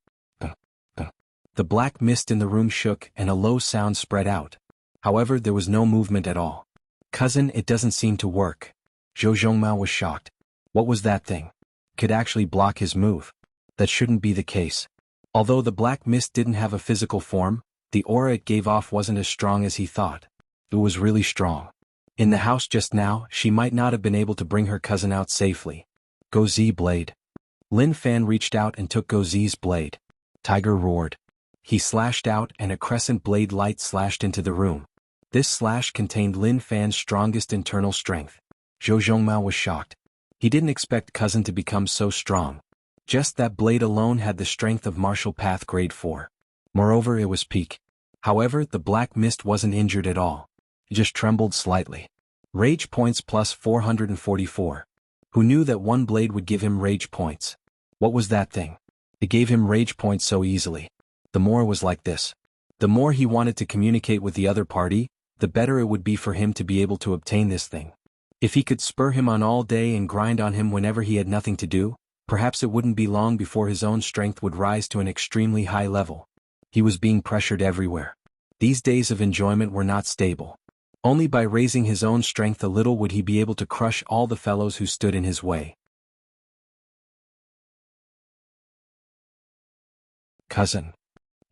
[SPEAKER 1] The black mist in the room shook and a low sound spread out. However, there was no movement at all. Cousin, it doesn't seem to work. Zhou Zhongmao was shocked. What was that thing? Could actually block his move. That shouldn't be the case. Although the black mist didn't have a physical form, the aura it gave off wasn't as strong as he thought. It was really strong. In the house just now, she might not have been able to bring her cousin out safely. Gozi blade. Lin Fan reached out and took Gozi's blade. Tiger roared. He slashed out and a crescent blade light slashed into the room. This slash contained Lin Fan's strongest internal strength. Zhou Zhongmao was shocked. He didn't expect cousin to become so strong. Just that blade alone had the strength of martial path grade 4. Moreover, it was peak. However, the black mist wasn't injured at all. It just trembled slightly. Rage points plus 444. Who knew that one blade would give him rage points? What was that thing? It gave him rage points so easily. The more it was like this, the more he wanted to communicate with the other party, the better it would be for him to be able to obtain this thing. If he could spur him on all day and grind on him whenever he had nothing to do, perhaps it wouldn't be long before his own strength would rise to an extremely high level. He was being pressured everywhere. These days of enjoyment were not stable. Only by raising his own strength a little would he be able to crush all the fellows who stood in his way. Cousin.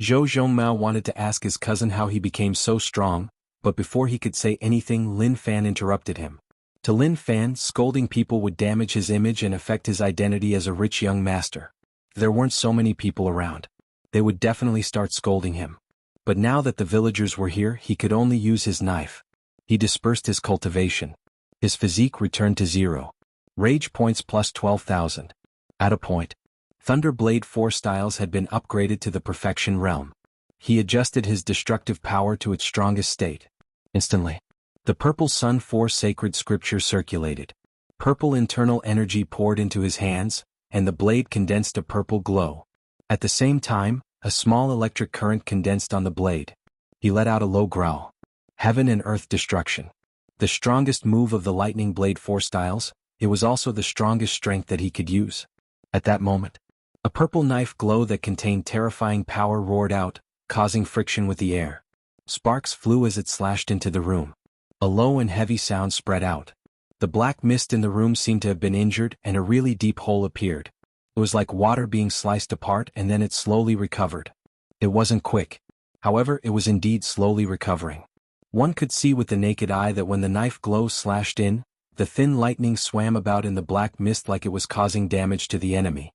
[SPEAKER 1] Zhou Zhongmao wanted to ask his cousin how he became so strong, but before he could say anything, Lin Fan interrupted him. To Lin Fan, scolding people would damage his image and affect his identity as a rich young master. There weren't so many people around. They would definitely start scolding him. But now that the villagers were here, he could only use his knife. He dispersed his cultivation. His physique returned to 0. Rage points plus 12,000. At a point, Thunder Blade 4 styles had been upgraded to the perfection realm. He adjusted his destructive power to its strongest state. Instantly, the Purple Sun 4 sacred scripture circulated. Purple internal energy poured into his hands, and the blade condensed a purple glow. At the same time, a small electric current condensed on the blade. He let out a low growl. Heaven and earth destruction. The strongest move of the Lightning Blade 4 styles, it was also the strongest strength that he could use. At that moment, a purple knife glow that contained terrifying power roared out, causing friction with the air. Sparks flew as it slashed into the room. A low and heavy sound spread out. The black mist in the room seemed to have been injured, and a really deep hole appeared. It was like water being sliced apart, and then it slowly recovered. It wasn't quick. However, it was indeed slowly recovering. One could see with the naked eye that when the knife glow slashed in, the thin lightning swam about in the black mist like it was causing damage to the enemy.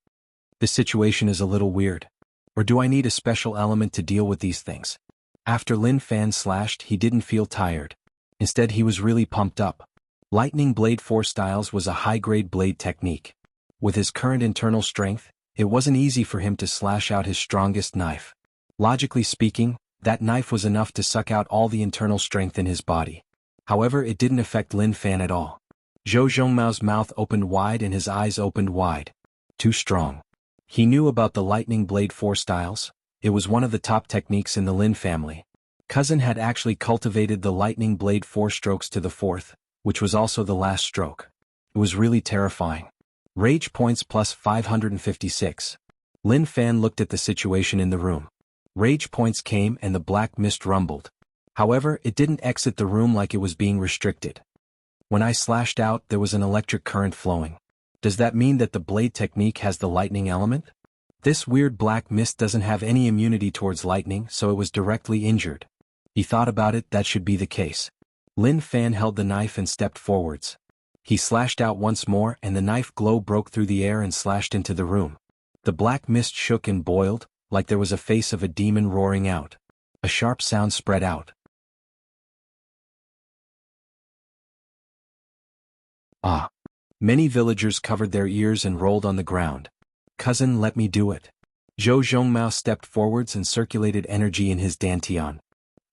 [SPEAKER 1] This situation is a little weird. Or do I need a special element to deal with these things? After Lin Fan slashed, he didn't feel tired. Instead, he was really pumped up. Lightning Blade 4 styles was a high-grade blade technique. With his current internal strength, it wasn't easy for him to slash out his strongest knife. Logically speaking, that knife was enough to suck out all the internal strength in his body. However, it didn't affect Lin Fan at all. Zhou Zhongmao's mouth opened wide and his eyes opened wide. Too strong. He knew about the Lightning Blade 4 styles. It was one of the top techniques in the Lin family. Cousin had actually cultivated the Lightning Blade 4 strokes to the 4th, which was also the last stroke. It was really terrifying. Rage points plus 556. Lin Fan looked at the situation in the room. Rage points came and the black mist rumbled. However, it didn't exit the room like it was being restricted. When I slashed out, there was an electric current flowing. Does that mean that the blade technique has the lightning element? This weird black mist doesn't have any immunity towards lightning, so it was directly injured. He thought about it, that should be the case. Lin Fan held the knife and stepped forwards. He slashed out once more and the knife glow broke through the air and slashed into the room. The black mist shook and boiled, like there was a face of a demon roaring out. A sharp sound spread out. Ah! Many villagers covered their ears and rolled on the ground. Cousin, let me do it. Zhou Zhongmao stepped forwards and circulated energy in his dantian.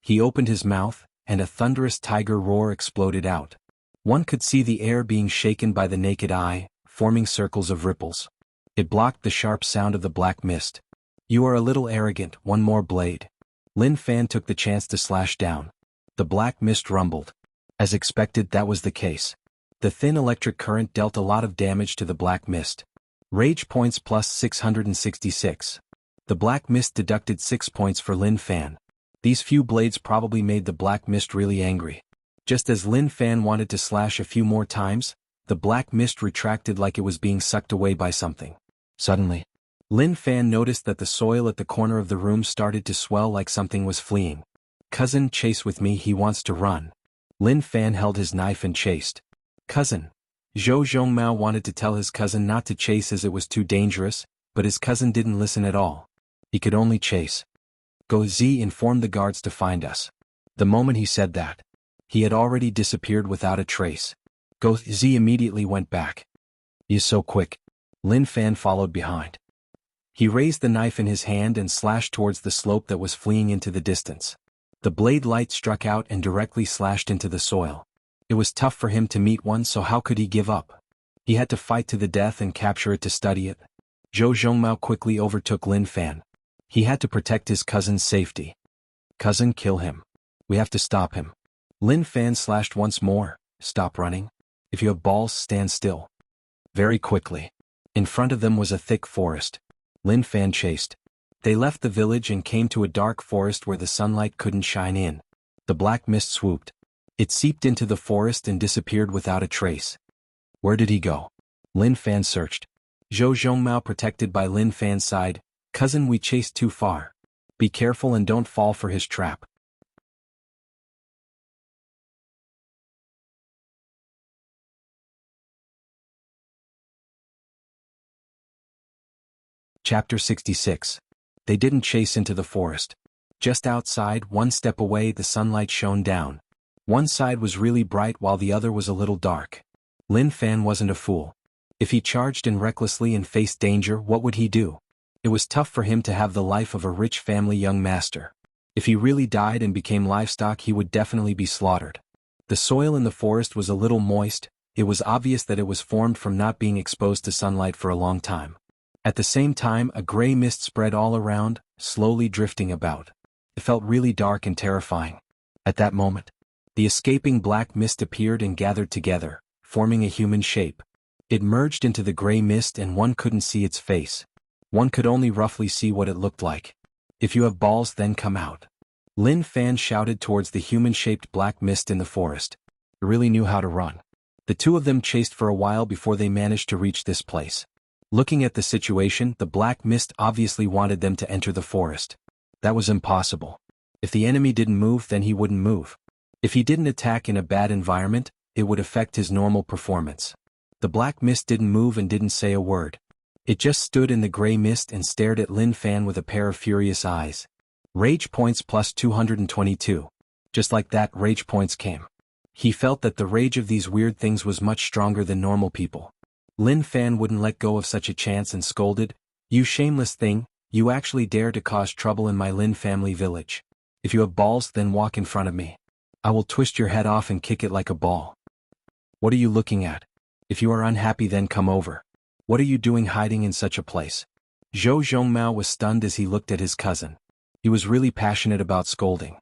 [SPEAKER 1] He opened his mouth, and a thunderous tiger roar exploded out. One could see the air being shaken by the naked eye, forming circles of ripples. It blocked the sharp sound of the black mist. You are a little arrogant, one more blade. Lin Fan took the chance to slash down. The black mist rumbled. As expected, that was the case. The thin electric current dealt a lot of damage to the black mist. Rage points plus 666. The black mist deducted 6 points for Lin Fan. These few blades probably made the black mist really angry. Just as Lin Fan wanted to slash a few more times, the black mist retracted like it was being sucked away by something. Suddenly, Lin Fan noticed that the soil at the corner of the room started to swell like something was fleeing. Cousin, chase with me, he wants to run. Lin Fan held his knife and chased. Cousin. Zhou Zhongmao wanted to tell his cousin not to chase as it was too dangerous, but his cousin didn't listen at all. He could only chase. Go Z, inform the guards to find us. The moment he said that, he had already disappeared without a trace. Go Z immediately went back. He is so quick. Lin Fan followed behind. He raised the knife in his hand and slashed towards the slope that was fleeing into the distance. The blade light struck out and directly slashed into the soil. It was tough for him to meet one, so how could he give up? He had to fight to the death and capture it to study it. Zhou Zhongmao quickly overtook Lin Fan. He had to protect his cousin's safety. Cousin, kill him. We have to stop him. Lin Fan slashed once more. Stop running. If you have balls, stand still. Very quickly. In front of them was a thick forest. Lin Fan chased. They left the village and came to a dark forest where the sunlight couldn't shine in. The black mist swooped. It seeped into the forest and disappeared without a trace. Where did he go? Lin Fan searched. Zhou Zhongmao protected by Lin Fan's side. Cousin, we chased too far. Be careful and don't fall for his trap. Chapter 66. They didn't chase into the forest. Just outside, one step away, the sunlight shone down. One side was really bright while the other was a little dark. Lin Fan wasn't a fool. If he charged in recklessly and faced danger, what would he do? It was tough for him to have the life of a rich family young master. If he really died and became livestock, he would definitely be slaughtered. The soil in the forest was a little moist. It was obvious that it was formed from not being exposed to sunlight for a long time. At the same time, a gray mist spread all around, slowly drifting about. It felt really dark and terrifying. At that moment, the escaping black mist appeared and gathered together, forming a human shape. It merged into the gray mist and one couldn't see its face. One could only roughly see what it looked like. If you have balls, then come out. Lin Fan shouted towards the human-shaped black mist in the forest. It really knew how to run. The two of them chased for a while before they managed to reach this place. Looking at the situation, the black mist obviously wanted them to enter the forest. That was impossible. If the enemy didn't move, then he wouldn't move. If he didn't attack in a bad environment, it would affect his normal performance. The black mist didn't move and didn't say a word. It just stood in the gray mist and stared at Lin Fan with a pair of furious eyes. Rage points plus 222. Just like that, rage points came. He felt that the rage of these weird things was much stronger than normal people. Lin Fan wouldn't let go of such a chance and scolded, "You shameless thing, you actually dare to cause trouble in my Lin family village. If you have balls, then walk in front of me. I will twist your head off and kick it like a ball. What are you looking at? If you are unhappy, then come over. What are you doing hiding in such a place?" Zhou Zhongmao was stunned as he looked at his cousin. He was really passionate about scolding.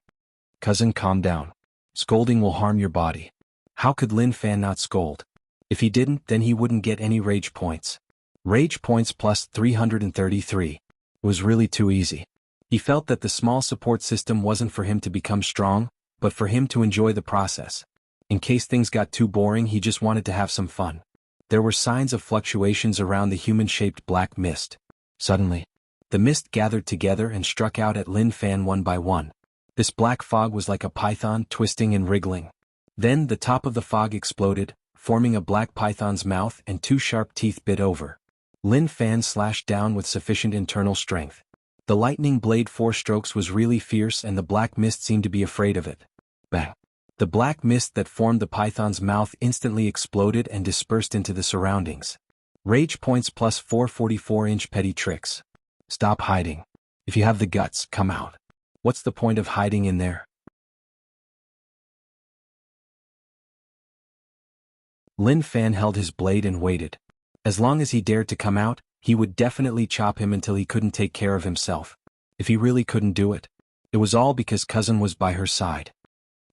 [SPEAKER 1] "Cousin, calm down. Scolding will harm your body." How could Lin Fan not scold? If he didn't, then he wouldn't get any rage points. Rage points plus 333. It was really too easy. He felt that the small support system wasn't for him to become strong, but for him to enjoy the process. In case things got too boring, he just wanted to have some fun. There were signs of fluctuations around the human-shaped black mist. Suddenly, the mist gathered together and struck out at Lin Fan one by one. This black fog was like a python, twisting and wriggling. Then the top of the fog exploded, forming a black python's mouth, and two sharp teeth bit over. Lin Fan slashed down with sufficient internal strength. The lightning blade 4 strokes was really fierce and the black mist seemed to be afraid of it. Bang! The black mist that formed the python's mouth instantly exploded and dispersed into the surroundings. Rage points plus 444-inch petty tricks. Stop hiding. If you have the guts, come out. What's the point of hiding in there? Lin Fan held his blade and waited. As long as he dared to come out, he would definitely chop him until he couldn't take care of himself. If he really couldn't do it, it was all because cousin was by her side.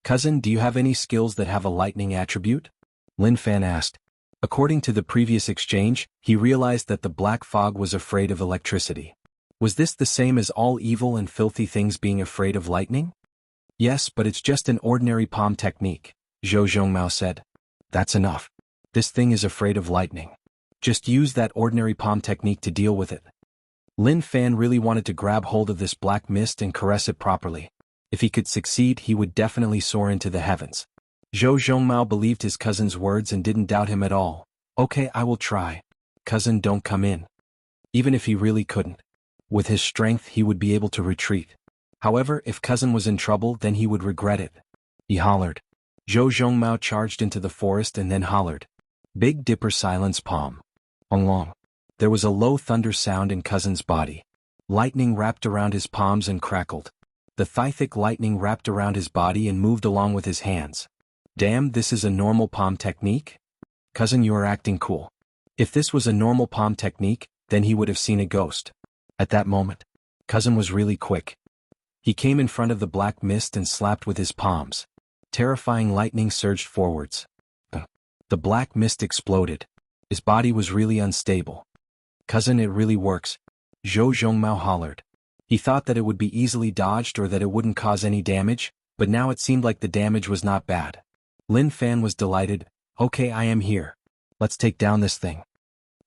[SPEAKER 1] "Cousin, do you have any skills that have a lightning attribute?" Lin Fan asked. According to the previous exchange, he realized that the black fog was afraid of electricity. Was this the same as all evil and filthy things being afraid of lightning? "Yes, but it's just an ordinary palm technique," Zhou Zhongmao said. "That's enough. This thing is afraid of lightning. Just use that ordinary palm technique to deal with it." Lin Fan really wanted to grab hold of this black mist and caress it properly. If he could succeed, he would definitely soar into the heavens. Zhou Zhongmao believed his cousin's words and didn't doubt him at all. "Okay, I will try. Cousin, don't come in." Even if he really couldn't. With his strength, he would be able to retreat. However, if cousin was in trouble, then he would regret it. He hollered. Zhou Zhongmao charged into the forest and then hollered. "Big Dipper, silence palm." Long. There was a low thunder sound in cousin's body. Lightning wrapped around his palms and crackled. The thigh-thick lightning wrapped around his body and moved along with his hands. Damn, this is a normal palm technique? Cousin, you are acting cool. If this was a normal palm technique, then he would have seen a ghost. At that moment, cousin was really quick. He came in front of the black mist and slapped with his palms. Terrifying lightning surged forwards. The black mist exploded. His body was really unstable. Cousin, it really works. Zhou Zhongmao hollered. He thought that it would be easily dodged or that it wouldn't cause any damage, but now it seemed like the damage was not bad. Lin Fan was delighted. Okay, I am here. Let's take down this thing.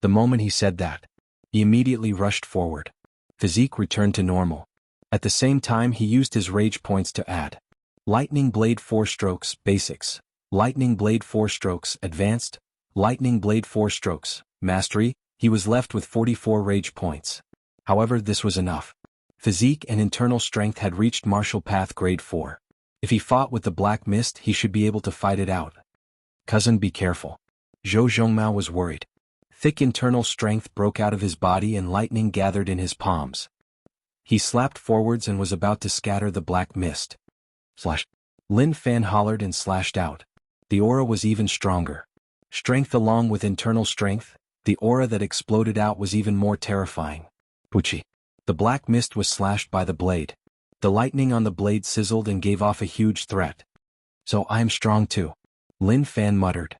[SPEAKER 1] The moment he said that, he immediately rushed forward. Physique returned to normal. At the same time, he used his rage points to add. Lightning Blade 4 strokes, basics. Lightning Blade 4 strokes, advanced. Lightning Blade 4 strokes, mastery. He was left with 44 rage points. However, this was enough. Physique and internal strength had reached martial path grade 4. If he fought with the black mist, he should be able to fight it out. Cousin, be careful. Zhou Zhongmao was worried. Thick internal strength broke out of his body and lightning gathered in his palms. He slapped forwards and was about to scatter the black mist. Slash. Lin Fan hollered and slashed out. The aura was even stronger. Strength along with internal strength, the aura that exploded out was even more terrifying. Puchi. The black mist was slashed by the blade. The lightning on the blade sizzled and gave off a huge threat. So I am strong too. Lin Fan muttered.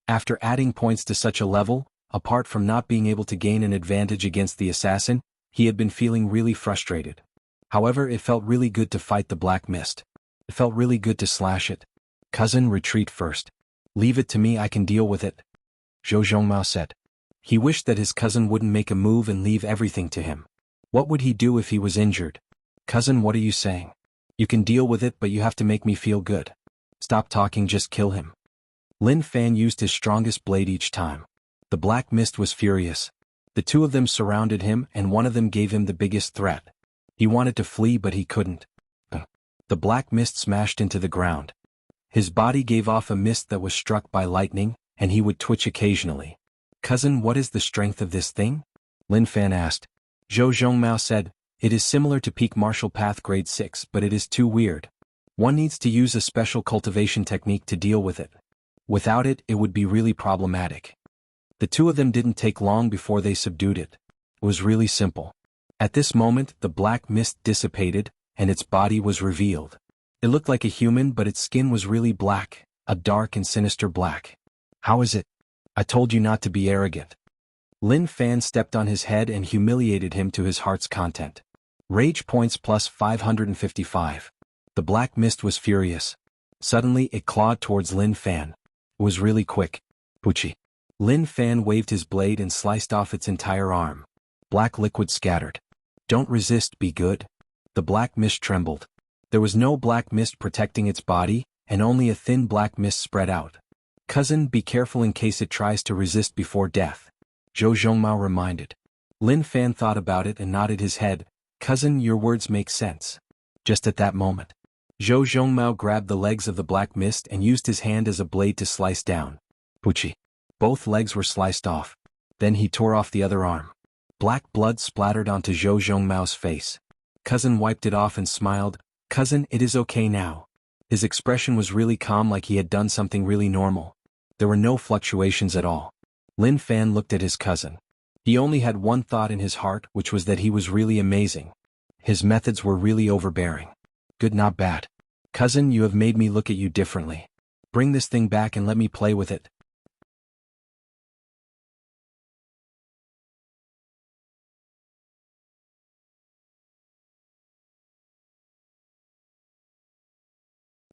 [SPEAKER 1] After adding points to such a level, apart from not being able to gain an advantage against the assassin, he had been feeling really frustrated. However, it felt really good to fight the black mist. It felt really good to slash it. Cousin, retreat first. Leave it to me, I can deal with it. Zhou Zhongmao said. He wished that his cousin wouldn't make a move and leave everything to him. What would he do if he was injured? Cousin, what are you saying? You can deal with it, but you have to make me feel good. Stop talking, just kill him. Lin Fan used his strongest blade each time. The black mist was furious. The two of them surrounded him and one of them gave him the biggest threat. He wanted to flee but he couldn't. The black mist smashed into the ground. His body gave off a mist that was struck by lightning, and he would twitch occasionally. Cousin, what is the strength of this thing? Lin Fan asked. Zhou Zhongmao said, it is similar to peak martial path grade 6, but it is too weird. One needs to use a special cultivation technique to deal with it. Without it, it would be really problematic. The two of them didn't take long before they subdued it. It was really simple. At this moment, the black mist dissipated, and its body was revealed. It looked like a human, but its skin was really black, a dark and sinister black. How is it? I told you not to be arrogant. Lin Fan stepped on his head and humiliated him to his heart's content. Rage points plus 555. The black mist was furious. Suddenly it clawed towards Lin Fan. It was really quick. Puchi. Lin Fan waved his blade and sliced off its entire arm. Black liquid scattered. Don't resist, be good. The black mist trembled. There was no black mist protecting its body, and only a thin black mist spread out. Cousin, be careful in case it tries to resist before death. Zhou Zhongmao reminded. Lin Fan thought about it and nodded his head. Cousin, your words make sense. Just at that moment, Zhou Zhongmao grabbed the legs of the black mist and used his hand as a blade to slice down. Puchi. Both legs were sliced off. Then he tore off the other arm. Black blood splattered onto Zhou Zhongmao's face. Cousin wiped it off and smiled. Cousin, it is okay now. His expression was really calm, like he had done something really normal. There were no fluctuations at all. Lin Fan looked at his cousin. He only had one thought in his heart, which was that he was really amazing. His methods were really overbearing. Good, not bad. Cousin, you have made me look at you differently. Bring this thing back and let me play with it.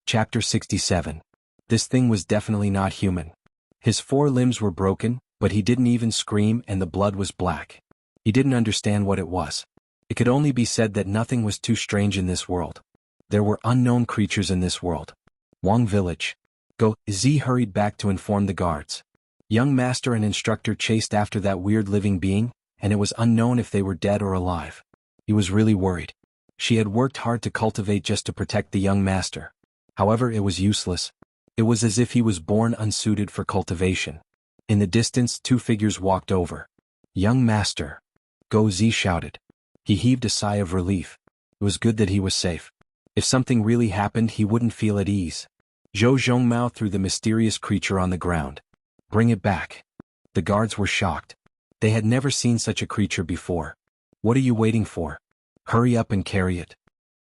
[SPEAKER 1] Chapter 67. This thing was definitely not human. His 4 limbs were broken, but he didn't even scream and the blood was black. He didn't understand what it was. It could only be said that nothing was too strange in this world. There were unknown creatures in this world. Wang Village. Go, Z hurried back to inform the guards. Young master and instructor chased after that weird living being, and it was unknown if they were dead or alive. He was really worried. She had worked hard to cultivate just to protect the young master. However, it was useless. It was as if he was born unsuited for cultivation. In the distance, 2 figures walked over. Young master. Go Zi shouted. He heaved a sigh of relief. It was good that he was safe. If something really happened he wouldn't feel at ease. Zhou Zhongmao threw the mysterious creature on the ground. Bring it back. The guards were shocked. They had never seen such a creature before. What are you waiting for? Hurry up and carry it.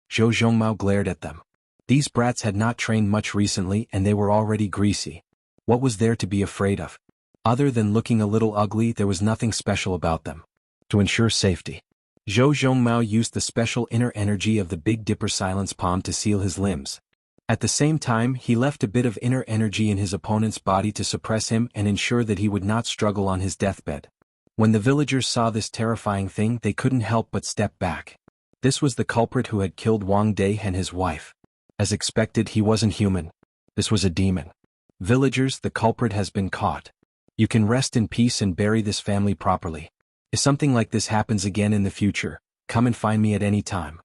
[SPEAKER 1] Zhou Zhongmao glared at them. These brats had not trained much recently and they were already greasy. What was there to be afraid of? Other than looking a little ugly, there was nothing special about them. To ensure safety, Zhou Zhongmao used the special inner energy of the Big Dipper Silence Palm to seal his limbs. At the same time, he left a bit of inner energy in his opponent's body to suppress him and ensure that he would not struggle on his deathbed. When the villagers saw this terrifying thing, they couldn't help but step back. This was the culprit who had killed Wang Dai and his wife. As expected, he wasn't human. This was a demon. Villagers, the culprit has been caught. You can rest in peace and bury this family properly. If something like this happens again in the future, come and find me at any time.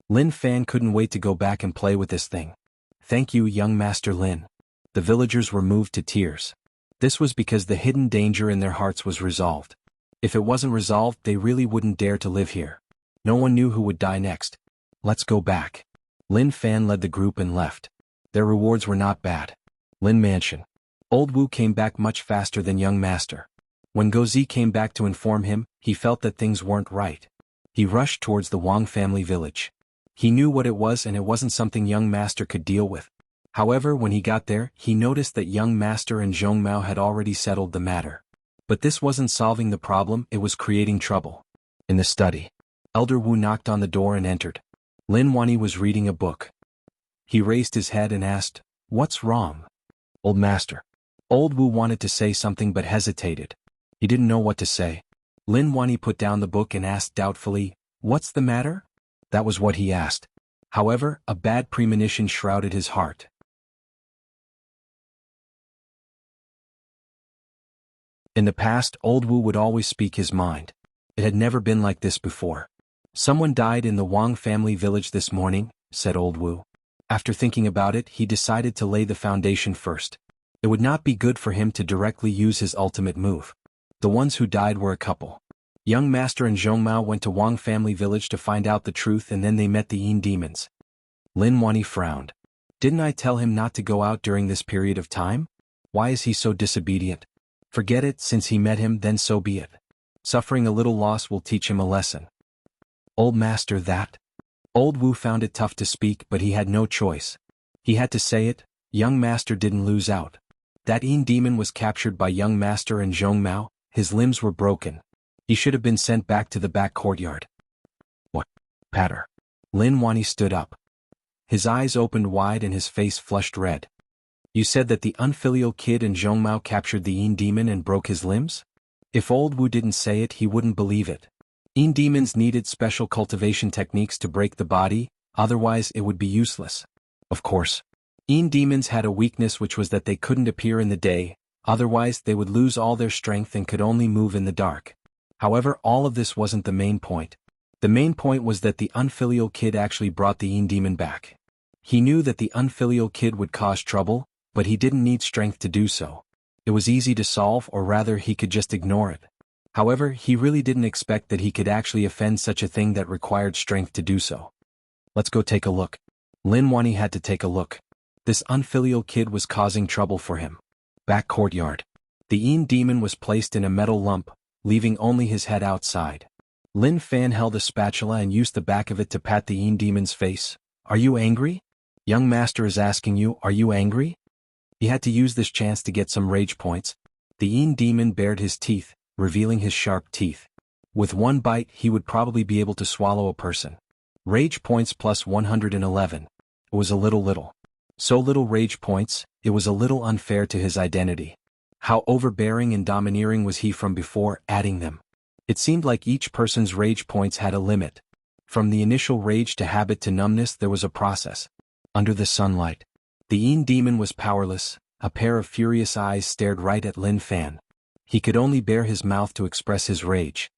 [SPEAKER 1] Lin Fan couldn't wait to go back and play with this thing. Thank you, young Master Lin. The villagers were moved to tears. This was because the hidden danger in their hearts was resolved. If it wasn't resolved, they really wouldn't dare to live here. No one knew who would die next. Let's go back. Lin Fan led the group and left. Their rewards were not bad. Lin Mansion. Old Wu came back much faster than young Master. When Gozi came back to inform him, he felt that things weren't right. He rushed towards the Wang family village. He knew what it was and it wasn't something young Master could deal with. However, when he got there, he noticed that young Master and Zhongmao had already settled the matter. But this wasn't solving the problem, it was creating trouble. In the study, Elder Wu knocked on the door and entered. Lin Wani was reading a book. He raised his head and asked, "What's wrong?" "Old Master." Old Wu wanted to say something but hesitated. He didn't know what to say. Lin Wani put down the book and asked doubtfully, "What's the matter?" That was what he asked. However, a bad premonition shrouded his heart. In the past, Old Wu would always speak his mind. It had never been like this before. "Someone died in the Wang family village this morning," said Old Wu. After thinking about it, he decided to lay the foundation first. It would not be good for him to directly use his ultimate move. The ones who died were a couple. Young Master and Zhongmao went to Wang family village to find out the truth and then they met the Yin demons. Lin Wani frowned. Didn't I tell him not to go out during this period of time? Why is he so disobedient? Forget it, since he met him, then so be it. Suffering a little loss will teach him a lesson. Old Master, that? Old Wu found it tough to speak, but he had no choice. He had to say it. Young Master didn't lose out. That Yin demon was captured by Young Master and Zhongmao. His limbs were broken. He should have been sent back to the back courtyard. What? Patter. Lin Wani stood up. His eyes opened wide and his face flushed red. You said that the unfilial kid and Zhongmao captured the Yin demon and broke his limbs? If Old Wu didn't say it, he wouldn't believe it. Yin demons needed special cultivation techniques to break the body, otherwise it would be useless. Of course. Yin demons had a weakness, which was that they couldn't appear in the day, otherwise they would lose all their strength and could only move in the dark. However, all of this wasn't the main point. The main point was that the unfilial kid actually brought the Yin demon back. He knew that the unfilial kid would cause trouble, but he didn't need strength to do so. It was easy to solve, or rather he could just ignore it. However, he really didn't expect that he could actually offend such a thing that required strength to do so. Let's go take a look. Lin Wani had to take a look. This unfilial kid was causing trouble for him. Back courtyard. The Yin demon was placed in a metal lump, leaving only his head outside. Lin Fan held a spatula and used the back of it to pat the Yin demon's face. Are you angry? Young Master is asking you, are you angry? He had to use this chance to get some rage points. The Yin demon bared his teeth, revealing his sharp teeth. With one bite, he would probably be able to swallow a person. Rage points plus 111. It was a little. So little rage points, it was a little unfair to his identity. How overbearing and domineering was he from before adding them? It seemed like each person's rage points had a limit. From the initial rage to habit to numbness, there was a process. Under the sunlight, the Yin demon was powerless. A pair of furious eyes stared right at Lin Fan. He could only bare his mouth to express his rage.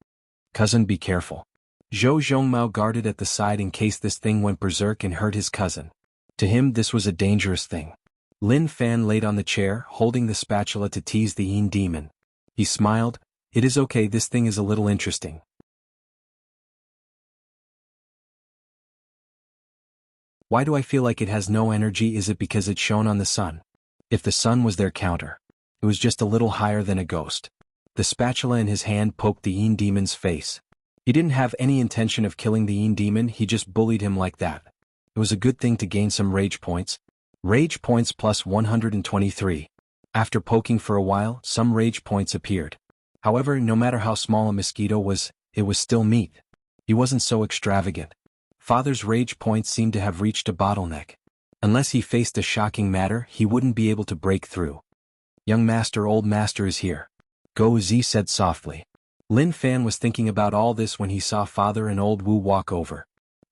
[SPEAKER 1] Cousin, be careful. Zhou Zhongmao guarded at the side in case this thing went berserk and hurt his cousin. To him, this was a dangerous thing. Lin Fan laid on the chair, holding the spatula to tease the Yin demon. He smiled. It is okay, this thing is a little interesting. Why do I feel like it has no energy? Is it because it shone on the sun? If the sun was their counter, it was just a little higher than a ghost. The spatula in his hand poked the Yin demon's face. He didn't have any intention of killing the Yin demon, he just bullied him like that. It was a good thing to gain some rage points. Rage points plus 123. After poking for a while, some rage points appeared. However, no matter how small a mosquito was, it was still meat. He wasn't so extravagant. Father's rage points seemed to have reached a bottleneck. Unless he faced a shocking matter, he wouldn't be able to break through. Young master, old master is here. Go, Z said softly. Lin Fan was thinking about all this when he saw Father and old Wu walk over.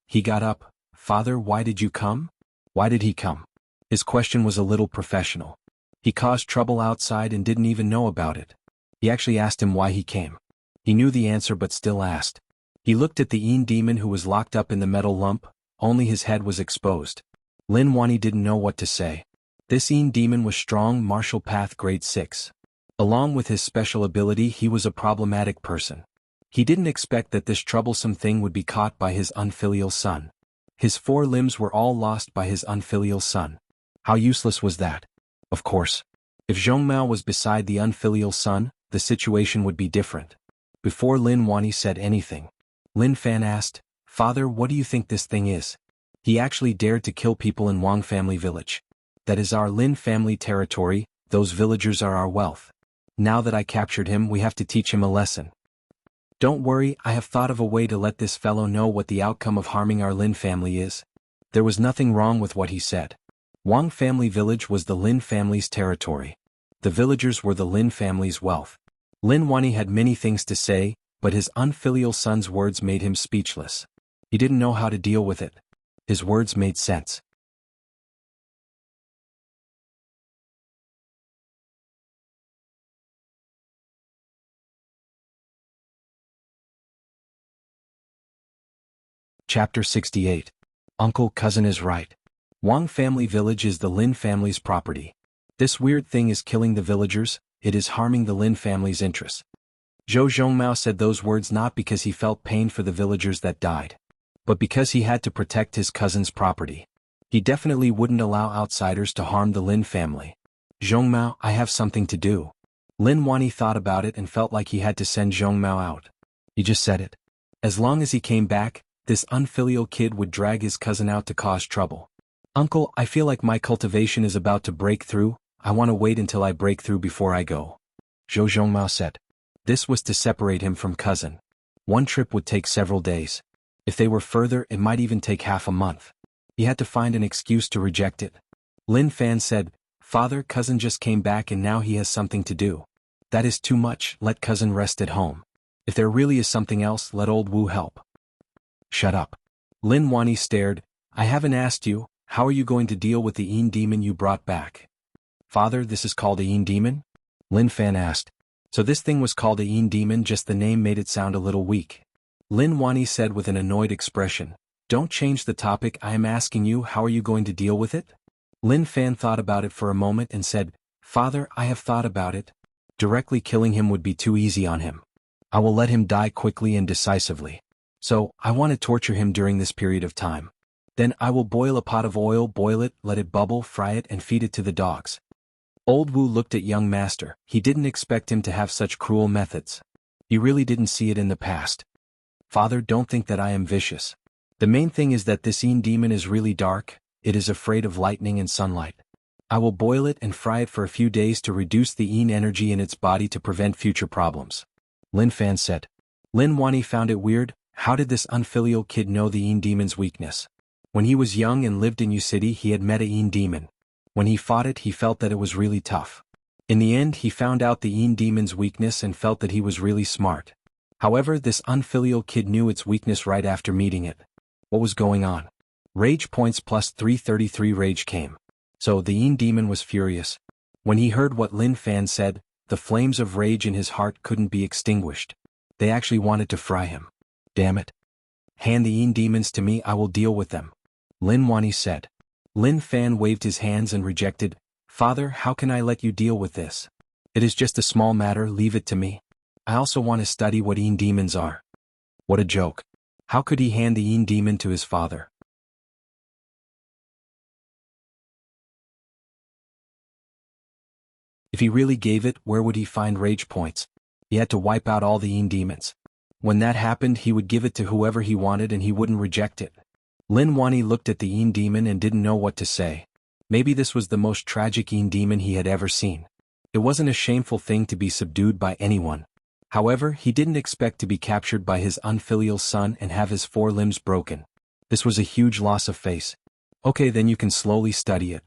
[SPEAKER 1] He got up. Father, why did you come? Why did he come? His question was a little professional. He caused trouble outside and didn't even know about it. He actually asked him why he came. He knew the answer but still asked. He looked at the Yin demon who was locked up in the metal lump, only his head was exposed. Lin Wani didn't know what to say. This Yin demon was strong, martial path grade 6. Along with his special ability, he was a problematic person. He didn't expect that this troublesome thing would be caught by his unfilial son. His 4 limbs were all lost by his unfilial son. How useless was that? Of course. If Zhongmao was beside the unfilial son, the situation would be different. Before Lin Wani said anything, Lin Fan asked, Father, what do you think this thing is? He actually dared to kill people in Wang family village. That is our Lin family territory, those villagers are our wealth. Now that I captured him, we have to teach him a lesson. Don't worry, I have thought of a way to let this fellow know what the outcome of harming our Lin family is. There was nothing wrong with what he said. Wang family village was the Lin family's territory. The villagers were the Lin family's wealth. Lin Wani had many things to say, but his unfilial son's words made him speechless. He didn't know how to deal with it. His words made sense. Chapter 68. Uncle Cousin is right. Wang family village is the Lin family's property. This weird thing is killing the villagers, it is harming the Lin family's interests. Zhou Zhongmao said those words not because he felt pain for the villagers that died, but because he had to protect his cousin's property. He definitely wouldn't allow outsiders to harm the Lin family. Zhongmao, I have something to do. Lin Wani thought about it and felt like he had to send Zhongmao out. He just said it. As long as he came back, this unfilial kid would drag his cousin out to cause trouble. Uncle, I feel like my cultivation is about to break through, I want to wait until I break through before I go. Zhou Zhongmao said. This was to separate him from cousin. One trip would take several days. If they were further, it might even take half a month. He had to find an excuse to reject it. Lin Fan said, Father, cousin just came back and now he has something to do. That is too much, let cousin rest at home. If there really is something else, let old Wu help. Shut up. Lin Wani stared. I haven't asked you, how are you going to deal with the Yin demon you brought back? Father, this is called a Yin demon? Lin Fan asked. So this thing was called a Yin demon, just the name made it sound a little weak. Lin Wani said with an annoyed expression. Don't change the topic, I am asking you, how are you going to deal with it? Lin Fan thought about it for a moment and said, Father, I have thought about it. Directly killing him would be too easy on him. I will let him die quickly and decisively. So, I want to torture him during this period of time. Then I will boil a pot of oil, boil it, let it bubble, fry it and feed it to the dogs. Old Wu looked at young master. He didn't expect him to have such cruel methods. He really didn't see it in the past. Father, don't think that I am vicious. The main thing is that this Yin demon is really dark, it is afraid of lightning and sunlight. I will boil it and fry it for a few days to reduce the Yin energy in its body to prevent future problems. Lin Fan said. Lin Wani found it weird. How did this unfilial kid know the Yin demon's weakness? When he was young and lived in Yu City, he had met a Yin demon. When he fought it, he felt that it was really tough. In the end, he found out the Yin demon's weakness and felt that he was really smart. However, this unfilial kid knew its weakness right after meeting it. What was going on? Rage points plus 333 rage came. So the Yin demon was furious. When he heard what Lin Fan said, the flames of rage in his heart couldn't be extinguished. They actually wanted to fry him. Damn it. Hand the Yin demons to me, I will deal with them. Lin Wani said. Lin Fan waved his hands and rejected. Father, how can I let you deal with this? It is just a small matter, leave it to me. I also want to study what Yin demons are. What a joke. How could he hand the Yin demon to his father? he really gave it, where would he find rage points? He had to wipe out all the Yin demons. When that happened, he would give it to whoever he wanted and he wouldn't reject it. Lin Wani looked at the Yin demon and didn't know what to say. Maybe this was the most tragic Yin demon he had ever seen. It wasn't a shameful thing to be subdued by anyone. However, he didn't expect to be captured by his unfilial son and have his 4 limbs broken. This was a huge loss of face. Okay, then you can slowly study it.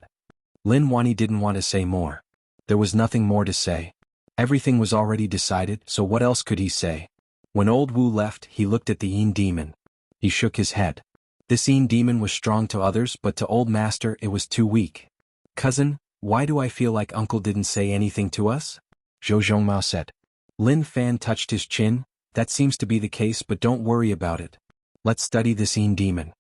[SPEAKER 1] Lin Wani didn't want to say more. There was nothing more to say. Everything was already decided, so what else could he say? When old Wu left, he looked at the Yin demon. He shook his head. This Yin demon was strong to others, but to old master it was too weak. Cousin, why do I feel like uncle didn't say anything to us? Zhou Zhongmao said. Lin Fan touched his chin. That seems to be the case, but don't worry about it. Let's study this Yin demon.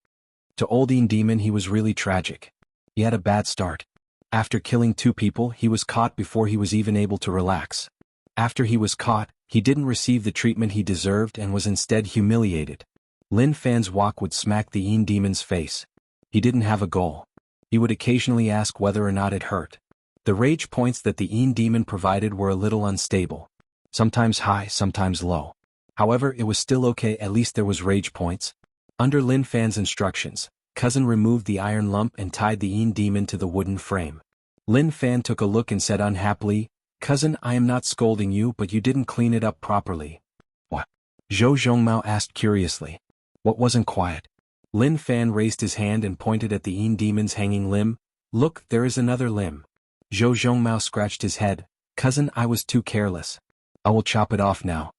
[SPEAKER 1] To old Yin demon he was really tragic. He had a bad start. After killing 2 people, he was caught before he was even able to relax. After he was caught, he didn't receive the treatment he deserved and was instead humiliated. Lin Fan's walk would smack the Yin demon's face. He didn't have a goal. He would occasionally ask whether or not it hurt. The rage points that the Yin demon provided were a little unstable. Sometimes high, sometimes low. However, it was still okay, at least there was rage points. Under Lin Fan's instructions, cousin removed the iron lump and tied the Yin demon to the wooden frame. Lin Fan took a look and said unhappily, Cousin, I am not scolding you, but you didn't clean it up properly. What? Zhou Zhongmao asked curiously. What wasn't quiet? Lin Fan raised his hand and pointed at the Yin demon's hanging limb. Look, there is another limb. Zhou Zhongmao scratched his head. Cousin, I was too careless. I will chop it off now.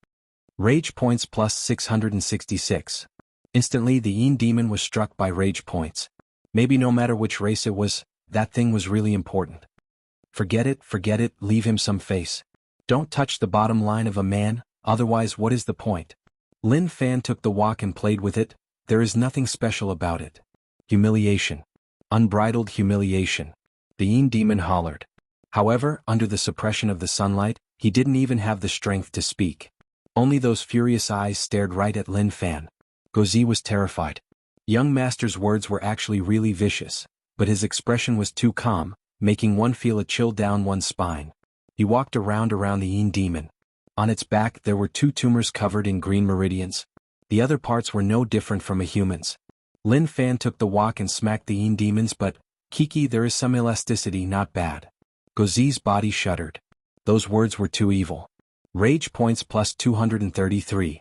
[SPEAKER 1] Rage points plus 666. Instantly the Yin demon was struck by rage points. Maybe no matter which race it was, that thing was really important. Forget it, leave him some face. Don't touch the bottom line of a man, otherwise what is the point? Lin Fan took the wok and played with it. There is nothing special about it. Humiliation. Unbridled humiliation. The Yin demon hollered. However, under the suppression of the sunlight, he didn't even have the strength to speak. Only those furious eyes stared right at Lin Fan. Gozi was terrified. Young master's words were actually really vicious, but his expression was too calm, making one feel a chill down one's spine. He walked around the Yin demon. On its back there were 2 tumors covered in green meridians. The other parts were no different from a human's. Lin Fan took the wok and smacked the Yin demons, but, Kiki, there is some elasticity, not bad. Gozi's body shuddered. Those words were too evil. Rage points plus 233.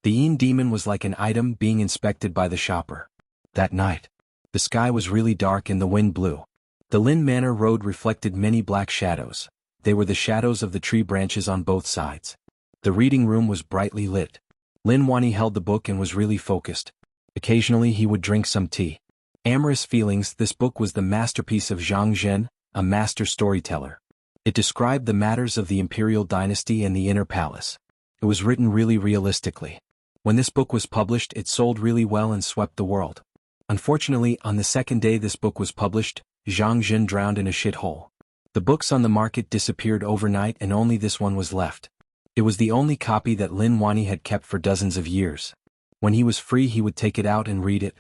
[SPEAKER 1] The Yin demon was like an item being inspected by the shopper. That night, the sky was really dark and the wind blew. The Lin Manor road reflected many black shadows. They were the shadows of the tree branches on both sides. The reading room was brightly lit. Lin Wani held the book and was really focused. Occasionally he would drink some tea. Amorous Feelings. This book was the masterpiece of Zhang Zhen, a master storyteller. It described the matters of the imperial dynasty and the inner palace. It was written really realistically. When this book was published, it sold really well and swept the world. Unfortunately, on the second day this book was published, Zhang Zhen drowned in a shithole. The books on the market disappeared overnight and only this one was left. It was the only copy that Lin Wani had kept for dozens of years. When he was free he would take it out and read it.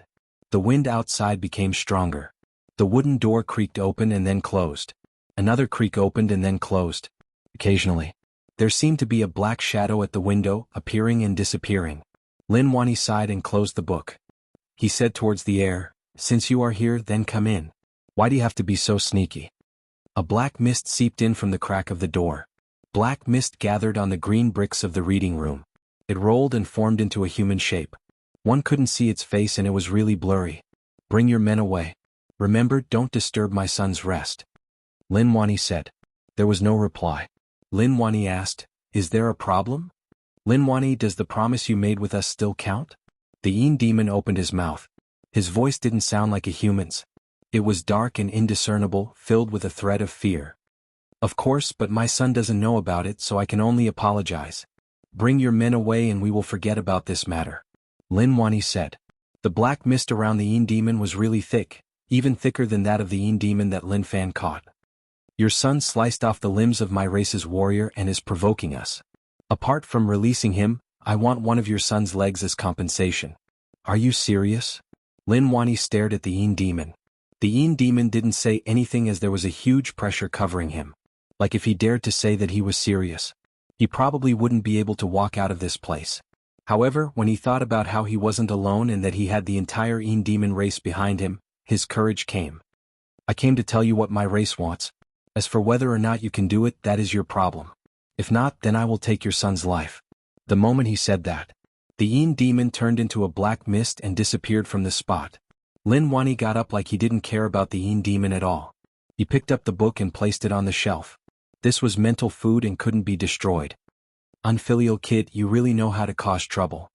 [SPEAKER 1] The wind outside became stronger. The wooden door creaked open and then closed. Another creak opened and then closed. Occasionally, there seemed to be a black shadow at the window, appearing and disappearing. Lin Wani sighed and closed the book. He said towards the air, Since you are here, then come in. Why do you have to be so sneaky? A black mist seeped in from the crack of the door. Black mist gathered on the green bricks of the reading room. It rolled and formed into a human shape. One couldn't see its face and it was really blurry. Bring your men away. Remember, don't disturb my son's rest. Lin Wani said. There was no reply. Lin Wani asked, Is there a problem? Lin Wani, does the promise you made with us still count? The Yin demon opened his mouth. His voice didn't sound like a human's. It was dark and indiscernible, filled with a threat of fear. Of course, but my son doesn't know about it, so I can only apologize. Bring your men away and we will forget about this matter. Lin Wani said. The black mist around the Yin demon was really thick, even thicker than that of the Yin demon that Lin Fan caught. Your son sliced off the limbs of my race's warrior and is provoking us. Apart from releasing him, I want one of your son's legs as compensation. Are you serious? Lin Wani stared at the Yin demon. The Yin demon didn't say anything as there was a huge pressure covering him. Like if he dared to say that he was serious, he probably wouldn't be able to walk out of this place. However, when he thought about how he wasn't alone and that he had the entire Yin demon race behind him, his courage came. I came to tell you what my race wants. As for whether or not you can do it, that is your problem. If not, then I will take your son's life. The moment he said that, the Yin demon turned into a black mist and disappeared from the spot. Lin Wani got up like he didn't care about the Yin demon at all. He picked up the book and placed it on the shelf. This was mental food and couldn't be destroyed. Unfilial kid, you really know how to cause trouble.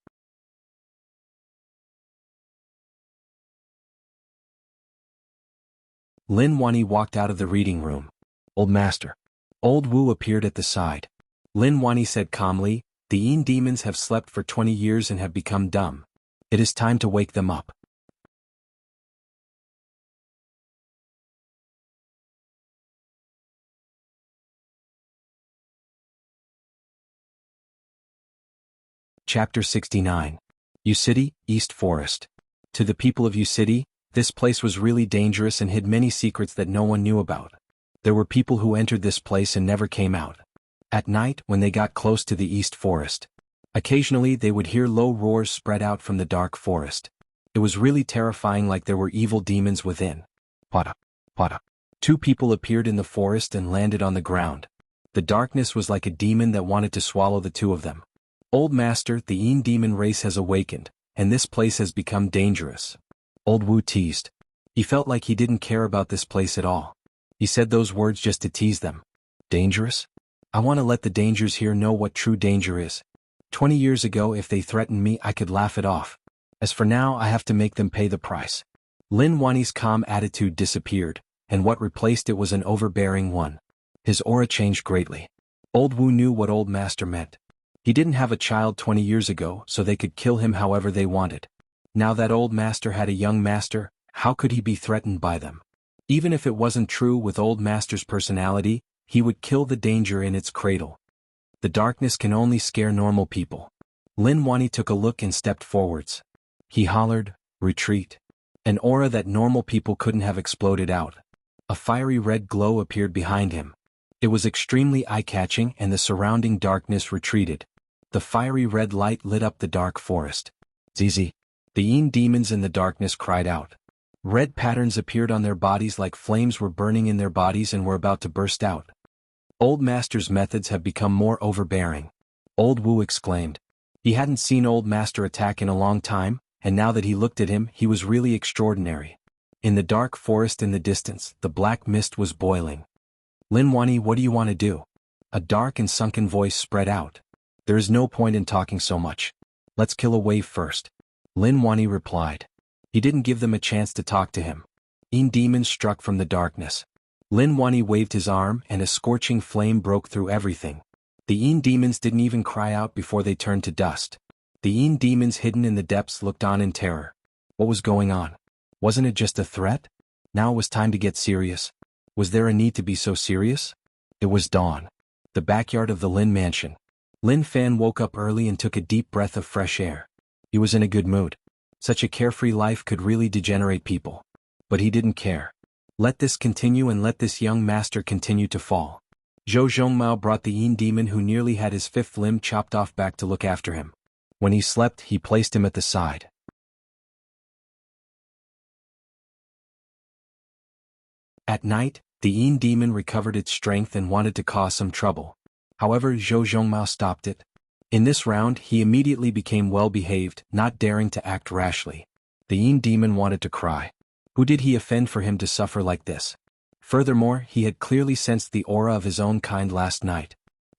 [SPEAKER 1] Lin Wani walked out of the reading room. Old master. Old Wu appeared at the side. Lin Wani said calmly, the Yin demons have slept for 20 years and have become dumb. It is time to wake them up. Chapter 69. Yu City, East Forest. To the people of Yu City, this place was really dangerous and hid many secrets that no one knew about. There were people who entered this place and never came out. At night, when they got close to the East Forest, occasionally they would hear low roars spread out from the dark forest. It was really terrifying, like there were evil demons within. Pada, pada. Two people appeared in the forest and landed on the ground. The darkness was like a demon that wanted to swallow the two of them. Old master, the Yin demon race has awakened, and this place has become dangerous. Old Wu teased. He felt like he didn't care about this place at all. He said those words just to tease them. Dangerous? I want to let the dangers here know what true danger is. 20 years ago, if they threatened me, I could laugh it off. As for now, I have to make them pay the price. Lin Wani's calm attitude disappeared, and what replaced it was an overbearing one. His aura changed greatly. Old Wu knew what old master meant. He didn't have a child 20 years ago, so they could kill him however they wanted. Now that old master had a young master, how could he be threatened by them? Even if it wasn't true with old master's personality, he would kill the danger in its cradle. The darkness can only scare normal people. Lin Wani took a look and stepped forwards. He hollered, retreat. An aura that normal people couldn't have exploded out. A fiery red glow appeared behind him. It was extremely eye-catching and the surrounding darkness retreated. The fiery red light lit up the dark forest. Zizi. The Yin demons in the darkness cried out. Red patterns appeared on their bodies like flames were burning in their bodies and were about to burst out. Old master's methods have become more overbearing. Old Wu exclaimed. He hadn't seen old master attack in a long time, and now that he looked at him, he was really extraordinary. In the dark forest in the distance, the black mist was boiling. Lin Wani, what do you want to do? A dark and sunken voice spread out. There is no point in talking so much. Let's kill a wave first. Lin Wani replied. He didn't give them a chance to talk to him. Yin demons struck from the darkness. Lin Wani waved his arm and a scorching flame broke through everything. The Yin demons didn't even cry out before they turned to dust. The Yin demons hidden in the depths looked on in terror. What was going on? Wasn't it just a threat? Now it was time to get serious. Was there a need to be so serious? It was dawn. The backyard of the Lin mansion. Lin Fan woke up early and took a deep breath of fresh air. He was in a good mood. Such a carefree life could really degenerate people. But he didn't care. Let this continue and let this young master continue to fall. Zhou Zhongmao brought the Yin demon who nearly had his fifth limb chopped off back to look after him. When he slept, he placed him at the side. At night, the Yin demon recovered its strength and wanted to cause some trouble. However, Zhou Zhongmao stopped it. In this round, he immediately became well-behaved, not daring to act rashly. The Yin demon wanted to cry. Who did he offend for him to suffer like this? Furthermore, he had clearly sensed the aura of his own kind last night.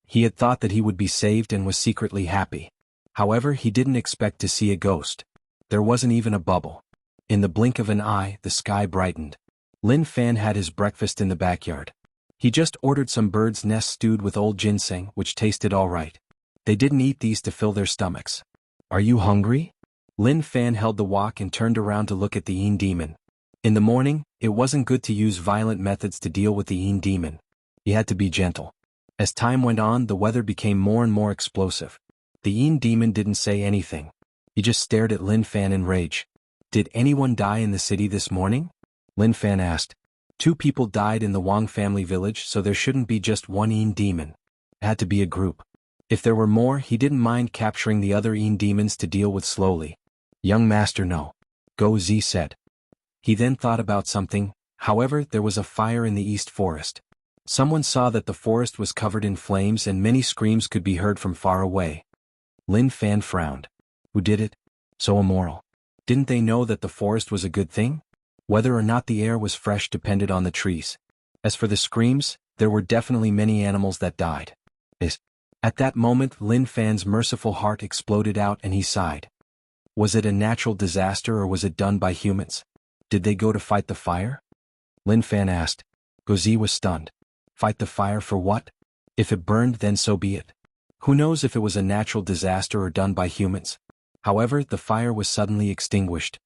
[SPEAKER 1] He had thought that he would be saved and was secretly happy. However, he didn't expect to see a ghost. There wasn't even a bubble. In the blink of an eye, the sky brightened. Lin Fan had his breakfast in the backyard. He just ordered some bird's nest stewed with old ginseng, which tasted all right. They didn't eat these to fill their stomachs. Are you hungry? Lin Fan held the wok and turned around to look at the Yin demon. In the morning, it wasn't good to use violent methods to deal with the Yin demon. He had to be gentle. As time went on, the weather became more and more explosive. The Yin demon didn't say anything. He just stared at Lin Fan in rage. Did anyone die in the city this morning? Lin Fan asked. 2 people died in the Wang family village, so there shouldn't be just one Yin demon. It had to be a group. If there were more, he didn't mind capturing the other Yin demons to deal with slowly. Young master, no. Go Zi said. He then thought about something. However, there was a fire in the east forest. Someone saw that the forest was covered in flames and many screams could be heard from far away. Lin Fan frowned. Who did it? So immoral. Didn't they know that the forest was a good thing? Whether or not the air was fresh depended on the trees. As for the screams, there were definitely many animals that died. At that moment, Lin Fan's merciful heart exploded out and he sighed. Was it a natural disaster or was it done by humans? Did they go to fight the fire? Lin Fan asked. Gozi was stunned. Fight the fire for what? If it burned, then so be it. Who knows if it was a natural disaster or done by humans? However, the fire was suddenly extinguished.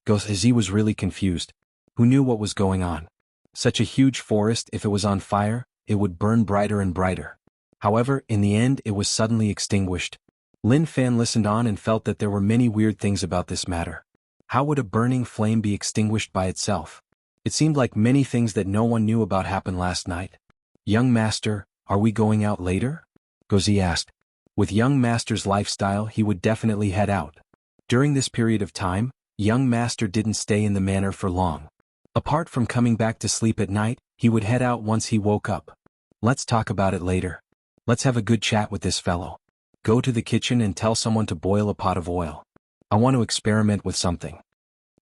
[SPEAKER 1] Gozi was really confused. Who knew what was going on? Such a huge forest, if it was on fire, it would burn brighter and brighter. However, in the end it was suddenly extinguished. Lin Fan listened on and felt that there were many weird things about this matter. How would a burning flame be extinguished by itself? It seemed like many things that no one knew about happened last night. Young master, are we going out later? Gozi asked. With young master's lifestyle, he would definitely head out. During this period of time, young master didn't stay in the manor for long. Apart from coming back to sleep at night, he would head out once he woke up. Let's talk about it later. Let's have a good chat with this fellow. Go to the kitchen and tell someone to boil a pot of oil. I want to experiment with something.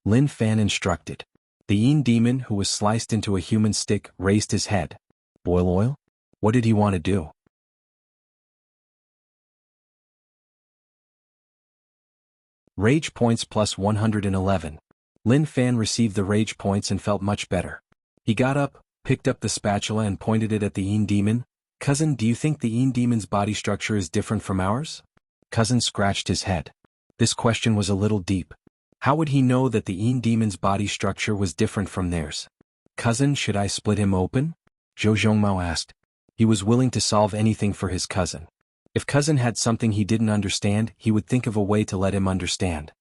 [SPEAKER 1] Lin Fan instructed. The Yin demon, who was sliced into a human stick, raised his head. Boil oil? What did he want to do? Rage points plus 111. Lin Fan received the rage points and felt much better. He got up, picked up the spatula and pointed it at the Yin demon. Cousin, do you think the Yin demon's body structure is different from ours? Cousin scratched his head. This question was a little deep. How would he know that the Yin demon's body structure was different from theirs? Cousin, should I split him open? Zhou Zhongmao asked. He was willing to solve anything for his cousin. If cousin had something he didn't understand, he would think of a way to let him understand.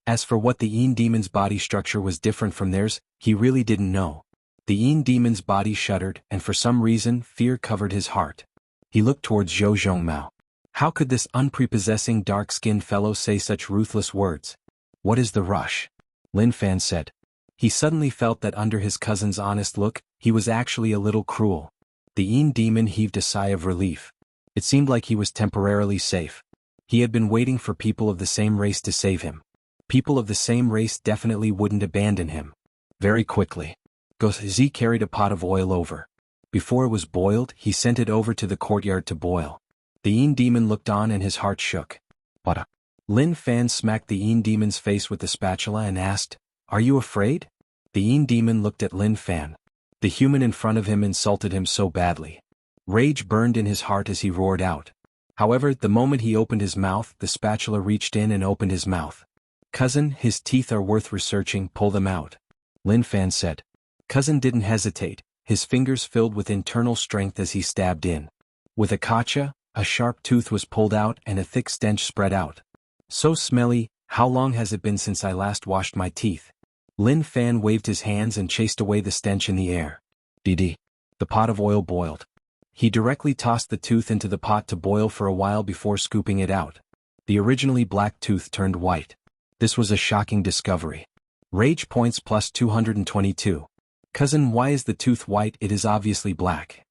[SPEAKER 1] As for what the Yin demon's body structure was different from theirs, he really didn't know. The Yin demon's body shuddered, and for some reason, fear covered his heart. He looked towards Zhou Zhongmao. How could this unprepossessing dark-skinned fellow say such ruthless words? What is the rush? Lin Fan said. He suddenly felt that under his cousin's honest look, he was actually a little cruel. The Yin demon heaved a sigh of relief. It seemed like he was temporarily safe. He had been waiting for people of the same race to save him. People of the same race definitely wouldn't abandon him. Very quickly, Gozi carried a pot of oil over. Before it was boiled, he sent it over to the courtyard to boil. The Yin demon looked on and his heart shook. What? Lin Fan smacked the Yin demon's face with the spatula and asked, "Are you afraid?" The Yin demon looked at Lin Fan. The human in front of him insulted him so badly. Rage burned in his heart as he roared out. However, the moment he opened his mouth, the spatula reached in and opened his mouth. Cousin, his teeth are worth researching, pull them out. Lin Fan said. Cousin didn't hesitate, his fingers filled with internal strength as he stabbed in. With a kacha, a sharp tooth was pulled out and a thick stench spread out. So smelly, how long has it been since I last washed my teeth? Lin Fan waved his hands and chased away the stench in the air. Didi. The pot of oil boiled. He directly tossed the tooth into the pot to boil for a while before scooping it out. The originally black tooth turned white. This was a shocking discovery. Rage points plus 222. Cousin, why is the tooth white? It is obviously black.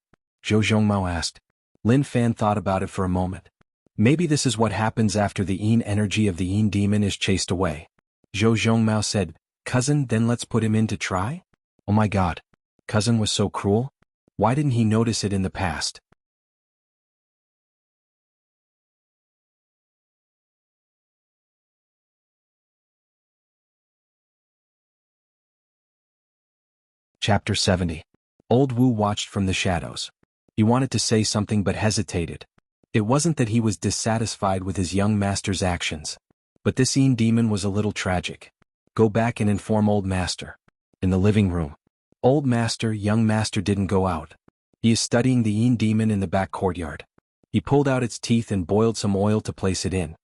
[SPEAKER 1] Zhou Zhongmao asked. Lin Fan thought about it for a moment. Maybe this is what happens after the Yin energy of the Yin demon is chased away. Zhou Zhongmao said, Cousin, then let's put him in to try? Oh my god. Cousin was so cruel? Why didn't he notice it in the past? Chapter 70. Old Wu watched from the shadows. He wanted to say something but hesitated. It wasn't that he was dissatisfied with his young master's actions. But this Yin demon was a little tragic. Go back and inform old master. In the living room. Old master, young master didn't go out. He is studying the Yin demon in the back courtyard. He pulled out its teeth and boiled some oil to place it in.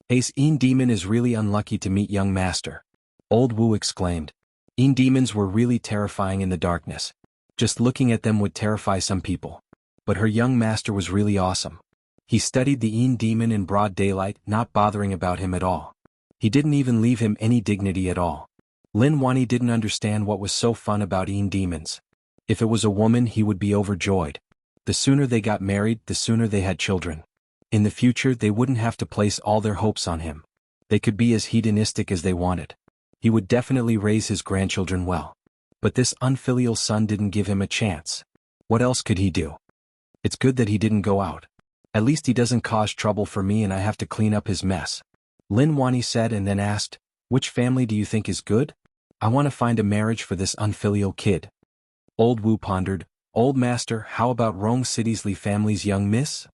[SPEAKER 1] Ace Yin demon is really unlucky to meet young master. Old Wu exclaimed. Yin demons were really terrifying in the darkness. Just looking at them would terrify some people. But her young master was really awesome. He studied the Yin demon in broad daylight, not bothering about him at all. He didn't even leave him any dignity at all. Lin Wani didn't understand what was so fun about Yin demons. If it was a woman, he would be overjoyed. The sooner they got married, the sooner they had children. In the future, they wouldn't have to place all their hopes on him. They could be as hedonistic as they wanted. He would definitely raise his grandchildren well. But this unfilial son didn't give him a chance. What else could he do? It's good that he didn't go out. At least he doesn't cause trouble for me and I have to clean up his mess. Lin Wani said and then asked, which family do you think is good? I want to find a marriage for this unfilial kid. Old Wu pondered, Old Master, how about Rong City's Li family's young miss?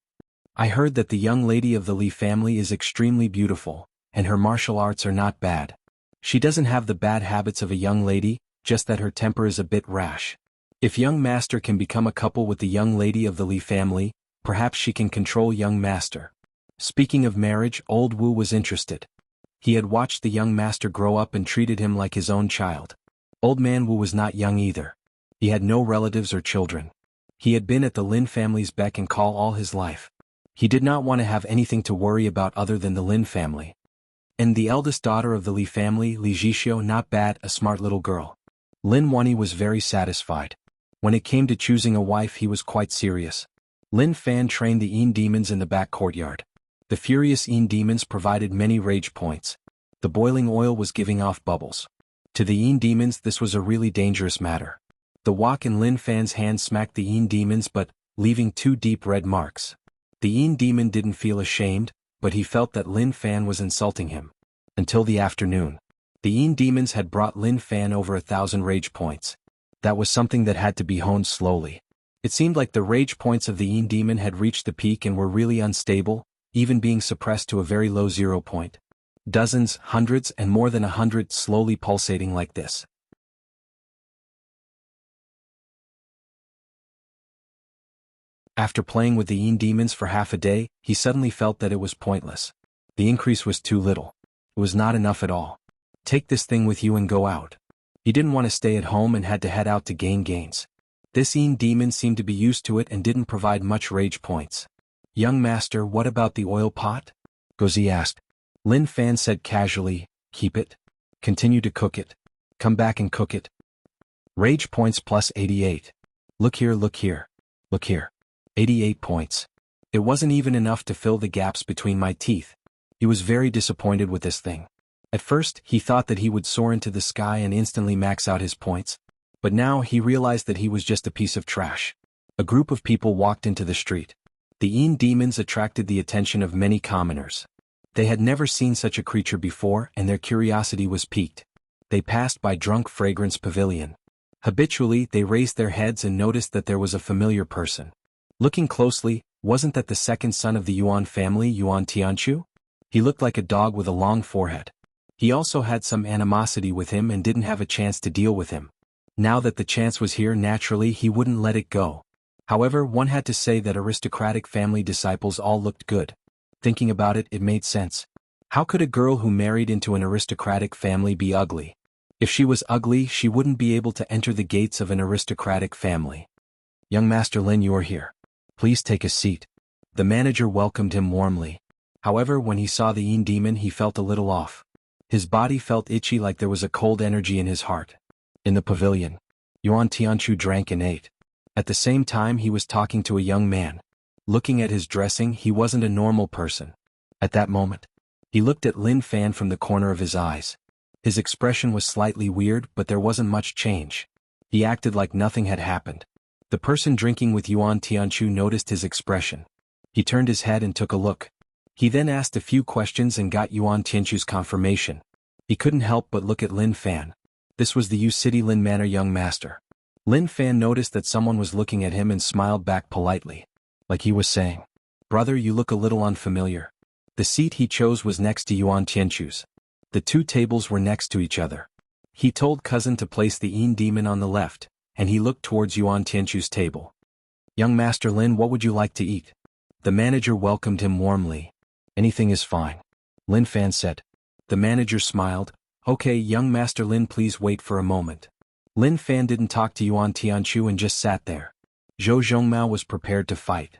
[SPEAKER 1] I heard that the young lady of the Li family is extremely beautiful, and her martial arts are not bad. She doesn't have the bad habits of a young lady, just that her temper is a bit rash. If young master can become a couple with the young lady of the Li family, perhaps she can control young master. Speaking of marriage, old Wu was interested. He had watched the young master grow up and treated him like his own child. Old man Wu was not young either. He had no relatives or children. He had been at the Lin family's beck and call all his life. He did not want to have anything to worry about other than the Lin family. And the eldest daughter of the Li family, Li Jixio, not bad, a smart little girl. Lin Wani was very satisfied. When it came to choosing a wife, he was quite serious. Lin Fan trained the Yin demons in the back courtyard. The furious Yin demons provided many rage points. The boiling oil was giving off bubbles. To the Yin demons, this was a really dangerous matter. The wok in Lin Fan's hand smacked the Yin demons but, leaving 2 deep red marks. The Yin demon didn't feel ashamed, but he felt that Lin Fan was insulting him. Until the afternoon. The Yin demons had brought Lin Fan over 1,000 rage points. That was something that had to be honed slowly. It seemed like the rage points of the Yin demon had reached the peak and were really unstable, even being suppressed to a very low 0 point. Dozens, hundreds, and more than 100 slowly pulsating like this. After playing with the Yin demons for half a day, he suddenly felt that it was pointless. The increase was too little. It was not enough at all. Take this thing with you and go out. He didn't want to stay at home and had to head out to gain gains. This Yin demon seemed to be used to it and didn't provide much rage points. Young master, what about the oil pot? Gozi asked. Lin Fan said casually, keep it. Continue to cook it. Come back and cook it. Rage points plus 88. Look here, look here. Look here. 88 points. It wasn't even enough to fill the gaps between my teeth. He was very disappointed with this thing. At first, he thought that he would soar into the sky and instantly max out his points. But now he realized that he was just a piece of trash. A group of people walked into the street. The Yin demons attracted the attention of many commoners. They had never seen such a creature before and their curiosity was piqued. They passed by Drunk Fragrance Pavilion. Habitually, they raised their heads and noticed that there was a familiar person. Looking closely, wasn't that the second son of the Yuan family, Yuan Tianchu? He looked like a dog with a long forehead. He also had some animosity with him and didn't have a chance to deal with him. Now that the chance was here, naturally he wouldn't let it go. However, one had to say that aristocratic family disciples all looked good. Thinking about it, it made sense. How could a girl who married into an aristocratic family be ugly? If she was ugly, she wouldn't be able to enter the gates of an aristocratic family. Young Master Lin, you are here. Please take a seat. The manager welcomed him warmly. However, when he saw the Yin demon, he felt a little off. His body felt itchy like there was a cold energy in his heart. In the pavilion, Yuan Tianchu drank and ate. At the same time, he was talking to a young man. Looking at his dressing, he wasn't a normal person. At that moment, he looked at Lin Fan from the corner of his eyes. His expression was slightly weird, but there wasn't much change. He acted like nothing had happened. The person drinking with Yuan Tianchu noticed his expression. He turned his head and took a look. He then asked a few questions and got Yuan Tianchu's confirmation. He couldn't help but look at Lin Fan. This was the U City Lin Manor young master. Lin Fan noticed that someone was looking at him and smiled back politely. Like he was saying, "Brother, you look a little unfamiliar." The seat he chose was next to Yuan Tianchu's. The 2 tables were next to each other. He told cousin to place the Yin demon on the left, and he looked towards Yuan Tianchu's table. Young Master Lin, what would you like to eat? The manager welcomed him warmly. Anything is fine. Lin Fan said. The manager smiled. Okay, young Master Lin, please wait for a moment. Lin Fan didn't talk to Yuan Tianchu and just sat there. Zhou Zhongmao was prepared to fight.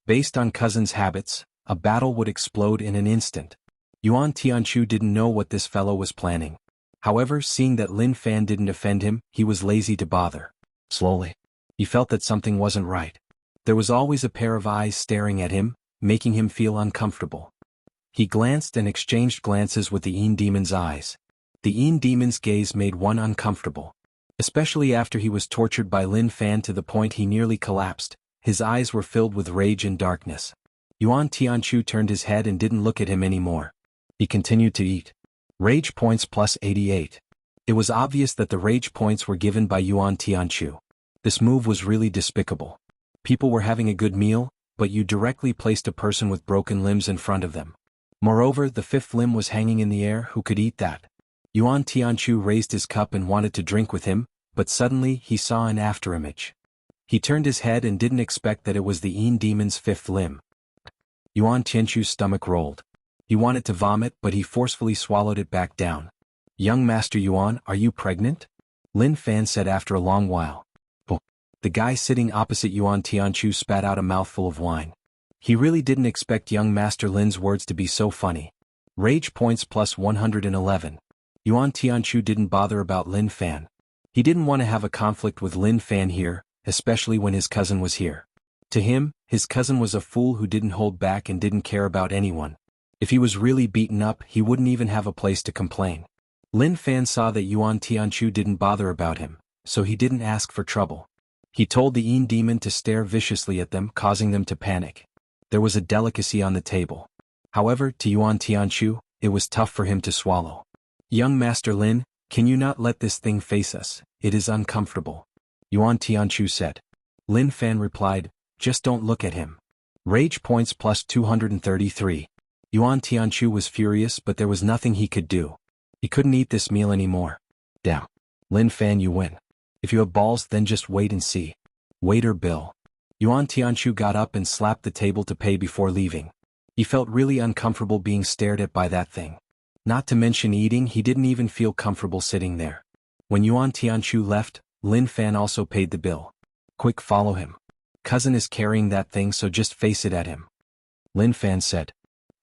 [SPEAKER 1] Based on cousin's habits, a battle would explode in an instant. Yuan Tianchu didn't know what this fellow was planning. However, seeing that Lin Fan didn't offend him, he was lazy to bother. Slowly, he felt that something wasn't right. There was always a pair of eyes staring at him, making him feel uncomfortable. He glanced and exchanged glances with the Yin Demon's eyes. The Yin Demon's gaze made one uncomfortable. Especially after he was tortured by Lin Fan to the point he nearly collapsed, his eyes were filled with rage and darkness. Yuan Tianchu turned his head and didn't look at him anymore. He continued to eat. Rage points plus 88. It was obvious that the rage points were given by Yuan Tianchu. This move was really despicable. People were having a good meal, but you directly placed a person with broken limbs in front of them. Moreover, the fifth limb was hanging in the air. Who could eat that? Yuan Tianchu raised his cup and wanted to drink with him, but suddenly he saw an afterimage. He turned his head and didn't expect that it was the Yin Demon's fifth limb. Yuan Tianchu's stomach rolled. He wanted to vomit, but he forcefully swallowed it back down. Young Master Yuan, are you pregnant? Lin Fan said after a long while. Oh. The guy sitting opposite Yuan Tianchu spat out a mouthful of wine. He really didn't expect young Master Lin's words to be so funny. Rage points plus 111. Yuan Tianchu didn't bother about Lin Fan. He didn't want to have a conflict with Lin Fan here, especially when his cousin was here. To him, his cousin was a fool who didn't hold back and didn't care about anyone. If he was really beaten up, he wouldn't even have a place to complain. Lin Fan saw that Yuan Tianchu didn't bother about him, so he didn't ask for trouble. He told the Yin Demon to stare viciously at them, causing them to panic. There was a delicacy on the table. However, to Yuan Tianchu, it was tough for him to swallow. Young Master Lin, can you not let this thing face us? It is uncomfortable. Yuan Tianchu said. Lin Fan replied, just don't look at him. Rage points plus 233. Yuan Tianchu was furious, but there was nothing he could do. He couldn't eat this meal anymore. Damn. Lin Fan, you win. If you have balls, then just wait and see. Waiter bill. Yuan Tianchu got up and slapped the table to pay before leaving. He felt really uncomfortable being stared at by that thing. Not to mention eating, he didn't even feel comfortable sitting there. When Yuan Tianchu left, Lin Fan also paid the bill. Quick, follow him. Cousin is carrying that thing, so just face it at him. Lin Fan said.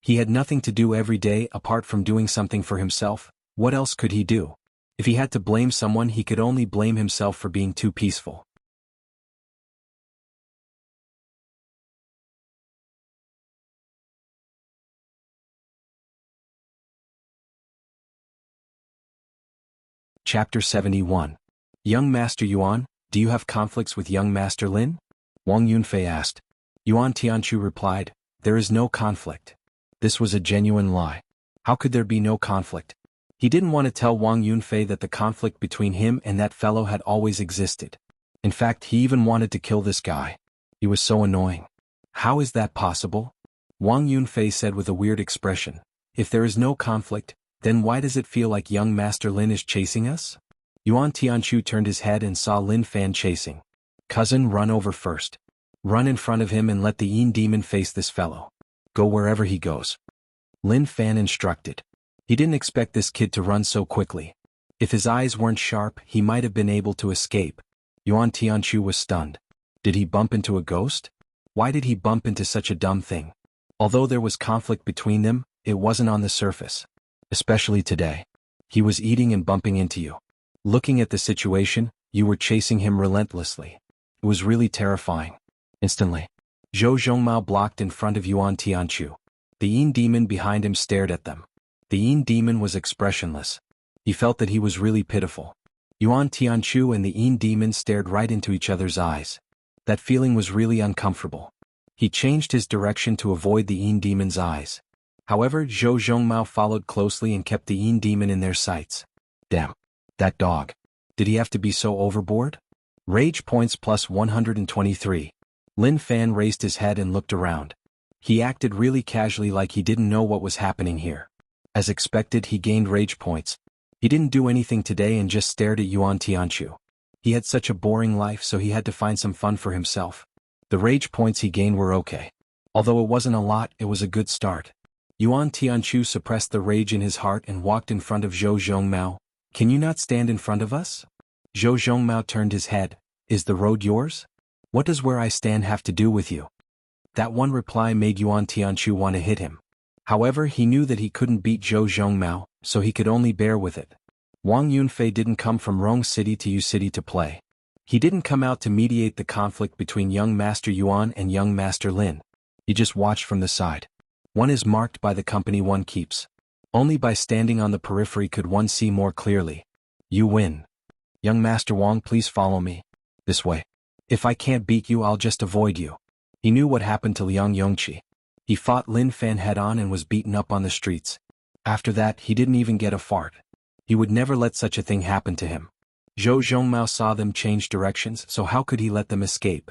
[SPEAKER 1] He had nothing to do every day apart from doing something for himself. What else could he do? If he had to blame someone, he could only blame himself for being too peaceful. Chapter 71. Young Master Yuan, do you have conflicts with young Master Lin? Wang Yunfei asked. Yuan Tianchu replied, there is no conflict. This was a genuine lie. How could there be no conflict? He didn't want to tell Wang Yunfei that the conflict between him and that fellow had always existed. In fact, he even wanted to kill this guy. He was so annoying. How is that possible? Wang Yunfei said with a weird expression. If there is no conflict, then why does it feel like young Master Lin is chasing us? Yuan Tianchu turned his head and saw Lin Fan chasing. Cousin, run over first. Run in front of him and let the Yin Demon face this fellow. Go wherever he goes. Lin Fan instructed. He didn't expect this kid to run so quickly. If his eyes weren't sharp, he might have been able to escape. Yuan Tianchu was stunned. Did he bump into a ghost? Why did he bump into such a dumb thing? Although there was conflict between them, it wasn't on the surface. Especially today. He was eating and bumping into you. Looking at the situation, you were chasing him relentlessly. It was really terrifying. Instantly, Zhou Zhongmao blocked in front of Yuan Tianchu. The Yin Demon behind him stared at them. The Yin Demon was expressionless. He felt that he was really pitiful. Yuan Tianchu and the Yin Demon stared right into each other's eyes. That feeling was really uncomfortable. He changed his direction to avoid the Yin Demon's eyes. However, Zhou Zhongmao followed closely and kept the Yin Demon in their sights. Damn. That dog. Did he have to be so overboard? Rage points plus 123. Lin Fan raised his head and looked around. He acted really casually, like he didn't know what was happening here. As expected, he gained rage points. He didn't do anything today and just stared at Yuan Tianchu. He had such a boring life, so he had to find some fun for himself. The rage points he gained were okay. Although it wasn't a lot, it was a good start. Yuan Tianchu suppressed the rage in his heart and walked in front of Zhou Zhongmao. Can you not stand in front of us? Zhou Zhongmao turned his head. Is the road yours? What does where I stand have to do with you? That one reply made Yuan Tianchu want to hit him. However, he knew that he couldn't beat Zhou Zhongmao, so he could only bear with it. Wang Yunfei didn't come from Rong City to Yu City to play. He didn't come out to mediate the conflict between young Master Yuan and young Master Lin. He just watched from the side. One is marked by the company one keeps. Only by standing on the periphery could one see more clearly. You win. Young Master Wang, please follow me. This way. If I can't beat you, I'll just avoid you. He knew what happened to Liang Yongqi. He fought Lin Fan head-on and was beaten up on the streets. After that, he didn't even get a fart. He would never let such a thing happen to him. Zhou Zhongmao saw them change directions, so how could he let them escape?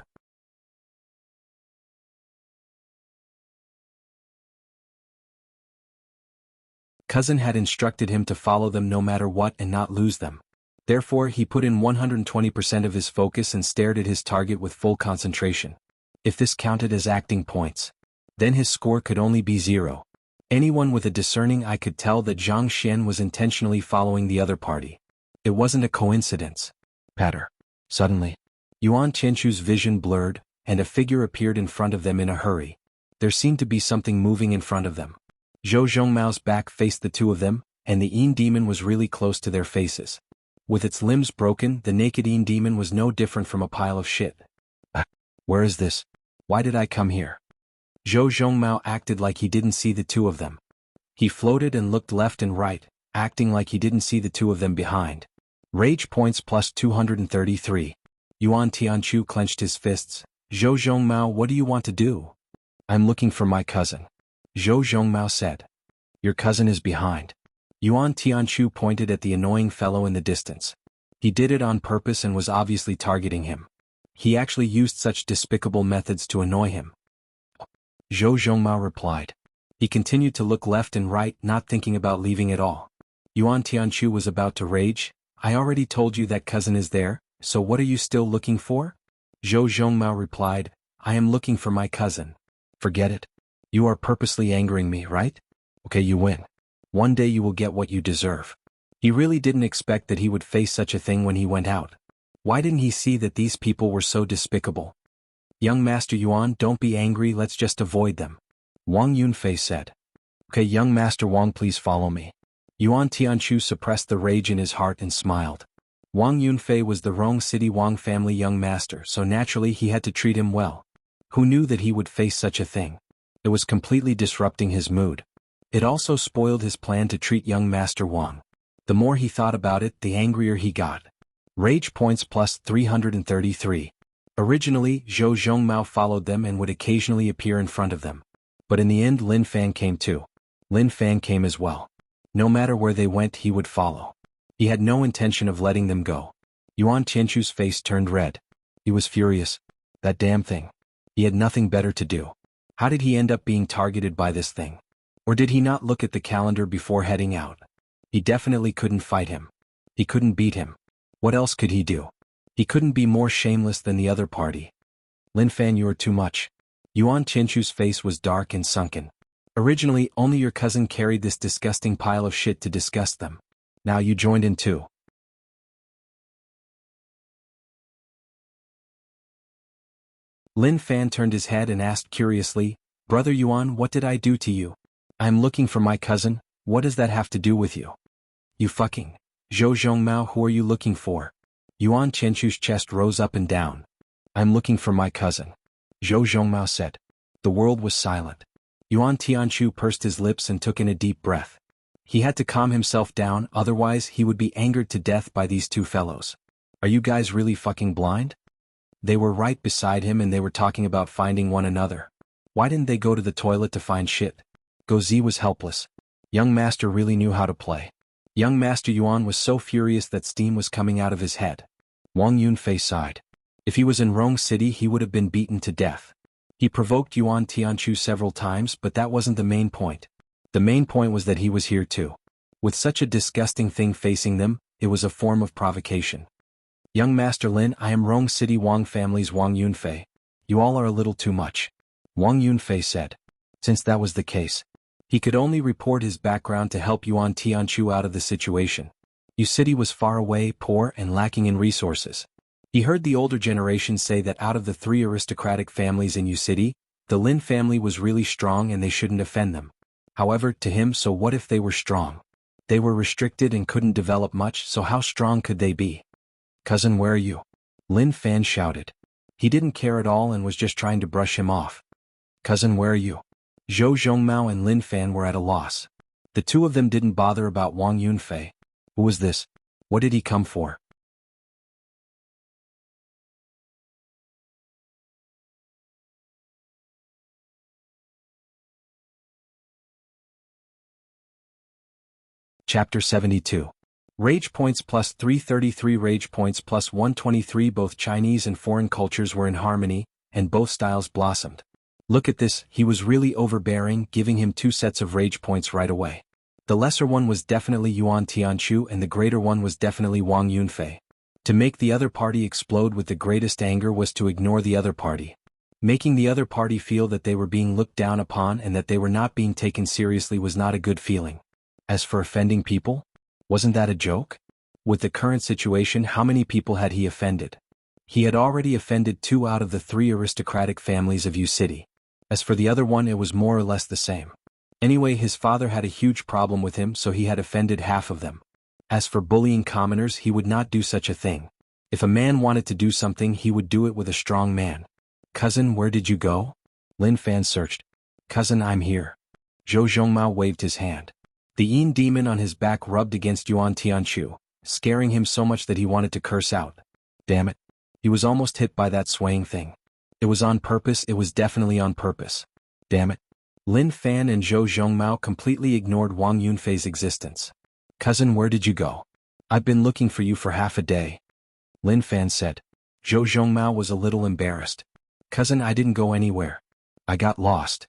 [SPEAKER 1] Cousin had instructed him to follow them no matter what and not lose them. Therefore, he put in 120% of his focus and stared at his target with full concentration. If this counted as acting points, then his score could only be 0. Anyone with a discerning eye could tell that Zhang Xian was intentionally following the other party. It wasn't a coincidence. Patter. Suddenly, Yuan Tianchu's vision blurred, and a figure appeared in front of them in a hurry. There seemed to be something moving in front of them. Zhou Zhongmao's back faced the two of them, and the Yin demon was really close to their faces. With its limbs broken, the naked Yin demon was no different from a pile of shit. Where is this? Why did I come here? Zhou Zhongmao acted like he didn't see the two of them. He floated and looked left and right, acting like he didn't see the two of them behind. Rage points plus 233. Yuan Tianchu clenched his fists. Zhou Zhongmao, what do you want to do? I'm looking for my cousin. Zhou Zhongmao said. Your cousin is behind. Yuan Tianchu pointed at the annoying fellow in the distance. He did it on purpose and was obviously targeting him. He actually used such despicable methods to annoy him. Zhou Zhongmao replied. He continued to look left and right, not thinking about leaving at all. Yuan Tianchu was about to rage. I already told you that cousin is there, so what are you still looking for? Zhou Zhongmao replied. I am looking for my cousin. Forget it. You are purposely angering me, right? Okay, you win. One day you will get what you deserve. He really didn't expect that he would face such a thing when he went out. Why didn't he see that these people were so despicable? Young Master Yuan, don't be angry, let's just avoid them. Wang Yunfei said. Okay, young Master Wang, please follow me. Yuan Tianchu suppressed the rage in his heart and smiled. Wang Yunfei was the Rong City Wang family young master, so naturally he had to treat him well. Who knew that he would face such a thing? It was completely disrupting his mood. It also spoiled his plan to treat young Master Wang. The more he thought about it, the angrier he got. Rage points plus 333. Originally, Zhou Zhongmao followed them and would occasionally appear in front of them. But in the end, Lin Fan came too. Lin Fan came as well. No matter where they went, he would follow. He had no intention of letting them go. Yuan Tianchu's face turned red. He was furious. That damn thing. He had nothing better to do. How did he end up being targeted by this thing? Or did he not look at the calendar before heading out? He definitely couldn't fight him. He couldn't beat him. What else could he do? He couldn't be more shameless than the other party. Lin Fan, you are too much. Yuan Tianchu's face was dark and sunken. Originally, only your cousin carried this disgusting pile of shit to disgust them. Now you joined in too. Lin Fan turned his head and asked curiously, Brother Yuan, what did I do to you? I'm looking for my cousin, what does that have to do with you? You fucking. Zhou Zhongmao, who are you looking for? Yuan Tianchu's chest rose up and down. I'm looking for my cousin. Zhou Zhongmao said. The world was silent. Yuan Tianchu pursed his lips and took in a deep breath. He had to calm himself down, otherwise he would be angered to death by these two fellows. Are you guys really fucking blind? They were right beside him and they were talking about finding one another. Why didn't they go to the toilet to find shit? Gozi was helpless. Young Master really knew how to play. Young Master Yuan was so furious that steam was coming out of his head. Wang Yunfei sighed. If he was in Rong City, he would have been beaten to death. He provoked Yuan Tianchu several times, but that wasn't the main point. The main point was that he was here too. With such a disgusting thing facing them, it was a form of provocation. Young Master Lin, I am Rong City Wang family's Wang Yunfei. You all are a little too much. Wang Yunfei said. Since that was the case, he could only report his background to help Yuan Tianchu out of the situation. Yu City was far away, poor, and lacking in resources. He heard the older generation say that out of the 3 aristocratic families in Yu City, the Lin family was really strong and they shouldn't offend them. However, to him, so what if they were strong? They were restricted and couldn't develop much, so how strong could they be? Cousin, where are you? Lin Fan shouted. He didn't care at all and was just trying to brush him off. Cousin, where are you? Zhou Zhongmao and Lin Fan were at a loss. The two of them didn't bother about Wang Yunfei. Who was this? What did he come for? Chapter 72. Rage points plus 333. Rage points plus 123. Both Chinese and foreign cultures were in harmony, and both styles blossomed. Look at this, he was really overbearing, giving him 2 sets of rage points right away. The lesser one was definitely Yuan Tianchu and the greater one was definitely Wang Yunfei. To make the other party explode with the greatest anger was to ignore the other party. Making the other party feel that they were being looked down upon and that they were not being taken seriously was not a good feeling. As for offending people, wasn't that a joke? With the current situation, how many people had he offended? He had already offended 2 out of the 3 aristocratic families of Yu City. As for the other one, it was more or less the same. Anyway, his father had a huge problem with him, so he had offended half of them. As for bullying commoners, he would not do such a thing. If a man wanted to do something, he would do it with a strong man. Cousin, where did you go? Lin Fan searched. Cousin, I'm here. Zhou Zhongmao waved his hand. The Yin demon on his back rubbed against Yuan Tianchu, scaring him so much that he wanted to curse out. Damn it. He was almost hit by that swaying thing. It was on purpose, it was definitely on purpose. Damn it. Lin Fan and Zhou Zhongmao completely ignored Wang Yunfei's existence. Cousin, where did you go? I've been looking for you for half a day. Lin Fan said. Zhou Zhongmao was a little embarrassed. Cousin, I didn't go anywhere. I got lost.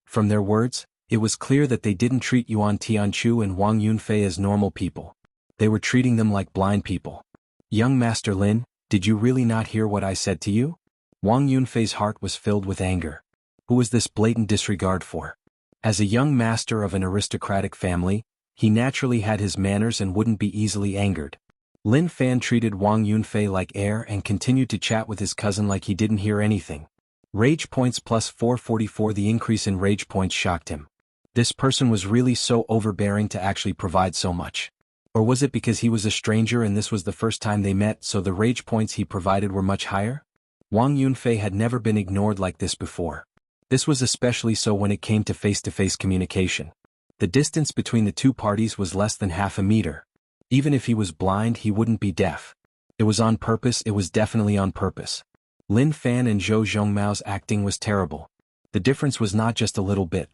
[SPEAKER 1] From their words, it was clear that they didn't treat Yuan Tianchu and Wang Yunfei as normal people. They were treating them like blind people. Young Master Lin, did you really not hear what I said to you? Wang Yunfei's heart was filled with anger. Who was this blatant disregard for? As a young master of an aristocratic family, he naturally had his manners and wouldn't be easily angered. Lin Fan treated Wang Yunfei like air and continued to chat with his cousin like he didn't hear anything. Rage points plus 444. The increase in rage points shocked him. This person was really so overbearing to actually provide so much. Or was it because he was a stranger and this was the first time they met, so the rage points he provided were much higher? Wang Yunfei had never been ignored like this before. This was especially so when it came to face-to-face communication. The distance between the two parties was less than half a meter. Even if he was blind, he wouldn't be deaf. It was on purpose, it was definitely on purpose. Lin Fan and Zhou Zhongmao's acting was terrible. The difference was not just a little bit.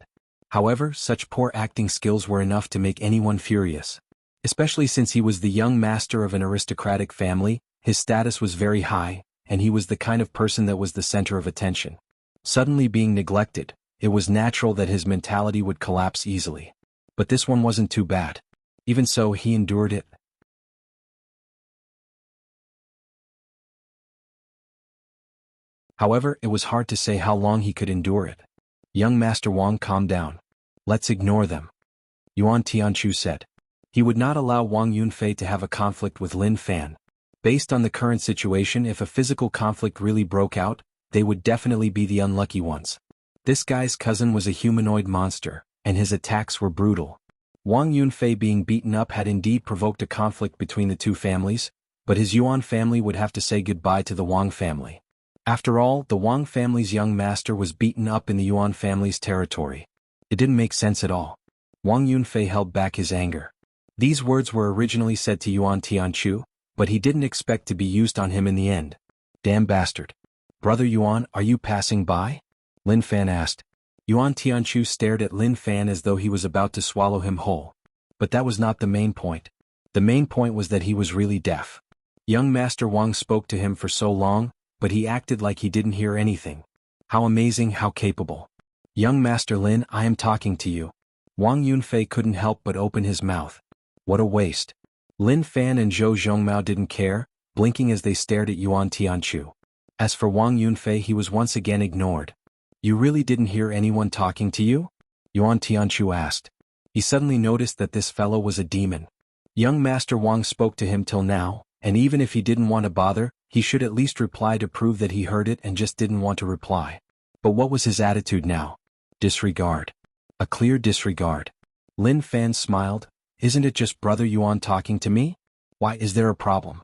[SPEAKER 1] However, such poor acting skills were enough to make anyone furious. Especially since he was the young master of an aristocratic family, his status was very high, and he was the kind of person that was the center of attention. Suddenly being neglected, it was natural that his mentality would collapse easily. But this one wasn't too bad. Even so, he endured it. However, it was hard to say how long he could endure it. Young Master Wang, calm down. Let's ignore them. Yuan Tianchu said. He would not allow Wang Yunfei to have a conflict with Lin Fan. Based on the current situation, if a physical conflict really broke out, they would definitely be the unlucky ones. This guy's cousin was a humanoid monster, and his attacks were brutal. Wang Yunfei being beaten up had indeed provoked a conflict between the two families, but his Yuan family would have to say goodbye to the Wang family. After all, the Wang family's young master was beaten up in the Yuan family's territory. It didn't make sense at all. Wang Yunfei held back his anger. These words were originally said to Yuan Tianchu, but he didn't expect to be used on him in the end. Damn bastard. Brother Yuan, are you passing by? Lin Fan asked. Yuan Tianchu stared at Lin Fan as though he was about to swallow him whole. But that was not the main point. The main point was that he was really deaf. Young Master Wang spoke to him for so long, but he acted like he didn't hear anything. How amazing, how capable. Young Master Lin, I am talking to you. Wang Yunfei couldn't help but open his mouth. What a waste. Lin Fan and Zhou Zhongmao didn't care, blinking as they stared at Yuan Tianchu. As for Wang Yunfei, he was once again ignored. You really didn't hear anyone talking to you? Yuan Tianchu asked. He suddenly noticed that this fellow was a demon. Young Master Wang spoke to him till now, and even if he didn't want to bother, he should at least reply to prove that he heard it and just didn't want to reply. But what was his attitude now? Disregard. A clear disregard. Lin Fan smiled. Isn't it just Brother Yuan talking to me? Why, is there a problem?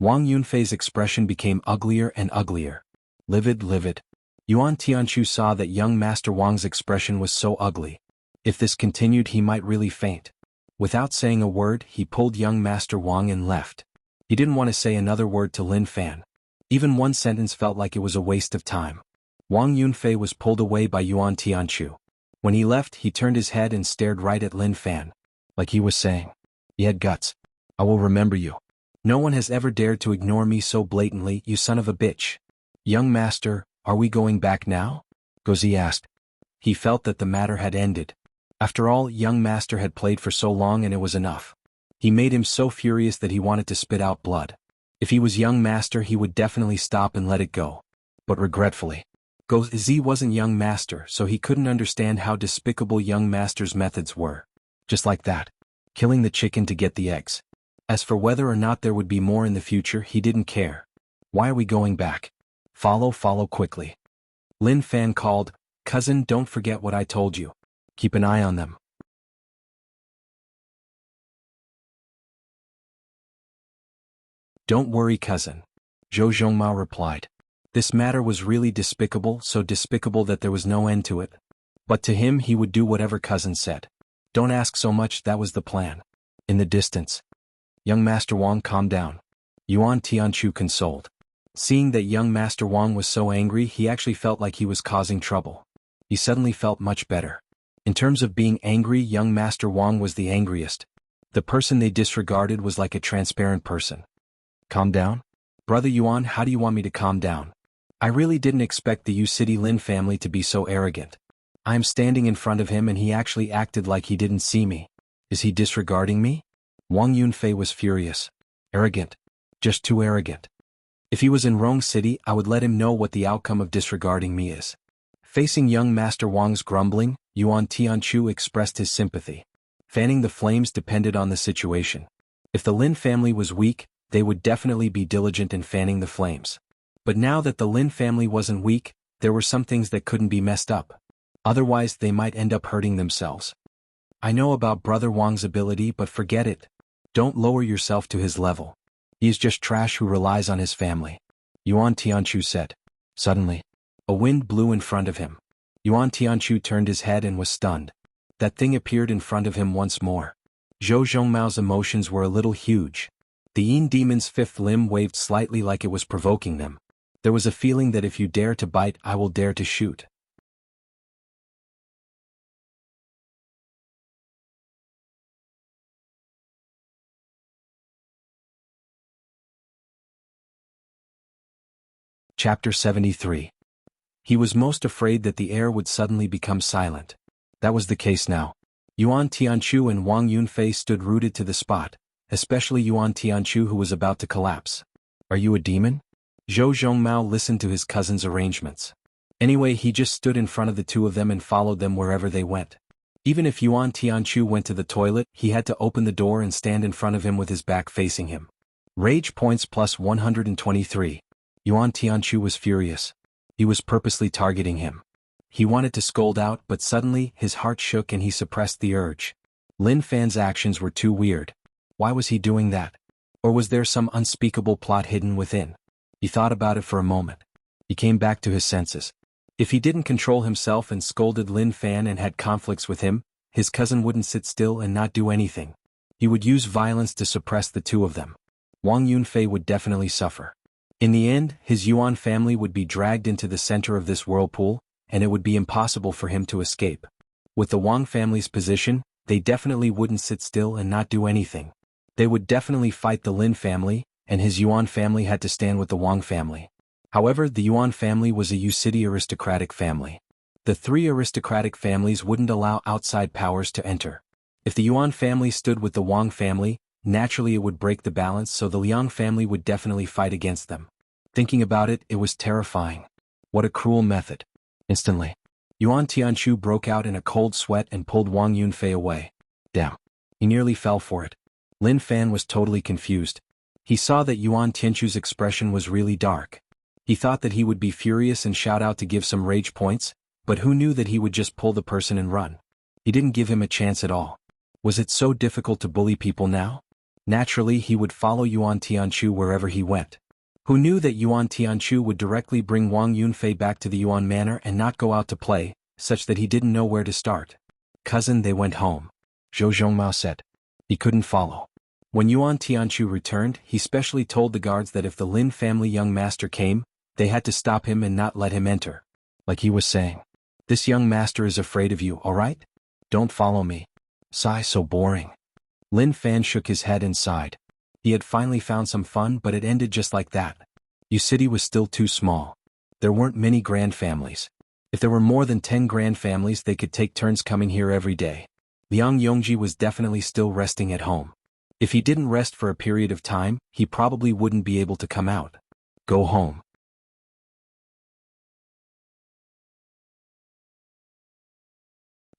[SPEAKER 1] Wang Yunfei's expression became uglier and uglier. Livid. Yuan Tianchu saw that young Master Wang's expression was so ugly. If this continued, he might really faint. Without saying a word, he pulled young Master Wang and left. He didn't want to say another word to Lin Fan. Even one sentence felt like it was a waste of time. Wang Yunfei was pulled away by Yuan Tianchu. When he left, he turned his head and stared right at Lin Fan. Like he was saying, "You had guts. I will remember you. No one has ever dared to ignore me so blatantly, you son of a bitch." "Young master, are we going back now?" Gozi asked. He felt that the matter had ended. After all, young master had played for so long and it was enough. He made him so furious that he wanted to spit out blood. If he was young master, he would definitely stop and let it go. But regretfully, Gozi wasn't young master, so he couldn't understand how despicable young master's methods were. Just like that. Killing the chicken to get the eggs. As for whether or not there would be more in the future, he didn't care. "Why are we going back?" Follow quickly." Lin Fan called. "Cousin, don't forget what I told you. Keep an eye on them." "Don't worry, cousin," Zhou Zhongmao replied. This matter was really despicable, so despicable that there was no end to it. But to him, he would do whatever cousin said. "Don't ask so much, that was the plan." In the distance, young Master Wang calmed down. Yuan Tianchu consoled. Seeing that young Master Wang was so angry, he actually felt like he was causing trouble. He suddenly felt much better. In terms of being angry, young Master Wang was the angriest. The person they disregarded was like a transparent person. "Calm down? Brother Yuan, how do you want me to calm down? I really didn't expect the City Lin family to be so arrogant. I am standing in front of him and he actually acted like he didn't see me. Is he disregarding me?" Wang Yunfei was furious. Arrogant. Just too arrogant. If he was in Rong City, I would let him know what the outcome of disregarding me is. Facing young Master Wang's grumbling, Yuan Tianchu expressed his sympathy. Fanning the flames depended on the situation. If the Lin family was weak, they would definitely be diligent in fanning the flames. But now that the Lin family wasn't weak, there were some things that couldn't be messed up. Otherwise, they might end up hurting themselves. "I know about Brother Wang's ability, but forget it. Don't lower yourself to his level. He is just trash who relies on his family," Yuan Tianchu said. Suddenly, a wind blew in front of him. Yuan Tianchu turned his head and was stunned. That thing appeared in front of him once more. Zhou Zhongmao's emotions were a little huge. The Yin demon's fifth limb waved slightly like it was provoking them. There was a feeling that if you dare to bite, I will dare to shoot. Chapter 73. He was most afraid that the air would suddenly become silent. That was the case now. Yuan Tianchu and Wang Yunfei stood rooted to the spot, especially Yuan Tianchu, who was about to collapse. "Are you a demon?" Zhou Zhongmao listened to his cousin's arrangements. Anyway, he just stood in front of the two of them and followed them wherever they went. Even if Yuan Tianchu went to the toilet, he had to open the door and stand in front of him with his back facing him. Rage points plus 123. Yuan Tianchu was furious. He was purposely targeting him. He wanted to scold out, but suddenly, his heart shook and he suppressed the urge. Lin Fan's actions were too weird. Why was he doing that? Or was there some unspeakable plot hidden within? He thought about it for a moment. He came back to his senses. If he didn't control himself and scolded Lin Fan and had conflicts with him, his cousin wouldn't sit still and not do anything. He would use violence to suppress the two of them. Wang Yunfei would definitely suffer. In the end, his Yuan family would be dragged into the center of this whirlpool, and it would be impossible for him to escape. With the Wang family's position, they definitely wouldn't sit still and not do anything. They would definitely fight the Lin family, and his Yuan family had to stand with the Wang family. However, the Yuan family was a City aristocratic family. The three aristocratic families wouldn't allow outside powers to enter. If the Yuan family stood with the Wang family, naturally it would break the balance, so the Liang family would definitely fight against them. Thinking about it, it was terrifying. What a cruel method. Instantly, Yuan Tianchu broke out in a cold sweat and pulled Wang Yunfei away. Damn. He nearly fell for it. Lin Fan was totally confused. He saw that Yuan Tianchu's expression was really dark. He thought that he would be furious and shout out to give some rage points, but who knew that he would just pull the person and run? He didn't give him a chance at all. Was it so difficult to bully people now? Naturally, he would follow Yuan Tianchu wherever he went. Who knew that Yuan Tianchu would directly bring Wang Yunfei back to the Yuan Manor and not go out to play, such that he didn't know where to start? Cousin, they went home. Zhou Zhongmao said. He couldn't follow. When Yuan Tianchu returned, he specially told the guards that if the Lin family young master came, they had to stop him and not let him enter. Like he was saying, "This young master is afraid of you, alright? Don't follow me." Sigh, so boring. Lin Fan shook his head and sighed. He had finally found some fun, but it ended just like that. Yu City was still too small. There weren't many grand families. If there were more than 10 grand families, they could take turns coming here every day. Liang Yongji was definitely still resting at home. If he didn't rest for a period of time, he probably wouldn't be able to come out. Go home.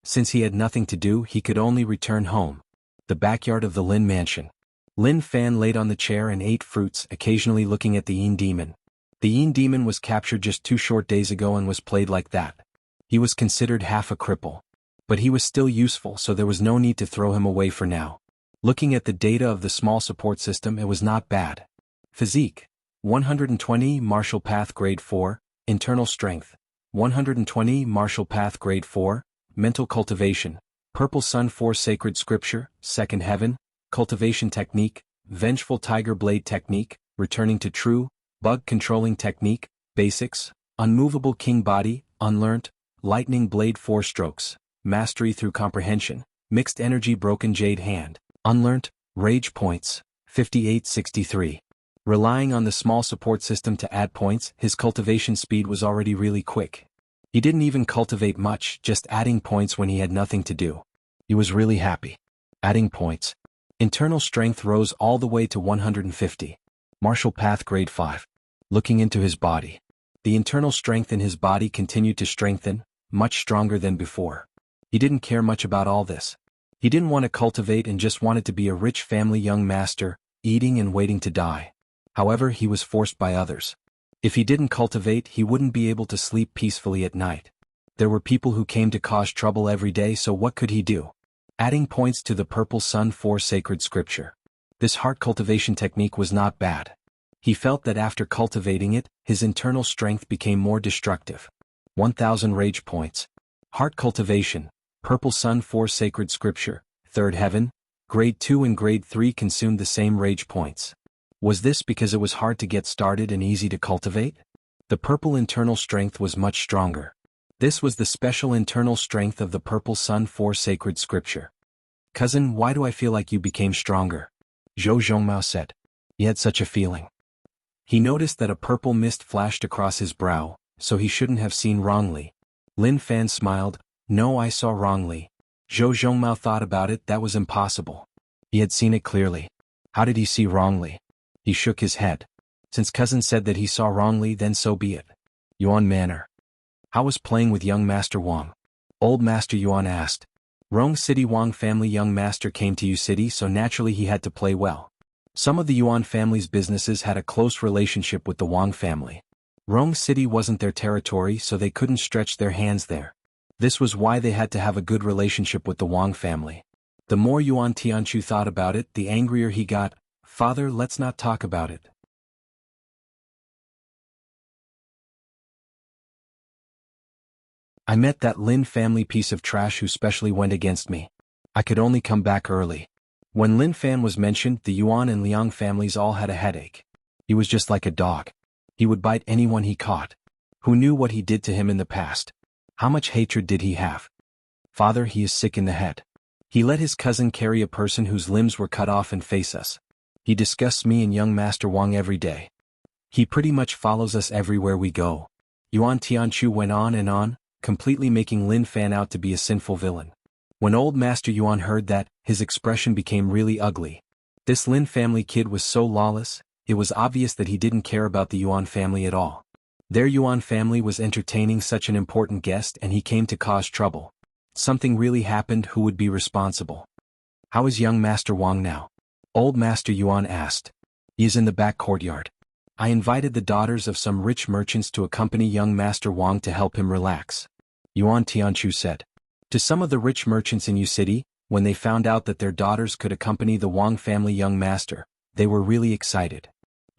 [SPEAKER 1] Since he had nothing to do, he could only return home. The backyard of the Lin mansion. Lin Fan laid on the chair and ate fruits, occasionally looking at the Yin demon. The Yin demon was captured just 2 short days ago and was played like that. He was considered half a cripple. But he was still useful, so there was no need to throw him away for now. Looking at the data of the small support system, it was not bad. Physique: 120 martial path grade 4, internal strength: 120 martial path grade 4, mental cultivation: Purple Sun 4 sacred scripture, second heaven, cultivation technique, vengeful tiger blade technique, returning to true, bug controlling technique, basics, unmovable king body, unlearnt, lightning blade 4 strokes, mastery through comprehension, mixed energy broken jade hand, unlearnt, rage points, 5863. Relying on the small support system to add points, his cultivation speed was already really quick. He didn't even cultivate much, just adding points when he had nothing to do. He was really happy. Adding points. Internal strength rose all the way to 150. Martial path grade 5. Looking into his body. The internal strength in his body continued to strengthen, much stronger than before. He didn't care much about all this. He didn't want to cultivate and just wanted to be a rich family young master, eating and waiting to die. However, he was forced by others. If he didn't cultivate, he wouldn't be able to sleep peacefully at night. There were people who came to cause trouble every day, so what could he do? Adding points to the Purple Sun 4 sacred scripture. This heart cultivation technique was not bad. He felt that after cultivating it, his internal strength became more destructive. 1000 rage points. Heart cultivation, Purple Sun 4 sacred scripture, third heaven, grade 2 and grade 3 consumed the same rage points. Was this because it was hard to get started and easy to cultivate? The purple internal strength was much stronger. This was the special internal strength of the Purple Sun 4 sacred scripture. Cousin, why do I feel like you became stronger? Zhou Zhongmao said. He had such a feeling. He noticed that a purple mist flashed across his brow, so he shouldn't have seen wrongly. Lin Fan smiled. No, I saw wrongly. Zhou Zhongmao thought about it, that was impossible. He had seen it clearly. How did he see wrongly? He shook his head. Since cousin said that he saw wrongly, then so be it. Yuan Manor. How was playing with young Master Wang? Old Master Yuan asked. Rong City Wang family young master came to Yu City, so naturally he had to play well. Some of the Yuan family's businesses had a close relationship with the Wang family. Rong City wasn't their territory, so they couldn't stretch their hands there. This was why they had to have a good relationship with the Wang family. The more Yuan Tianchu thought about it, the angrier he got. Father, let's not talk about it. I met that Lin family piece of trash who specially went against me. I could only come back early. When Lin Fan was mentioned, the Yuan and Liang families all had a headache. He was just like a dog. He would bite anyone he caught. Who knew what he did to him in the past? How much hatred did he have? Father, he is sick in the head. He let his cousin carry a person whose limbs were cut off and face us. He disgusts me and young Master Wang every day. He pretty much follows us everywhere we go. Yuan Tianchu went on, completely making Lin Fan out to be a sinful villain. When old Master Yuan heard that, his expression became really ugly. This Lin family kid was so lawless, it was obvious that he didn't care about the Yuan family at all. Their Yuan family was entertaining such an important guest and he came to cause trouble. Something really happened. Who would be responsible? How is young Master Wang now? Old Master Yuan asked. He is in the back courtyard. I invited the daughters of some rich merchants to accompany young Master Wang to help him relax. Yuan Tianchu said. To some of the rich merchants in Yu City, when they found out that their daughters could accompany the Wang family young master, they were really excited.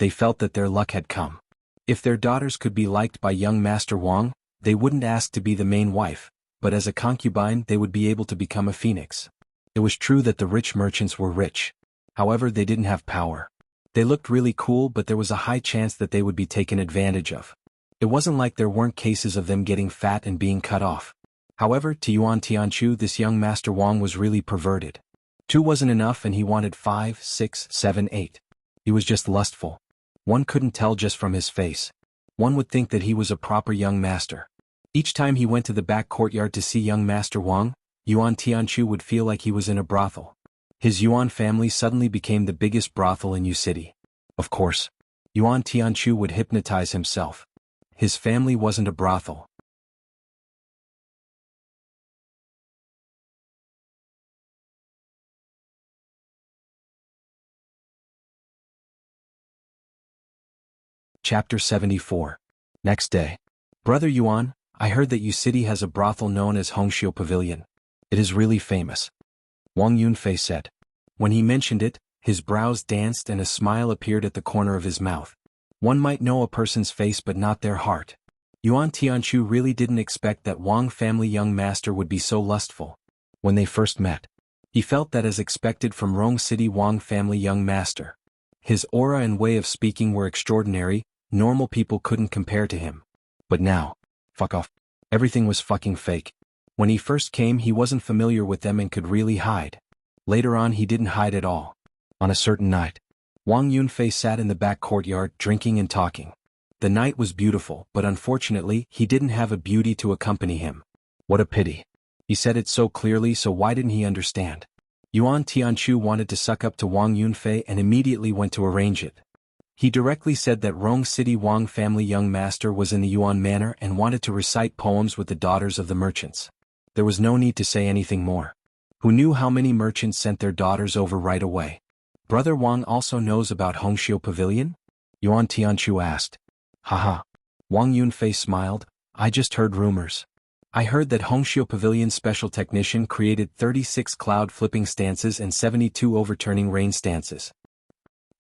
[SPEAKER 1] They felt that their luck had come. If their daughters could be liked by young Master Wang, they wouldn't ask to be the main wife, but as a concubine they would be able to become a phoenix. It was true that the rich merchants were rich. However, they didn't have power. They looked really cool, but there was a high chance that they would be taken advantage of. It wasn't like there weren't cases of them getting fat and being cut off. However, to Yuan Tianchu, this young Master Wang was really perverted. 2 wasn't enough and he wanted 5, 6, 7, 8. He was just lustful. One couldn't tell just from his face. One would think that he was a proper young master. Each time he went to the back courtyard to see young Master Wang, Yuan Tianchu would feel like he was in a brothel. His Yuan family suddenly became the biggest brothel in Yu City. Of course, Yuan Tianchu would hypnotize himself. His family wasn't a brothel. Chapter 74. Next day. Brother Yuan, I heard that Yu City has a brothel known as Hongxiu Pavilion. It is really famous. Wang Yunfei said. When he mentioned it, his brows danced and a smile appeared at the corner of his mouth. One might know a person's face but not their heart. Yuan Tianchu really didn't expect that Wang family young master would be so lustful. When they first met, he felt that as expected from Rong City Wang family young master. His aura and way of speaking were extraordinary, normal people couldn't compare to him. But now, fuck off. Everything was fucking fake. When he first came he wasn't familiar with them and could really hide. Later on he didn't hide at all. On a certain night, Wang Yunfei sat in the back courtyard drinking and talking. The night was beautiful, but unfortunately he didn't have a beauty to accompany him. What a pity. He said it so clearly, so why didn't he understand? Yuan Tianchu wanted to suck up to Wang Yunfei and immediately went to arrange it. He directly said that Rong City Wang family young master was in the Yuan manor and wanted to recite poems with the daughters of the merchants. There was no need to say anything more. Who knew how many merchants sent their daughters over right away? Brother Wang also knows about Hongxiu Pavilion? Yuan Tianchu asked. Haha. Wang Yunfei smiled. I just heard rumors. I heard that Hongxiu Pavilion's special technician created 36 cloud flipping stances and 72 overturning rain stances.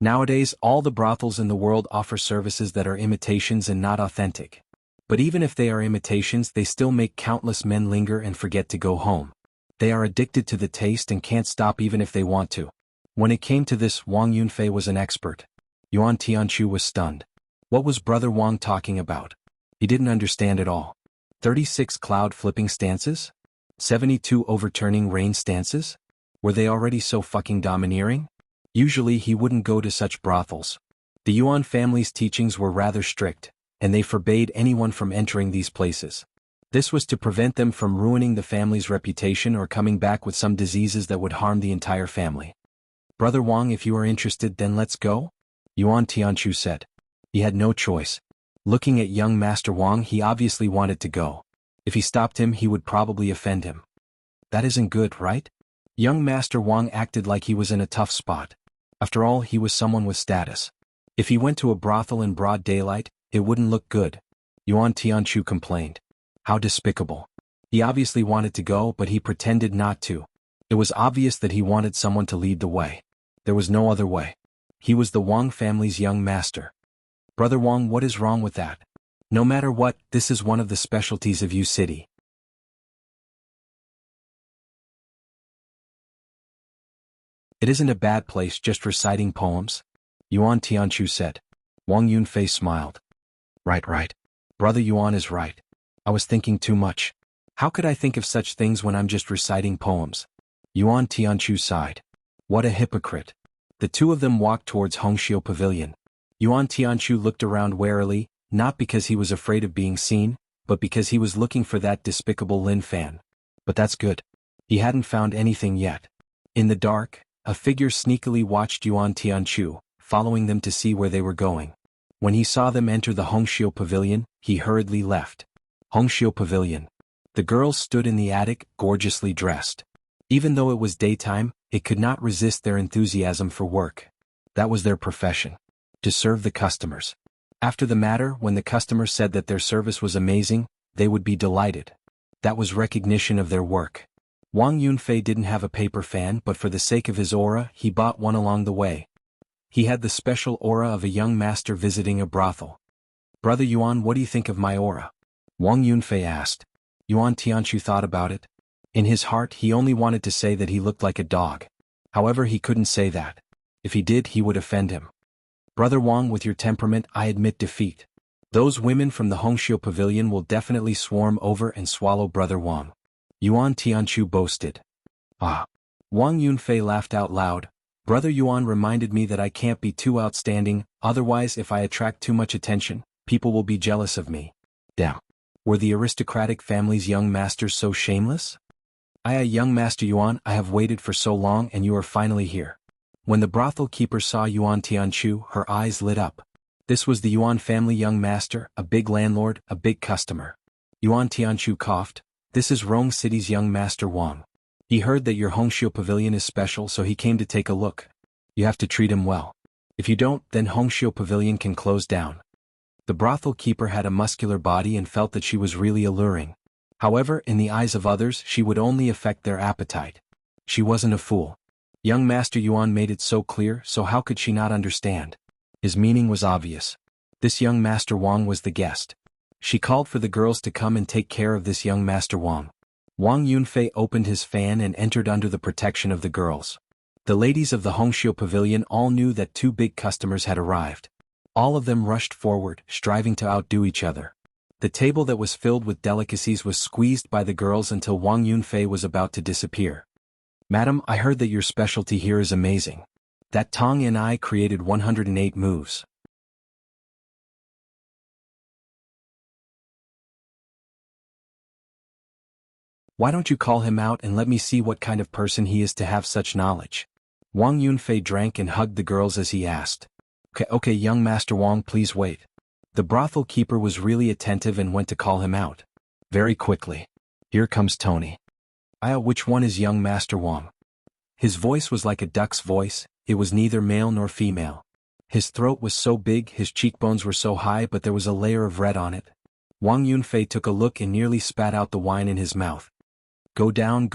[SPEAKER 1] Nowadays all the brothels in the world offer services that are imitations and not authentic. But even if they are imitations they still make countless men linger and forget to go home. They are addicted to the taste and can't stop even if they want to. When it came to this, Wang Yunfei was an expert. Yuan Tianchu was stunned. What was Brother Wang talking about? He didn't understand at all. 36 cloud flipping stances? 72 overturning rain stances? Were they already so fucking domineering? Usually he wouldn't go to such brothels. The Yuan family's teachings were rather strict, and they forbade anyone from entering these places. This was to prevent them from ruining the family's reputation or coming back with some diseases that would harm the entire family. Brother Wang, if you are interested then let's go? Yuan Tianchu said. He had no choice. Looking at young Master Wang he obviously wanted to go. If he stopped him he would probably offend him. That isn't good, right? Young Master Wang acted like he was in a tough spot. After all, he was someone with status. If he went to a brothel in broad daylight, it wouldn't look good. Yuan Tianchu complained. How despicable. He obviously wanted to go but he pretended not to. It was obvious that he wanted someone to lead the way. There was no other way. He was the Wang family's young master. Brother Wang, what is wrong with that? No matter what, this is one of the specialties of Yu City. It isn't a bad place just reciting poems, Yuan Tianchu said. Wang Yunfei smiled. Right. Brother Yuan is right. I was thinking too much. How could I think of such things when I'm just reciting poems? Yuan Tianchu sighed. What a hypocrite. The two of them walked towards Hongxiu Pavilion. Yuan Tianchu looked around warily, not because he was afraid of being seen, but because he was looking for that despicable Lin Fan. But that's good. He hadn't found anything yet. In the dark, a figure sneakily watched Yuan Tianchu, following them to see where they were going. When he saw them enter the Hongxiu Pavilion, he hurriedly left. Hongxiu Pavilion. The girls stood in the attic, gorgeously dressed. Even though it was daytime, it could not resist their enthusiasm for work. That was their profession. To serve the customers. After the matter, when the customers said that their service was amazing, they would be delighted. That was recognition of their work. Wang Yunfei didn't have a paper fan, but for the sake of his aura, he bought one along the way. He had the special aura of a young master visiting a brothel. Brother Yuan, what do you think of my aura? Wang Yunfei asked. Yuan Tianchu thought about it. In his heart, he only wanted to say that he looked like a dog. However, he couldn't say that. If he did, he would offend him. Brother Wang, with your temperament, I admit defeat. Those women from the Hongxiu Pavilion will definitely swarm over and swallow Brother Wang. Yuan Tianchu boasted. Ah. Wang Yunfei laughed out loud. Brother Yuan reminded me that I can't be too outstanding, otherwise if I attract too much attention, people will be jealous of me. Damn. Were the aristocratic family's young masters so shameless? Young Master Yuan, I have waited for so long and you are finally here. When the brothel keeper saw Yuan Tianchu, her eyes lit up. This was the Yuan family young master, a big landlord, a big customer. Yuan Tianchu coughed. This is Rong City's young master Wang. He heard that your Hongxiu Pavilion is special, so he came to take a look. You have to treat him well. If you don't, then Hongxiu Pavilion can close down. The brothel keeper had a muscular body and felt that she was really alluring. However, in the eyes of others, she would only affect their appetite. She wasn't a fool. Young Master Yuan made it so clear, so how could she not understand? His meaning was obvious. This young Master Wang was the guest. She called for the girls to come and take care of this young Master Wang. Wang Yunfei opened his fan and entered under the protection of the girls. The ladies of the Hongxiu Pavilion all knew that two big customers had arrived. All of them rushed forward, striving to outdo each other. The table that was filled with delicacies was squeezed by the girls until Wang Yunfei was about to disappear. Madam, I heard that your specialty here is amazing. That Tong and I created 108 moves. Why don't you call him out and let me see what kind of person he is to have such knowledge? Wang Yunfei drank and hugged the girls as he asked. Okay, young Master Wang, please wait. The brothel keeper was really attentive and went to call him out. Very quickly. Here comes Tony. Which one is young Master Wang? His voice was like a duck's voice, it was neither male nor female. His throat was so big, his cheekbones were so high, but there was a layer of red on it. Wang Yunfei took a look and nearly spat out the wine in his mouth. Go down,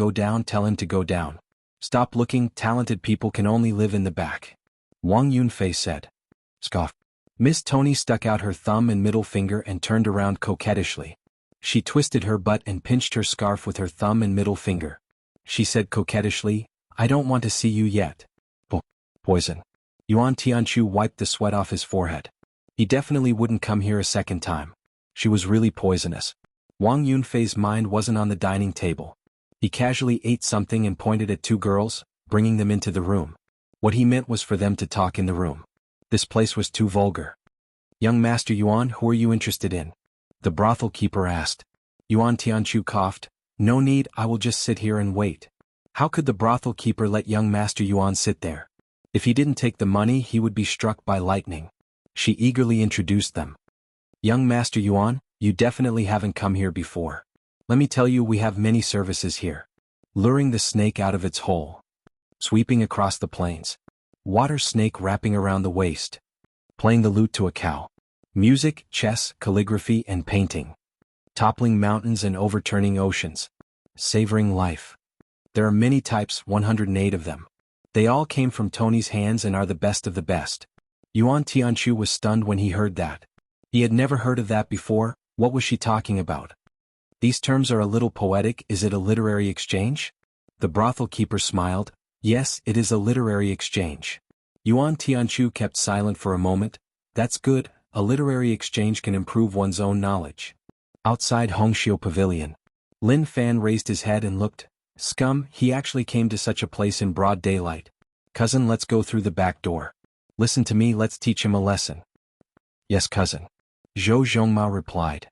[SPEAKER 1] tell him to go down. Stop looking, talented people can only live in the back. Wang Yunfei said. Scoff. Miss Tony stuck out her thumb and middle finger and turned around coquettishly. She twisted her butt and pinched her scarf with her thumb and middle finger. She said coquettishly, I don't want to see you yet. Poison. Yuan Tianchu wiped the sweat off his forehead. He definitely wouldn't come here a second time. She was really poisonous. Wang Yunfei's mind wasn't on the dining table. He casually ate something and pointed at two girls, bringing them into the room. What he meant was for them to talk in the room. This place was too vulgar. Young Master Yuan, who are you interested in? The brothel keeper asked. Yuan Tianchu coughed. No need, I will just sit here and wait. How could the brothel keeper let young Master Yuan sit there? If he didn't take the money, he would be struck by lightning. She eagerly introduced them. Young Master Yuan, you definitely haven't come here before. Let me tell you, we have many services here. Luring the snake out of its hole. Sweeping across the plains. Water snake wrapping around the waist. Playing the lute to a cow. Music, chess, calligraphy, and painting. Toppling mountains and overturning oceans. Savoring life. There are many types, 108 of them. They all came from Tony's hands and are the best of the best. Yuan Tianchu was stunned when he heard that. He had never heard of that before. What was she talking about? These terms are a little poetic. Is it a literary exchange? The brothel keeper smiled. Yes, it is a literary exchange. Yuan Tianchu kept silent for a moment. That's good, a literary exchange can improve one's own knowledge. Outside Hongxiu Pavilion. Lin Fan raised his head and looked. Scum, he actually came to such a place in broad daylight. Cousin, let's go through the back door. Listen to me, let's teach him a lesson. Yes, cousin. Zhou Zhongmao replied.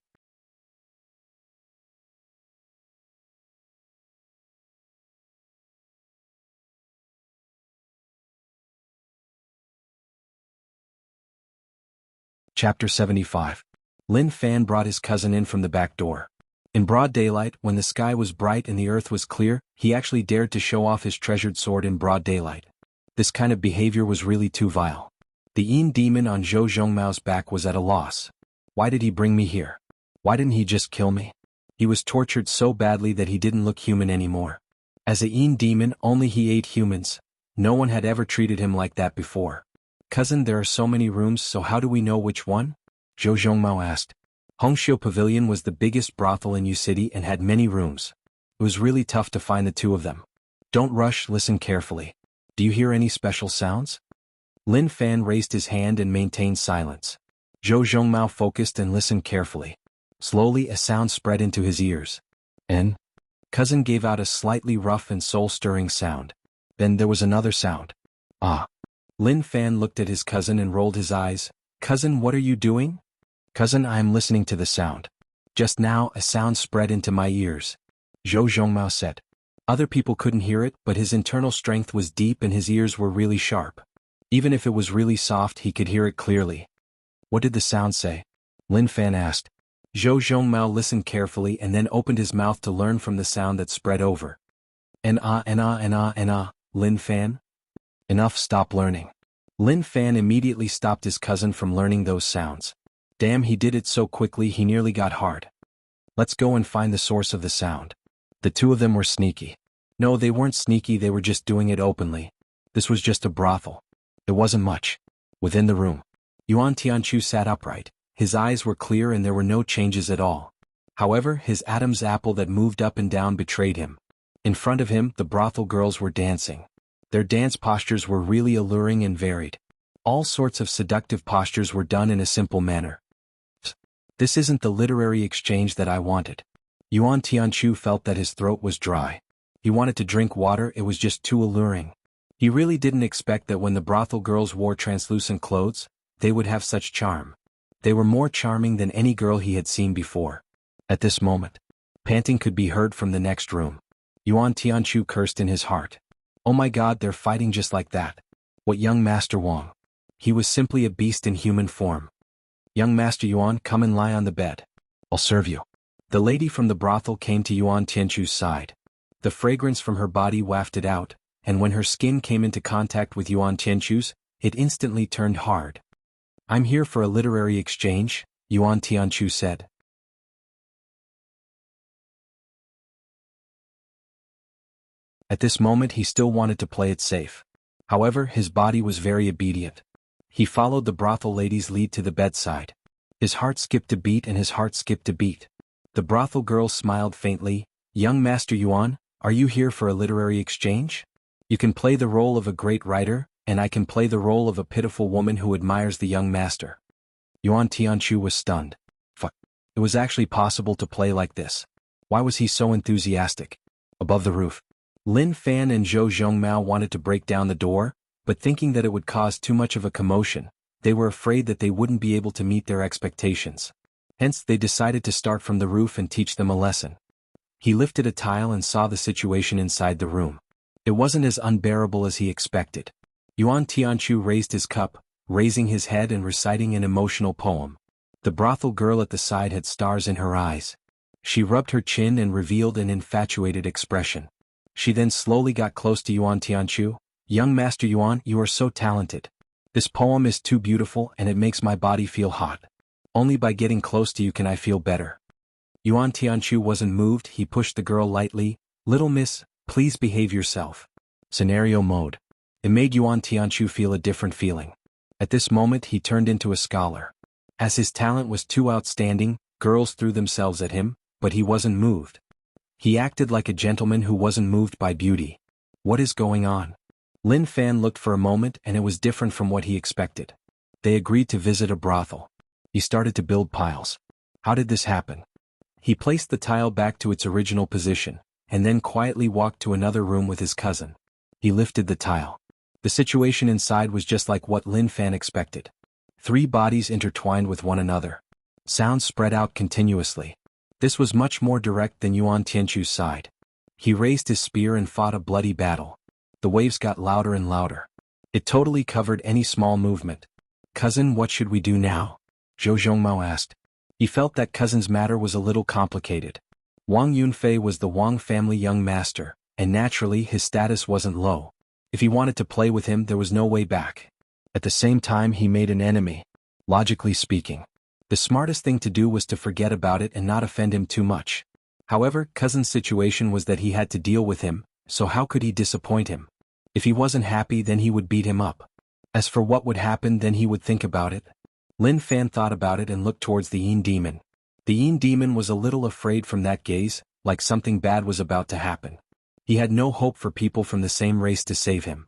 [SPEAKER 1] Chapter 75. Lin Fan brought his cousin in from the back door. In broad daylight, when the sky was bright and the earth was clear, he actually dared to show off his treasured sword in broad daylight. This kind of behavior was really too vile. The Yin demon on Zhou Zhongmao's back was at a loss. Why did he bring me here? Why didn't he just kill me? He was tortured so badly that he didn't look human anymore. As a Yin demon, only he ate humans. No one had ever treated him like that before. Cousin, there are so many rooms, so how do we know which one? Zhou Zhongmao asked. Hongxiu Pavilion was the biggest brothel in Yu City and had many rooms. It was really tough to find the two of them. Don't rush, listen carefully. Do you hear any special sounds? Lin Fan raised his hand and maintained silence. Zhou Zhongmao focused and listened carefully. Slowly a sound spread into his ears. And? Cousin gave out a slightly rough and soul-stirring sound. Then there was another sound. Ah. Lin Fan looked at his cousin and rolled his eyes. Cousin, what are you doing? Cousin, I am listening to the sound. Just now a sound spread into my ears. Zhou Zhongmao said. Other people couldn't hear it, but his internal strength was deep and his ears were really sharp. Even if it was really soft, he could hear it clearly. What did the sound say? Lin Fan asked. Zhou Zhongmao listened carefully and then opened his mouth to learn from the sound that spread over. Lin Fan? Enough, stop learning. Lin Fan immediately stopped his cousin from learning those sounds. Damn, he did it so quickly he nearly got hard. Let's go and find the source of the sound. The two of them were sneaky. No, they weren't sneaky, they were just doing it openly. This was just a brothel. It wasn't much. Within the room, Yuan Tianqiu sat upright. His eyes were clear and there were no changes at all. However, his Adam's apple that moved up and down betrayed him. In front of him, the brothel girls were dancing. Their dance postures were really alluring and varied. All sorts of seductive postures were done in a simple manner. This isn't the literary exchange that I wanted. Yuan Tianqiu felt that his throat was dry. He wanted to drink water, it was just too alluring. He really didn't expect that when the brothel girls wore translucent clothes, they would have such charm. They were more charming than any girl he had seen before. At this moment, panting could be heard from the next room. Yuan Tianqiu cursed in his heart. Oh my god, they're fighting just like that. What young Master Wang? He was simply a beast in human form. Young Master Yuan, come and lie on the bed. I'll serve you. The lady from the brothel came to Yuan Tianqiu's side. The fragrance from her body wafted out, and when her skin came into contact with Yuan Tianqiu's, it instantly turned hard. I'm here for a literary exchange, Yuan Tianqiu said. At this moment he still wanted to play it safe. However, his body was very obedient. He followed the brothel lady's lead to the bedside. His heart skipped a beat and his heart skipped a beat. The brothel girl smiled faintly. Young Master Yuan, are you here for a literary exchange? You can play the role of a great writer, and I can play the role of a pitiful woman who admires the young master. Yuan Tianqiu was stunned. Fuck. It was actually possible to play like this. Why was he so enthusiastic? Above the roof, Lin Fan and Zhou Zhongmao wanted to break down the door, but thinking that it would cause too much of a commotion, they were afraid that they wouldn't be able to meet their expectations. Hence, they decided to start from the roof and teach them a lesson. He lifted a tile and saw the situation inside the room. It wasn't as unbearable as he expected. Yuan Tianqiu raised his cup, raising his head and reciting an emotional poem. The brothel girl at the side had stars in her eyes. She rubbed her chin and revealed an infatuated expression. She then slowly got close to Yuan Tianqiu. Young Master Yuan, you are so talented. This poem is too beautiful and it makes my body feel hot. Only by getting close to you can I feel better. Yuan Tianqiu wasn't moved, he pushed the girl lightly. Little miss, please behave yourself. Scenario mode. It made Yuan Tianqiu feel a different feeling. At this moment he turned into a scholar. As his talent was too outstanding, girls threw themselves at him, but he wasn't moved. He acted like a gentleman who wasn't moved by beauty. What is going on? Lin Fan looked for a moment and it was different from what he expected. They agreed to visit a brothel. He started to build piles. How did this happen? He placed the tile back to its original position, and then quietly walked to another room with his cousin. He lifted the tile. The situation inside was just like what Lin Fan expected. 3 bodies intertwined with one another. Sounds spread out continuously. This was much more direct than Yuan Tianqiu's side. He raised his spear and fought a bloody battle. The waves got louder and louder. It totally covered any small movement. Cousin, what should we do now? Zhou Zhongmao asked. He felt that cousin's matter was a little complicated. Wang Yunfei was the Wang family young master, and naturally his status wasn't low. If he wanted to play with him, there was no way back. At the same time, he made an enemy. Logically speaking, the smartest thing to do was to forget about it and not offend him too much. However, cousin's situation was that he had to deal with him, so how could he disappoint him? If he wasn't happy, then he would beat him up. As for what would happen, then he would think about it. Lin Fan thought about it and looked towards the Yin demon. The Yin demon was a little afraid from that gaze, like something bad was about to happen. He had no hope for people from the same race to save him.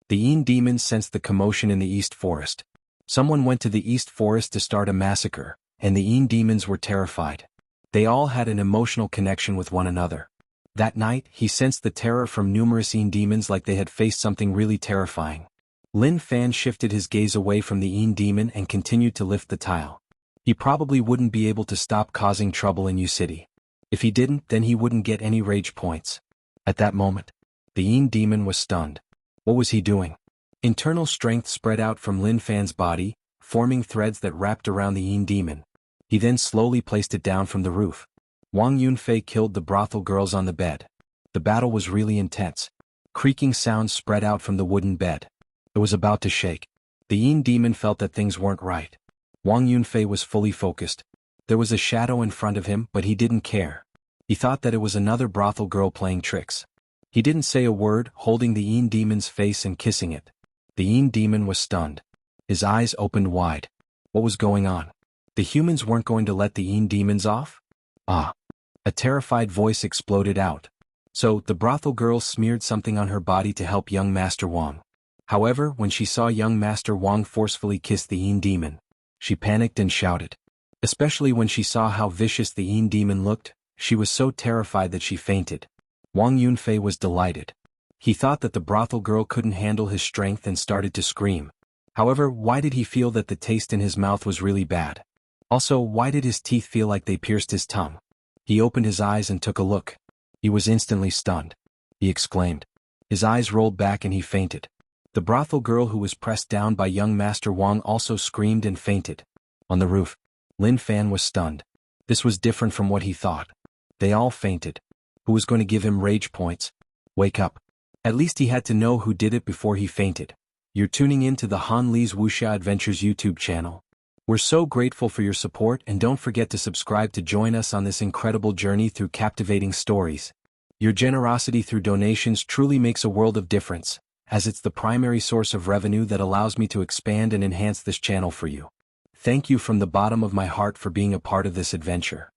[SPEAKER 1] The Yin demon sensed the commotion in the East Forest. Someone went to the East Forest to start a massacre, and the Yin demons were terrified. They all had an emotional connection with one another. That night, he sensed the terror from numerous Yin demons, like they had faced something really terrifying. Lin Fan shifted his gaze away from the Yin demon and continued to lift the tile. He probably wouldn't be able to stop causing trouble in Yu City. If he didn't, then he wouldn't get any rage points. At that moment, the Yin demon was stunned. What was he doing? Internal strength spread out from Lin Fan's body, forming threads that wrapped around the Yin demon. He then slowly placed it down from the roof. Wang Yunfei killed the brothel girls on the bed. The battle was really intense. Creaking sounds spread out from the wooden bed. It was about to shake. The Yin demon felt that things weren't right. Wang Yunfei was fully focused. There was a shadow in front of him, but he didn't care. He thought that it was another brothel girl playing tricks. He didn't say a word, holding the Yin demon's face and kissing it. The Yin demon was stunned. His eyes opened wide. What was going on? The humans weren't going to let the Yin demons off? Ah! A terrified voice exploded out. So, the brothel girl smeared something on her body to help young Master Wang. However, when she saw young Master Wang forcefully kiss the Yin demon, she panicked and shouted. Especially when she saw how vicious the Yin demon looked, she was so terrified that she fainted. Wang Yunfei was delighted. He thought that the brothel girl couldn't handle his strength and started to scream. However, why did he feel that the taste in his mouth was really bad? Also, why did his teeth feel like they pierced his tongue? He opened his eyes and took a look. He was instantly stunned. He exclaimed. His eyes rolled back and he fainted. The brothel girl who was pressed down by young Master Wang also screamed and fainted. On the roof, Lin Fan was stunned. This was different from what he thought. They all fainted. Who was going to give him rage points? Wake up. At least he had to know who did it before he fainted. You're tuning in to the Han Li's Wuxia Adventures YouTube channel. We're so grateful for your support, and don't forget to subscribe to join us on this incredible journey through captivating stories. Your generosity through donations truly makes a world of difference, as it's the primary source of revenue that allows me to expand and enhance this channel for you. Thank you from the bottom of my heart for being a part of this adventure.